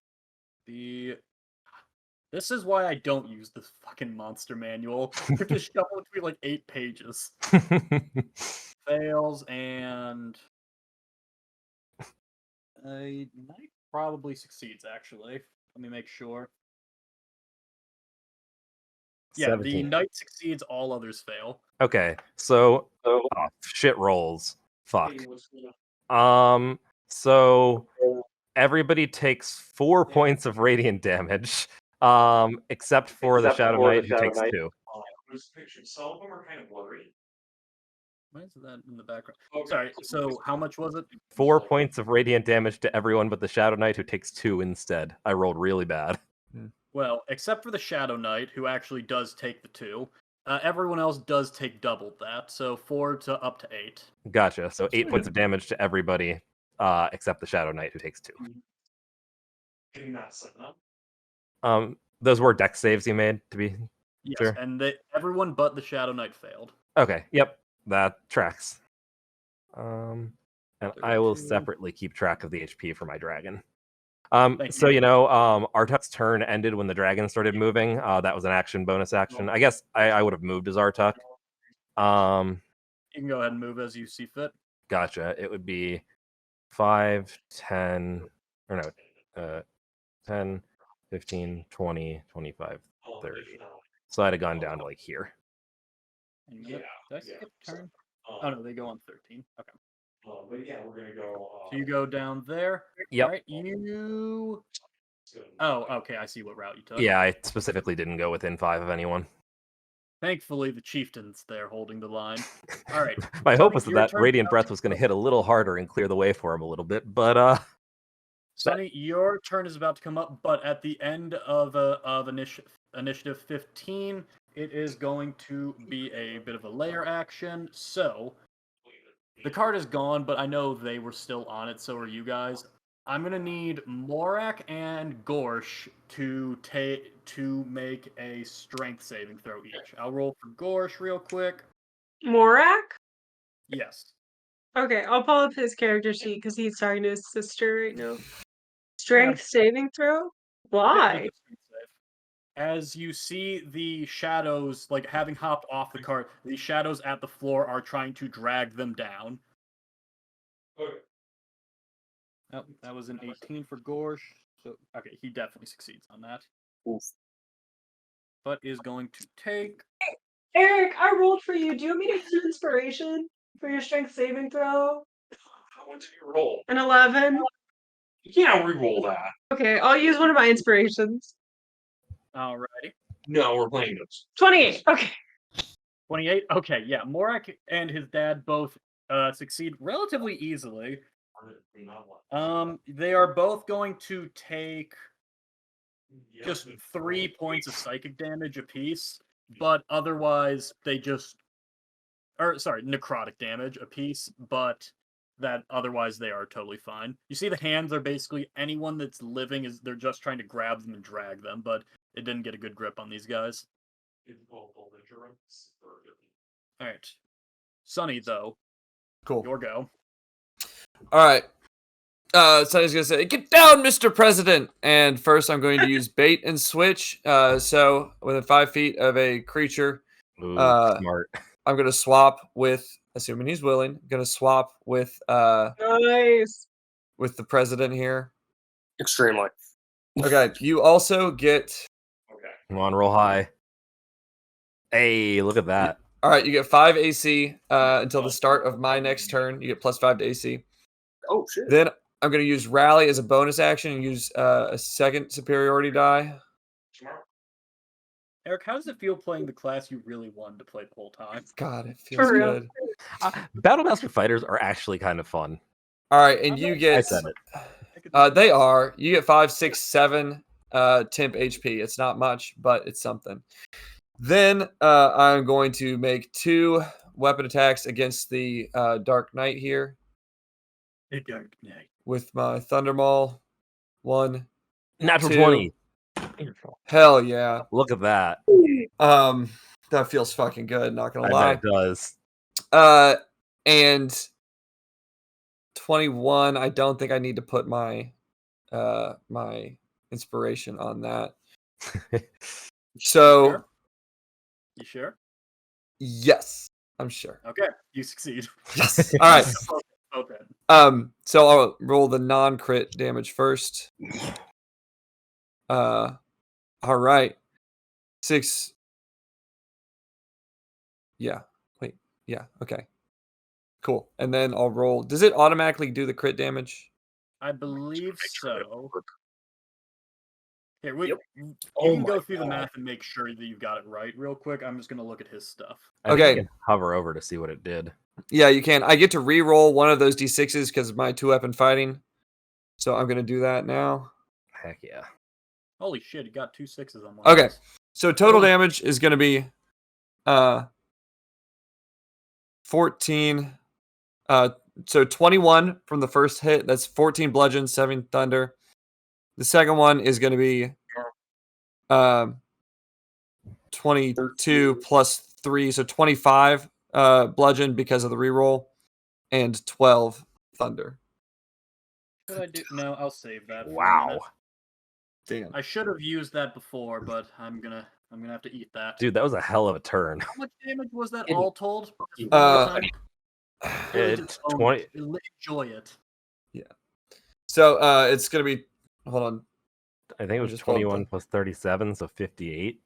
This is why I don't use the fucking monster manual. You have to shuffle it through like 8 pages. Fails and knight probably succeeds. Actually, let me make sure. Yeah, 17. the knight succeeds. All others fail. Okay, so shit rolls. Fuck. So everybody takes 4 points of radiant damage, except for the Shadow Knight who takes 2. Some of them are kind of blurry. Why is that in the background? Sorry. So how much was it? 4 points of radiant damage to everyone but the Shadow Knight who takes 2 instead. I rolled really bad. Well, except for the Shadow Knight, who actually does take the 2. Everyone else does take double that, so 4 to up to 8. Gotcha. So 8 points of damage to everybody, except the Shadow Knight who takes 2. Those were dex saves you made, to be Yes, sure. and everyone but the Shadow Knight failed. Okay. Yep, that tracks. And I will 32. separately keep track of the HP for my dragon. Thank So you. Artuk's turn ended when the dragon started moving. That was an action, bonus action. I guess I would have moved as Artuk. You can go ahead and move as you see fit. Gotcha. It would be 5, 10, or no, 10, 15, 20, 25, 30. So I'd have gone down to like here. Did I skip a turn? Oh no, they go on 13. Okay. But yeah, we're gonna go. So you go down there. Yep. All right, you. Oh, okay. I see what route you took. Yeah, I specifically didn't go within 5 of anyone. Thankfully, the chieftain's there holding the line. All right. My hope was your that turn. Radiant Breath was going to hit a little harder and clear the way for him a little bit, but Sunny, your turn is about to come up, but at the end of initiative 15, it is going to be a bit of a layer action. So the card is gone, but I know they were still on it. So are you guys. I'm gonna need Morak and Gorsh to make a strength saving throw each. I'll roll for Gorsh real quick. Morak? Yes. Okay, I'll pull up his character sheet because he's talking to his sister right now. Strength saving throw? Why? As you see the shadows, like having hopped off the cart, the shadows at the floor are trying to drag them down. Okay. Oh, that was an 18 for Gorsh. So okay, he definitely succeeds on that. Oof. But is going to take. Eric, I rolled for you. Do you want me to use your inspiration for your strength saving throw? How much did you roll? An 11. Yeah, re-roll that. Okay, I'll use one of my inspirations. Alrighty. No, we're playing this. 28. Okay. 28. Okay, yeah. Morak and his dad both succeed relatively easily. They are both going to take just 3 points of psychic damage apiece, but otherwise they just, necrotic damage apiece, but that otherwise they are totally fine. You see the hands are basically anyone that's living they're just trying to grab them and drag them, but it didn't get a good grip on these guys. Alright. Sunny, though. Cool. Your go. All right. Sonny's gonna say, "Get down, Mr. President!" And first, I'm going to use bait and switch. So within 5 feet of a creature, Ooh, smart. I'm gonna swap with, assuming he's willing, gonna swap with Nice. with the president here. Extremely. Okay. You also get. Come on, roll high. Hey, look at that. All right. You get 5 AC until the start of my next turn. You get +5 to AC. Oh shit. Then I'm gonna use rally as a bonus action and use a second superiority die. Eric, how does it feel playing the class you really wanted to play the whole time? God, it For feels real. good. Battlemaster fighters are actually kind of fun. All right, and you I get. said it. They are. You get 5, 6, 7 temp HP. It's not much, but it's something. Then I'm going to make 2 weapon attacks against the Dark Knight here The Dark Knight. with my Thunder Maul. 1, Natural 2. 20. Hell yeah. Look at that. That feels fucking good, not gonna I lie. bet it does. And 21, I don't think I need to put my my inspiration on that. So Sure? You sure? yes, I'm sure. Okay, you succeed. Yes. All right. Okay. So I'll roll the non-crit damage first. All right. 6. Yeah. Wait. Yeah. Okay. Cool. And then I'll roll. Does it automatically do the crit damage? I believe so. Here, Yep. you Oh can go my through the God. math and make sure that you've got it right real quick. I'm just gonna look at his stuff. I think Okay. you can hover over to see what it did. Yeah, you can. I get to re-roll one of those d6s because of my 2-weapon fighting. So I'm gonna do that now. Heck yeah. Holy shit, you got 2 6s on one. Okay. Nice. So total damage is gonna be 14. So 21 from the first hit. That's 14 bludgeon, 7 thunder. The second one is going to be 22 plus 3, so 25 bludgeon because of the reroll, and 12 thunder. Should I do? No, I'll save that. For a Wow. minute. Damn. I should have used that before, but I'm gonna have to eat that. Dude, that was a hell of a turn. How much damage was that In- all told? Just Uh, one more time? Really It's just own 20. it. Enjoy it. So it's going to be, hold on, I think it was just hold 21 the- plus 37, so 58.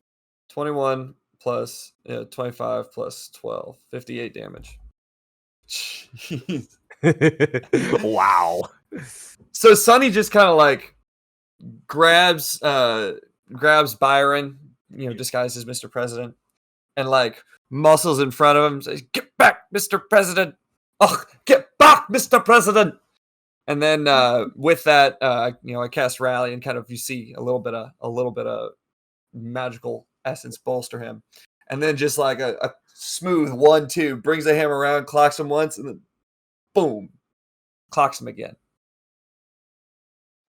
21 plus 25 plus 12, 58 damage. Jeez. Wow. So Sonny just kind of like grabs Byron, disguised as Mr. President, and like muscles in front of him, says, "Get back, Mr. President! Oh, get back, Mr. President!" And then with that, I cast Rally, and kind of you see a little bit of magical essence bolster him, and then just like a smooth 1-2 brings the hammer around, clocks him once, and then boom, clocks him again.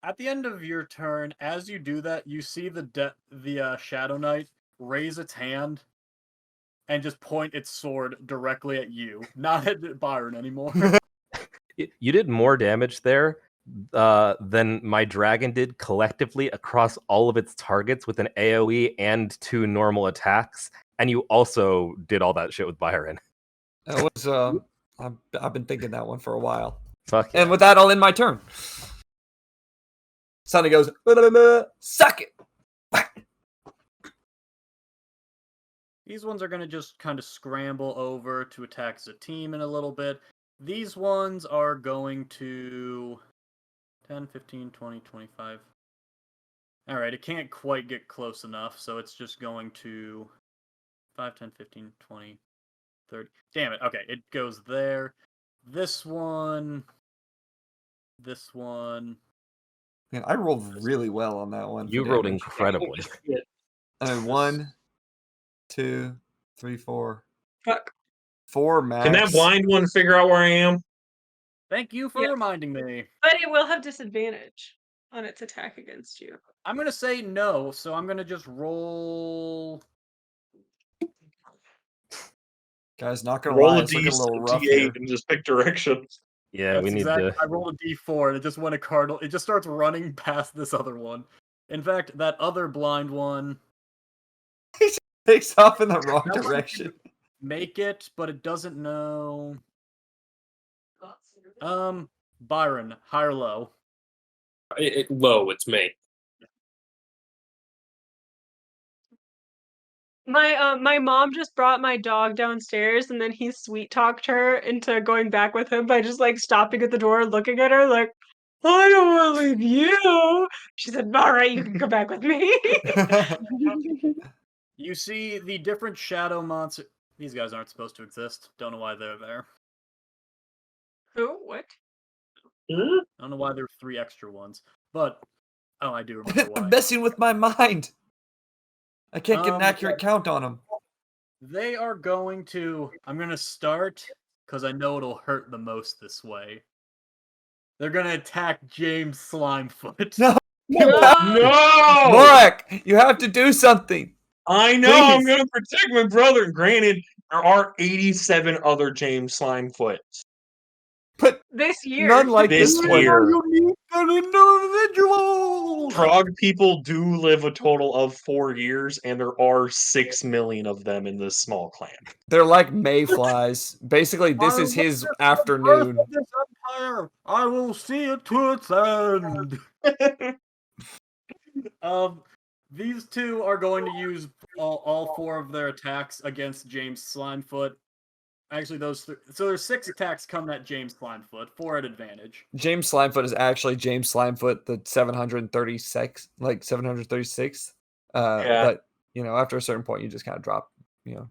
At the end of your turn, as you do that, you see the Shadow Knight raise its hand and just point its sword directly at you, not at Byron anymore. You did more damage there than my dragon did collectively across all of its targets with an AoE and 2 normal attacks, and you also did all that shit with Byron. That was I've been thinking that one for a while. Fuck yeah. And with that, I'll end my turn. Sonny goes, suck it. These ones are going to just kind of scramble over to attack as a team in a little bit. These ones are going to 10, 15, 20, 25. Alright, it can't quite get close enough, so it's just going to 5, 10, 15, 20, 30. Damn it. Okay, it goes there. This one. Man, I rolled really well on that one. You for rolled damage. incredibly. And 1, 2, 3, 4. Fuck. 4 max. Can that blind one figure out where I am? Thank you for Yes. reminding me. But it will have disadvantage on its attack against you. I'm going to say no, so I'm going to just roll. Guys, not gonna Roll lie, a it's looking a little rough here. D8 and just pick direction. Yeah, That's we need exactly. to. I rolled a d4 and it just went a cardinal. It just starts running past this other one. In fact, that other blind one Takes off in the wrong That one direction. make it, but it doesn't know. Byron, high or low? Low, it's me. My mom just brought my dog downstairs, and then he sweet talked her into going back with him by just like stopping at the door, and looking at her like, "I don't want to leave you." She said, "All right, you can come back with me." You see the different shadow monster. These guys aren't supposed to exist. Don't know why they're there. Who? What? I don't know why there were 3 extra ones. But, oh, I do remember why. I'm messing with my mind. I can't get an Um, accurate count on them. They are going to. I'm going to start because I know it'll hurt the most this way. They're going to attack James Slimefoot. No. No! Morak, you have to do something. I know I'm Please. going to protect my brother. And granted, there are 87 other James Slimefoots. But This year. none like This this one. year. Unique and individual. Frog people do live a total of 4 years, and there are 6 million of them in this small clan. They're like mayflies. Basically, this is his afternoon. This empire, I will see it to its end. These two are going to use all 4 of their attacks against James Slimefoot. Actually, so there's 6 attacks coming at James Slimefoot, 4 at advantage. James Slimefoot is actually James Slimefoot, the 736. Yeah. But after a certain point, you just kind of drop it. All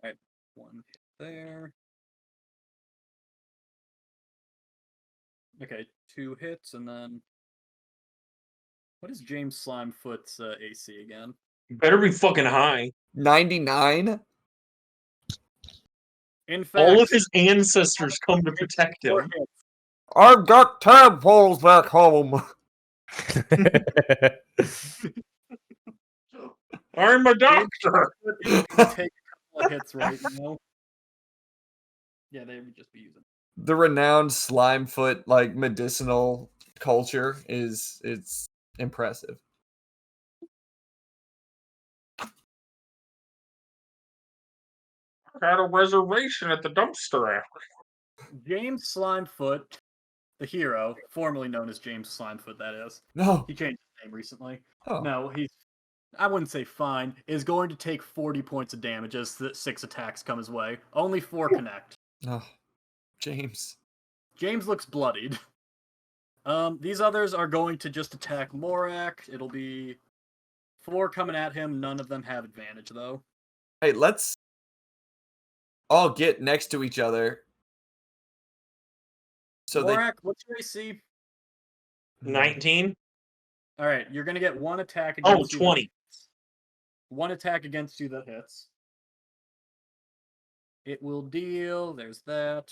right, 1 hit there. Okay, 2 hits, and then what is James Slimefoot's AC again? Better be fucking high. 99. In fact, All of his ancestors come to protect 4 him. hits. I've got tadpoles back home. I'm a doctor. Take a couple of hits right now. Yeah, they would just be using. The renowned Slimefoot medicinal culture it's impressive. I had a reservation at the dumpster after. James Slimefoot, the hero, formerly known as James Slimefoot, that is. No. He changed his name recently. Oh. No, I wouldn't say fine, is going to take 40 points of damage as the 6 attacks come his way. Only 4 connect. Oh, James. James looks bloodied. These others are going to just attack Morak. It'll be 4 coming at him. None of them have advantage, though. Hey, let's all get next to each other. So Morak, what's your AC? 19? Alright, you're going to get 1 attack Oh, against you. 20. 1 attack against you that hits. It will deal. There's that.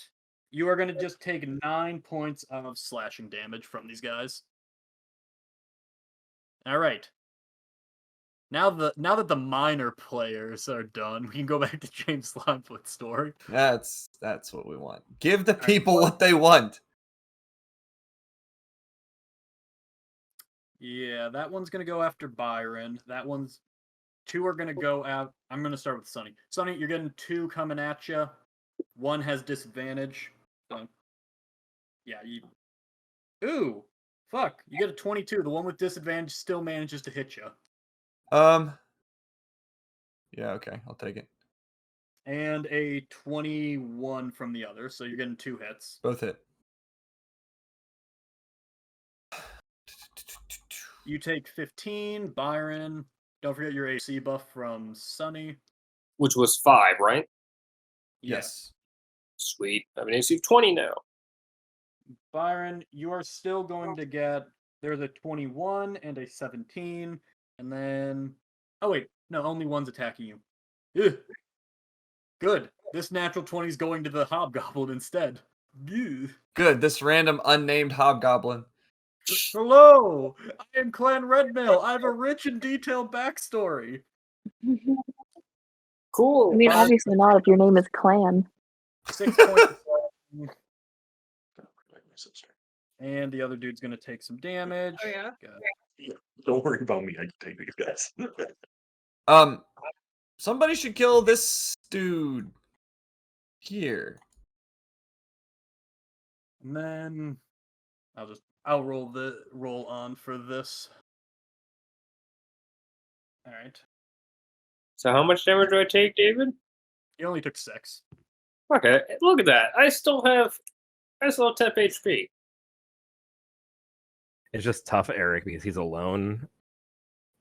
You are going to just take 9 points of slashing damage from these guys. Alright. Now that the minor players are done, we can go back to James Slimefoot's story. That's what we want. Give the people what they want. Yeah, that one's going to go after Byron. 2 are going to go out. I'm going to start with Sonny. Sonny, you're getting 2 coming at you. 1 has disadvantage. So, yeah, Ooh! Fuck, you get a 22. The one with disadvantage still manages to hit you. Yeah, okay, I'll take it. And a 21 from the other, so you're getting 2 hits. Both hit. You take 15, Byron. Don't forget your AC buff from Sonny. Which was 5, right? Yes. Sweet. I have an AC of 20 now. Byron, you are still going to get. There's a 21 and a 17, and then. Oh, wait. No, only one's attacking you. Ugh. Good. This natural 20 is going to the Hobgoblin instead. Ugh. Good. This random unnamed hobgoblin. Hello! I am Clan Redmail. I have a rich and detailed backstory. Cool. I mean, obviously not if your name is Clan. 6 points. And the other dude's going to take some damage. Oh, yeah? Don't worry about me. I can take these guys. Somebody should kill this dude here. And then I'll roll on for this. All right. So how much damage do I take, David? You only took 6. Okay, look at that. I still have 10 HP. It's just tough, Eric, because he's alone,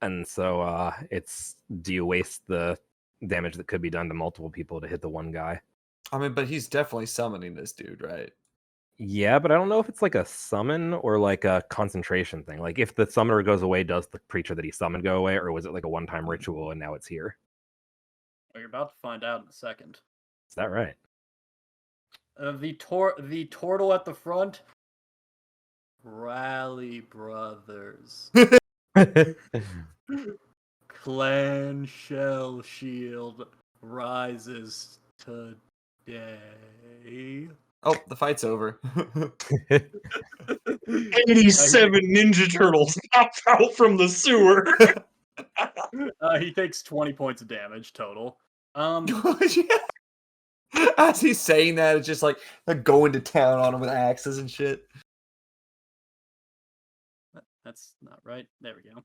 and so do you waste the damage that could be done to multiple people to hit the one guy? I mean, but he's definitely summoning this dude, right? Yeah, but I don't know if it's like a summon or like a concentration thing. Like if the summoner goes away, does the creature that he summoned go away, or was it like a one-time ritual and now it's here? Well, you're about to find out in a second. Is that right? The turtle at the front. Rally Brothers. Clan Shell Shield rises today. Oh, the fight's over. 87 Ninja Turtles pop out from the sewer. He takes 20 points of damage total. As he's saying that, it's just like they're going to town on him with axes and shit. That's not right. There we go.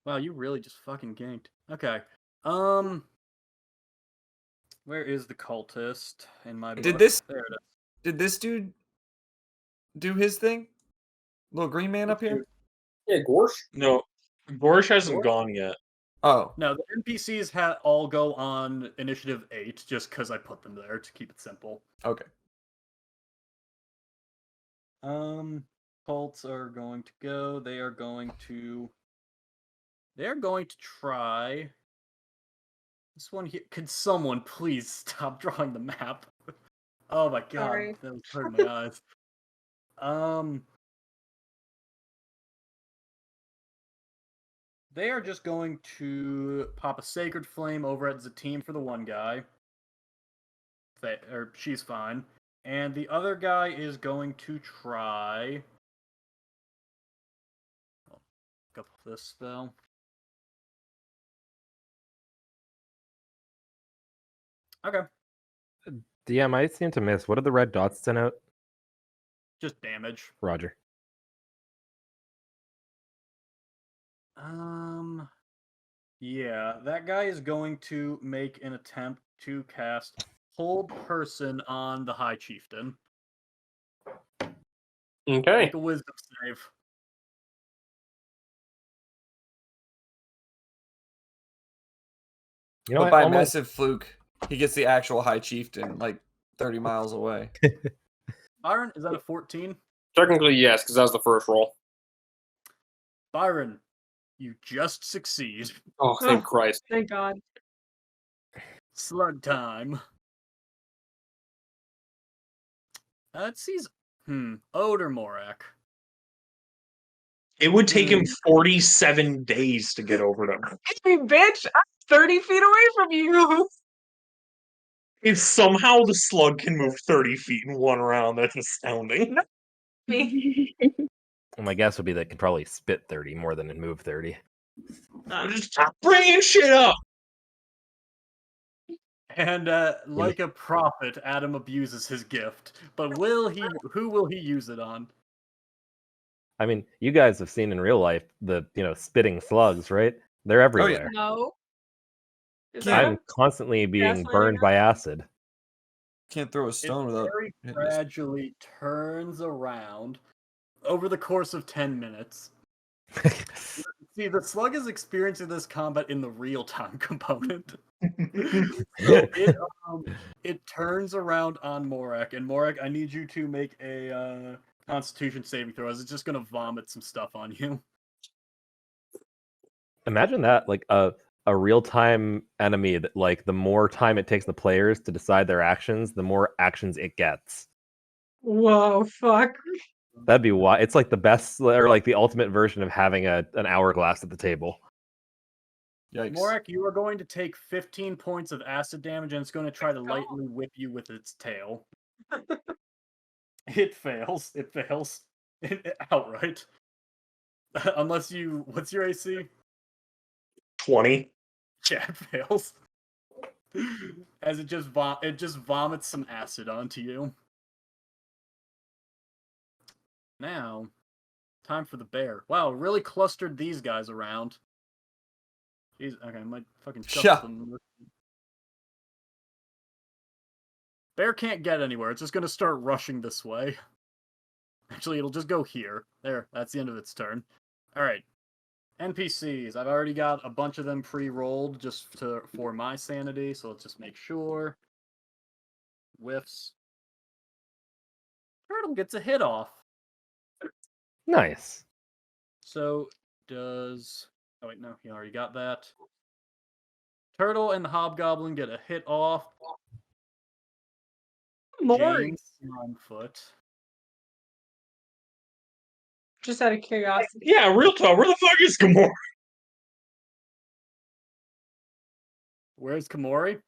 Wow, you really just fucking ganked. Okay. Where is the cultist in my book? Did this There it is. did this dude do his thing? Little green man up here? Yeah, Gorsh. No, Gorsh hasn't gone yet. Oh, No, the NPCs all go on initiative 8 just because I put them there to keep it simple. okay. Cults are going to go. They are going to try this one here. Could someone please stop drawing the map? Oh my god, Sorry. that was hurting my eyes. They are just going to pop a Sacred Flame over at Zatim for the one guy. She's fine. And the other guy is going to try... Pick up this spell. Okay. DM, I seem to miss. What are the red dots denote? Just damage. Roger. Yeah, that guy is going to make an attempt to cast Hold Person on the High Chieftain. Okay. Make a Wisdom save. You know But what? by Almost- massive fluke, he gets the actual high chieftain like 30 miles away. Byron, is that a 14? Technically, yes, because that was the first roll. Byron, you just succeed. Oh, thank Christ. Thank God. Slug time. Let's see. Ode or Morak? It would take him 47 days to get over them. Hey, bitch! I'm 30 feet away from you! If somehow the slug can move 30 feet in one round, that's astounding. My guess would be that it could probably spit 30 more than it move 30. Just stop bringing shit up! And like a prophet, Adam abuses his gift. But who will he use it on? I mean, you guys have seen in real life the, spitting slugs, right? They're everywhere. No. Is that I'm constantly being gasoline burned by acid. Can't throw a It stone without very hitting his- gradually turns around over the course of 10 minutes. See, the slug is experiencing this combat in the real-time component. So it turns around on Morak, and Morak, I need you to make a Constitution saving throw, as it's just gonna vomit some stuff on you. Imagine that, like a real-time enemy that, like, the more time it takes the players to decide their actions, the more actions it gets. Whoa, fuck. That'd be why it's like the best, or like the ultimate version of having an hourglass at the table. Yikes. Morak, you are going to take 15 points of acid damage, and it's going to try to lightly whip you with its tail. It fails. It fails outright. Unless you, what's your AC? 20. Yeah, it fails. As it just vomits some acid onto you. Now, time for the bear. Wow, really clustered these guys around. Jeez, okay, I might fucking shuffle them. Bear can't get anywhere. It's just gonna start rushing this way. Actually, it'll just go here. There, that's the end of its turn. Alright. NPCs. I've already got a bunch of them pre-rolled just for my sanity, so let's just make sure. Whiffs. Turtle gets a hit off. Nice. So, does... Oh, wait, no, he already got that. Turtle and the Hobgoblin get a hit off. Morak. James Slimefoot. Just out of curiosity. Yeah, real talk. Where the fuck is Gamora? Where's Kamori?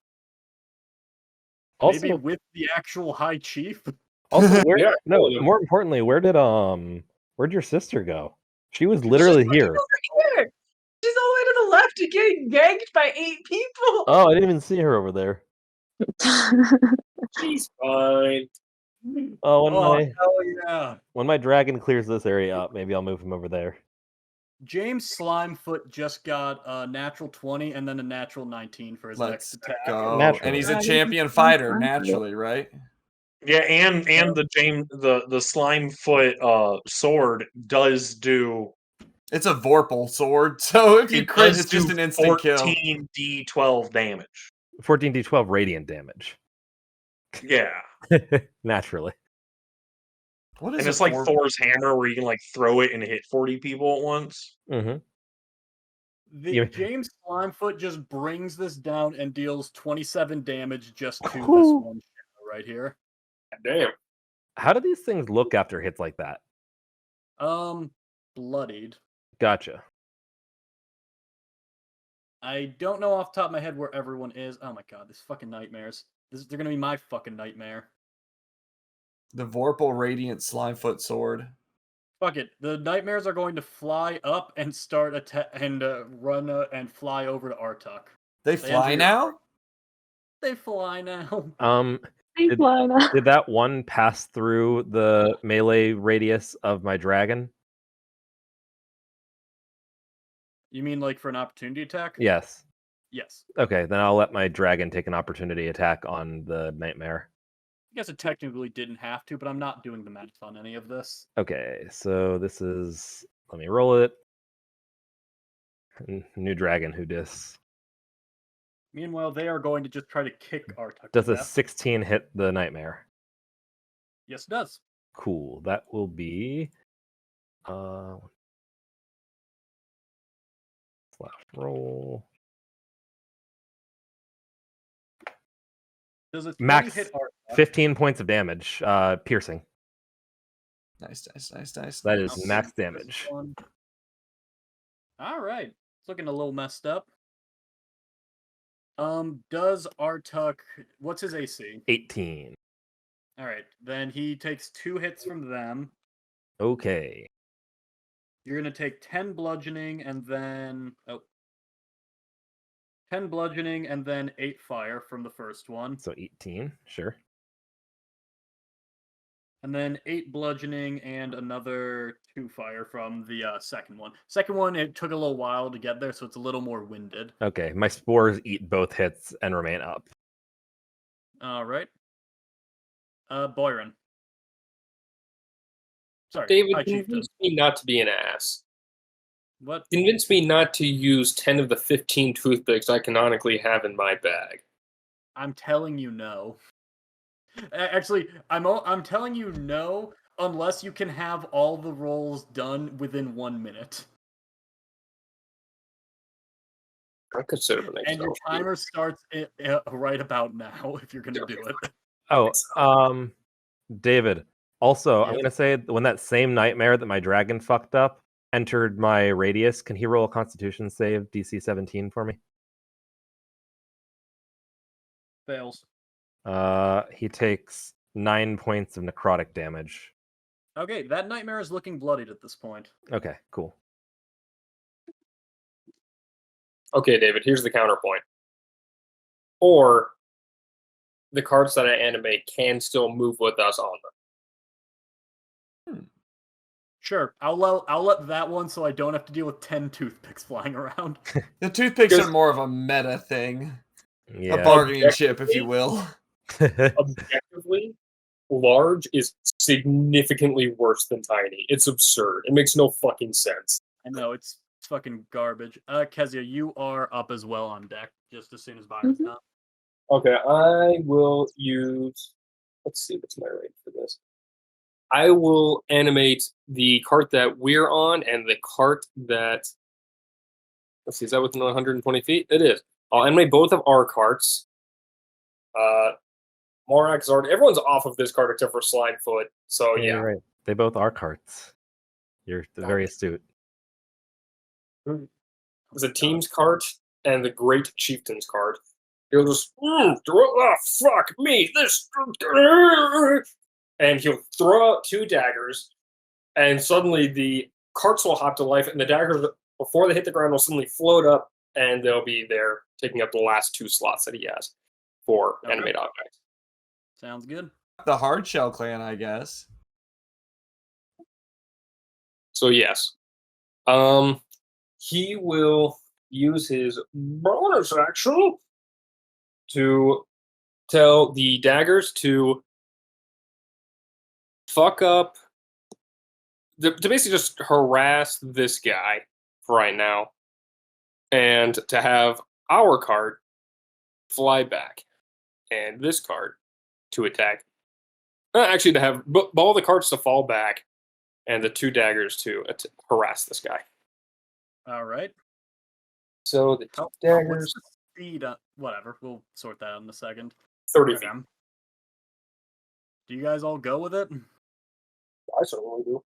Also, Maybe with the actual High Chief? also, where? Yeah, No, totally. more importantly, where'd your sister go? She was literally She's here. over here. She's all the way to the left and getting gagged by 8 people. Oh, I didn't even see her over there. She's fine. Oh, Oh, hell yeah. when my dragon clears this area up, maybe I'll move him over there. James Slimefoot just got a natural 20 and then a natural 19 for his Let's next attack. go. Naturally. And he's a champion fighter, naturally, right? Yeah, and the Slimefoot sword does do. It's a Vorpal sword, so if you It crit, does it's just do an instant kill. 14d12 damage. 14d12 radiant damage. Yeah, Naturally. What is and a it's like Vor- Thor's hammer, where you can like throw it and hit 40 people at once. Mm-hmm. The James Slimefoot just brings this down and deals 27 damage just to this one shadow right here. Damn. How do these things look after hits like that? Bloodied. Gotcha. I don't know off the top of my head where everyone is. Oh my god, these fucking nightmares. They're gonna be my fucking nightmare. the Vorpal Radiant Slimefoot sword? Fuck it. The nightmares are going to fly up and start and run and fly over to Artuk. They fly now? They fly now. Did that one pass through the melee radius of my dragon? You mean like for an opportunity attack? Yes. Yes. Okay, then I'll let my dragon take an opportunity attack on the nightmare. I guess it technically didn't have to, but I'm not doing the math on any of this. Okay, so this is... Let me roll it. New dragon, who dis? Meanwhile, they are going to just try to kick Artuk. Does to a death. 16 hit the nightmare? Yes, it does. Cool. That will be... slash roll. Does a 20 Max hit Artuk? 15 points of damage, piercing. Nice. That is max damage. All right, it's looking a little messed up. Does Artuk? What's his AC? 18. All right, then he takes 2 hits from them. Okay. You're gonna take 10 bludgeoning and then 10 bludgeoning and then 8 fire from the first one. So 18, sure. And then 8 bludgeoning and another 2 fire from the second one. Second one, it took a little while to get there, so it's a little more winded. Okay, my spores eat both hits and remain up. All right. Boyron. Sorry, David, High Chieftain. convince me not to be an ass. What? Convince me not to use 10 of the 15 toothpicks I canonically have in my bag. I'm telling you no. Actually, I'm telling you no unless you can have all the rolls done within 1 minute. I consider myself. And your timer starts right about now if you're gonna do it. Oh, David. Also, I'm Yes? gonna say when that same nightmare that my dragon fucked up entered my radius, can he roll a Constitution save DC 17 for me? Fails. He takes 9 points of necrotic damage. Okay, that nightmare is looking bloodied at this point. Okay, cool. Okay, David, here's the counterpoint. Or the cards that I animate can still move with us on them. Sure, I'll let that one so I don't have to deal with 10 toothpicks flying around. The toothpicks are more of a meta thing. Yeah. A bargaining chip, if you will. Objectively, large is significantly worse than tiny. It's absurd. It makes no fucking sense. I know, it's fucking garbage. Kezia, you are up as well on deck, just as soon as Byron's done. Okay, I will use... Let's see, what's my rate for this? I will animate the cart that we're on and the cart that. Let's see, is that within 120 feet? It is. I'll animate both of our carts. Morak is already. Everyone's off of this cart except for Slidefoot. So Yeah, yeah. you're right. They both are carts. You're very astute. There's a team's cart and the Great Chieftain's cart. He'll just fuck me this, and he'll throw out 2 daggers, and suddenly the carts will hop to life, and the daggers before they hit the ground will suddenly float up, and they'll be there taking up the last 2 slots that he has for animate objects. Sounds good. The hard shell clan, I guess. So yes, he will use his bonus action to tell the daggers to fuck up, to basically just harass this guy for right now, and to have our card fly back, and this card to attack. Actually, to have all the cards to fall back, and the 2 daggers to harass this guy. All right. So the 2 daggers. What's the speed? Whatever. We'll sort that out in a second. 30 feet. Do you guys all go with it? I certainly do.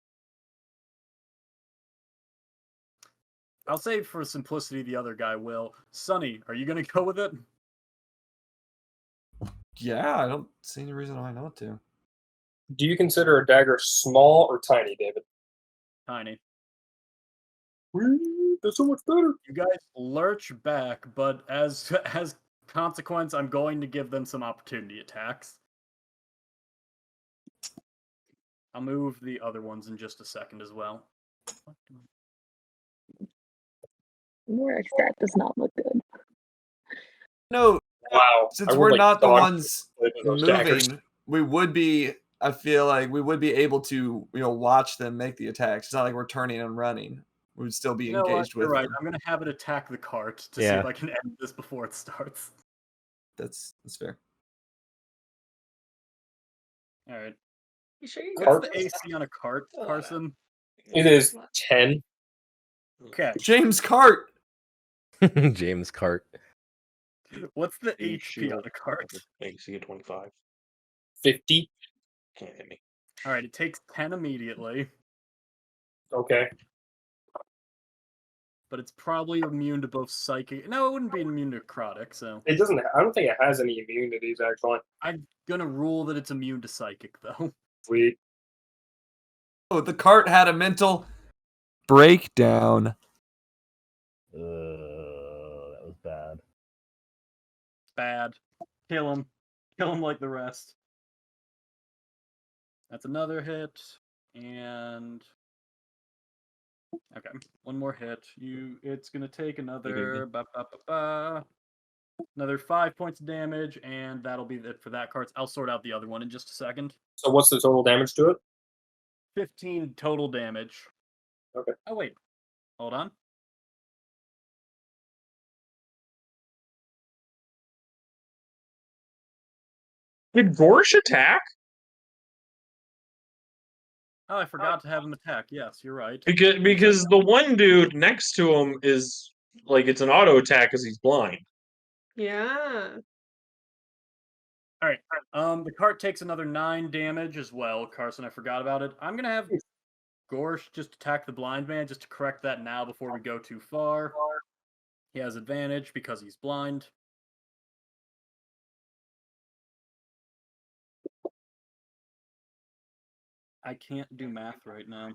I'll say for simplicity, the other guy will. Sonny, are you going to go with it? Yeah, I don't see any reason why not to. Do you consider a dagger small or tiny, David? Tiny. That's so much better. You guys lurch back, but as consequence, I'm going to give them some opportunity attacks. I'll move the other ones in just a second as well. Morak's stat does not look good. No, Wow. since we're not the ones moving, daggers. we would be. I feel like we would be able to, watch them make the attacks. It's not like we're turning and running. We would still be engaged with You're right. them. I'm going to have it attack the cart to see if I can end this before it starts. That's fair. All right. You sure you What's the AC on a cart, Carson? It is 10. Okay. James Cart. James Cart. What's the HP on a cart? AC of 25. 50. Can't hit me. All right, it takes 10 immediately, Okay. but it's probably immune to both psychic. No, it wouldn't be immune to necrotic, so It doesn't. I don't think it has any immunities, actually. I'm gonna rule that it's immune to psychic, though. Sweet. Oh, the cart had a mental breakdown. That was bad. Bad. Kill him. Kill him like the rest. That's another hit, and okay, one more hit. It's gonna take another another 5 points of damage, and that'll be it for that card. I'll sort out the other one in just a second. So what's the total damage to it? 15 total damage. Okay. Oh wait, hold on. Did Gorsh attack? Oh, I forgot to have him attack. Yes, you're right. Because the one dude next to him is like it's an auto attack because he's blind. Yeah. All right. The cart takes another 9 damage as well. Carson, I forgot about it. I'm gonna have Gorsh just attack the blind man just to correct that now before we go too far. He has advantage because he's blind. I can't do math right now.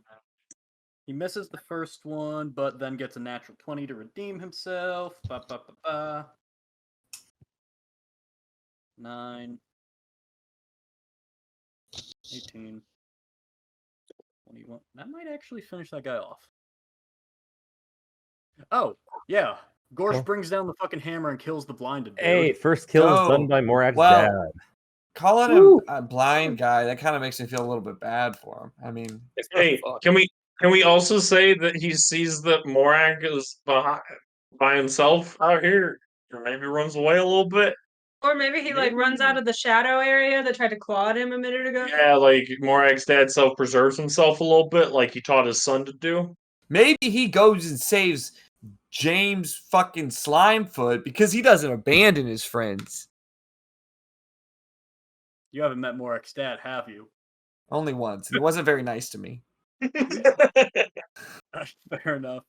He misses the first one, but then gets a natural 20 to redeem himself. 9, 18, 21. That might actually finish that guy off. Oh, yeah. Gorsh brings down the fucking hammer and kills the blinded dude. Hey, first kill is done by Morak's dad. Calling him a blind guy, that kind of makes me feel a little bit bad for him. I mean, Hey, can we also say that he sees that Morak is by himself out here, or maybe runs away a little bit? Or maybe he like runs out of the shadow area that tried to claw at him a minute ago. Yeah, like Morak's dad self-preserves himself a little bit, like he taught his son to do. Maybe he goes and saves James fucking Slimefoot because he doesn't abandon his friends. You haven't met Morak's dad, have you? Only once, and he wasn't very nice to me. Fair enough.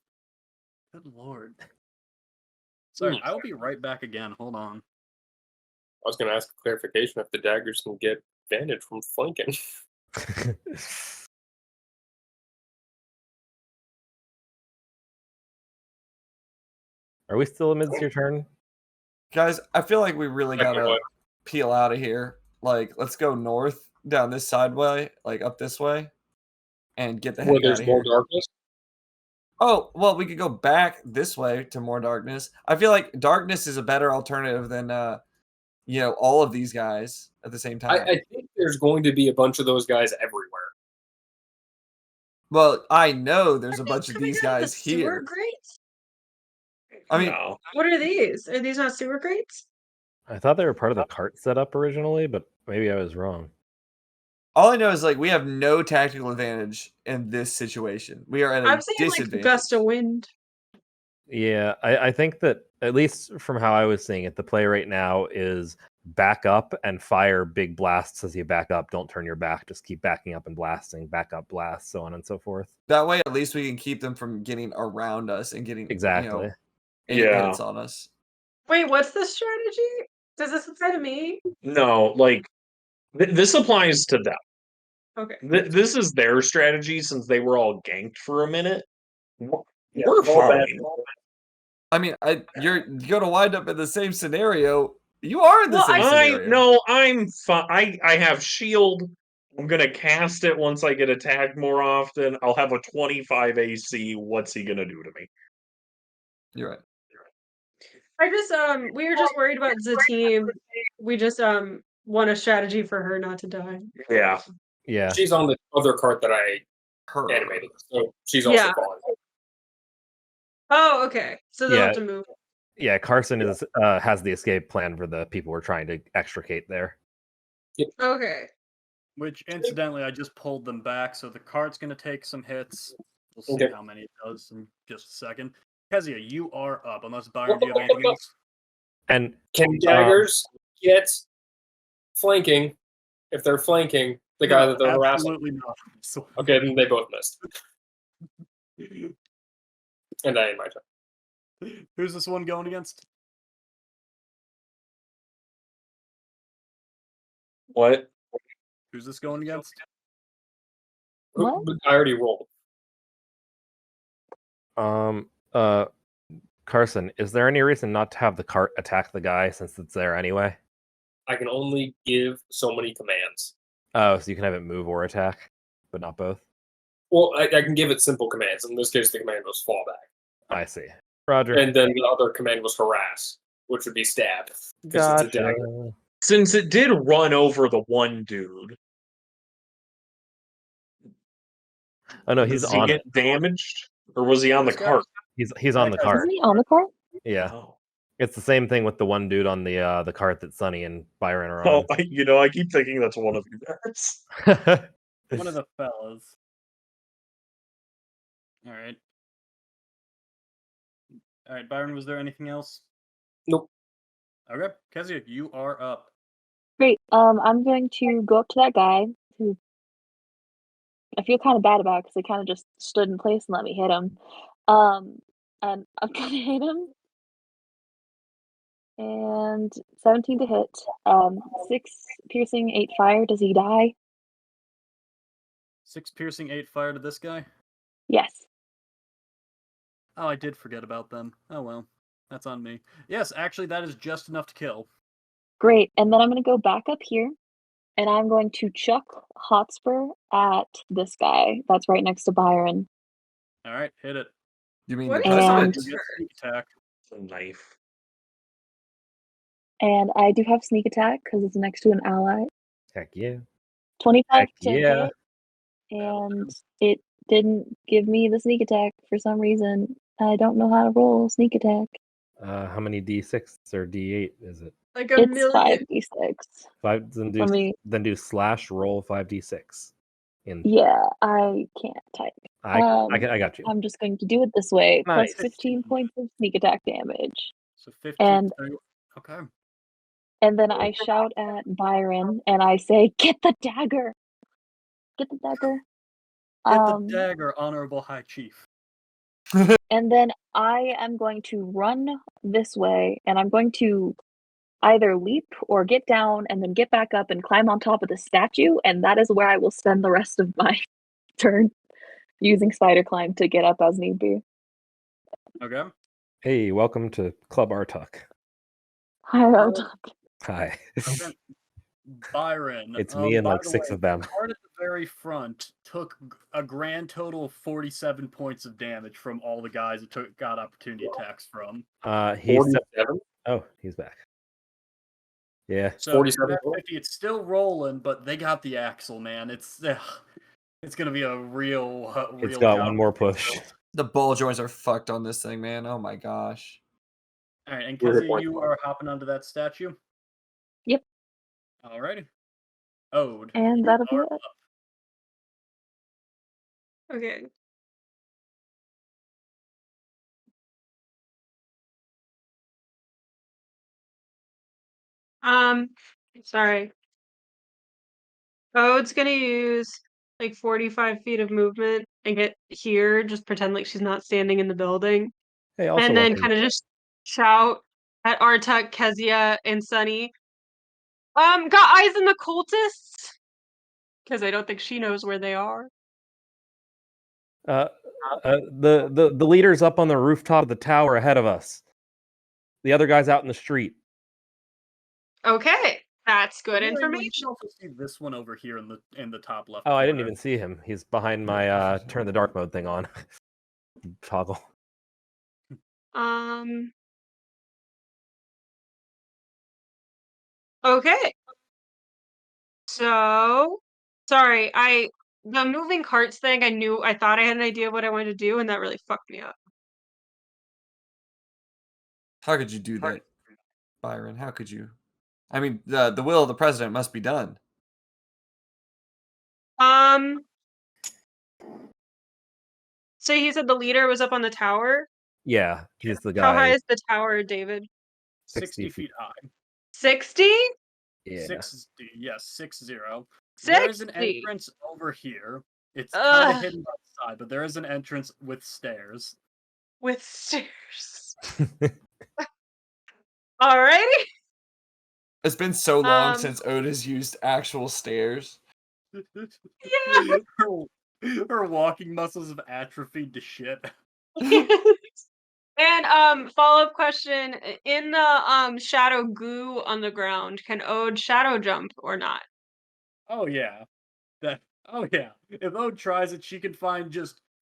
Good lord. Sorry, I will be right back again. Hold on. I was going to ask a clarification if the daggers can get advantage from flanking. Are we still amidst your turn? Guys, I feel like we really gotta Technically. peel out of here. Like, let's go north down this sideway, like up this way, and get the Where heck out there's of more here. darkness. Oh, well, we could go back this way to more darkness. I feel like darkness is a better alternative than all of these guys at the same time. I think there's going to be a bunch of those guys everywhere. Well, I know there's a Are they bunch of coming these out of the guys sewer here. grates? I mean, No. What are these? Are these not sewer grates? I thought they were part of the cart setup originally, but maybe I was wrong. all I know is like we have no tactical advantage in this situation. We are at a I'm saying like disadvantage. gust of wind. Yeah, I think that at least from how I was seeing it, the play right now is back up and fire big blasts as you back up. Don't turn your back. Just keep backing up and blasting, back up, blast, so on and so forth. That way, at least we can keep them from getting around us and getting Exactly. any Yeah. hits on us. Wait, what's the strategy? Does this apply to me? No, like this applies to them. Okay. This is their strategy since they were all ganked for a minute. We're all bad. fine. I mean, you're going to wind up in the same scenario. You are in the Well, same scenario. No, I'm fine. I have shield. I'm gonna cast it once I get attacked more often. I'll have a 25 AC. What's he gonna do to me? You're right. I just we were just worried about the team. We just want a strategy for her not to die. Yeah. Yeah. She's on the other cart that I Her. animated, so she's also Yeah. falling. Oh, okay. So they'll Yeah. have to move. Yeah, Carson is has the escape plan for the people we're trying to extricate there. Okay. Which, incidentally, I just pulled them back, so the cart's going to take some hits. We'll see Okay. how many it does in just a second. Kezia, you are up, unless Byron, do you have anything else? And Can daggers get flanking if they're flanking the guy that they're harassing? Absolutely not. So, Okay, then they both missed. And I end my turn. who's this one going against? What? Who's this going against? What? I already rolled. Carson, is there any reason not to have the cart attack the guy since it's there anyway? I can only give so many commands. Oh, so you can have it move or attack, but not both? Well, I can give it simple commands. In this case, the command was fallback. I see. Roger. And then the other command was harass, which would be stab. 'cause it's a dagger. Gotcha. Since it did run over the one dude, Oh no, he's does he on get it. damaged, or was he on the This guy? cart? He's on the cart. Isn't he on the cart? Yeah. Oh. It's the same thing with the one dude on the cart that Sunny and Byron are Oh, on. I keep thinking that's one of you guys. One of the fellas. Alright. Alright, Byron, was there anything else? Nope. Okay, Kezia, you are up. Great. I'm going to go up to that guy who I feel kind of bad about because he kind of just stood in place and let me hit him. And I'm gonna hit him. And 17 to hit. 6 piercing, 8 fire. Does he die? 6 piercing, 8 fire to this guy? Yes. Oh, I did forget about them. Oh well. That's on me. Yes, actually, that is just enough to kill. Great. And then I'm gonna go back up here and I'm going to chuck Hotspur at this guy that's right next to Byron. Alright, hit it. You mean What the is And- president? You get sneak attack. It's a knife. And I do have sneak attack because it's next to an ally. Heck yeah. 25 Heck to yeah. hit. And it didn't give me the sneak attack for some reason. I don't know how to roll sneak attack. How many D6 or D8 is it? Like a It's million. 5d6. Then Let me. do slash roll 5d6. Yeah, I can't type. I got you. I'm just going to do it this way. Plus Nice. 15 points of sneak attack damage. So 15. And Okay. and then I shout at Byron and I say, "Get the dagger! Get the dagger!" Get the dagger, honorable high chief. And then I am going to run this way, and I'm going to either leap or get down and then get back up and climb on top of the statue, and that is where I will spend the rest of my turn, using spider climb to get up as need be. Okay. Hey, welcome to Club Artuk. Hi, Artuk. Hi. Okay. Byron. It's me and by like the 6 way, of them. The card at the very front took a grand total of 47 points of damage from all the guys it got opportunity attacks from. He's 47? Oh, he's back. Yeah. So 47 at 50, it's still rolling, but they got the axle, man. It's gonna be a real It's got job one more to fix push. it. The ball joints are fucked on this thing, man. Oh my gosh. All right, and We're hit Kezzy, point. you are hopping onto that statue. Yep. Alrighty. Ode. And you that'll be are it. up. Okay. Sorry. Ode's gonna use like 45 feet of movement and get here, just pretend like she's not standing in the building. Hey, also And then welcome. kind of just shout at Artuk, Kezia, and Sunny. Got eyes on the cultists? Because I don't think she knows where they are. The leader's up on the rooftop of the tower ahead of us. The other guy's out in the street. Okay, that's good You information. can also see this one over here in the top left. Oh, I didn't corner. even see him. He's behind my turn the dark mode thing on. Toggle. Okay. So, sorry, the moving carts thing, I thought I had an idea what I wanted to do, and that really fucked me up. How could you do that, Byron? How could you? I mean, the will of the president must be done. So you said the leader was up on the tower? Yeah, he's the How high guy. is the tower, David? 60 feet high. 60? Yeah. 60, yes, 60. 60? There is an entrance over here. It's kind of Ugh. hidden by the side, but there is an entrance with stairs. With stairs. Alrighty. It's been so long Um, since Oda's used actual stairs. Yeah. Her walking muscles have atrophied to shit. And follow-up question. In the shadow goo on the ground, can Ode shadow jump or not? Oh yeah. Oh yeah. If Ode tries it, she can find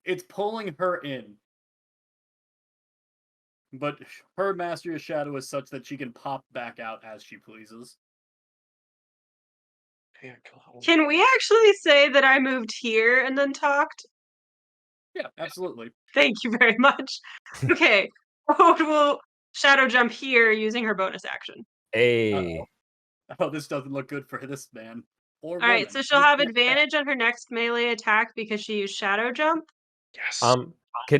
it's pulling her in. But her mastery of shadow is such that she can pop back out as she pleases. Can we actually say that I moved here and then talked? Yeah, absolutely. Thank you very much. Okay. Ode will shadow jump here using her bonus action. Hey. Oh, this doesn't look good for this man. Or Alright, woman. so she'll have advantage on her next melee attack because she used shadow jump. Yes.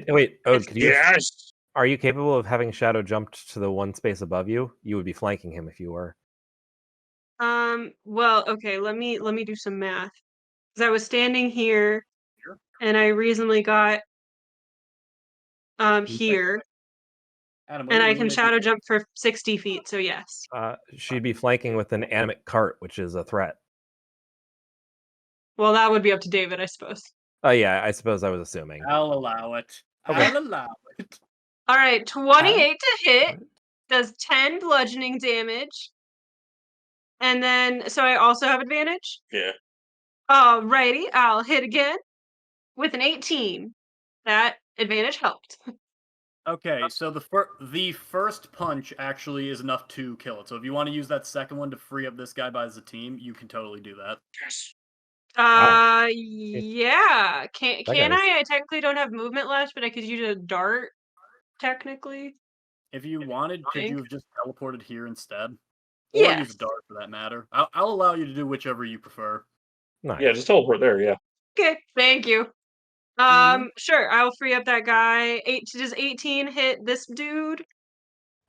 Wait, Ode, could you? Yes. Are you capable of having shadow jumped to the one space above you? You would be flanking him if you were. Well, okay, let me do some math. Because I was standing here and I reasonably got here. Adam, And I can shadow jump for 60 feet, so yes. She'd be flanking with an animate cart, which is a threat. Well, that would be up to David, I suppose. Oh yeah, I suppose I was assuming. I'll allow it. Okay. I'll allow it. Alright, 28 to hit. Does 10 bludgeoning damage. And then, so I also have advantage? Yeah. Alrighty, I'll hit again with an 18. That advantage helped. Okay, so the first punch actually is enough to kill it. So if you want to use that second one to free up this guy by as a team, you can totally do that. Yes. Wow. Yeah. Can guy's- I? I technically don't have movement left, but I could use a dart, technically. If you wanted, could think. you have just teleported here instead? Or Yes. use a dart for that matter. I'll allow you to do whichever you prefer. Nice. Yeah, just teleport there. Yeah. Okay, thank you. Sure, I'll free up that guy. Does 18 hit this dude?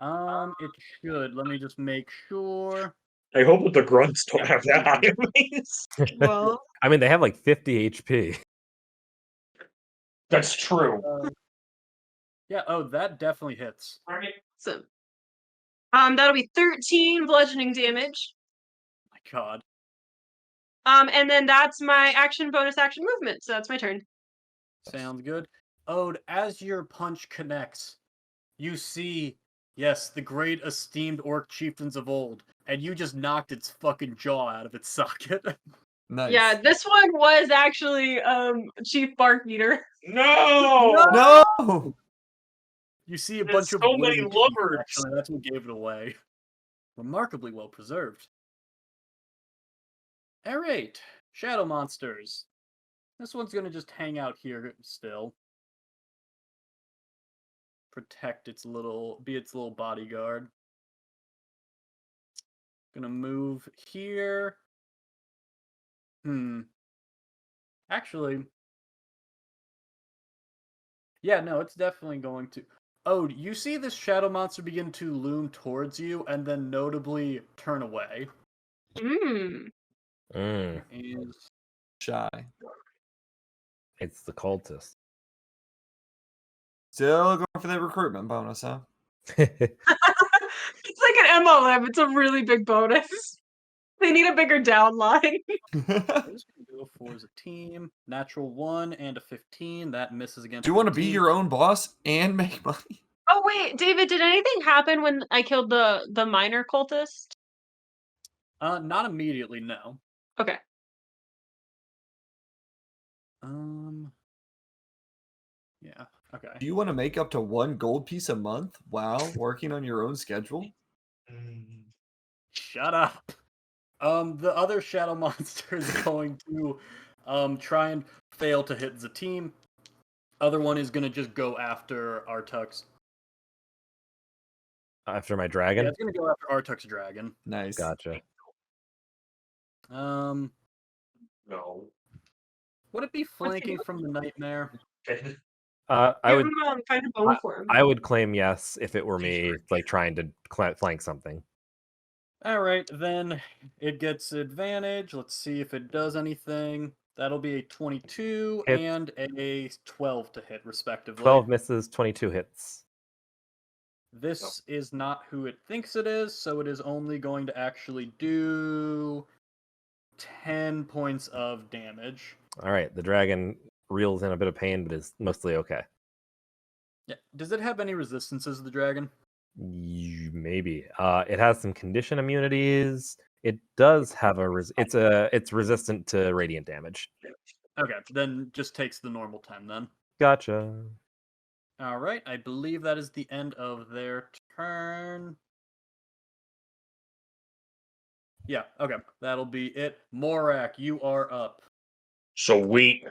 It should. Let me just make sure. I hope that the grunts don't have that high of base. Well, I mean, they have like 50 HP. That's true. Yeah, oh, that definitely hits. awesome. That'll be 13 bludgeoning damage. My god. And then that's my action bonus action movement, so that's my turn. Sounds good. Ode, as your punch connects, you see, yes, the great esteemed orc chieftains of old, and you just knocked its fucking jaw out of its socket. Nice. Yeah, this one was actually Chief Barkeater. No! No! You see a There's bunch of so many wooden teeth, lovers. actually, that's what gave it away. Remarkably well preserved. Alright, shadow monsters. This one's gonna just hang out here still. Protect its little, be its little bodyguard. Gonna move here. Actually, yeah, no, it's definitely going to. Oh, you see this shadow monster begin to loom towards you and then notably turn away. Mm. Is Shy. It's the cultist. Still going for that recruitment bonus, huh? It's like an MLM. It's a really big bonus. They need a bigger downline. I'm just gonna go for as a team. Natural 1 and a 15. That misses against. Do you want to be your own boss and make money? Oh wait, David, did anything happen when I killed the minor cultist? Not immediately, no. Okay. Yeah. Okay. Do you want to make up to 1 gold piece a month while working on your own schedule? Shut up. The other shadow monster is going to try and fail to hit the team. Other one is gonna just go after Artux. After my dragon? Yeah, it's gonna go after Artux dragon. Nice. Gotcha. No. Would it be flanking from the nightmare? I would find a bone for him. I would claim yes if it were me, like trying to flank something. All right, then it gets advantage. Let's see if it does anything. That'll be a 22 Hit. and a 12 to hit, respectively. 12 misses, 22 hits. This is not who it thinks it is, so it is only going to actually do 10 points of damage. All right, the dragon reels in a bit of pain, but is mostly okay. Yeah. Does it have any resistances, the dragon? Maybe. It has some condition immunities. It does have it's resistant to radiant damage. Okay, then just takes the normal 10 then. Gotcha. All right, I believe that is the end of their turn. Yeah, okay, that'll be it. Morak, you are up. Sweet.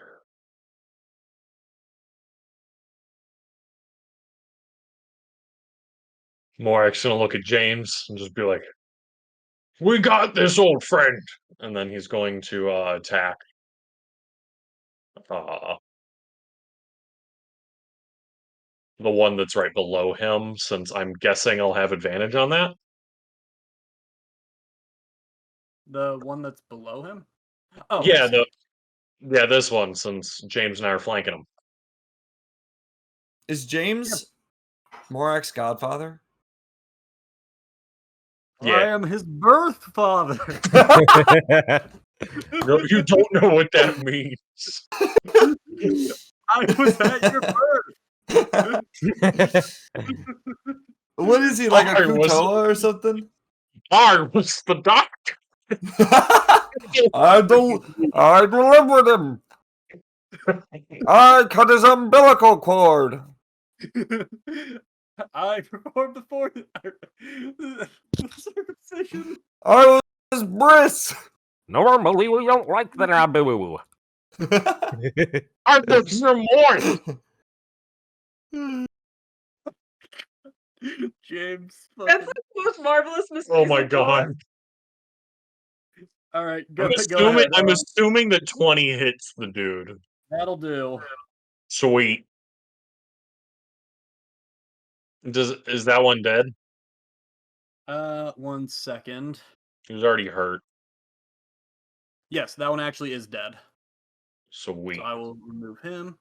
Morak's gonna look at James and just be like, "We got this, old friend," and then he's going to attack. The one that's right below him, since I'm guessing I'll have advantage on that. The one that's below him? Oh, Yeah, I see. this one, since James and I are flanking him. Is James Morak's godfather? I Yeah, am his birth father. no, you don't know what that means. I was at your birth. What is he, like a I was- Kutoa or something? I was the doctor. I delivered him. I cut his umbilical cord. I performed the circumcision. I was Briss. Normally we don't like the Naboo. I did some more. James. That's Fucking... the most marvelous mistake. Oh my god. All right, I'm go ahead. assuming that 20 hits the dude. That'll do. Sweet. Is that one dead? 1 second. He was already hurt. Yes, that one actually is dead. Sweet. So I will remove him.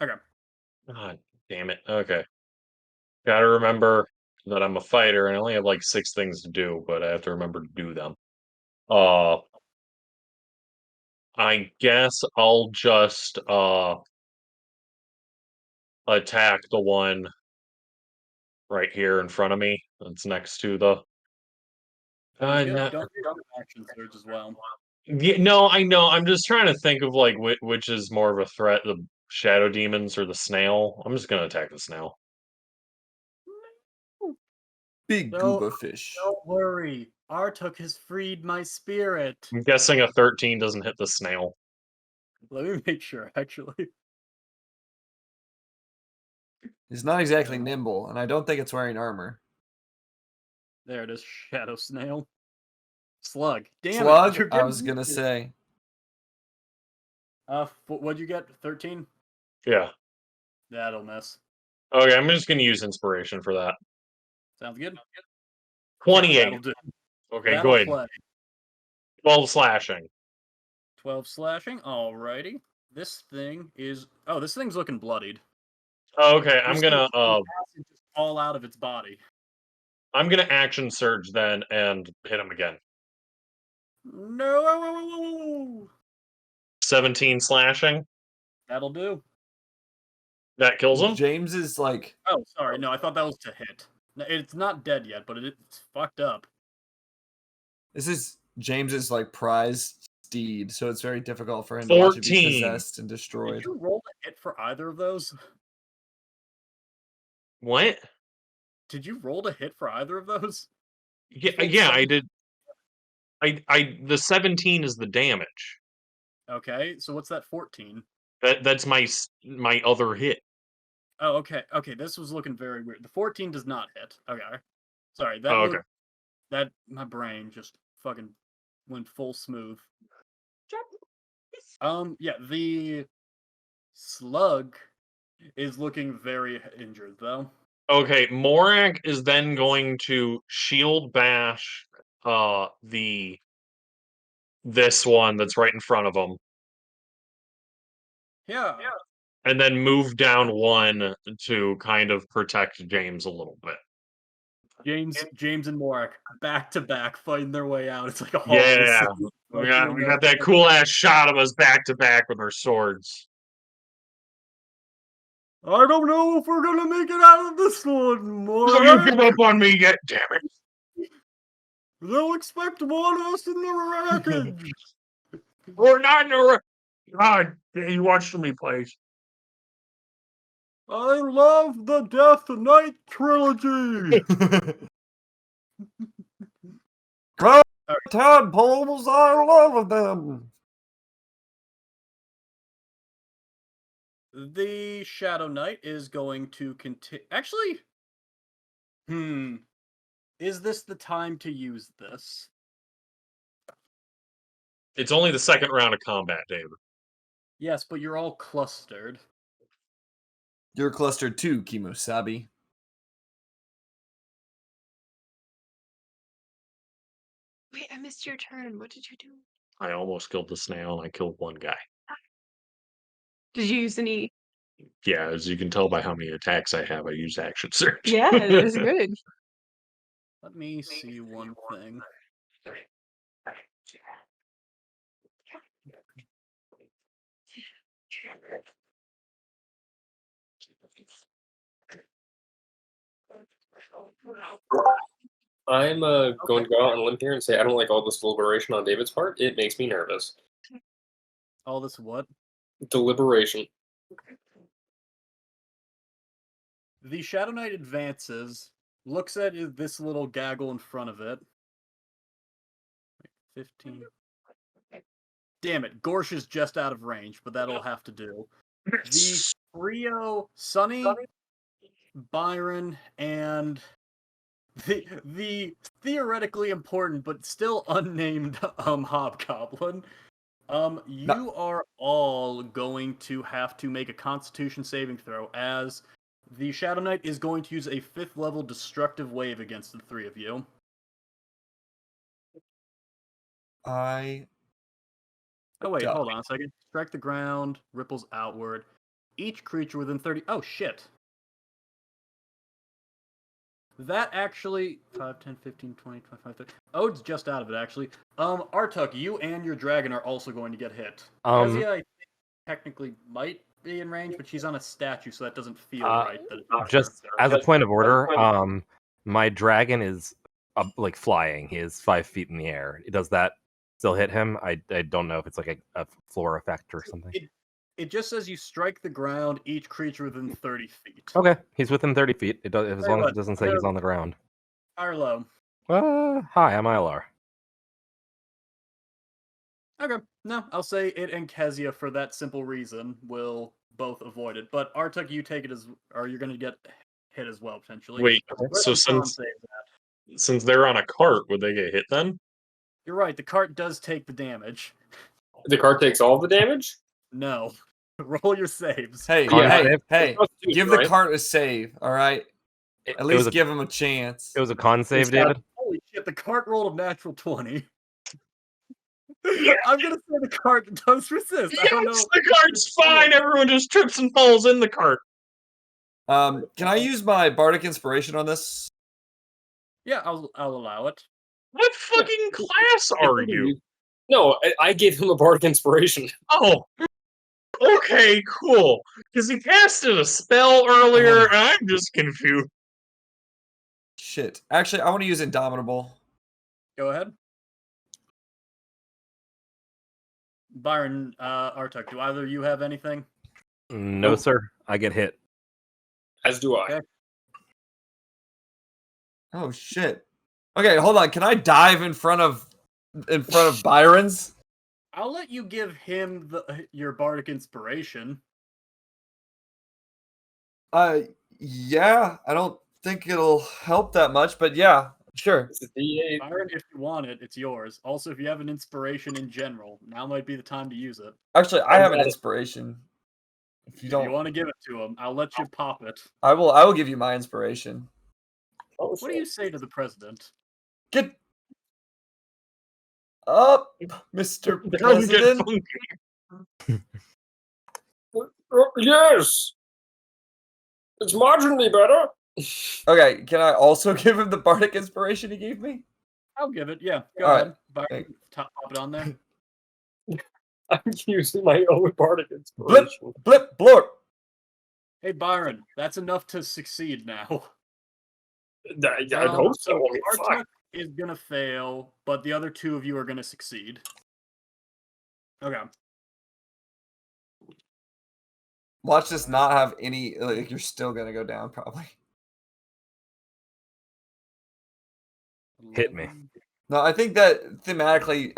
Okay. God damn it. Okay. Gotta remember that I'm a fighter and I only have like 6 things to do, but I have to remember to do them. I guess I'll just attack the one right here in front of me that's next to the Sounds good. no, Don't do action surge as well. yeah, no, I know. I'm just trying to think of like which is more of a threat, the shadow demons or the snail. I'm just gonna attack the snail. Big Don't, gooba fish. don't worry. Artuk has freed my spirit. I'm guessing a 13 doesn't hit the snail. Let me make sure, actually. It's not exactly nimble, and I don't think it's wearing armor. There it is, Shadow Snail. Slug. Damn Slug? it. You're I getting was gonna misses. say. What'd you get? 13? Yeah. That'll miss. Okay, I'm just gonna use inspiration for that. Sounds good? 28. That'll do. Okay, That'll good. play. 12 slashing. 12 slashing. Alrighty. This thing is... Oh, this thing's looking bloodied. Oh, okay, I'm There's gonna acid just all out of its body. action surge then and hit him again. No! 17 slashing. That'll do. That kills him. James is like, Oh, sorry. No, I thought that was to hit. No, it's not dead yet, but it's fucked up. this is James's like prize steed, so it's very difficult for him to watch it be 14. possessed and Did destroyed. you roll a hit for either of those? What? Did you roll a hit for either of those? Yeah, I did. The 17 is the damage. Okay, so what's that 14? That's my other hit. Oh, okay. Okay, this was looking very weird. The 14 does not hit. Okay. Sorry, that Oh, okay. that my brain just fucking went full smooth. Yeah, the slug is looking very injured though. Okay, Morak is then going to shield bash this one that's right in front of him, Yeah. and then move down one to kind of protect James a little bit. James and Morak back to back fighting their way out. It's like a Yeah, hallway. we got that cool ass shot of us back to back with our swords. I don't know if we're gonna make it out of this one, Don't you give Morak. up on me yet, damn it! They'll expect one of us in the wreckage. We're not in a. God, you watched me, please. I love the Death Knight trilogy. Tadpoles, I love them. The Shadow Knight is going to continue. Actually, is this the time to use this? It's only the second round of combat, David. Yes, but you're all clustered. You're clustered too, Kimosabi. Wait, I missed your turn. What did you do? I almost killed the snail and I killed one guy. Did you use any? Yeah, as you can tell by how many attacks I have, I use action surge. Yeah, that was good. Let me see one thing. I'm going to go out on a limb here and say I don't like all this deliberation on David's part. It makes me nervous. All this what? Deliberation. The Shadow Knight advances, looks at this little gaggle in front of it. 15. Damn it, Gorsh is just out of range, but that'll have to do. The trio, Sunny, Byron, and the theoretically important but still unnamed Hobgoblin. You are all going to have to make a Constitution saving throw, as the Shadow Knight is going to use a 5th level destructive wave against the 3 of you. Oh wait, hold on a second. Strike the ground, ripples outward. Each creature within 30... Oh, shit. That actually... 5, 10, 15, 20, 25, 30... Oh, it's just out of it, actually. Artuk, you and your dragon are also going to get hit. Kezia, I think, technically might be in range, but she's on a statue, so that doesn't feel right. Just as a point of order, my dragon is like flying. He is 5 feet in the air. Does that still hit him? I don't know if it's like a floor effect or something. It just says you strike the ground, each creature within 30 feet. Okay, he's within 30 feet. It does, as long as it doesn't say he's on the ground. Arlo. Hi, I'm Ilar. Okay, no, I'll say it and Kezia, for that simple reason, will both avoid it. But Artuk, you take it as, or you're going to get hit as well, potentially. Wait, so since they're on a cart, would they get hit then? You're right, the cart does take the damage. The cart takes all the damage? No. Roll your saves. Hey, give the cart a save, all right? At least give him a chance. It was a con save, David. Holy shit, the cart rolled a natural 20. I'm gonna say the cart does resist. I don't know. The cart's fine. Everyone just trips and falls in the cart. Can I use my bardic inspiration on this? Yeah, I'll allow it. What fucking class are you? No, I gave him a bardic inspiration. Oh, okay, cool. Because he casted a spell earlier, and I'm just confused. Shit. Actually, I want to use Indomitable. Go ahead. Byron, Artuk, do either of you have anything? No, sir. I get hit. As do I. Okay. Oh shit. Okay, hold on. Can I dive in front of Byron's? I'll let you give him your bardic inspiration. Yeah. I don't think it'll help that much, but yeah, sure. Byron, if you want it, it's yours. Also, if you have an inspiration in general, now might be the time to use it. Actually, I have an inspiration. If you want to give it to him, I'll let you pop it. I will give you my inspiration. What do you say to the president? Get up, Mr. President. Yes. It's marginally better. Okay, can I also give him the bardic inspiration he gave me? I'll give it, yeah. Go All ahead. right. Byron, pop it on there. I'm using my own bardic inspiration. Blip, blorp. Hey, Byron, that's enough to succeed now. I hope so. Artuk is going to fail, but the other 2 of you are going to succeed. Okay. Watch this not have any, like, you're still going to go down, probably. Hit me. No, I think that thematically,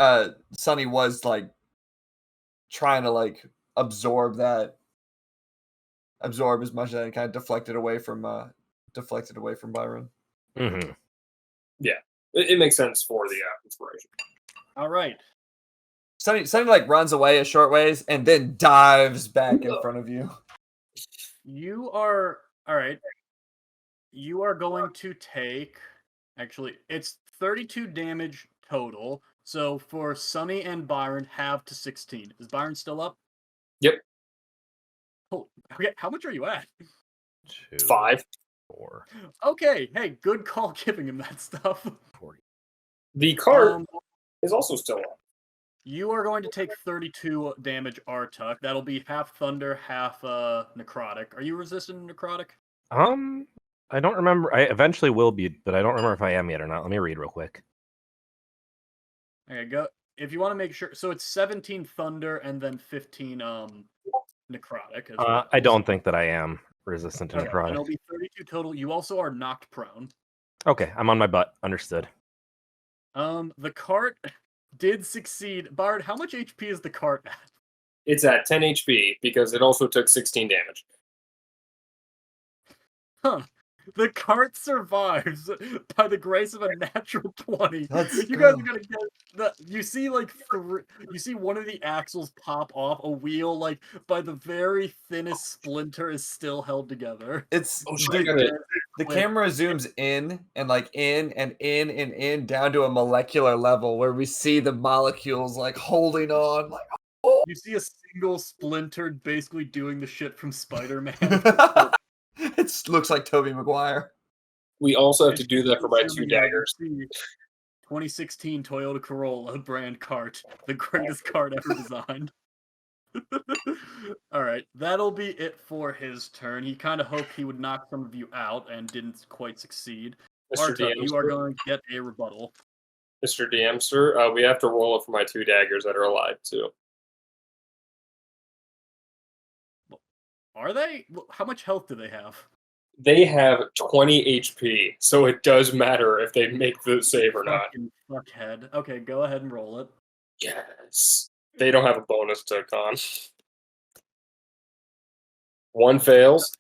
Sunny was, like, trying to, like, absorb as much of that and kind of deflected away from Byron. Mm-hmm. Yeah, it makes sense for the inspiration. All right. Sunny like runs away a short ways and then dives back in front of you. You are all right. You are going to take, actually, it's 32 damage total. So for Sunny and Byron, half to 16. Is Byron still up? Yep. Oh, okay. How much are you at? 2, 5. 4. Okay. Hey, good call giving him that stuff. 40. The cart is also still up. You are going to take 32 damage, Artuk. That'll be half thunder, half necrotic. Are you resistant to necrotic? I don't remember. I eventually will be, but I don't remember if I am yet or not. Let me read real quick. Okay, go. If you want to make sure, so it's 17 thunder and then 15 necrotic. As well. I don't think that I am resistant to And necrotic. it'll be 32 total. You also are knocked prone. Okay, I'm on my butt. Understood. The cart did succeed. Bard, how much HP is the cart at? It's at 10 HP because it also took 16 damage. Huh. The cart survives by the grace of a natural 20. Let's You guys go. are gonna get you see you see one of the axles pop off, a wheel by the very thinnest splinter is still held together. It's Oh, shit, I gotta- the camera zooms in and in down to a molecular level where we see the molecules like holding on. Like, oh. You see a single splinter basically doing the shit from Spider-Man. It looks like Tobey Maguire. We also have to do that for my 2 Zooming out, you daggers. see 2016 Toyota Corolla brand cart, the greatest cart ever designed. Alright, that'll be it for his turn. He kind of hoped he would knock some of you out and didn't quite succeed. Mr. Artuk, DM, you are sir. going to get a rebuttal. Mr. DM, sir, we have to roll it for my 2 daggers that are alive, too. Are they? How much health do they have? They have 20 HP, so it does matter if they make the save or not. Fucking fuckhead. Okay, go ahead and roll it. Yes. They don't have a bonus to con. 1 fails.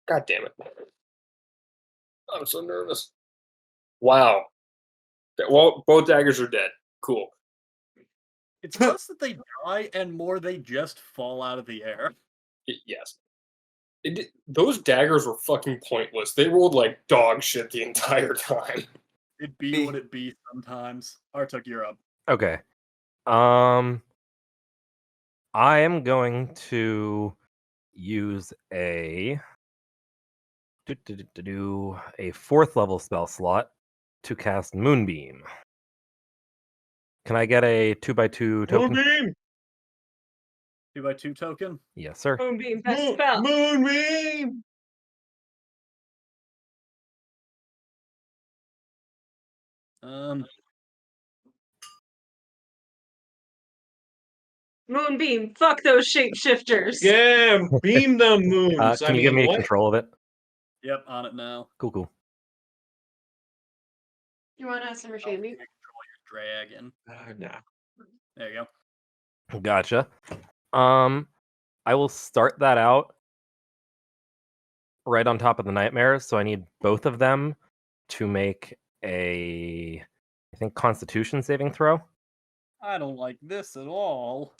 God damn it. I'm so nervous. Wow. Well, both daggers are dead. Cool. It's less that they die and more they just fall out of the air. Yes. Those daggers were fucking pointless. They rolled like dog shit the entire time. It be what it be sometimes. Artuk, you're up. Okay. I am going to use a 4th level spell slot to cast Moonbeam. Can I get a 2x2 token? Moonbeam! 2x2 token? Yes, sir. Moonbeam, best spell. Moonbeam! Moonbeam, fuck those shapeshifters. Yeah, beam them moons. Can you give me control of it? Yep, on it now. Cool. You want to have some shaming? Control your dragon. Nah. There you go. Gotcha. I will start that out right on top of the nightmares, so I need both of them to make a, I think, Constitution saving throw. I don't like this at all.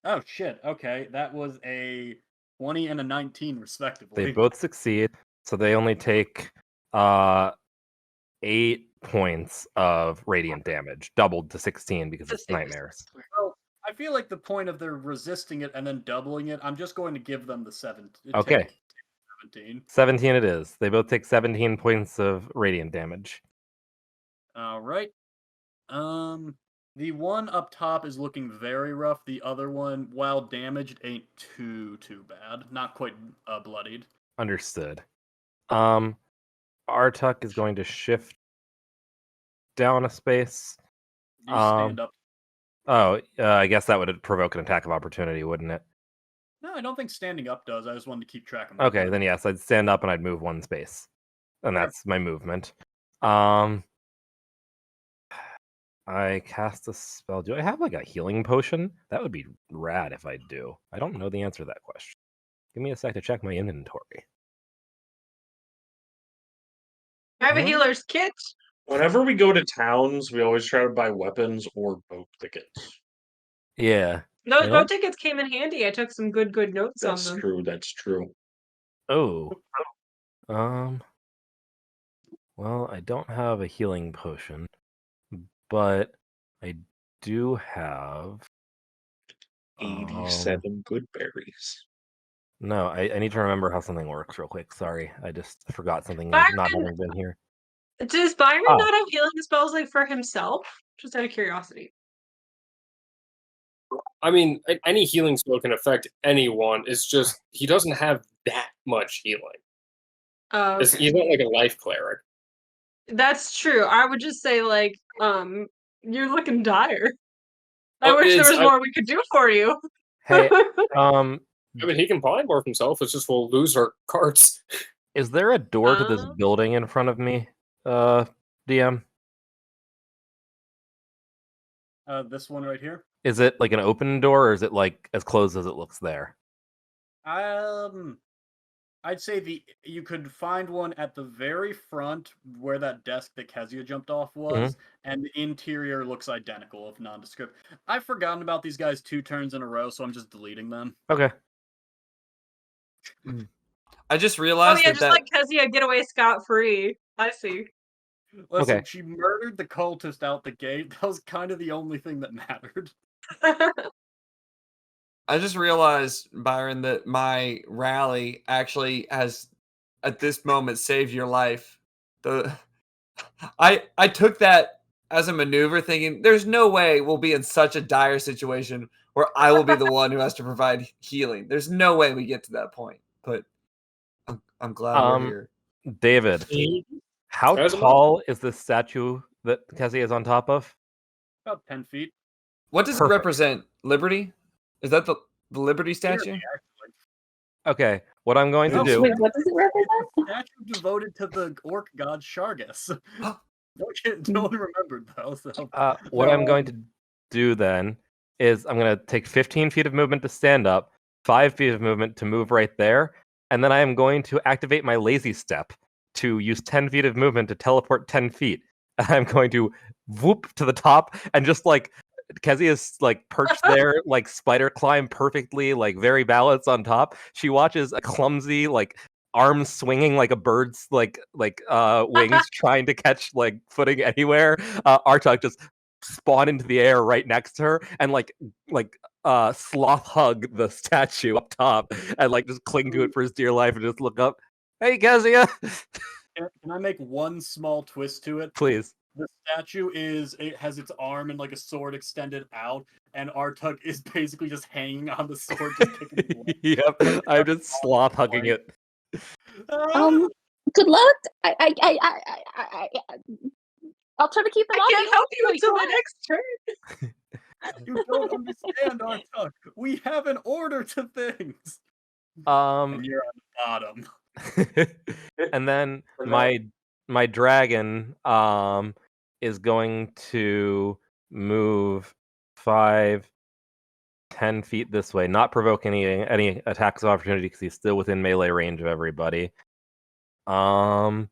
Oh shit, okay. That was a 20 and a 19 respectively. They both succeed, so they only take 8 points of radiant damage, doubled to 16 because it's nightmares. Well, I feel like the point of their resisting it and then doubling it, I'm just going to give them the 7. Okay. 17. 17 it is. They both take 17 points of radiant damage. Alright. The one up top is looking very rough. The other one, while damaged, ain't too bad. Not quite bloodied. Understood. Artuk is going to shift down a space. You stand up. I guess that would provoke an attack of opportunity, wouldn't it? No, I don't think standing up does. I just wanted to keep track of Okay, then yes, I'd stand up and I'd move 1 space. And that's my movement. I cast a spell. Do I have like a healing potion? That would be rad if I do. I don't know the answer to that question. Give me a sec to check my inventory. I have a healer's kit. Whenever we go to towns, we always try to buy weapons or boat tickets. Yeah. Those boat tickets came in handy. I took some good notes on That's them. true. That's true. Oh. Well, I don't have a healing potion, but I do have 87 good berries. No, I need to remember how something works real quick. Sorry, I just forgot something Byron- not having been here. Does Byron not have healing spells like for himself? Just out of curiosity. I mean, any healing spell can affect anyone. It's just he doesn't have that much healing. Oh, okay. He's not like a life cleric. That's true. I would just say like, you're looking dire. I wish there was more we could do for you. Hey, I mean, he can polymorph himself. It's just we'll lose our carts. is there a door to this building in front of me? DM. This one right here. Is it like an open door, or is it like as closed as it looks there? I'd say you could find one at the very front where that desk that Kezia jumped off was, and the interior looks identical of nondescript. I've forgotten about these guys 2 turns in a row, so I'm just deleting them. Okay. I just Oh realized yeah, that just like Kezia get away scot-free. I see. Listen, Okay. she murdered the cultist out the gate. That was kind of the only thing that mattered. I just realized, Byron, that my rally actually has, at this moment, saved your life. I took that as a maneuver, thinking there's no way we'll be in such a dire situation where I will be the one who has to provide healing. There's no way we get to that point. But I'm glad we're here. David, how As am I. tall is this statue that Kezia is on top of? About 10 feet. What does it Perfect. represent? Liberty? Is that the Liberty statue? Nearly, actually. Okay, what I'm going to Oh, do. Wait, what does it represent? Statue devoted to the orc god Shargus. No one remembered though. So. What I'm going to do then is I'm going to take 15 feet of movement to stand up, 5 feet of movement to move right there, and then I am going to activate my lazy step to use 10 feet of movement to teleport 10 feet. I'm going to whoop to the top and just like Kezia is like perched there, like spider climb perfectly, like very balanced on top. She watches a clumsy, like arms swinging like a bird's wings trying to catch like footing anywhere. Artuk just spawn into the air right next to her and like sloth hug the statue up top and like just cling to it for his dear life and just look up. Hey Kezia! Can I make one small twist to it? Please. The statue has its arm and like a sword extended out, and Artuk is basically just hanging on the sword, just kicking it. Yep, I'm just sloth hugging it. Good luck. I'll try to keep them I off. can't help you until the next turn. You don't understand, Artuk. We have an order to things. And you're on the bottom. And then my dragon is going to move 5, 10 feet this way, not provoke any attacks of opportunity because he's still within melee range of everybody. And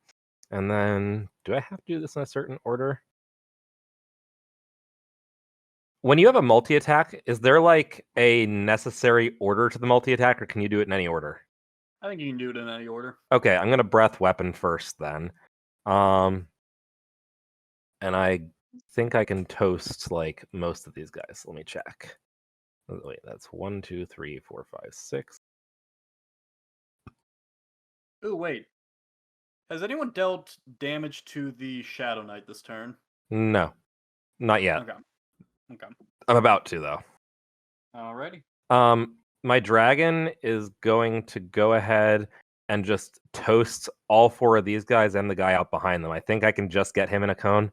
then do I have to do this in a certain order? When you have a multi-attack, is there like a necessary order to the multi-attack, or can you do it in any order? I think you can do it in any order. Okay, I'm gonna breath weapon first then. And I think I can toast like most of these guys. Let me check. Wait, that's 1, 2, 3, 4, 5, 6. Ooh, wait. Has anyone dealt damage to the Shadow Knight this turn? No, not yet. Okay. I'm about to though. Alrighty. My dragon is going to go ahead and just toast all 4 of these guys and the guy out behind them. I think I can just get him in a cone.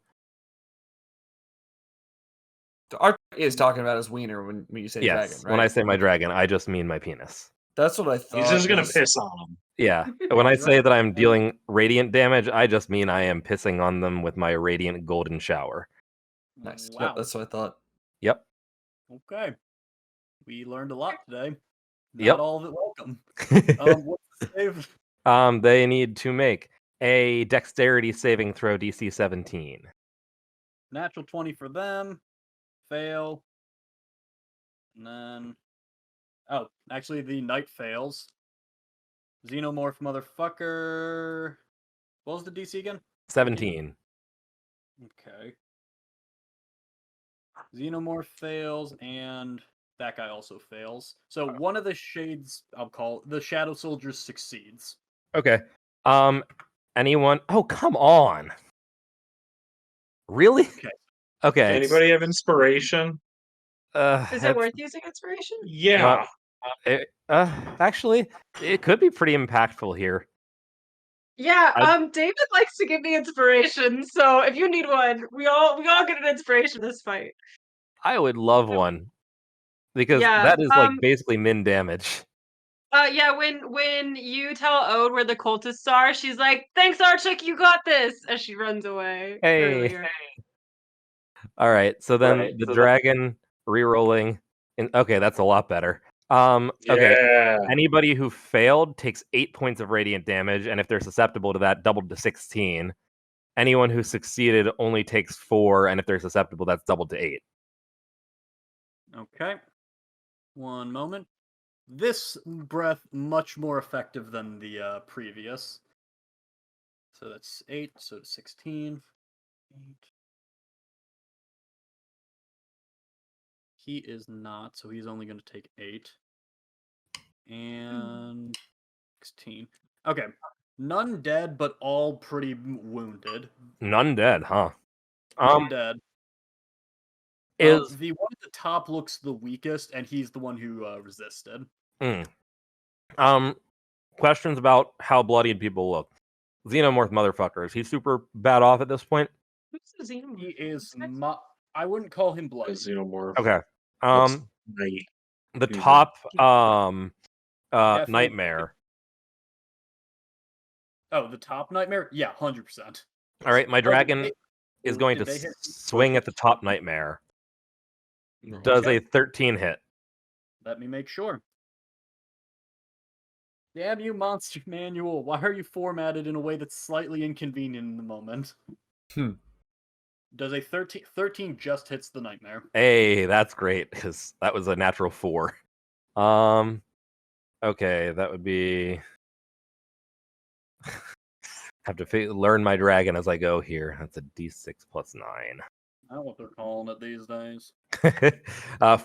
Art is talking about his wiener when you say Yes, dragon, right? when I say my dragon, I just mean my penis. That's what I thought. He's just gonna piss on him. Yeah, when I say that I'm dealing radiant damage, I just mean I am pissing on them with my radiant golden shower. Nice. Wow. Yep, that's what I thought. Yep. Okay. We learned a lot today. Not Yep. all of it welcome. What's the save? They need to make a dexterity saving throw DC 17. Natural 20 for them. Fail. And then... Oh, actually the knight fails. Xenomorph motherfucker... What was the DC again? 17. Okay. Xenomorph fails, and that guy also fails. So one of the shades, I'll call the Shadow Soldiers, succeeds. Okay. Anyone? Oh, come on. Really? Okay. Anybody have inspiration? Is it worth using inspiration? Yeah. Actually, it could be pretty impactful here. Yeah, David likes to give me inspiration, so if you need one, we all get an inspiration this fight. I would love one. Because Yeah, that is like basically min damage. Yeah, when you tell Ode where the cultists are, she's like, "Thanks, Archuk, you got this," as she runs away. Hey. Earlier. All right, so then the dragon re-rolling. Okay, that's a lot better. Okay, Yeah. anybody who failed takes 8 points of radiant damage, and if they're susceptible to that, doubled to 16. Anyone who succeeded only takes 4, and if they're susceptible, that's doubled to 8. Okay. One moment. This breath much more effective than the previous. So that's 8, so 16. 8. He is not, so he's only going to take 8. And 16. Okay. None dead, but all pretty wounded. None dead, huh? None dead. Is the one at the top looks the weakest, and he's the one who resisted. Questions about how bloodied people look. Xenomorph motherfucker, is he super bad off at this point? Who's the Xenomorph? He is I wouldn't call him A bloody. xenomorph. Okay. Looks night. The He's a- top Definitely- nightmare. Oh, the top nightmare? Yeah, 100%. All right, my Oh, dragon did is going to they hit? swing at the top nightmare. Does Okay. a 13 hit? Let me make sure. Damn you, Monster Manual. Why are you formatted in a way that's slightly inconvenient in the moment? Does a 13 just hits the nightmare? Hey, that's great, because that was a natural 4. Okay, that would be... have to learn my dragon as I go here. That's a d6 plus 9. I don't know what they're calling it these days.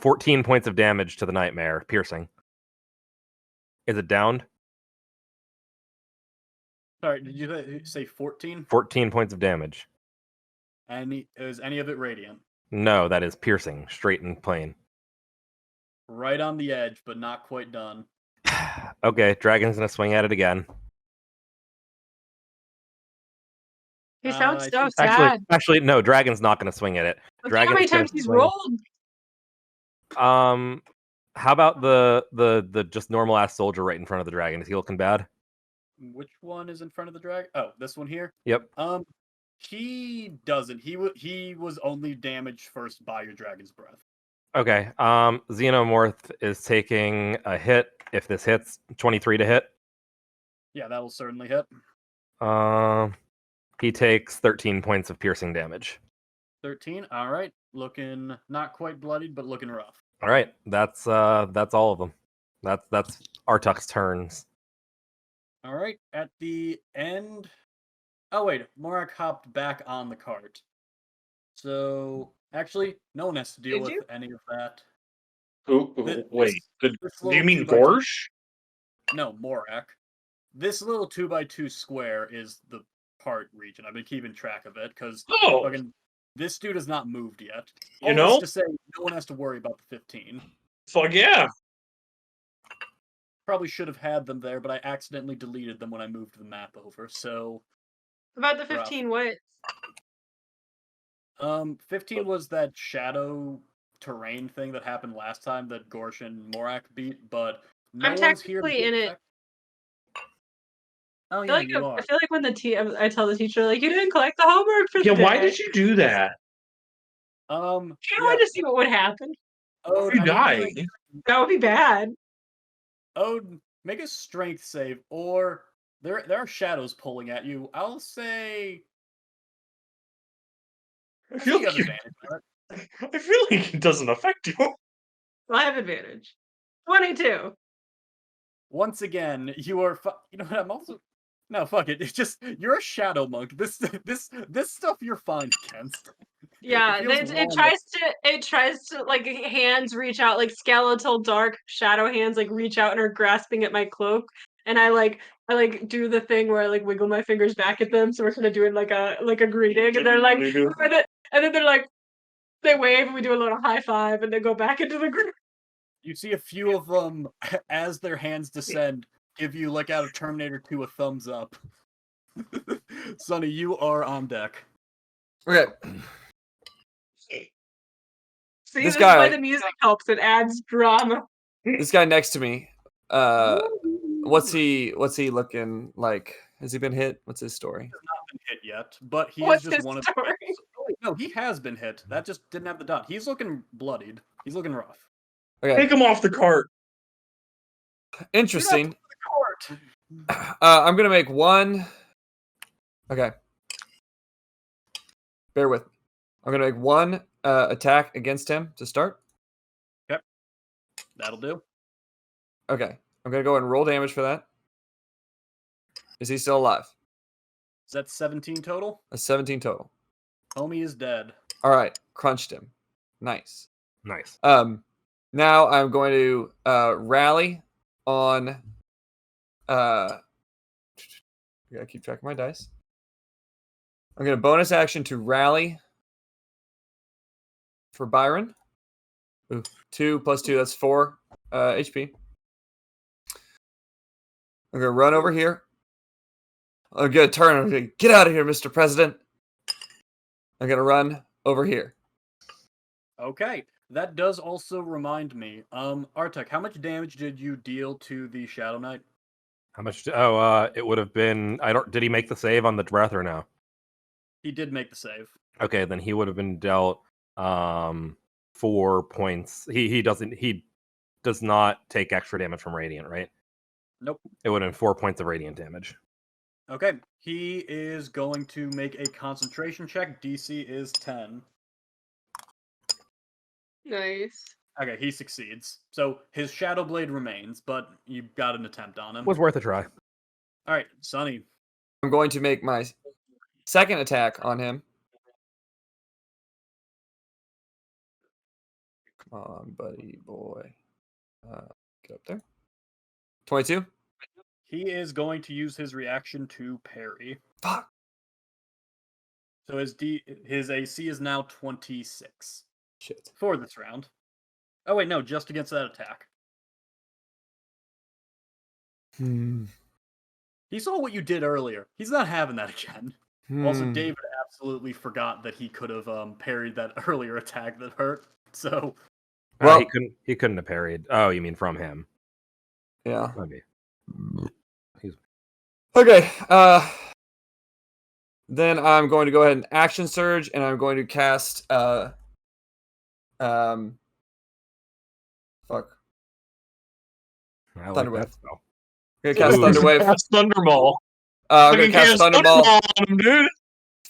14 points of damage to the nightmare, piercing. Is it downed? Sorry, did you say 14? 14 points of damage. Is any of it radiant? No, that is piercing, straight and plain. Right on the edge, but not quite done. Okay, dragon's gonna swing at it again. He sounds so Actually, sad. actually, no, dragon's not gonna swing at it. Look how many Dragon's gonna times he's swing- rolled. How about the just normal ass soldier right in front of the dragon? Is he looking bad? Which one is in front of the dragon? Oh, this one here? Yep. He doesn't. He was only damaged first by your dragon's breath. Okay. Xenomorph is taking a hit. If this hits, 23 to hit. Yeah, that'll certainly hit. He takes 13 points of piercing damage. 13. All right. Looking not quite bloodied, but looking rough. All right. That's all of them. That's Artuk's turns. All right. At the end. Oh wait, Morak hopped back on the cart. So actually, no one has to deal with any of that. Wait. Do little you mean 2x2 Gorsh? No, Morak. This little 2x2 square is the cart region. I've been keeping track of it because fucking this dude has not moved yet. You know? All this to say, no one has to worry about the 15. Fuck yeah. Probably should have had them there, but I accidentally deleted them when I moved the map over. So About the 15 what? 15 was that shadow terrain thing that happened last time that Gorsh and Morak beat, but no I'm one's here. technically in it. Oh I yeah, feel you like, are. I feel like when I tell the teacher, like, you didn't collect the homework for Yeah, today. why did you do that? I wanted to see what would happen. Oh, You died. That would be bad. Oh, make a strength save, or there are shadows pulling at you. I'll say. I feel you have like advantage on it. I feel like it doesn't affect you. I have advantage. 22. Once again, you are. You know what? I'm also. No, fuck it. It's just you're a shadow monk. This stuff you're fine against. Yeah, feels it tries to like hands reach out, like skeletal dark shadow hands like reach out and are grasping at my cloak, and I do the thing where I like wiggle my fingers back at them, so we're kind of doing like a greeting, and they're like, and then they're like, they wave, and we do a little high five, and then go back into the group. You see a few of them as their hands descend, give you like out of Terminator 2 a thumbs up. Sonny, you are on deck. Okay. See, This this guy- is why the music helps. It adds drama. This guy next to me What's he looking like? Has he been hit? What's his story? Has not been hit yet, but he What's is just his one of story? Oh, wait, no, he has been hit. That just didn't have the dot. He's looking bloodied. He's looking rough. Okay, Take him off the cart. interesting. Court. I'm gonna make one. Okay, bear with me. I'm gonna make one attack against him to start. That'll do. Okay, I'm gonna go and roll damage for that. Is he still alive? Is that 17 total? That's 17 total. Homie is dead. All right, crunched him. Nice. Nice. Now I'm going to rally on. I gotta keep track of my dice. I'm gonna bonus action to rally for Byron. Ooh, 2 + 2, that's 4 HP. I'm gonna run over here. I'm gonna turn. I'm gonna get out of here, Mr. President. I'm gonna run over here. Okay. That does also remind me. Artek, how much damage did you deal to the Shadow Knight? How much? Oh, it would have been. I don't. Did he make the save on the breath or no? He did make the save. Okay, then he would have been dealt 4 points. He does not take extra damage from radiant, right? Nope. It would have been 4 points of radiant damage. Okay. He is going to make a concentration check. DC is 10. Nice. Okay, he succeeds. So his Shadow Blade remains, but you got an attempt on him. Was worth a try. All right, Sonny. I'm going to make my second attack on him. Come on, buddy boy. Get up there. 22. He is going to use his reaction to parry. Fuck. So his AC is now 26 Shit. for this round. Oh wait, no, just against that attack. He saw what you did earlier. He's not having that again. Also, David absolutely forgot that he could have parried that earlier attack that hurt. So, Well, he couldn't have parried. Oh, you mean from him? Yeah. Maybe. Okay. Then I'm going to go ahead and action surge, and I'm going to cast fuck. I like Thunderwave. that spell. I'm gonna cast Ooh. Thunderwave. That's Thunderball. I'm gonna cast Thunderball. on him, dude.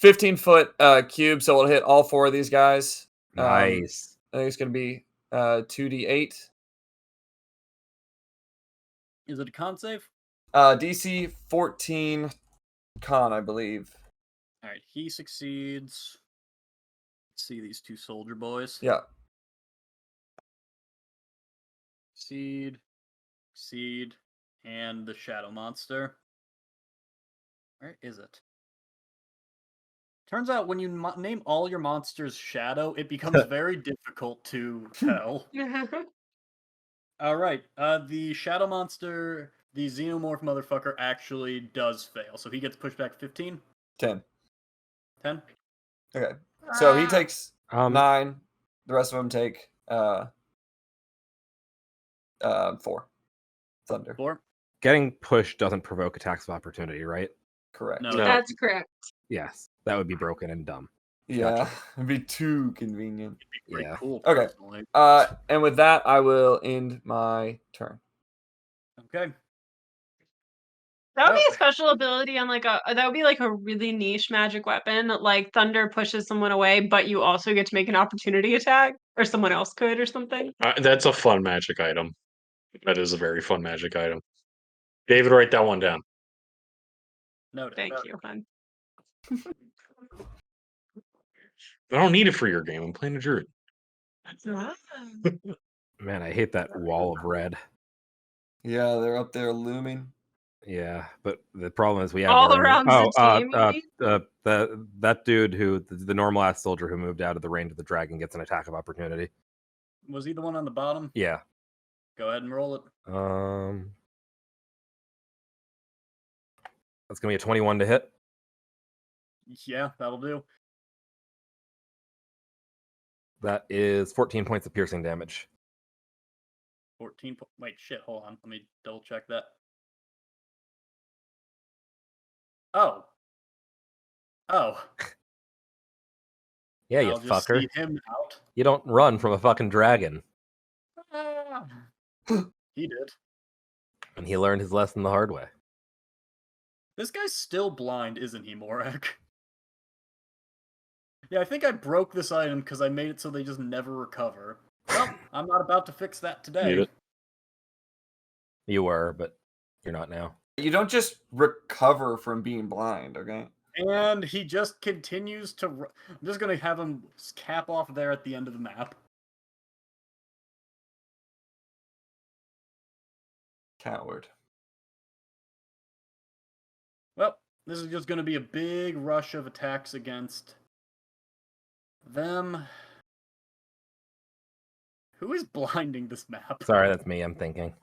15-foot cube, so it'll hit all 4 of these guys. Nice. I think it's gonna be 2d8. is it a con save? DC 14 con, I believe. All right, he succeeds. Let's see these 2 soldier boys. Yeah. Seed, and the shadow monster. Where is it? Turns out when you name all your monsters shadow, it becomes very difficult to tell. All right, the shadow monster, the xenomorph motherfucker, actually does fail, so he gets pushed back 15. 10. 10. Okay. So he takes 9. The rest of them take 4. Thunder. 4. Getting pushed doesn't provoke attacks of opportunity, right? Correct. No, That's correct. Yes, that would be broken and dumb. Yeah. Gotcha. It'd be too convenient. it'd be pretty Yeah. cool. Okay. Personally. And with that, I will end my turn. Okay. That would be a special ability on that would be like a really niche magic weapon. Like thunder pushes someone away, but you also get to make an opportunity attack, or someone else could, or something. That's a fun magic item. That is a very fun magic item. David, write that one down. Noted. Thank you, hon. I don't need it for your game. I'm playing a druid. Man, I hate that wall of red. Yeah, they're up there looming. Yeah, but the problem is we have All our- around the team, you mean? that dude who the normal ass soldier who moved out of the range of the dragon gets an attack of opportunity. Was he the one on the bottom? Yeah. Go ahead and roll it. That's gonna be a 21 to hit. Yeah, that'll do. That is 14 points of piercing damage. 14. Wait, shit. Hold on. Let me double check that. Oh. Oh. Yeah, you I'll just fucker. see him out. You don't run from a fucking dragon. Ah. He did. And he learned his lesson the hard way. This guy's still blind, isn't he, Morak? Yeah, I think I broke this item because I made it so they just never recover. Well, I'm not about to fix that Need today. it. You were, but you're not now. You don't just recover from being blind, okay? And he just continues to... I'm just going to have him cap off there at the end of the map. Coward. Well, this is just going to be a big rush of attacks against them. Who is blinding this map? Sorry, that's me. I'm thinking.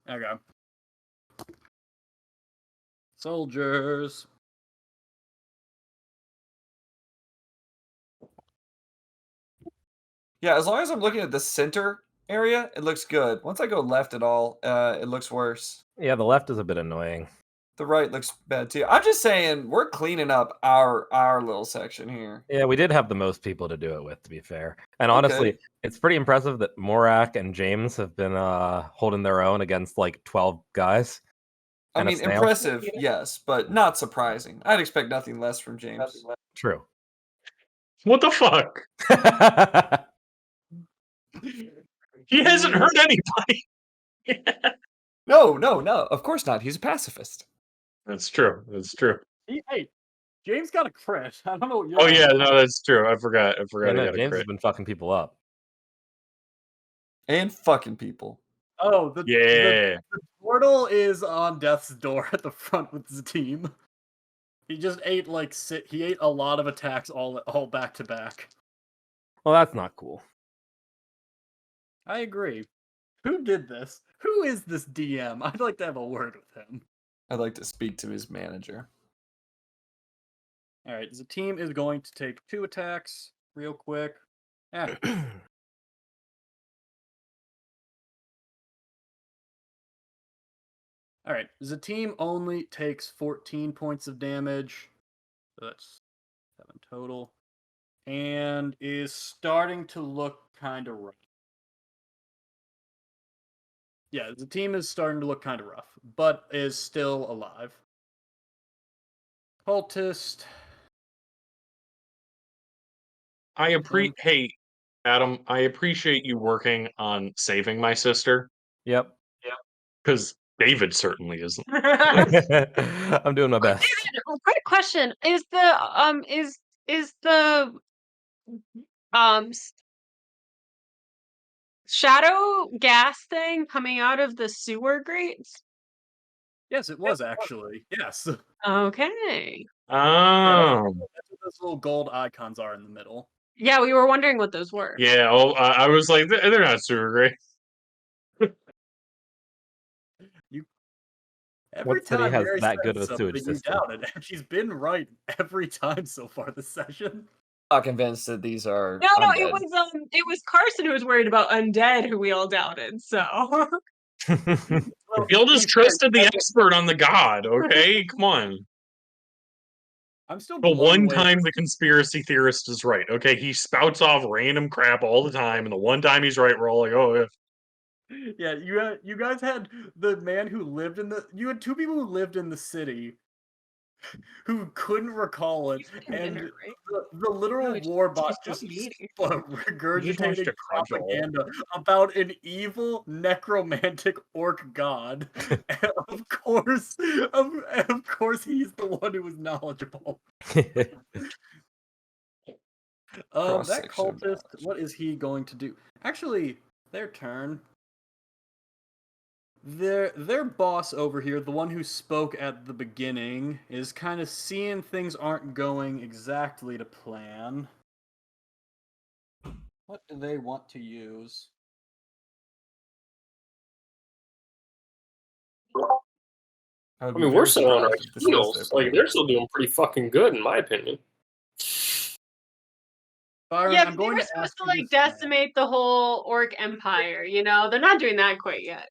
Okay. Soldiers. Yeah, as long as I'm looking at the center area, it looks good. Once I go left at all, it looks worse. Yeah, the left is a bit annoying. The right looks bad too. I'm just saying we're cleaning up our little section here. Yeah, we did have the most people to do it with, to be fair. And honestly, it's pretty impressive that Morak and James have been holding their own against like 12 guys. I and a mean, snail. impressive, yes, but not surprising. I'd expect nothing less from James. True. What the fuck? He hasn't hurt anybody. No. Of course not. He's a pacifist. That's true. That's true. Hey, James got a crit. I don't know what you're Oh yeah, no, that's true. I forgot. I forgot. Yeah, I no, got a James has crit. been fucking people up. And fucking people. Oh, the Yeah. portal is on death's door at the front with his team. He just ate he ate a lot of attacks all back to back. Well, that's not cool. I agree. Who did this? Who is this DM? I'd like to have a word with him. I'd like to speak to his manager. All right, the team is going to take 2 attacks real quick. Yeah. All right, the team only takes 14 points of damage. So that's 7 total. And is starting to look kind of rough. Yeah, the team is starting to look kind of rough, but is still alive. Cultist. Hey, Adam, I appreciate you working on saving my sister, Yep. because David certainly isn't. I'm doing my best. Quick question: is the shadow gas thing coming out of the sewer grates? Yes, it was actually. Yes. Okay. Oh. That's what those little gold icons are in the middle. Yeah, we were wondering what those were. Yeah, I was like, they're not super great. Every What city time has Mary that says good of a something, sewage you system? doubt it, and she's been right every time so far this session. Not convinced that these are No, undead. it was Carson who was worried about undead, who we all doubted. So Well, You'll to just be fair, trusted the expert on the god, okay? Come on. I'm still The blown one away. time the conspiracy theorist is right, okay? He spouts off random crap all the time, and the one time he's right, we're all like, oh, yeah. Yeah, you guys had the man who lived in the. You had 2 people who lived in the city who couldn't recall it, and the literal war bot just regurgitating a cudgel. propaganda about an evil necromantic orc god. of course, of course, he's the one who was knowledgeable. That Cross-section of cultist, what is he going to do? Actually, their turn. Their boss over here, the one who spoke at the beginning, is kind of seeing things aren't going exactly to plan. What do they want to use? I mean, we're still on our heels. Like, they're still doing pretty fucking good, in my opinion. Byron, Yeah, I'm but they going were to supposed ask to you like this now. decimate the whole orc empire. You know, they're not doing that quite yet.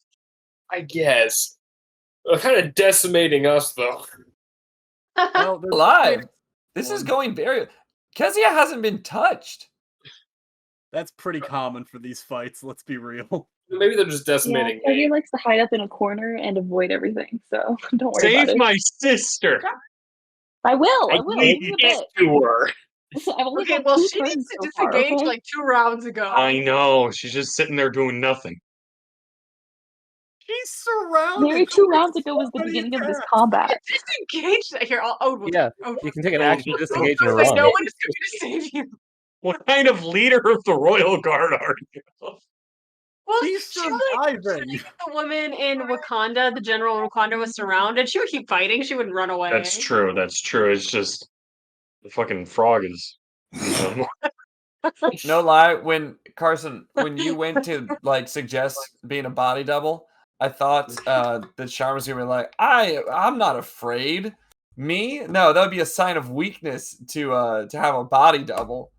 I guess. They're kind of decimating us, though. Well, they're Alive. This is one. going very. Kezia hasn't been touched. That's pretty common for these fights, let's be real. Maybe they're just Yeah, decimating Kezia me. likes to hide up in a corner and avoid everything, so don't worry Save about it. my sister. I will. I Give gave me a it bit. to her. I've only Okay, got well, 2 she needs turns to so far. disengage Okay. like 2 rounds ago. I know. She's just sitting there doing nothing. She's surrounded. Maybe 2 rounds ago was the many beginning of this attacks. combat. Disengage here. Yeah, you can take an action, disengage, and Wait, run. no one is going to save you. What kind of leader of the Royal Guard are you? Well, She's she like surviving. the woman in Wakanda, the general in Wakanda was surrounded. She would keep fighting. She wouldn't run away. That's true. That's true. It's just the fucking frog is. No lie, when Carson, when you went to like suggest being a body double, I thought that Sean was gonna be like, I'm not afraid. Me? No, that would be a sign of weakness to have a body double.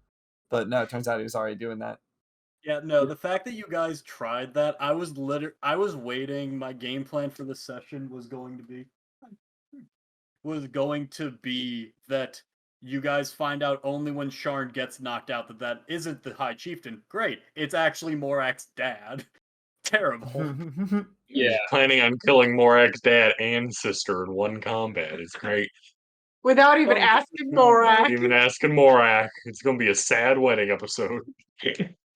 But no, it turns out he was already doing that. Yeah, no, the fact that you guys tried that, I was waiting. My game plan for this session was going to be that you guys find out only when Sharn gets knocked out that isn't the High Chieftain. Great. It's actually Morak's dad. Terrible. Yeah. Planning on killing Morak's dad and sister in one combat. It's great. Without even asking Morak. Even asking Morak. It's going to be a sad wedding episode.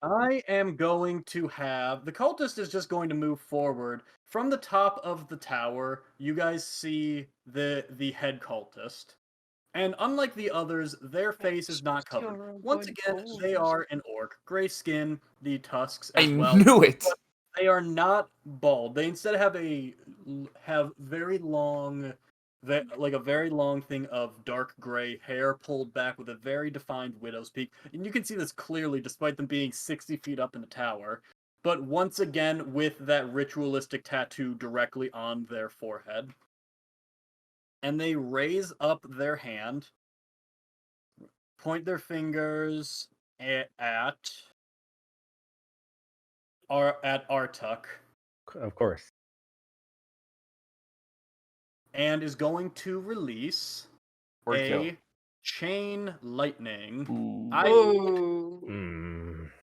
I am going to have the cultist is just going to move forward from the top of the tower. You guys see the head cultist, and unlike the others, their face is not covered. Once again, they are an orc, gray skin, the tusks as well. I knew it. But they are not bald. They instead have very long. Like a very long thing of dark gray hair pulled back with a very defined widow's peak. And you can see this clearly despite them being 60 feet up in the tower. But once again, with that ritualistic tattoo directly on their forehead. And they raise up their hand, point their fingers at Artuk. Of course. And is going to release Word kill. a chain lightning. Ooh.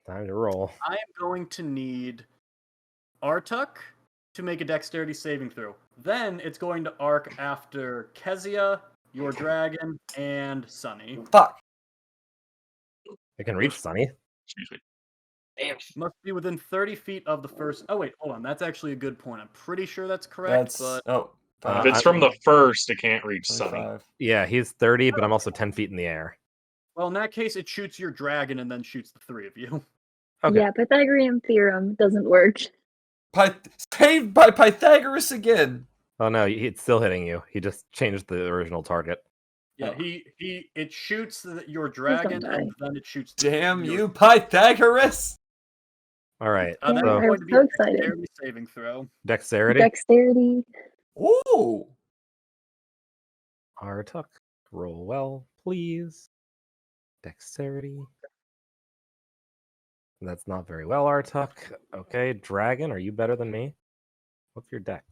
Time to roll. I am going to need Artuk to make a dexterity saving throw. Then it's going to arc after Kezia, your dragon, and Sunny. Fuck. I can reach Sunny. Excuse me. Damn. Must be within 30 feet of the first. Oh, wait, hold on. That's actually a good point. I'm pretty sure that's correct, but. If it's from the first, it can't reach Sunny. 25. Yeah, he's 30, but I'm also 10 feet in the air. Well, in that case, it shoots your dragon and then shoots the 3 of you. Okay. Yeah, Pythagorean theorem doesn't work. Saved by Pythagoras again. Oh no, it's still hitting you. He just changed the original target. Yeah, it shoots your dragon die. and then it shoots. Damn you, Pythagoras! All right. Yeah, That's So I going was to be so a excited. dexterity saving throw. dexterity. Dexterity. Ooh. Artuk, roll well, please. Dexterity. That's not very well, Artuk. Okay, dragon, are you better than me? What's your dex?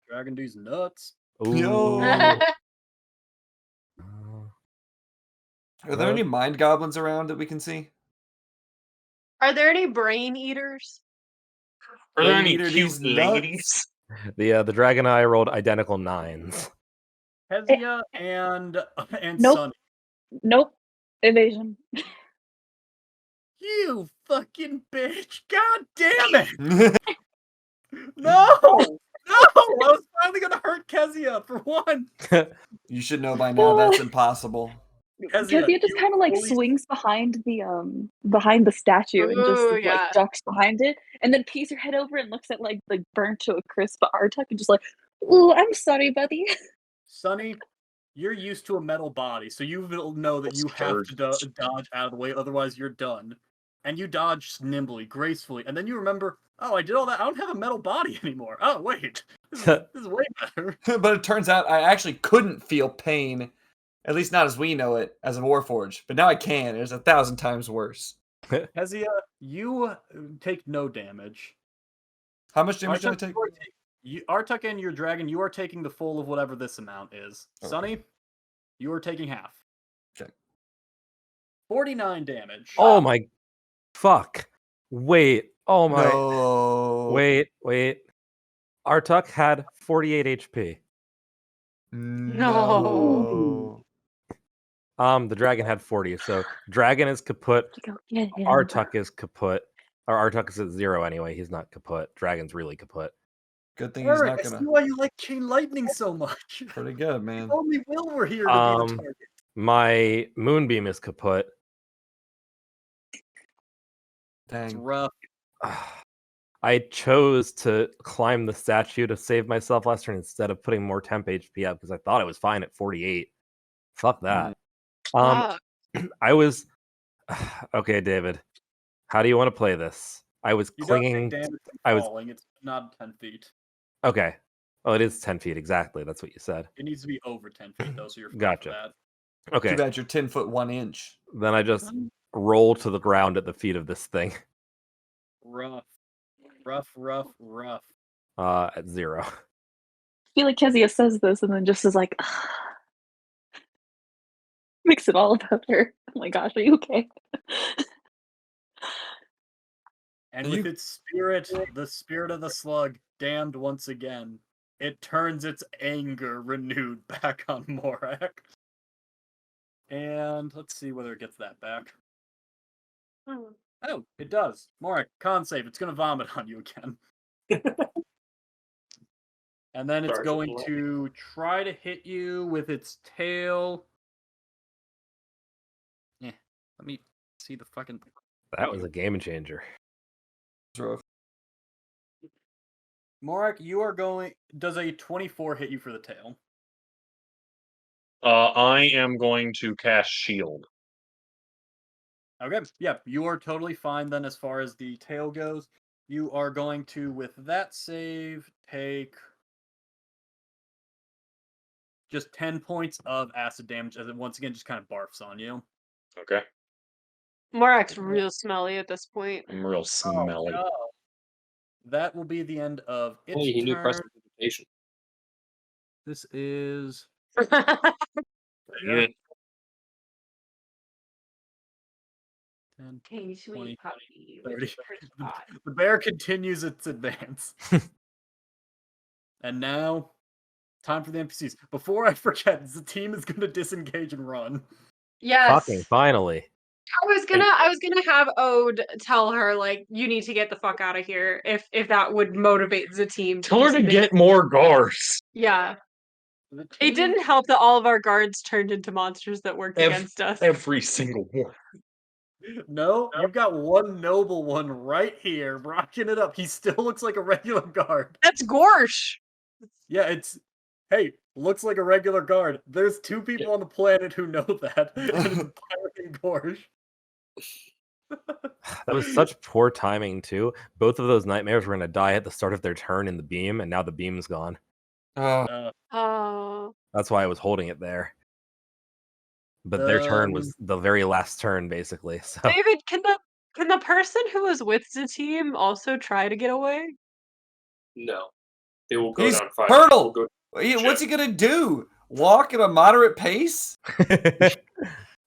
Dragon D's nuts. Ooh. Yo. Uh, Are there any mind goblins around that we can see? Are there any brain eaters? Are there They any eater cute these nuts. ladies? the dragon eye rolled identical 9s. Kezia and Nope. Sunny. Nope. Evasion. You fucking bitch! God damn it! No! No! I was finally gonna hurt Kezia for one. You should know by now that's impossible. Kezia just kind of like swings behind the statue and just Ooh, like yeah. ducks behind it, and then peeks her head over and looks at like the burnt to a crisp Artuk and just like, "Ooh, I'm sorry, buddy." Sunny, you're used to a metal body, so you will know that you have to dodge out of the way, otherwise you're done. And you dodge nimbly, gracefully, and then you remember, oh, I did all that. I don't have a metal body anymore. Oh, wait, this is way better. But it turns out I actually couldn't feel pain At least not as we know it as a Warforged. But now I can. It's 1,000 times worse. Kezia, you take no damage. How much damage do I Artuk, take? Artuk and your dragon, you are taking the full of whatever this amount is. Okay. Sunny, you are taking half. Okay. 49 damage. Oh my fuck. Wait. Oh my. No. Wait. Artuk had 48 HP. No. The dragon had 40, so dragon is kaput. Go get him. Artuk is kaput. Or Artuk is at 0 anyway. He's not kaput. Dragon's really kaput. Good thing he's Eric, not I gonna. see why you like chain lightning so much. Pretty good, man. Only Will were here to be the target. My moonbeam is kaput. It's Dang. rough. I chose to climb the statue to save myself last turn instead of putting more temp HP up because I thought I was fine at 48. Fuck that. Fuck. I was okay, David. How do you want to play this? I was You don't clinging. take damage from I was falling. It's not 10 feet. okay. Oh, it is 10 feet exactly. That's what you said. It needs to be over 10 feet though, so you're fine Gotcha. for that. Okay. Too bad you're 10 foot 1 inch. Then I just roll to the ground at the feet of this thing. Rough. At 0. I feel like Kezia says this and then just is like, makes it all about her. Oh my gosh, are you okay? And with its spirit, the spirit of the slug, damned once again, it turns its anger renewed back on Morak. And let's see whether it gets that back. Oh, it does. Morak, con save. It's going to vomit on you again. And then it's Charge going it. to try to hit you with its tail. Yeah, let me see the fucking... That was a game changer. Morak, you are going... Does a 24 hit you for the tail? I am going to cast shield. Okay, yeah, you are totally fine then as far as the tail goes. You are going to, with that save, take just 10 points of acid damage as it once again just kind of barfs on you. Okay. Morak's real smelly at this point. I'm real smelly. Oh, no. That will be the end of its Hey, he knew turn. prestidigitation. This is... Yeah. 10, Hey, 20, sweet puppy. 30. The bear continues its advance. And now, time for the NPCs. Before I forget, the team is going to disengage and run. Yes. Fucking finally. I was gonna have Ode tell her like you need to get the fuck out of here if that would motivate the team. Tell her just to make- get more guards. Yeah. The It team- didn't help that all of our guards turned into monsters that worked against us. Every single one. No, you've got one noble one right here, rocking it up. He still looks like a regular guard. That's Gorsh. Yeah, it's... Hey, looks like a regular guard. There's 2 people on the planet who know that. And it's Pirate and Gorsh. That was such poor timing too. Both of those nightmares were gonna die at the start of their turn in the beam, and now the beam's gone. Oh. That's why I was holding it there. But their turn was the very last turn, basically. So David, can the person who was with the team also try to get away? No. They will go He's down 5. Turtle! We'll go What's he gonna do? Walk at a moderate pace?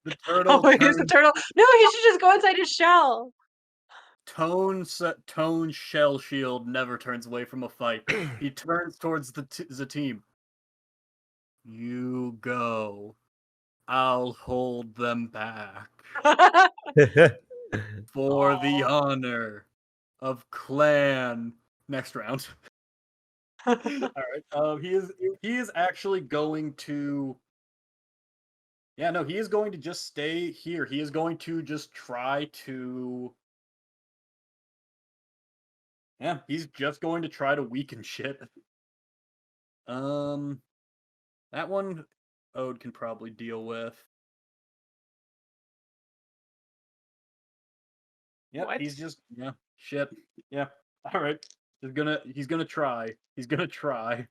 The turtle Oh, here's the turtle. No, he should just go inside his shell. Tone shell shield never turns away from a fight. He turns towards the team. You go. I'll hold them back for the honor of clan. Next round. All right. He is actually going to. Yeah, no, he is going to just stay here. He is going to just try to. Yeah, he's just going to try to weaken shit. That one Ode can probably deal with. Yep, What? he's just shit. Yeah. All right. He's gonna try. He's gonna try.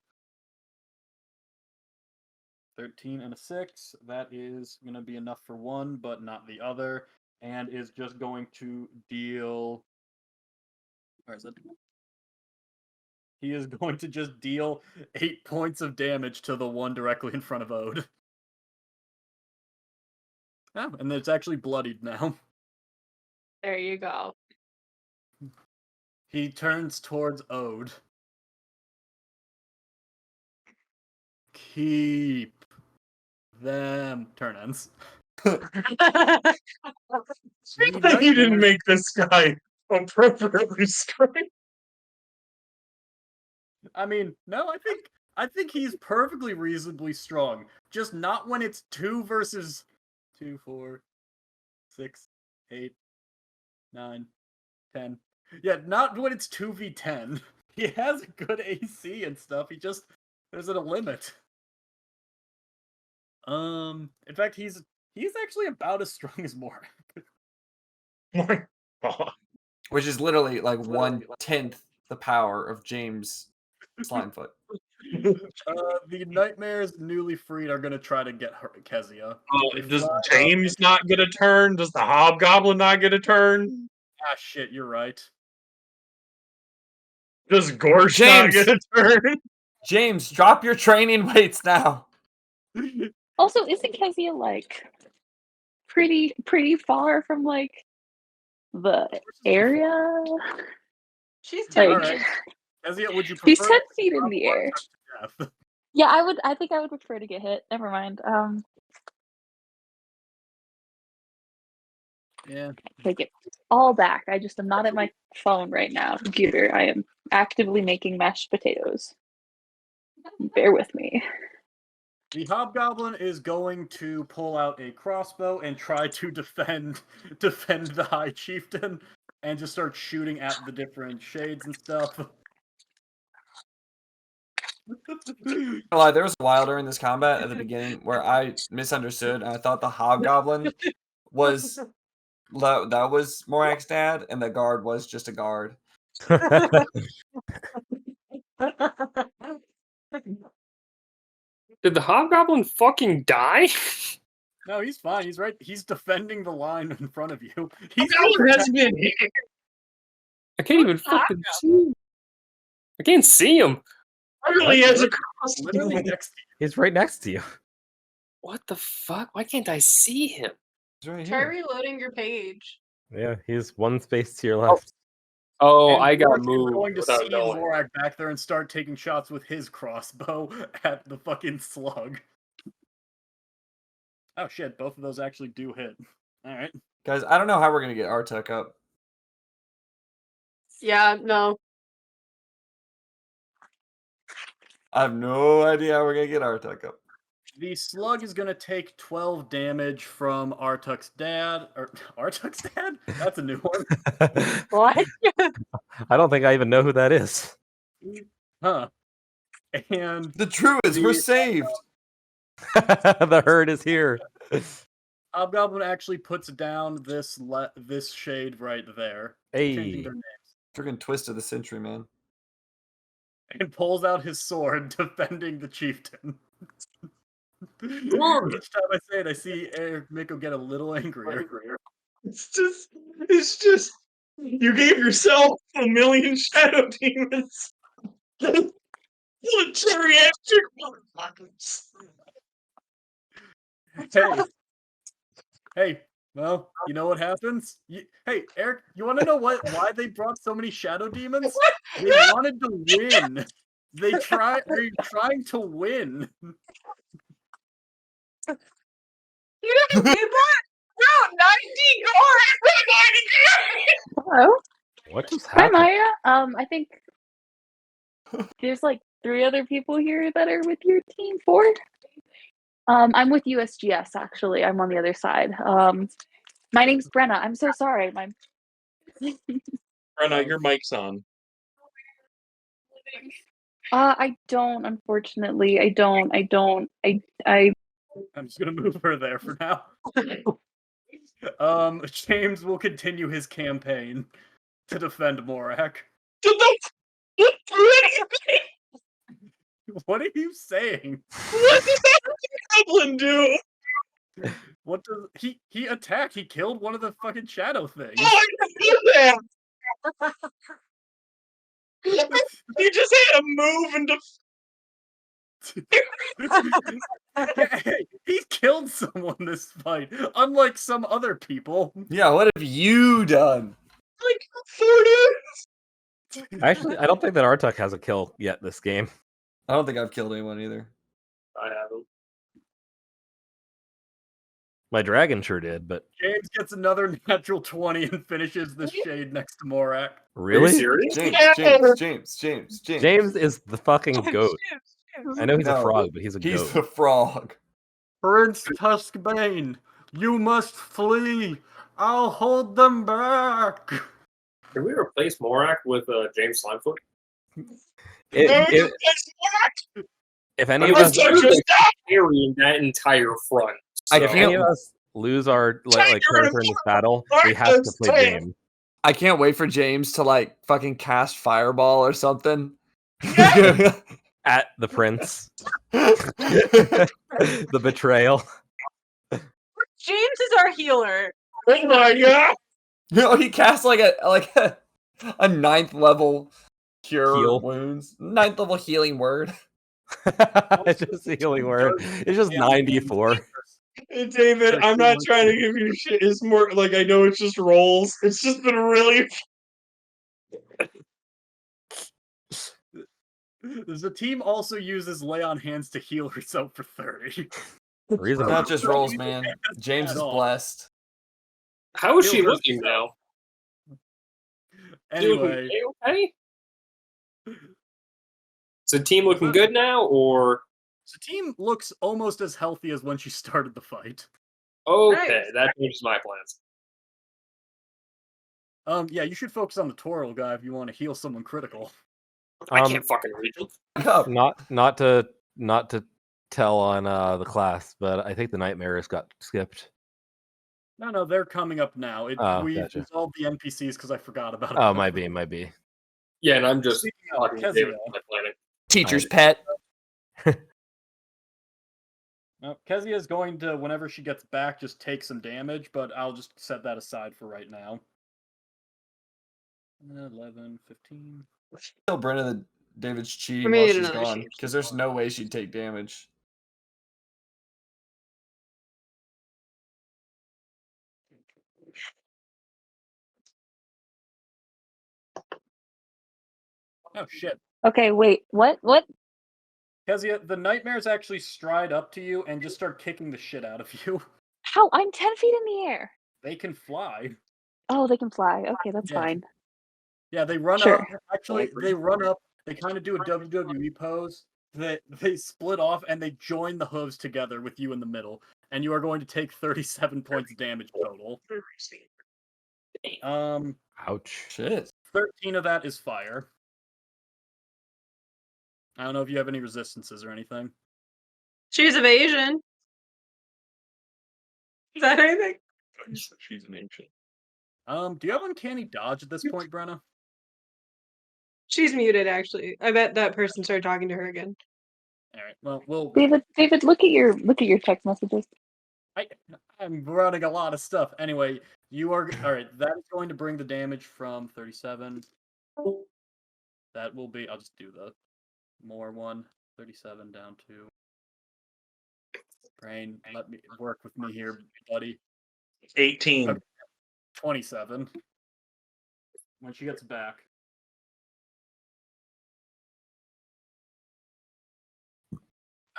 13 and a 6. That is going to be enough for one, but not the other. And is just going to deal. Where is it? He is going to just deal 8 points of damage to the one directly in front of Ode. Oh, and it's actually bloodied now. There you go. He turns towards Ode. Keep them. Turn ends. You didn't make this guy appropriately strong. I mean, no, I think he's perfectly reasonably strong. Just not when it's 2 versus 2, 4, 6, 8, 9, 10. Yeah, not when it's 2v10. He has a good AC and stuff. There's a limit. In fact, he's actually about as strong as Morak. My God. Which is literally like 1/10 the power of James Slimefoot. The nightmares newly freed are gonna try to get Kezia. Does James not get a turn? Does the Hobgoblin not get a turn? Ah, shit, you're right. Does Gorsh not James! get a turn? James, drop your training weights now. Also, isn't Kezia like pretty far from like the area? She's Like, Alright. Kezia, would you she's prefer 10 feet in the air. death? Yeah, I think I would prefer to get hit. Never mind. Yeah. Take it all back. I just am not at my phone right now, computer. I am actively making mashed potatoes. Bear with me. The Hobgoblin is going to pull out a crossbow and try to defend the High Chieftain and just start shooting at the different shades and stuff. Lie, there was a while during this combat at the beginning where I misunderstood and I thought the Hobgoblin was that was Morak's dad and the guard was just a guard. Did the Hobgoblin fucking die? No, he's fine. He's right. He's defending the line in front of you. Has been hit. I can't even fucking see him. I can't see him. Literally has a literally crossbow. next to you. He's right next to you. What the fuck? Why can't I see him? He's right Try here. reloading your page. Yeah, he's one space to your left. Oh, And I got Gork is moved going to without see knowing. Morak back there and start taking shots with his crossbow at the fucking slug. Oh shit, both of those actually do hit. Alright. Guys, I don't know how we're gonna get Artek up. Yeah, no. I have no idea how we're gonna get Artek up. The slug is gonna take 12 damage from Artuk's dad. Or Artuk's dad? That's a new one. What? I don't think I even know who that is. Huh. And The Druids, we're saved. The herd is here. Hobgoblin actually puts down this shade right there. Changing Hey. their names. Freaking twist of the century, man. And pulls out his sword, defending the chieftain. Each time I say it, I see Eric Miko get a little angrier. It's just you gave yourself a million shadow demons. The geriatric motherfuckers. Hey, well, you know what happens? Hey, Eric, you want to know why they brought so many shadow demons? They wanted to win. They're trying to win. You didn't do that? No, 90 Hello. What just Hi, happened? Maya. I think there's like 3 other people here that are with your team. 4. I'm with USGS actually. I'm on the other side. My name's Brenna. I'm so sorry. Brenna, your mic's on. I don't, unfortunately. I don't. I'm just gonna move her there for now. James will continue his campaign to defend Morak. What are you saying? What does that goblin do? What does he attacked? He killed one of the fucking shadow things. Oh, I didn't do that. You just had to move and Hey, he killed someone this fight, unlike some other people. Yeah, what have you done? like 40. Actually, I don't think that Artuk has a kill yet this game. I don't think I've killed anyone either. I haven't. My dragon sure did, but James gets another natural 20 and finishes the shade next to Morak. Are you really, serious? James. James is the fucking goat. I know he's a No, frog, but he's a He's goat. the frog. Prince Tuskbane, you must flee. I'll hold them back. Can we replace Morak with James Slimefoot? If any I of was us, just carrying that entire front. I so- if any can't- of us lose our like character in this battle, we have to play James. I can't wait for James to like fucking cast Fireball or something. At the prince, the betrayal. James is our healer. Oh my god! No, he casts like a 9th level cure Heal. wounds. 9th level healing word. It's just a healing word. It's just 94. Hey, David, I'm not trying to give you shit. It's more like I know it's just rolls. It's just been really. The team also uses lay on hands to heal herself for 30. Reasonable. Not just rolls, man. James At is all. blessed. How is she Heal looking now? Anyway, She looking okay? Is the team looking good now, or the team looks almost as healthy as when she started the fight. okay? Nice. That changes my plans. Yeah, you should focus on the Toral guy if you want to heal someone critical. I can't fucking reach him. Not to tell on the class, but I think the nightmares got skipped. No, they're coming up now. Oh, We gotcha. resolved the NPCs because I forgot about it. Oh, might be. Yeah, and I'm just Speaking of talking to David Kezia, my planning. Teacher's pet. Kezia is going to, whenever she gets back, just take some damage, but I'll just set that aside for right now. 11, 15. Tell Brenna that David's cheating I made while she's another gone. sheet. Because there's no way she'd take damage. Oh, shit. Okay, wait. What? Kezia, the nightmares actually stride up to you and just start kicking the shit out of you. How? I'm 10 feet in the air. They can fly. Oh, they can fly. Okay, that's Yeah. fine. Yeah, they run Sure. up. Actually, they run up. They kind of do a WWE pose. They split off and they join the hooves together with you in the middle. And you are going to take 37 points damage total. Ouch. Shit. 13 of that is fire. I don't know if you have any resistances or anything. She's evasion. Is that anything? She's an ancient. Do you have uncanny dodge at this point, Brenna? She's muted, actually. I bet that person started talking to her again. All right. Well, we'll. David, look at your text messages. I'm running a lot of stuff. Anyway, you are all right. That is going to bring the damage from 37. That will be. I'll just do the more one. 37 down to. Brain, let me work with me here, buddy. 18. 27. When she gets back.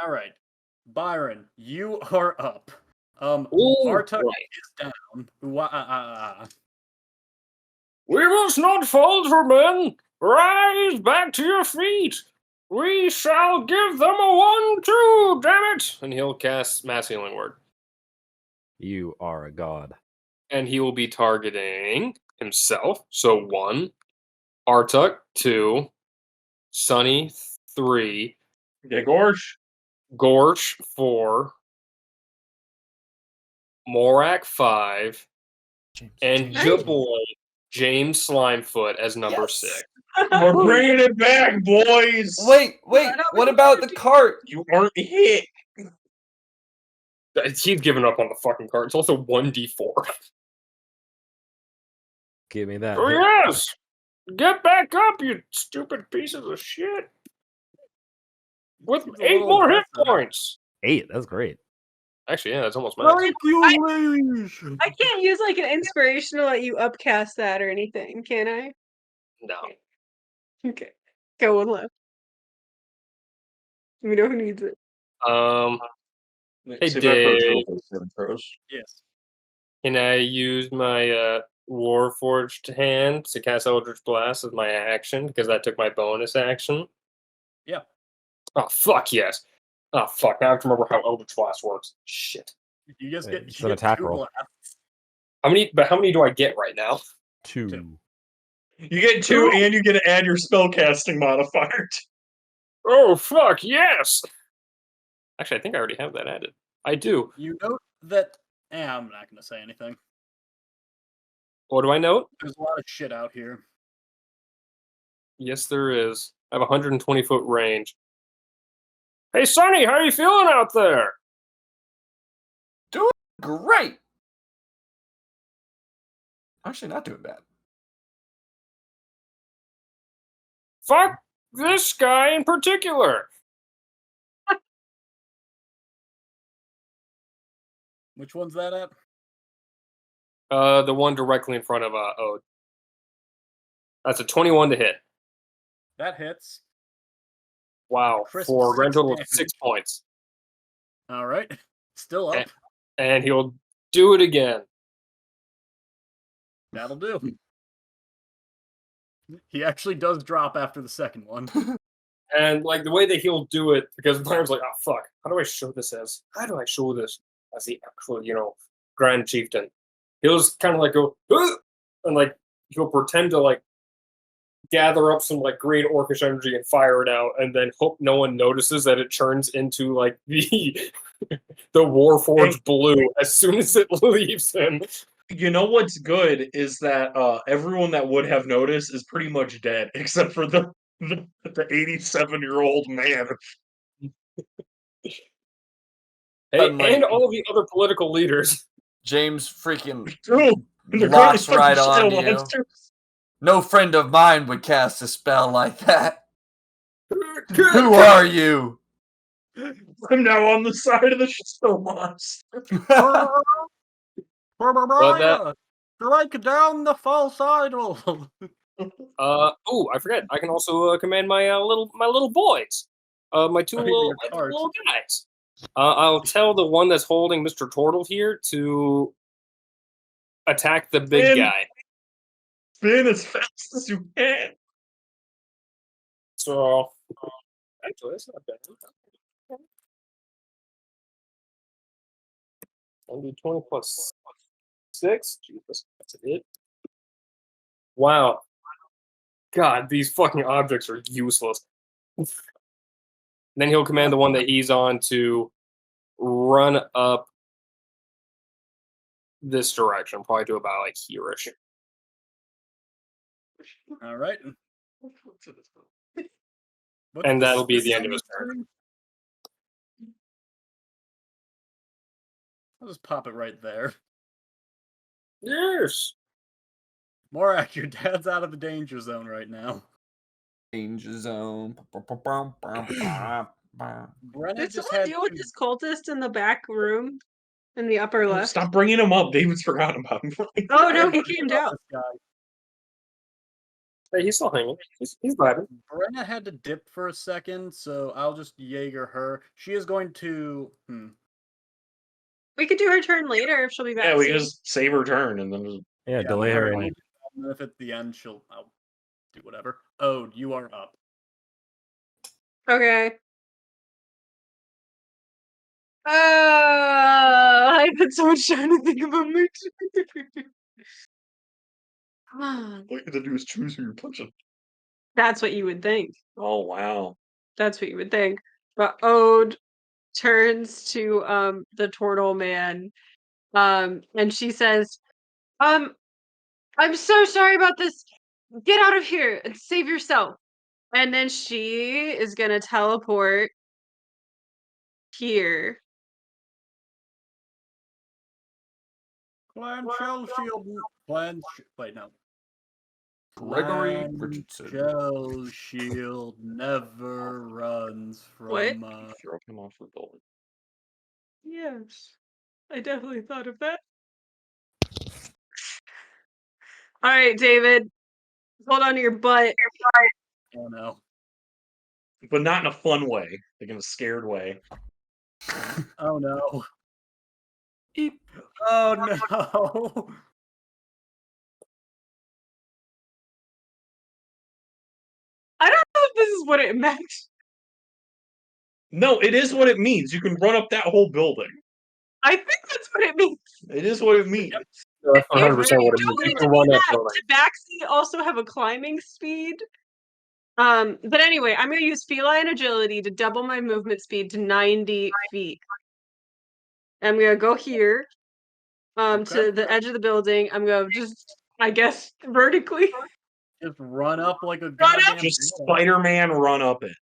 All right, Byron, you are up. Artuk is down. We must not falter, men. Rise back to your feet. We shall give them a 1-2, damn it! And he'll cast Mass Healing Word. You are a god. And he will be targeting himself. So 1, Artuk 2, Sunny 3, Yeah, Gorsh. Gorsh 4, Morak 5, and Jaboy James Slimefoot as number 6. We're bringing it back, boys. Wait. What about the cart? You aren't hit. He's given up on the fucking card. It's also 1d4. Give me that. Oh hit. yes! Get back up, you stupid pieces of shit! With Seems a 8 little more hit aggressive. points! 8. That's great. Actually, yeah, that's almost max. Thank you, ladies. I can't use like an inspirational let you upcast that or anything, can I? No. Okay. Go one left. We know who needs it. Hey, Save that for a Dave. turtle for saving throws. Yes. Can I use my Warforged hand to cast Eldritch Blast as my action? Because that took my bonus action. Yeah. Oh, fuck yes. Oh, fuck. Now I have to remember how Eldritch Blast works. Shit. You just get, It's you an get attack 2 roll. blasts. How many do I get right now? 2. You get 2, and you get to add your spellcasting modifier. Oh, fuck, yes! Actually, I think I already have that added. I do. You note that. I'm not going to say anything. What do I note? There's a lot of shit out here. Yes, there is. I have 120-foot range. Hey, Sonny, how you feeling out there? Great. Actually, not doing bad. Fuck this guy in particular. Which one's that at? The one directly in front of Ode. That's a 21 to hit. That hits. Wow, Crisp for a grand 6 total of damage. 6 points. All right. Still up. And he'll do it again. That'll do. He actually does drop after the second one. And like the way that he'll do it, because Myron's like, oh fuck, how do I show this as? How do I show this as the actual, Grand Chieftain? He'll just kind of like go, "Ugh!" and like he'll pretend to like gather up some like green orcish energy and fire it out, and then hope no one notices that it turns into like the Warforged blue as soon as it leaves him. You know what's good is that everyone that would have noticed is pretty much dead, except for the 87-year-old man. Hey, Unlike- and all of the other political leaders. James freaking True. And they're locks currently right fucking on shadow you. monsters. No friend of mine would cast a spell like that. Who are you? I'm now on the side of the shadow monster. Strike down the false idol. I forget. I can also command my little boys. My two Oh, little, your my two cards. little guys. I'll tell the one that's holding Mr. Turtle here to attack the big Spin. guy. Spin as fast as you can. So, actually, that's not bad. 1d20 plus 6. Jesus, that's it. Wow. God, these fucking objects are useless. Then he'll command the one that he's on to run up this direction, probably to about like here-ish. All right. And that'll be the end of his turn. I'll just pop it right there. Yes. Morak, your dad's out of the danger zone right now. Danger zone. Brenna Did just someone had deal with to- this cultist in the back room? In the upper left? Stop bringing him up. David's forgotten about him. Oh no, he came down. This guy. Hey, he's still hanging. He's vibing. Brenna had to dip for a second, so I'll just Jaeger her. She is going to. We could do her turn later if she'll be back. Yeah, we soon. can just save her turn and then just. Yeah, delay her. And if at the end I'll do whatever. Oh, you are up. Okay. I put so much time to think about my Come on. All you have to do is choose who you're punching. That's what you would think. Oh wow. That's what you would think. But Ode turns to the turtle man and she says, I'm so sorry about this. get out of here and save yourself. And then she is gonna teleport here. Clan Shell Shield. Wait, no. Gregory Clan Richardson. Shell Shield never runs What? from. Throw him off the building. Yes, I definitely thought of that. All right, David, hold on to your butt. Oh no. But not in a fun way, like in a scared way. Oh no. Eep. Oh no. I don't know if this is what it meant. No, it is what it means. You can run up that whole building. I think that's what it means. It is what it means. No, that's If 100% what it you means. don't You want can to run be that that, building. Tabaxi also have a climbing speed. But anyway, I'm gonna use feline agility to double my movement speed to 90 feet. I'm gonna go here, Okay. to the edge of the building. I'm gonna just, I guess, vertically Just run up like a run up. goddamn. Just badass. Spider-Man run up it.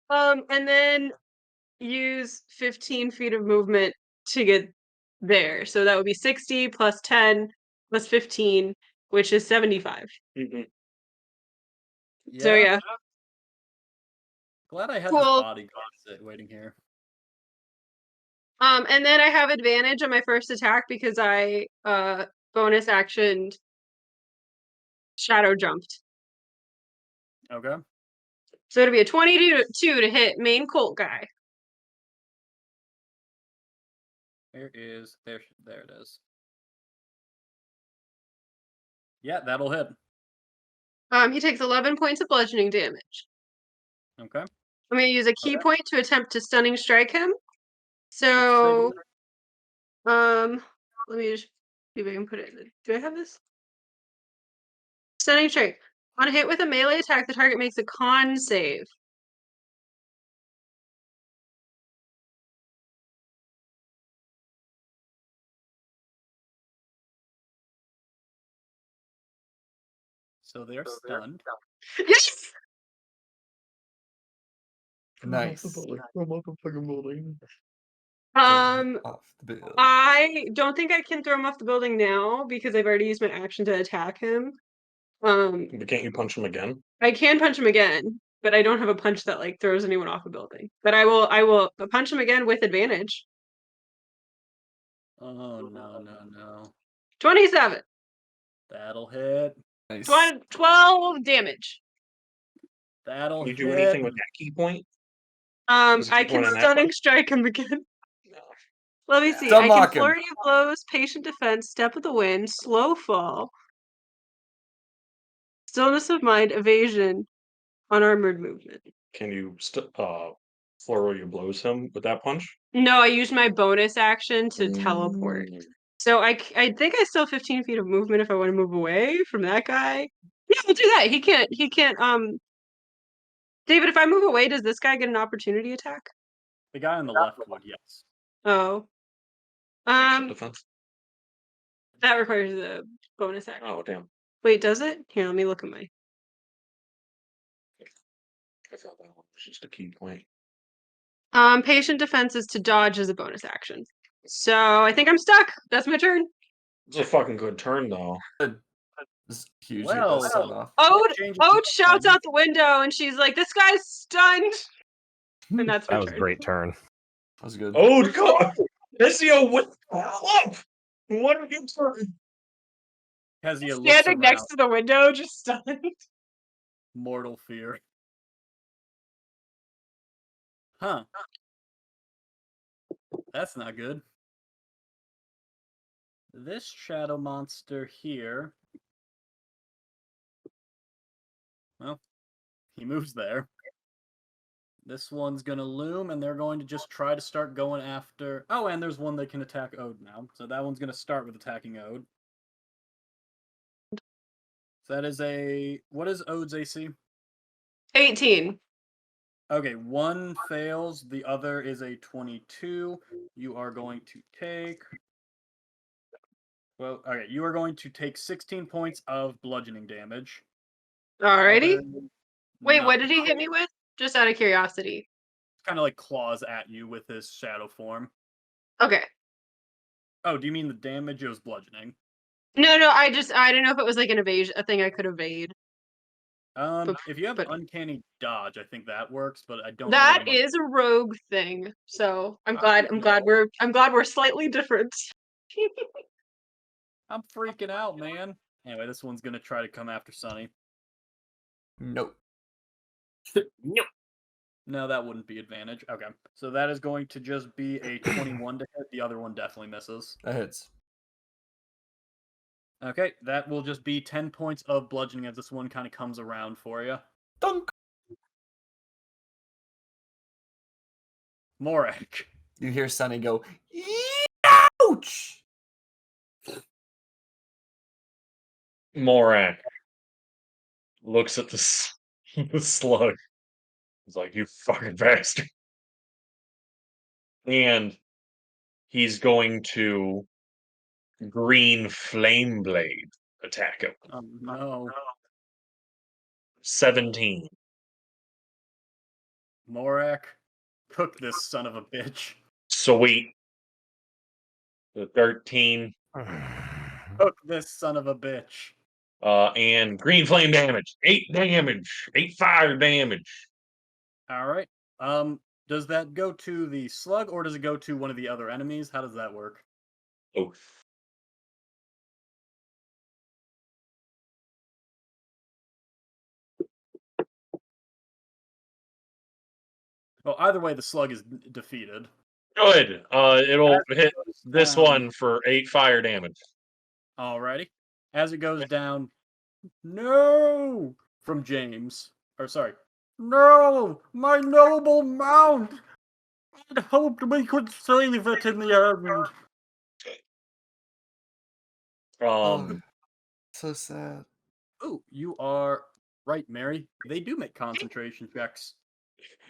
And then use 15 feet of movement to get there. So that would be 60 plus 10 plus 15, which is 75. Mhm. So yeah, Glad I had this cool. bodyguard waiting here. And then I have advantage on my first attack because I bonus actioned shadow jumped. Okay. So it'll be a 22 to hit main cult guy. There it is. Yeah, that'll hit. He takes 11 points of bludgeoning damage. Okay. I'm gonna use a key Okay. point to attempt to stunning strike him. So let me just see if I can put it in. Do I have this? Stunning strike. On a hit with a melee attack, the target makes a con save. So they're stunned. Yes! Nice. From off the fucking building. Off the bill. I don't think I can throw him off the building now because I've already used my action to attack him. But can't you punch him again? I can punch him again, but I don't have a punch that like throws anyone off a building. But I will punch him again with advantage. Oh no. 27. That'll hit. Nice. 12 damage. That'll Can you hit. do anything with that key point? Does it I keep can going on that stunning one? strike him again. No. Let me see. Stun I can lock him. flurry of blows, patient defense, step of the wind, slow fall, stillness of mind, evasion, unarmored movement. Can you flurry of blows him with that punch? No, I used my bonus action to teleport. So I think I still have 15 feet of movement if I want to move away from that guy. Yeah, we'll do that. He can't David, if I move away, does this guy get an opportunity attack? The guy on the left would, yes. Oh. Defense. That requires a bonus action. Oh damn! Wait, does it? Here, let me look at my. I thought that one was just a key point. Patient defense is to dodge as a bonus action. So I think I'm stuck. That's my turn. It's a fucking good turn though. This huge Well, sound off. Ode shouts out the window and she's like, "This guy's stunned." And that's my That was a turn. great turn. That was good. Oh god! Ezio, what the hell up? What are you doing? Kezia looks Standing next around. to the window, just stunned. Mortal fear. Huh. That's not good. This shadow monster here. Well, he moves there. This one's gonna loom, and they're going to just try to start going after. Oh, and there's one that can attack Ode now. So that one's gonna start with attacking Ode. So that is a. What is Ode's AC? 18. Okay, one fails. The other is a 22. You are going to take. Well, okay, you are going to take 16 points of bludgeoning damage. Alrighty. Wait, what Nothing. did he hit me with? Just out of curiosity. Kind of like claws at you with his shadow form. Okay. Oh, do you mean the damage? It was bludgeoning. No, I didn't know if it was like an evasion, a thing I could evade. If you have but- uncanny dodge, I think that works, but I don't know That what it is a rogue thing. So I'm I glad we're slightly different. I'm freaking out, man. Anyway, this one's gonna try to come after Sunny. Nope. Nope. No, that wouldn't be advantage. Okay, so that is going to just be a 21 to hit. The other one definitely misses. That hits. Okay, that will just be 10 points of bludgeoning as this one kind of comes around for you. Dunk. Morak. You hear Sunny go, ouch! Morak looks at the slug. He's like, "You fucking bastard!" And he's going to green flame blade attack him. Oh no. 17. Morak, cook this son of a bitch. Sweet. The 13. Cook this son of a bitch. And green flame damage. 8 damage. 8 fire damage. Alright. Does that go to the slug or does it go to one of the other enemies? How does that work? Oof. Well, either way, the slug is defeated. Good. It'll hit this down. one for 8 fire damage. Alrighty. As it goes down, no! From James. Or, sorry. No! My noble mount! I'd hoped we could save it in the end. So sad. Ooh, you are right, Mary. They do make concentration checks.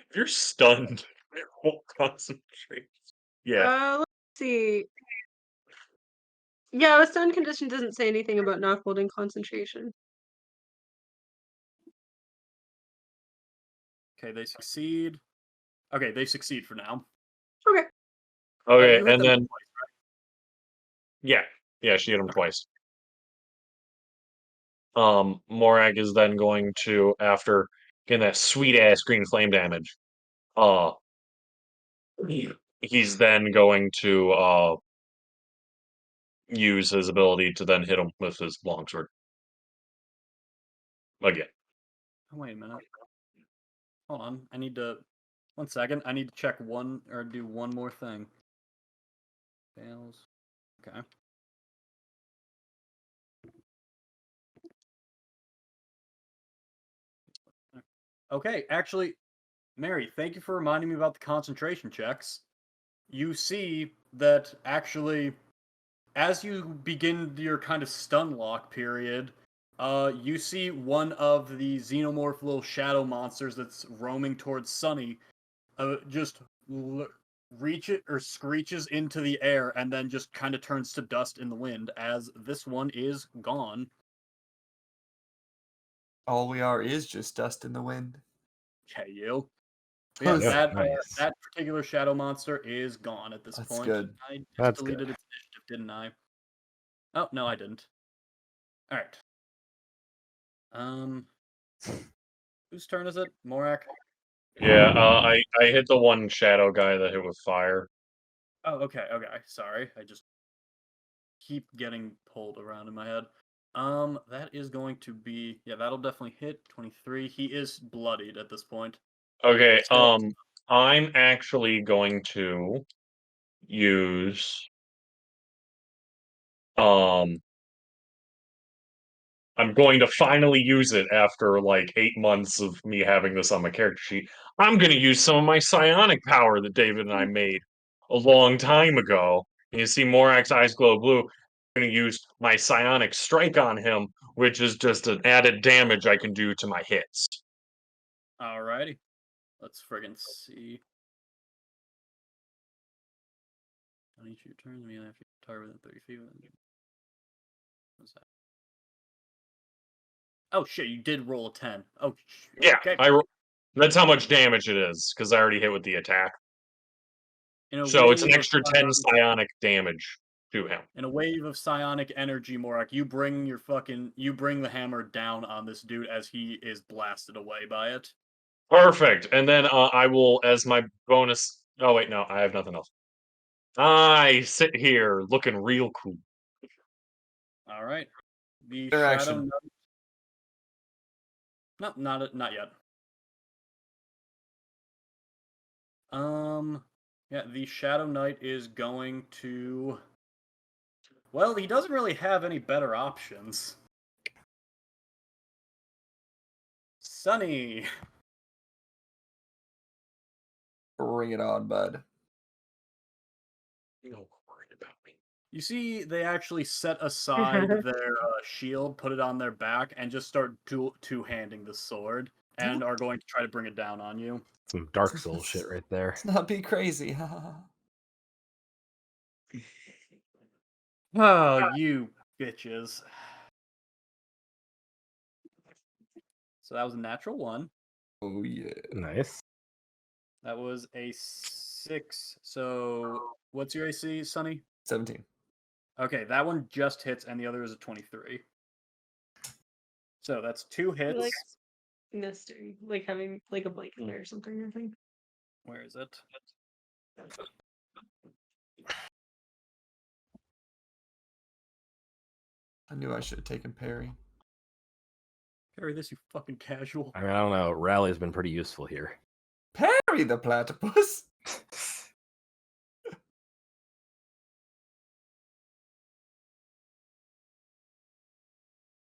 If you're stunned, it won't concentrate. Yeah. Let's see. Yeah, a stun condition doesn't say anything about not holding concentration. Okay, they succeed. Okay, they succeed for now. Okay. Okay, You hit and them then twice, yeah, she hit him twice. Morak is then going to, after getting that sweet ass green flame damage, he's then going to use his ability to then hit him with his longsword again. Wait a minute. Hold on. I need to. 1 second. I need to check one or do one more thing. Fails. Okay. Okay, actually, Mary, thank you for reminding me about the concentration checks. You see that actually, as you begin your kind of stun lock period, you see one of the xenomorph little shadow monsters that's roaming towards Sunny, just reach it or screeches into the air and then just kind of turns to dust in the wind as this one is gone. All we are is just dust in the wind. Okay, you. Yeah, Yep, that nice. that particular shadow monster is gone at this That's point. good. I just That's deleted good. its initiative, didn't I? Oh no, I didn't. All right. Whose turn is it? Morak. Yeah, I hit the one shadow guy that hit with fire. Oh, okay. Sorry, I just keep getting pulled around in my head. That is going to be that'll definitely hit 23. He is bloodied at this point. Okay, Still, I'm actually going to use I'm going to finally use it after like 8 months of me having this on my character sheet. I'm going to use some of my psionic power that David and I made a long time ago. And you see Morak's eyes glow blue. I'm going to use my psionic strike on him, which is just an added damage I can do to my hits. alrighty. Let's friggin' see. On each of your turns, immediately after you target within 30 feet. What's that? Oh shit! You did roll a 10. Oh. Yeah, Okay. that's how much damage it is because I already hit with the attack. In a So it's an wave of extra 10 psionic damage to him. In a wave of psionic energy, Morak, you bring the hammer down on this dude as he is blasted away by it. Perfect. And then I will, as my bonus. Oh wait, no, I have nothing else. I sit here looking real cool. All right. The Interaction. Shadow Knight. No, not yet. Yeah, the Shadow Knight is going to. Well, he doesn't really have any better options. Sunny. Bring it on, bud. No worried about me. You see, they actually set aside their shield, put it on their back, and just start two-handing the sword, and are going to try to bring it down on you. Some Dark Souls shit right there. Let's not be crazy. Oh, you bitches. So that was a natural 1. Oh yeah. Nice. That was a 6. So what's your AC, Sonny? 17. Okay, that one just hits, and the other is a 23. So that's 2 hits. Like mystery, like having like a blanket or something. I think. Where is it? I knew I should have taken parry. Carry this, you fucking casual. I mean, I don't know. Rally's been pretty useful here. Parry the platypus.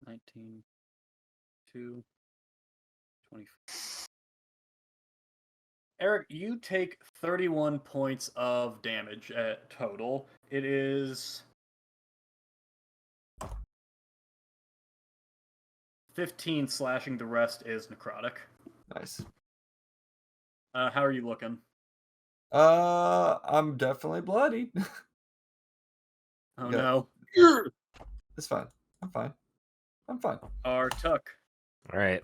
19, 2, 20. Eric, you take 31 points of damage at total. It is 15 slashing, the rest is necrotic. Nice. How are you looking? I'm definitely bloodied. Oh Yeah. no. It's fine. I'm fine. I'm fine. Artuk. All right.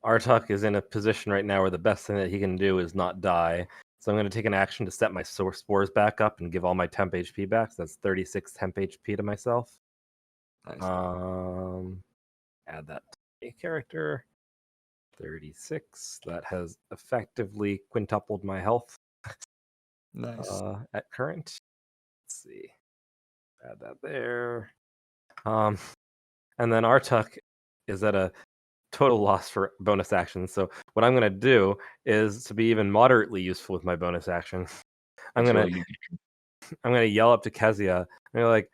Artuk is in a position right now where the best thing that he can do is not die. So I'm going to take an action to set my spores back up and give all my temp HP back. So that's 36 temp HP to myself. Nice. Add that to a character. 36. That has effectively quintupled my health Nice. at current. Let's see. Add that there. And then Artuk is at a total loss for bonus actions. So what I'm going to do is to be even moderately useful with my bonus action. I'm going to yell up to Kezia and be like,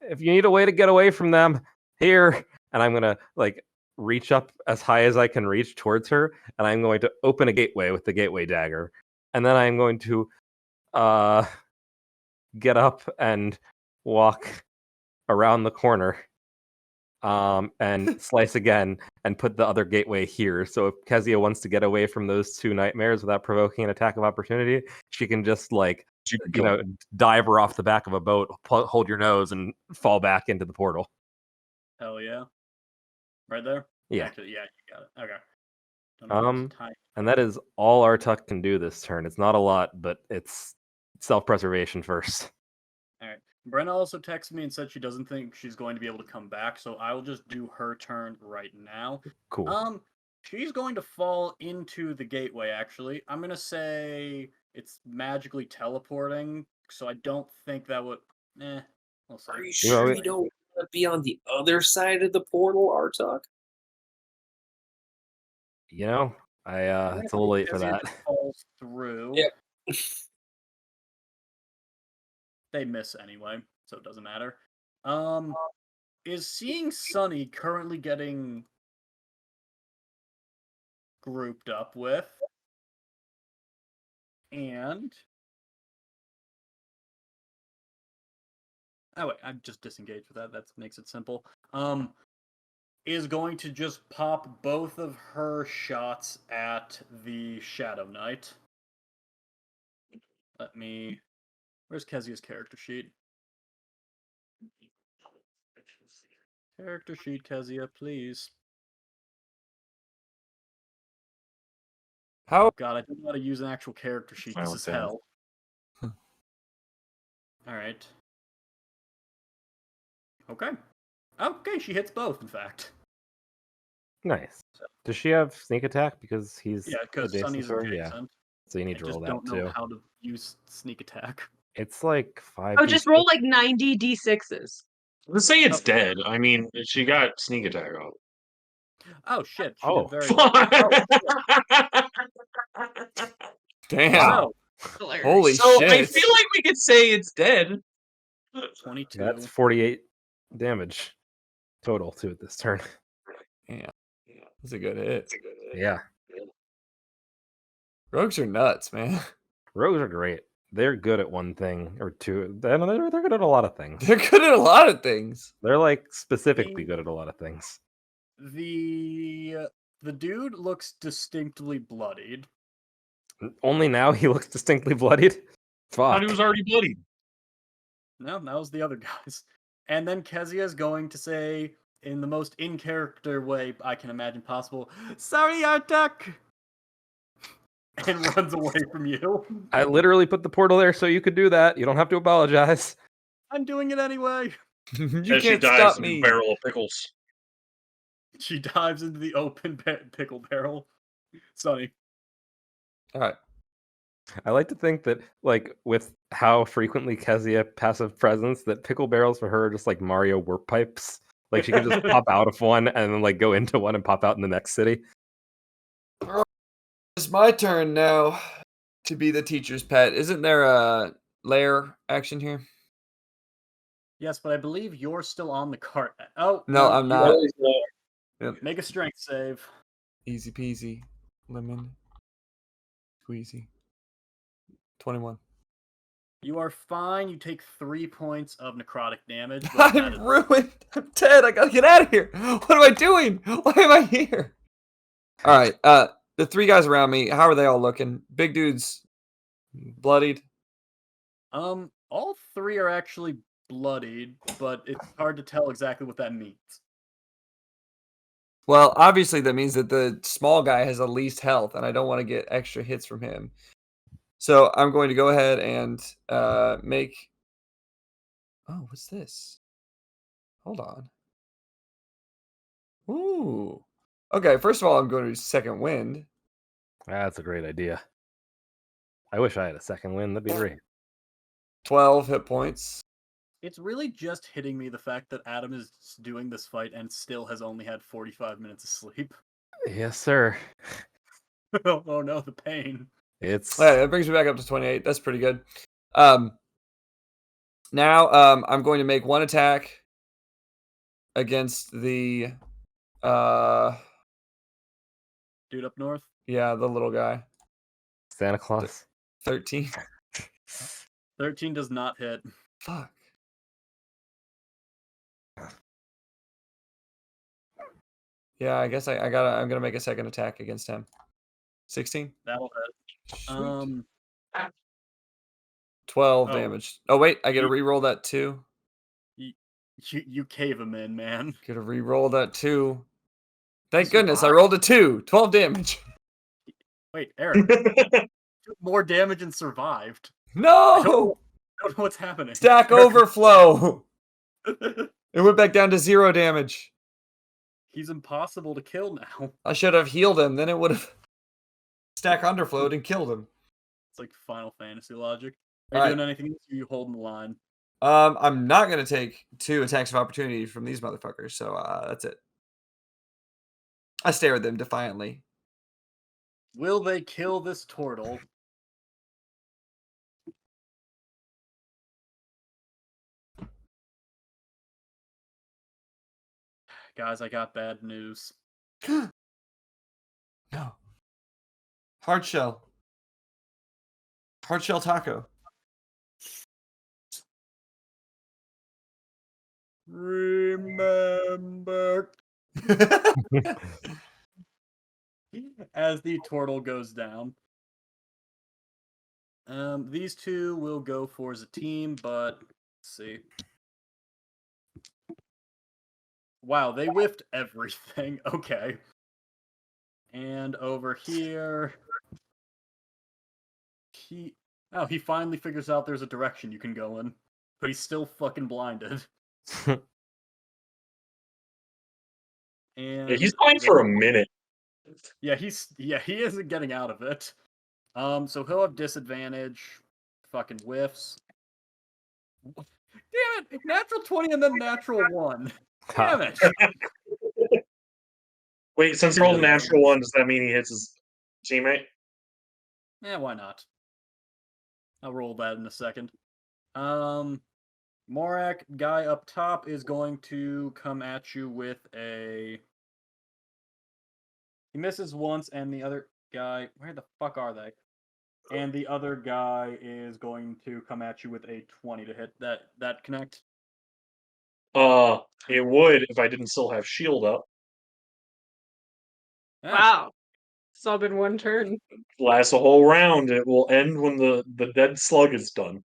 if you need a way to get away from them, here. And I'm going to like reach up as high as I can reach towards her, and I'm going to open a gateway with the gateway dagger. And then I'm going to get up and walk around the corner and slice again and put the other gateway here. So if Kezia wants to get away from those two nightmares without provoking an attack of opportunity, she can just like, dive her off the back of a boat, hold your nose, and fall back into the portal. Hell yeah. Right there? Yeah. Actually, yeah, you got it. Okay. Don't use time. And that is all Artuk can do this turn. It's not a lot, but it's self-preservation first. All right. Brenna also texted me and said she doesn't think she's going to be able to come back, so I will just do her turn right now. Cool. She's going to fall into the gateway, actually. I'm going to say it's magically teleporting, so I don't think that would... we'll see. Are you sure you don't want to be on the other side of the portal, Artuk? You know, it's a little late for that. Falls through. Yep. They miss anyway, so it doesn't matter. Is seeing Sunny currently getting grouped up with, and oh wait, I'm just disengaged with that. That makes it simple. Is going to just pop both of her shots at the Shadow Knight. Where's Kezia's character sheet? Character sheet, Kezia, please. How? God, I don't know how to use an actual character sheet. This is hell. Alright. Okay. Okay, she hits both, in fact. Nice. Does she have sneak attack because he's Yeah, because adjacent Sunny's to her? adjacent. Yeah. So you need I to just roll that don't know too. how to use sneak attack. It's like 5. Oh, just roll like 90 d6s. Let's say it's Oh. dead. I mean, she got sneak attack up. Oh shit! She Oh. did very well. Damn. Wow. Holy so shit. I feel like we could say it's dead. 22. That's 48 damage total to it this turn. Yeah. That's a good hit. Yeah. Rogues are nuts, man. Rogues are great. They're good at one thing or two. They're good at a lot of things. They're good at a lot of things. They're like specifically good at a lot of things. The dude looks distinctly bloodied. Only now he looks distinctly bloodied. Fuck. Thought he was already bloody. No, that was the other guys. And then Kezia is going to say, in the most in-character way I can imagine possible, "Sorry, Artak!" and runs away from you. I literally put the portal there so you could do that. You don't have to apologize. I'm doing it anyway. You As she can't dives stop in me. a barrel of pickles. She dives into the open pickle barrel. Sunny. All right. I like to think that, like, with how frequently Kezia passive presence, that pickle barrels for her are just like Mario warp pipes. Like, she can just pop out of one and then, like, go into one and pop out in the next city. It's my turn now to be the teacher's pet. Isn't there a lair action here? Yes, but I believe you're still on the cart. Oh, No, I'm not. Yep. Make a strength save. Easy peasy. Lemon. Squeezy. 21. You are fine. You take 3 points of necrotic damage. but that I'm is- ruined. I'm dead. I gotta get out of here. What am I doing? Why am I here? All right. The three guys around me, how are they all looking? Big dudes bloodied. All three are actually bloodied, but it's hard to tell exactly what that means. Well, obviously that means that the small guy has the least health, and I don't want to get extra hits from him. So I'm going to go ahead and make. Oh, what's this? Hold on. Ooh. Okay, first of all, I'm going to do second wind. That's a great idea. I wish I had a second win. That'd be great. 12 hit points. It's really just hitting me the fact that Adam is doing this fight and still has only had 45 minutes of sleep. Yes, sir. Oh no, the pain. It's Yeah, that brings me back up to 28. That's pretty good. Now I'm going to make one attack against the Dude up north. yeah, the little guy. Santa Claus. 13. 13 does not hit. Fuck. Yeah, I guess I'm gonna make a second attack against him. 16. That'll hit. Sweet. 12 Oh. damage. Oh wait, I get to You- re-roll that too. You cave him in, man. Get to re-roll that too. Thank You goodness I survived. rolled a 2. 12 damage. Wait, Eric. Took more damage and survived. No! I don't know what's happening. Stack overflow. It went back down to 0 damage. He's impossible to kill now. I should have healed him, then it would have stack underflowed and killed him. It's like Final Fantasy logic. Are you Alright. doing anything else? Or are you holding the line? I'm not gonna take 2 attacks of opportunity from these motherfuckers, so that's it. I stare at them defiantly. Will they kill this turtle? Guys, I got bad news. No. Hard shell. Hard shell taco. Remember. As the turtle goes down. These two will go for as a team, but let's see. Wow, they whiffed everything. Okay. And over here, he finally figures out there's a direction you can go in, but he's still fucking blinded. Yeah, And he's fine for a minute. yeah, he isn't getting out of it. So he'll have disadvantage. Fucking whiffs. Damn it! Natural 20 and then natural 1. Damn it! Wait, since he rolled a natural 1, does that mean he hits his teammate? Yeah, why not? I'll roll that in a second. Morak, guy up top, is going to come at you with a... He misses once, and the other guy... Where the fuck are they? And the other guy is going to come at you with a 20 to hit. That connect? It would if I didn't still have shield up. Yeah. Wow. It's all been one turn. Lasts a whole round. It will end when the dead slug is done.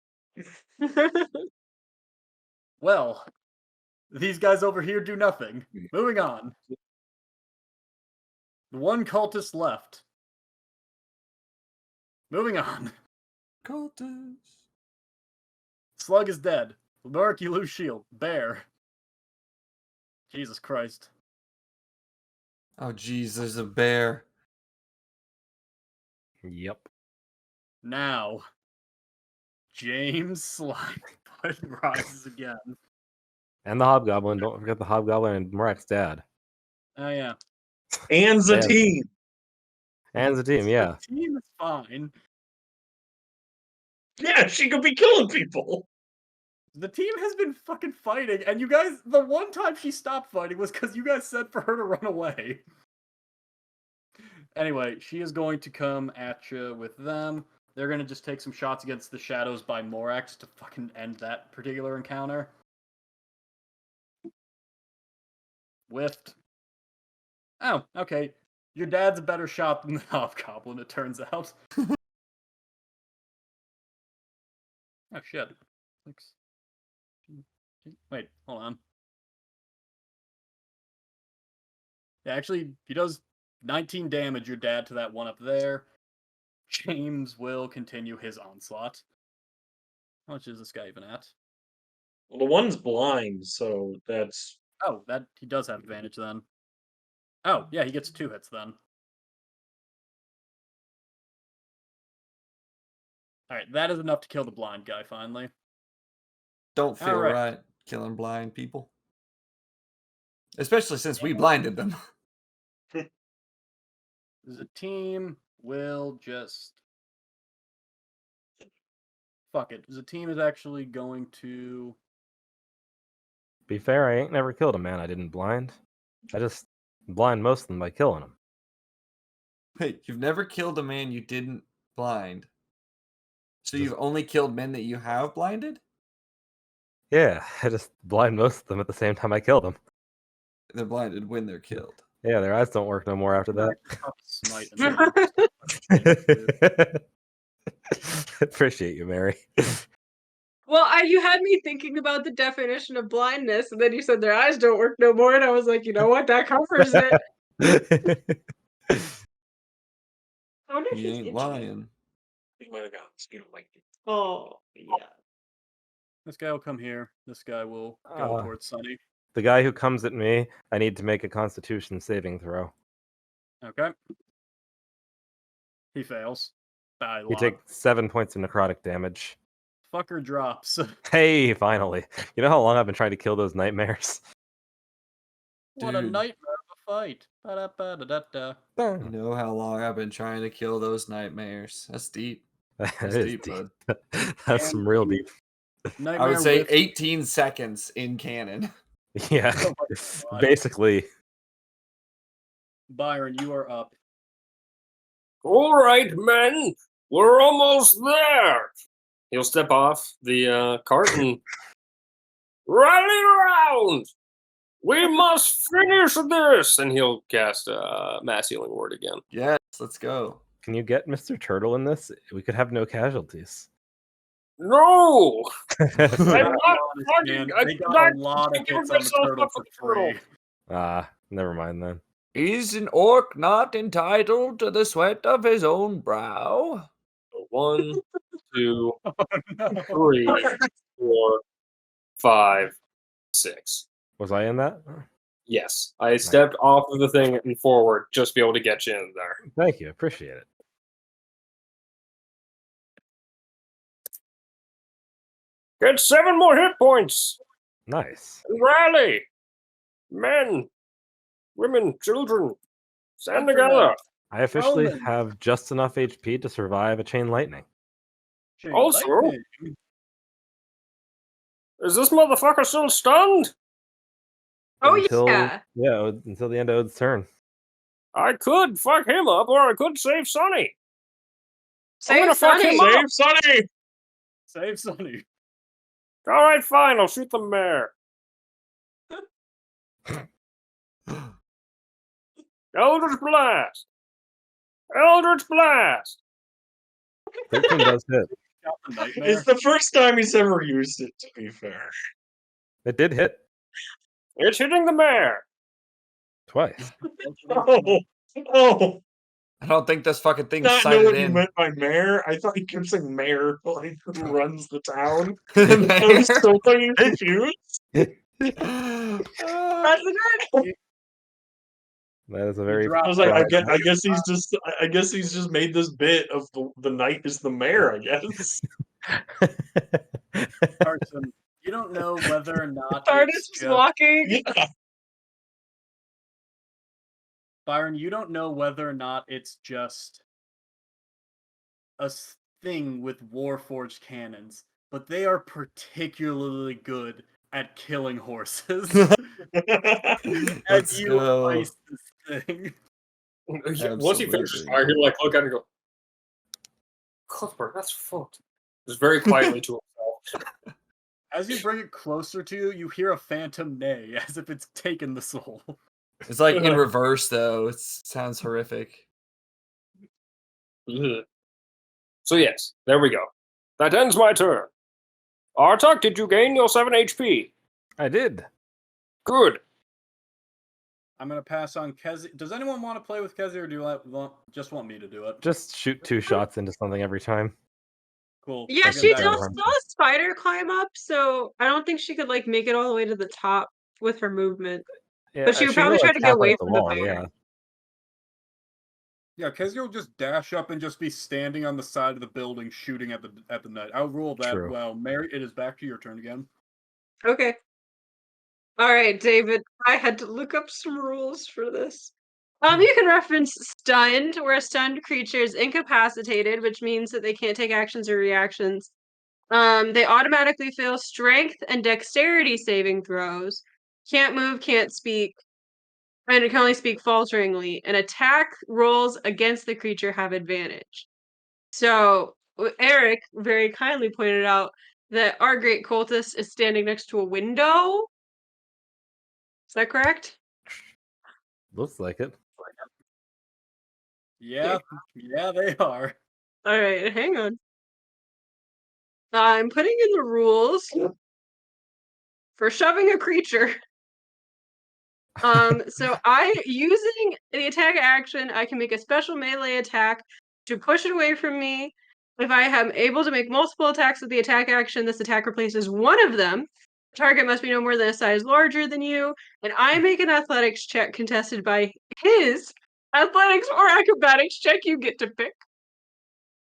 Well, these guys over here do nothing. Moving on. The one cultist left. Moving on. Cultist. Slug is dead. Morak, you lose shield. Bear. Jesus Christ. Oh, jeez, there's a bear. Yep. Now, James Slimefoot rises again. And the Hobgoblin. Don't forget the Hobgoblin and Morak's dad. Oh, yeah. And the Yeah. team. And the team, yeah. The team is fine. Yeah, she could be killing people. The team has been fucking fighting, and you guys, the one time she stopped fighting was because you guys said for her to run away. Anyway, she is going to come at you with them. They're going to just take some shots against the shadows by Morax to fucking end that particular encounter. Whiffed. Oh, okay. Your dad's a better shot than the Hobgoblin, it turns out. Oh, shit. Wait, hold on. Yeah, actually, he does 19 damage, your dad, to that one up there. James will continue his onslaught. How much is this guy even at? Well, the one's blind, so that's... Oh, that he does have advantage then. Oh, yeah, he gets 2 hits then. Alright, that is enough to kill the blind guy, finally. Don't feel Alright. right killing blind people. Especially since we blinded them. The team will just... Fuck it. The team is actually going to... Be fair, I ain't never killed a man I didn't blind. I just blind most of them by killing them. Wait, you've never killed a man you didn't blind. So you've only killed men that you have blinded? Yeah, I just blind most of them at the same time I kill them. They're blinded when they're killed. Yeah, their eyes don't work no more after that. Smite. Appreciate you, Mary. Well, you had me thinking about the definition of blindness, and then you said their eyes don't work no more, and I was like, you know what? That covers it. I wonder if He he's ain't itchy. lying. He might have got you like Oh, yeah. This guy will come here. This guy will go towards Sunny. The guy who comes at me, I need to make a Constitution saving throw. Okay. He fails. By a You lot. take 7 points of necrotic damage. Fucker drops. Hey, finally. You know how long I've been trying to kill those nightmares? What a Dude. nightmare of a fight. Ba-da-ba-da-da-da. You know how long I've been trying to kill those nightmares. That's deep. That That's is deep, deep. bud. That's some real deep. Nightmare I would say with 18 seconds in canon. Yeah, Oh my God. basically. Byron, you are up. All right, men, we're almost there. He'll step off the cart and rally around. We must finish this, and he'll cast Mass Healing Word again. Yes, let's go. Can you get Mr. Turtle in this? We could have no casualties. No, I'm not Honest, fucking. man, I'm they got not a lot of giving hits on the myself turtle up for for the turtle. free. Never mind then. Is an orc not entitled to the sweat of his own brow? 1, 2, Oh, no. 3, 4, 5, 6. Was I in that? Yes, I stepped off of the thing and forward just to be able to get you in there. Thank you. Appreciate it. Get 7 more hit points. Nice. And rally. Men, women, children, stand together. I officially Romans. have just enough HP to survive a chain lightning. Chain Also- lightning. Is this motherfucker still stunned? Oh until, yeah. Yeah, until the end of Ode's turn. I could fuck him up, or I could save Sonny. I'm Save gonna fuck Sonny. him up. Save Sonny! Save Sonny. All right, fine. I'll shoot the mayor. Eldritch Blast. Eldritch Blast. 13 does hit. Got the nightmare. It's the first time he's ever used it, to be fair. It did hit It's hitting the mayor. twice. Oh, oh, I don't think this fucking thing's not know sighted what you in. meant by mayor. I thought you kept saying mayor, like who runs the town. The I was mayor. so fucking confused. President. That is a very. dropped I was like, I bad- guess he's just made this bit of the knight is the mayor. I guess. Carson, you don't know whether or not Artist it's is walking. Yeah. Byron, you don't know whether or not it's just a thing with Warforged cannons, but they are particularly good at killing horses. As Let's you go. ice this thing. Once he finishes Absolutely. fire, he'll like look at it and go, Cuthbert, that's fucked. Just very quietly to himself. As you bring it closer to you, you hear a phantom neigh, as if it's taken the soul. It's like in reverse though. It sounds horrific. Ugh. So yes, there we go. That ends my turn. Artak, did you gain your 7 HP? I did. Good. I'm gonna pass on Kezi. Does anyone want to play with Kezi, or do you just want me to do it? Just shoot 2 shots into something every time. Cool. Yeah, I'll get she that does going. still a spider climb up, so I don't think she could like make it all the way to the top with her movement. Yeah, But she would can probably go, try like, to get halfway away up the from the wall, bear. yeah. Yeah, Kezi will just dash up and just be standing on the side of the building shooting at the knight. I'll rule that. True. Well, Mary, it is back to your turn again. Okay. All right, David. I had to look up some rules for this. You can reference stunned, where a stunned creature is incapacitated, which means that they can't take actions or reactions. They automatically fail strength and dexterity saving throws. Can't move, can't speak, and it can only speak falteringly. And attack rolls against the creature have advantage. So Eric very kindly pointed out that our great cultist is standing next to a window. Is that correct? Looks like it. Yeah, yeah, they are. All right, hang on. I'm putting in the rules for shoving a creature. So using the attack action, I can make a special melee attack to push it away from me. If I am able to make multiple attacks with the attack action, this attack replaces one of them. The target must be no more than a size larger than you, and I make an athletics check contested by his athletics or acrobatics check. You get to pick.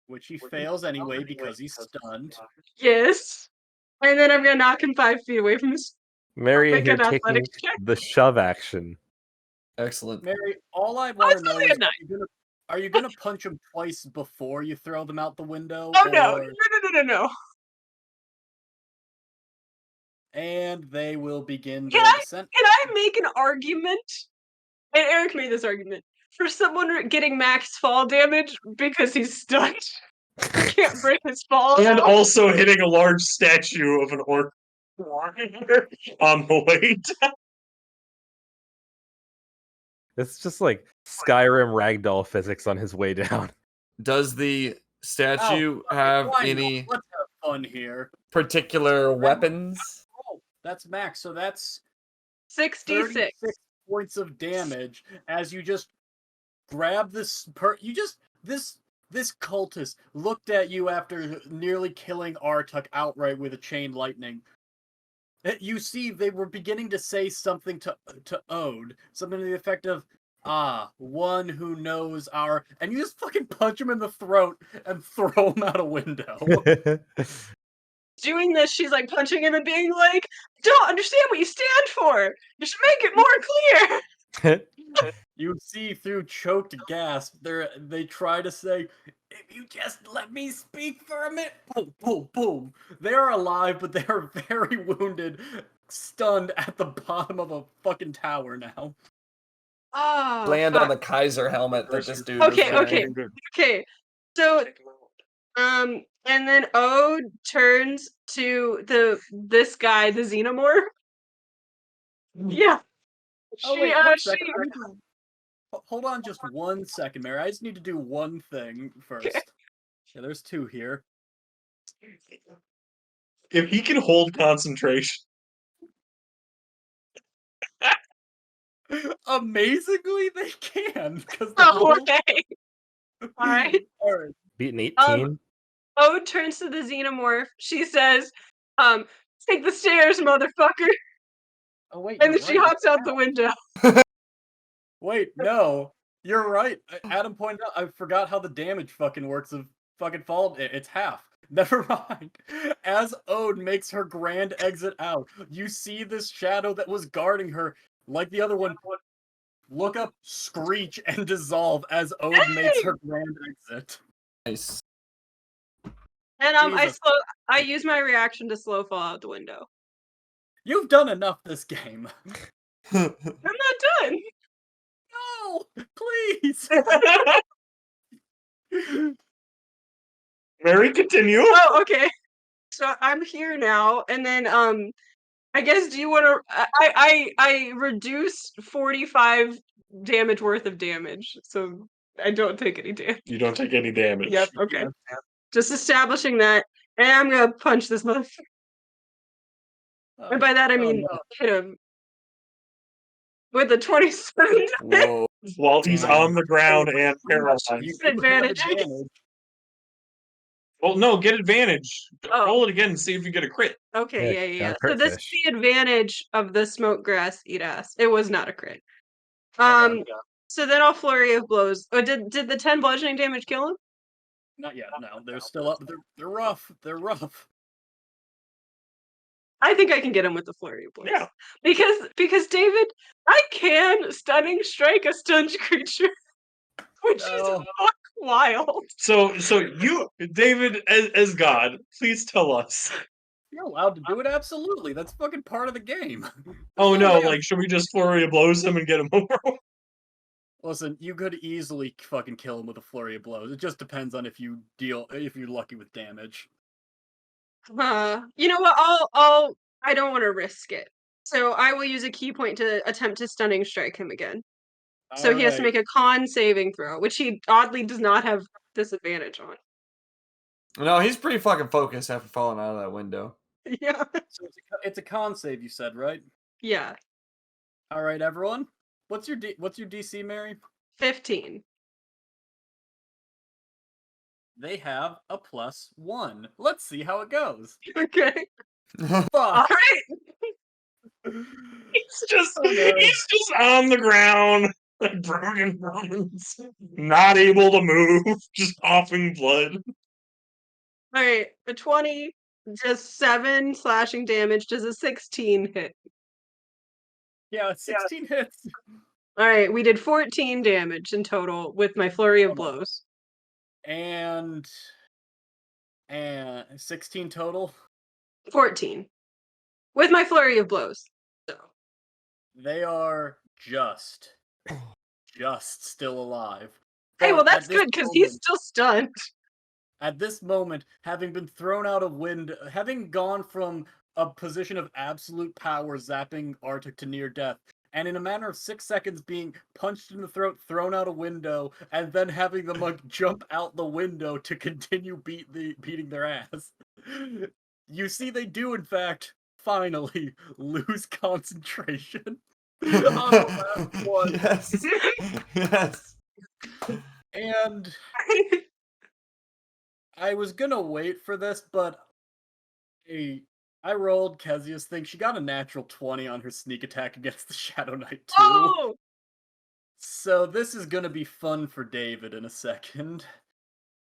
Which he fails anyway because he's stunned. Yes. And then I'm gonna knock him 5 feet away from this. Marion Make here an taking athletics check. the shove action. Excellent. Mary, all I want to it's know only is, a nine. are you gonna punch him twice before you throw them out the window? Oh no! or- No! And they will begin Can their I- descent. Can I make an argument? And Eric made this argument for someone getting max fall damage because he's stunned. He can't break his fall. And also hitting a large statue of an orc warrior on the way down. It's just like Skyrim ragdoll physics on his way down. Does the statue have Why not? any Let's have fun here. particular weapons? Oh, that's max, so that's 66. 36 points of damage as you just grab this this cultist looked at you after nearly killing Artuk outright with a chain lightning. You see, they were beginning to say something to Ode, something to the effect of, one who knows our, and you just fucking punch him in the throat and throw him out a window. Doing this, she's like punching him and being like, "Don't understand what you stand for. You should make it more clear." You see through choked gasp, they try to say, "If you just let me speak for a minute," boom, boom, boom. They are alive, but they are very wounded, stunned at the bottom of a fucking tower now. Oh, Land on fuck. the Kaiser helmet that this dude was Okay, wearing. okay. So, and then Ode turns to this guy, the Xenomorph. Yeah. Oh wait, one second. Hold on just 1 second, Mary. I just need to do one thing first. Yeah, there's two here. If he can hold concentration. Amazingly, they can, because No way. All right. Beat an 18. Ode turns to the Xenomorph. She says, "Take the stairs, motherfucker." Oh wait, And you're then she right. hops out the window. Wait, no. You're right. Adam pointed out, I forgot how the damage fucking works of fucking fall. It's half. Never mind. As Ode makes her grand exit out, you see this shadow that was guarding her, like the other one, look up, screech, and dissolve as Ode makes her grand exit. Nice. And Jesus. I use my reaction to slow fall out the window. You've done enough this game. I'm not done. No, please. Mary, continue. Oh, okay. So I'm here now, and then I guess do you want to? I reduced 45 damage worth of damage, so I don't take any damage. You don't take any damage. Yep. Okay. Just establishing that, and I'm gonna punch this motherfucker. And by that I mean hit him with a 27. Whoa. While he's on the ground and paralyzed. You Advantage. Well, no, get advantage. Oh. Roll it again and see if you get a crit. Okay, yeah. got a So crit this is fish. the advantage of the smoke grass eat ass. It was not a crit. So then I'll flurry of blows. Oh, did the 10 bludgeoning damage kill him? Not yet. No, they're still up. They're rough. They're rough. I think I can get him with the flurry of blows. Yeah. Because David, I can stunning strike a stunned creature, which is fuck wild. So you, David, as God, please tell us. You're allowed to do it. Absolutely. That's fucking part of the game. Oh no! Like, should we just flurry of blows him and get him over? Listen, you could easily fucking kill him with a flurry of blows. It just depends on if you're lucky with damage. You know what? I don't want to risk it. So I will use a key point to attempt to stunning strike him again. So he has to make a con saving throw, which he oddly does not have disadvantage on. No, he's pretty fucking focused after falling out of that window. Yeah. So it's a con save, you said, right? Yeah. All right, everyone. What's your DC, Mary? 15. They have a +1. Let's see how it goes. Okay. Fuck. All right. He's just on the ground, like broken bones, not able to move, just coughing blood. All right. A 20, just 7 slashing damage. Does a 16 hit? Yeah, 16 hits. All right. We did 14 damage in total with my flurry of blows. And 16 total. 14 with my flurry of blows. So they are just still alive. Hey, But well that's at this good because he's still stunned. At this moment, having been thrown out of wind, having gone from a position of absolute power, zapping Arctic to near death, and in a matter of 6 seconds being punched in the throat, thrown out a window, and then having the mug jump out the window to continue beating their ass. You see they do, in fact, finally lose concentration. on the last one. Yes. Yes. And I was gonna wait for this, but I rolled Kezia's thing. She got a natural 20 on her sneak attack against the Shadow Knight too. Oh! So this is gonna be fun for David in a second.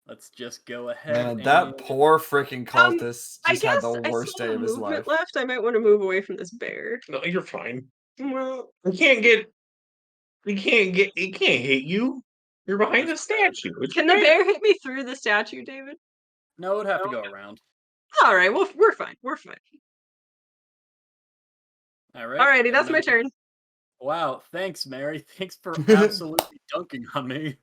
Let's just go ahead Man, and that poor freaking cultist I just had guess the I worst still day have of his movement life. left. I might want to move away from this bear. No, you're fine. Well, You can't hit you. You're behind the statue. It's can the fine. bear hit me through the statue, David? No, it'd have to go around. All right, well, we're fine. We're fine. Alright. Alrighty, and that's my then- turn. Wow, thanks, Mary. Thanks for absolutely dunking on me.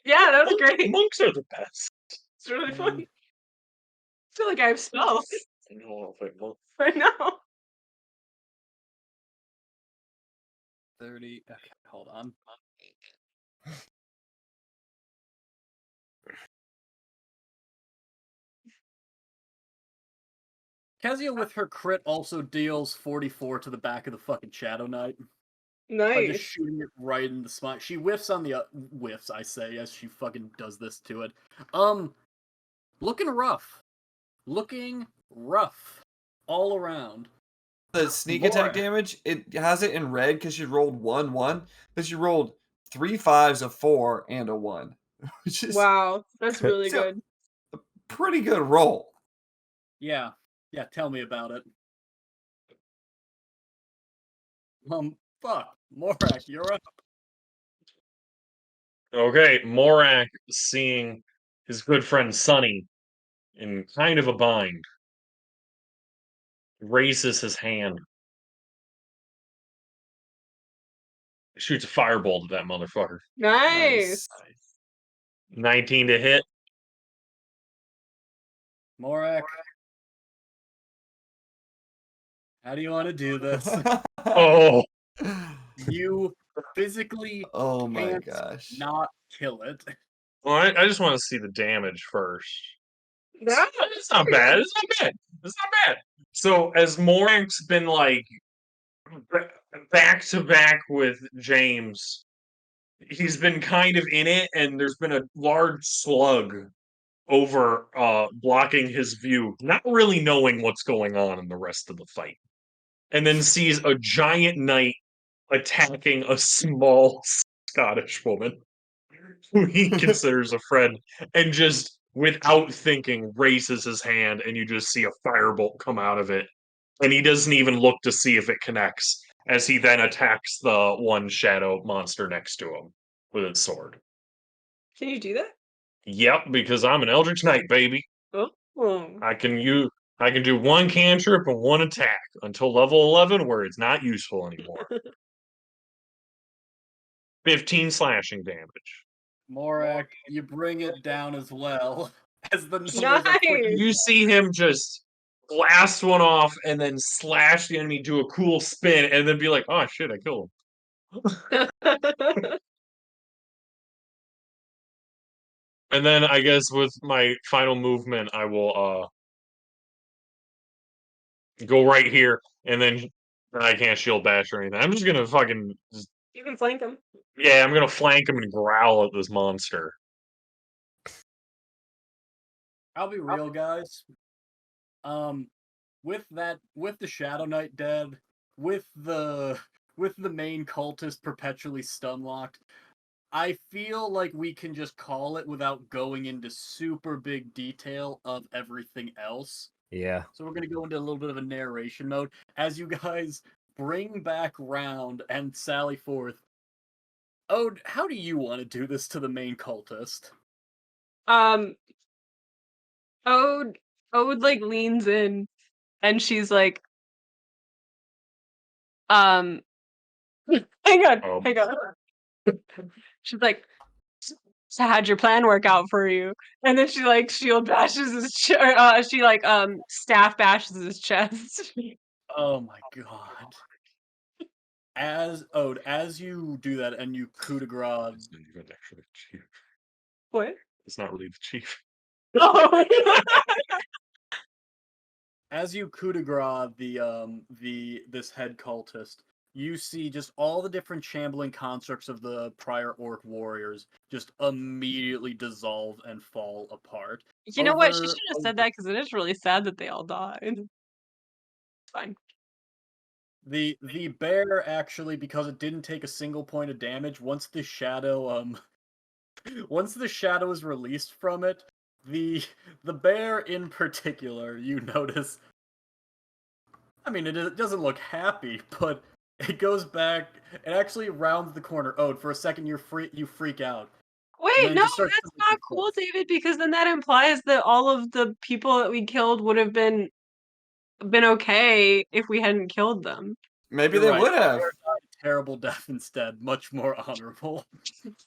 Yeah, that was great. Monks are the best. It's really And fun. I feel like I have spells. I don't think monks. I know. 30. Okay, hold on. Kezia with her crit also deals 44 to the back of the fucking Shadow Knight. By just Nice. shooting it right in the spine. She whiffs on the whiffs, I say, as she fucking does this to it. Looking rough. Looking rough. All around. The sneak attack Morak. damage, it has it in red because she rolled 1-1, but she rolled 3 5s, a 4, and a 1. Which is Wow, that's really So- good. pretty good roll. Yeah. Yeah, tell me about it. Fuck. Morak, you're up. Okay, Morak seeing his good friend Sonny in kind of a bind. Raises his hand. Shoots a firebolt at that motherfucker. Nice. 19 to hit. Morak. How do you want to do this? Oh, You physically Oh my can't gosh. not kill it. well, I just want to see the damage first. That- It's not bad. It's not bad. It's not bad. So as Morak's been like back to back with James, he's been kind of in it, and there's been a large slug over blocking his view, not really knowing what's going on in the rest of the fight. And then sees a giant knight attacking a small Scottish woman who he considers a friend, and just without thinking raises his hand, and you just see a firebolt come out of it, and he doesn't even look to see if it connects, as he then attacks the one shadow monster next to him with his sword. Can you do that? Yep, because I'm an Eldritch Knight, baby. Oh. I can do one cantrip and one attack until level 11, where it's not useful anymore. 15 slashing damage. Morak, you bring it down as well. As the numbers are quick. Nice. You see him just blast one off and then slash the enemy, do a cool spin, and then be like, "Oh shit, I killed him." And then I guess with my final movement, I will go right here, and then I can't shield bash or anything. I'm just gonna fucking You can flank him. yeah, I'm gonna flank him and growl at this monster. I'll be real, guys. With the Shadow Knight dead, with the main cultist perpetually stun locked, I feel like we can just call it without going into super big detail of everything else. Yeah. So we're gonna go into a little bit of a narration mode as you guys bring back round and sally forth. Ode, how do you want to do this to the main cultist? Ode like leans in and she's like, hang on. She's like, so how'd your plan work out for you? And then she like shield bashes his she like staff bashes his chest. Oh my god. As you do that and you coup de grace. It's not even actually the chief. What? It's not really the chief. Oh. As you coup de grace this head cultist, you see just all the different shambling constructs of the prior orc warriors just immediately dissolve and fall apart. You know what? She Over- should have said that because it is really sad that they all died. Fine. The bear actually, because it didn't take a single point of damage, once the shadow once the shadow is released from it, the bear in particular, you notice, I mean, it doesn't look happy, but it goes back, it actually rounds the corner. Oh, for a second you freak out. Wait, then no, just start that's killing not people. cool, David, because then that implies that all of the people that we killed would have been okay if we hadn't killed them. Maybe You're they right, would the have. bear died a terrible death instead, much more honorable.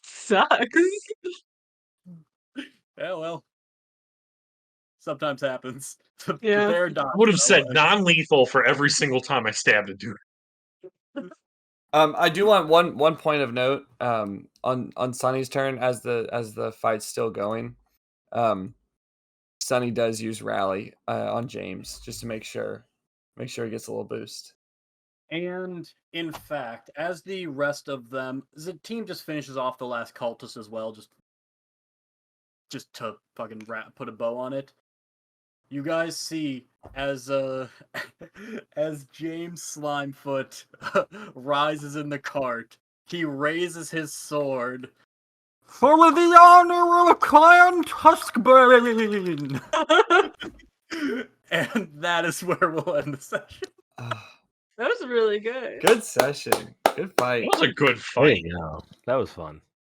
Sucks. Yeah, well, sometimes happens. The Yeah. bear died. I would have though, said and- non-lethal for every single time I stabbed a dude. I do want one point of note. On Sunny's turn, as the fight's still going, Sunny does use rally on James just to make sure he gets a little boost. And in fact, as the rest of them, the team just finishes off the last cultist as well, just to fucking put a bow on it. You guys see as as James Slimefoot rises in the cart, he raises his sword. For the honor of Clan Tuskbane! And that is where we'll end the session. That was really good. Good session. Good fight. That was a good There fight. you go. That was fun.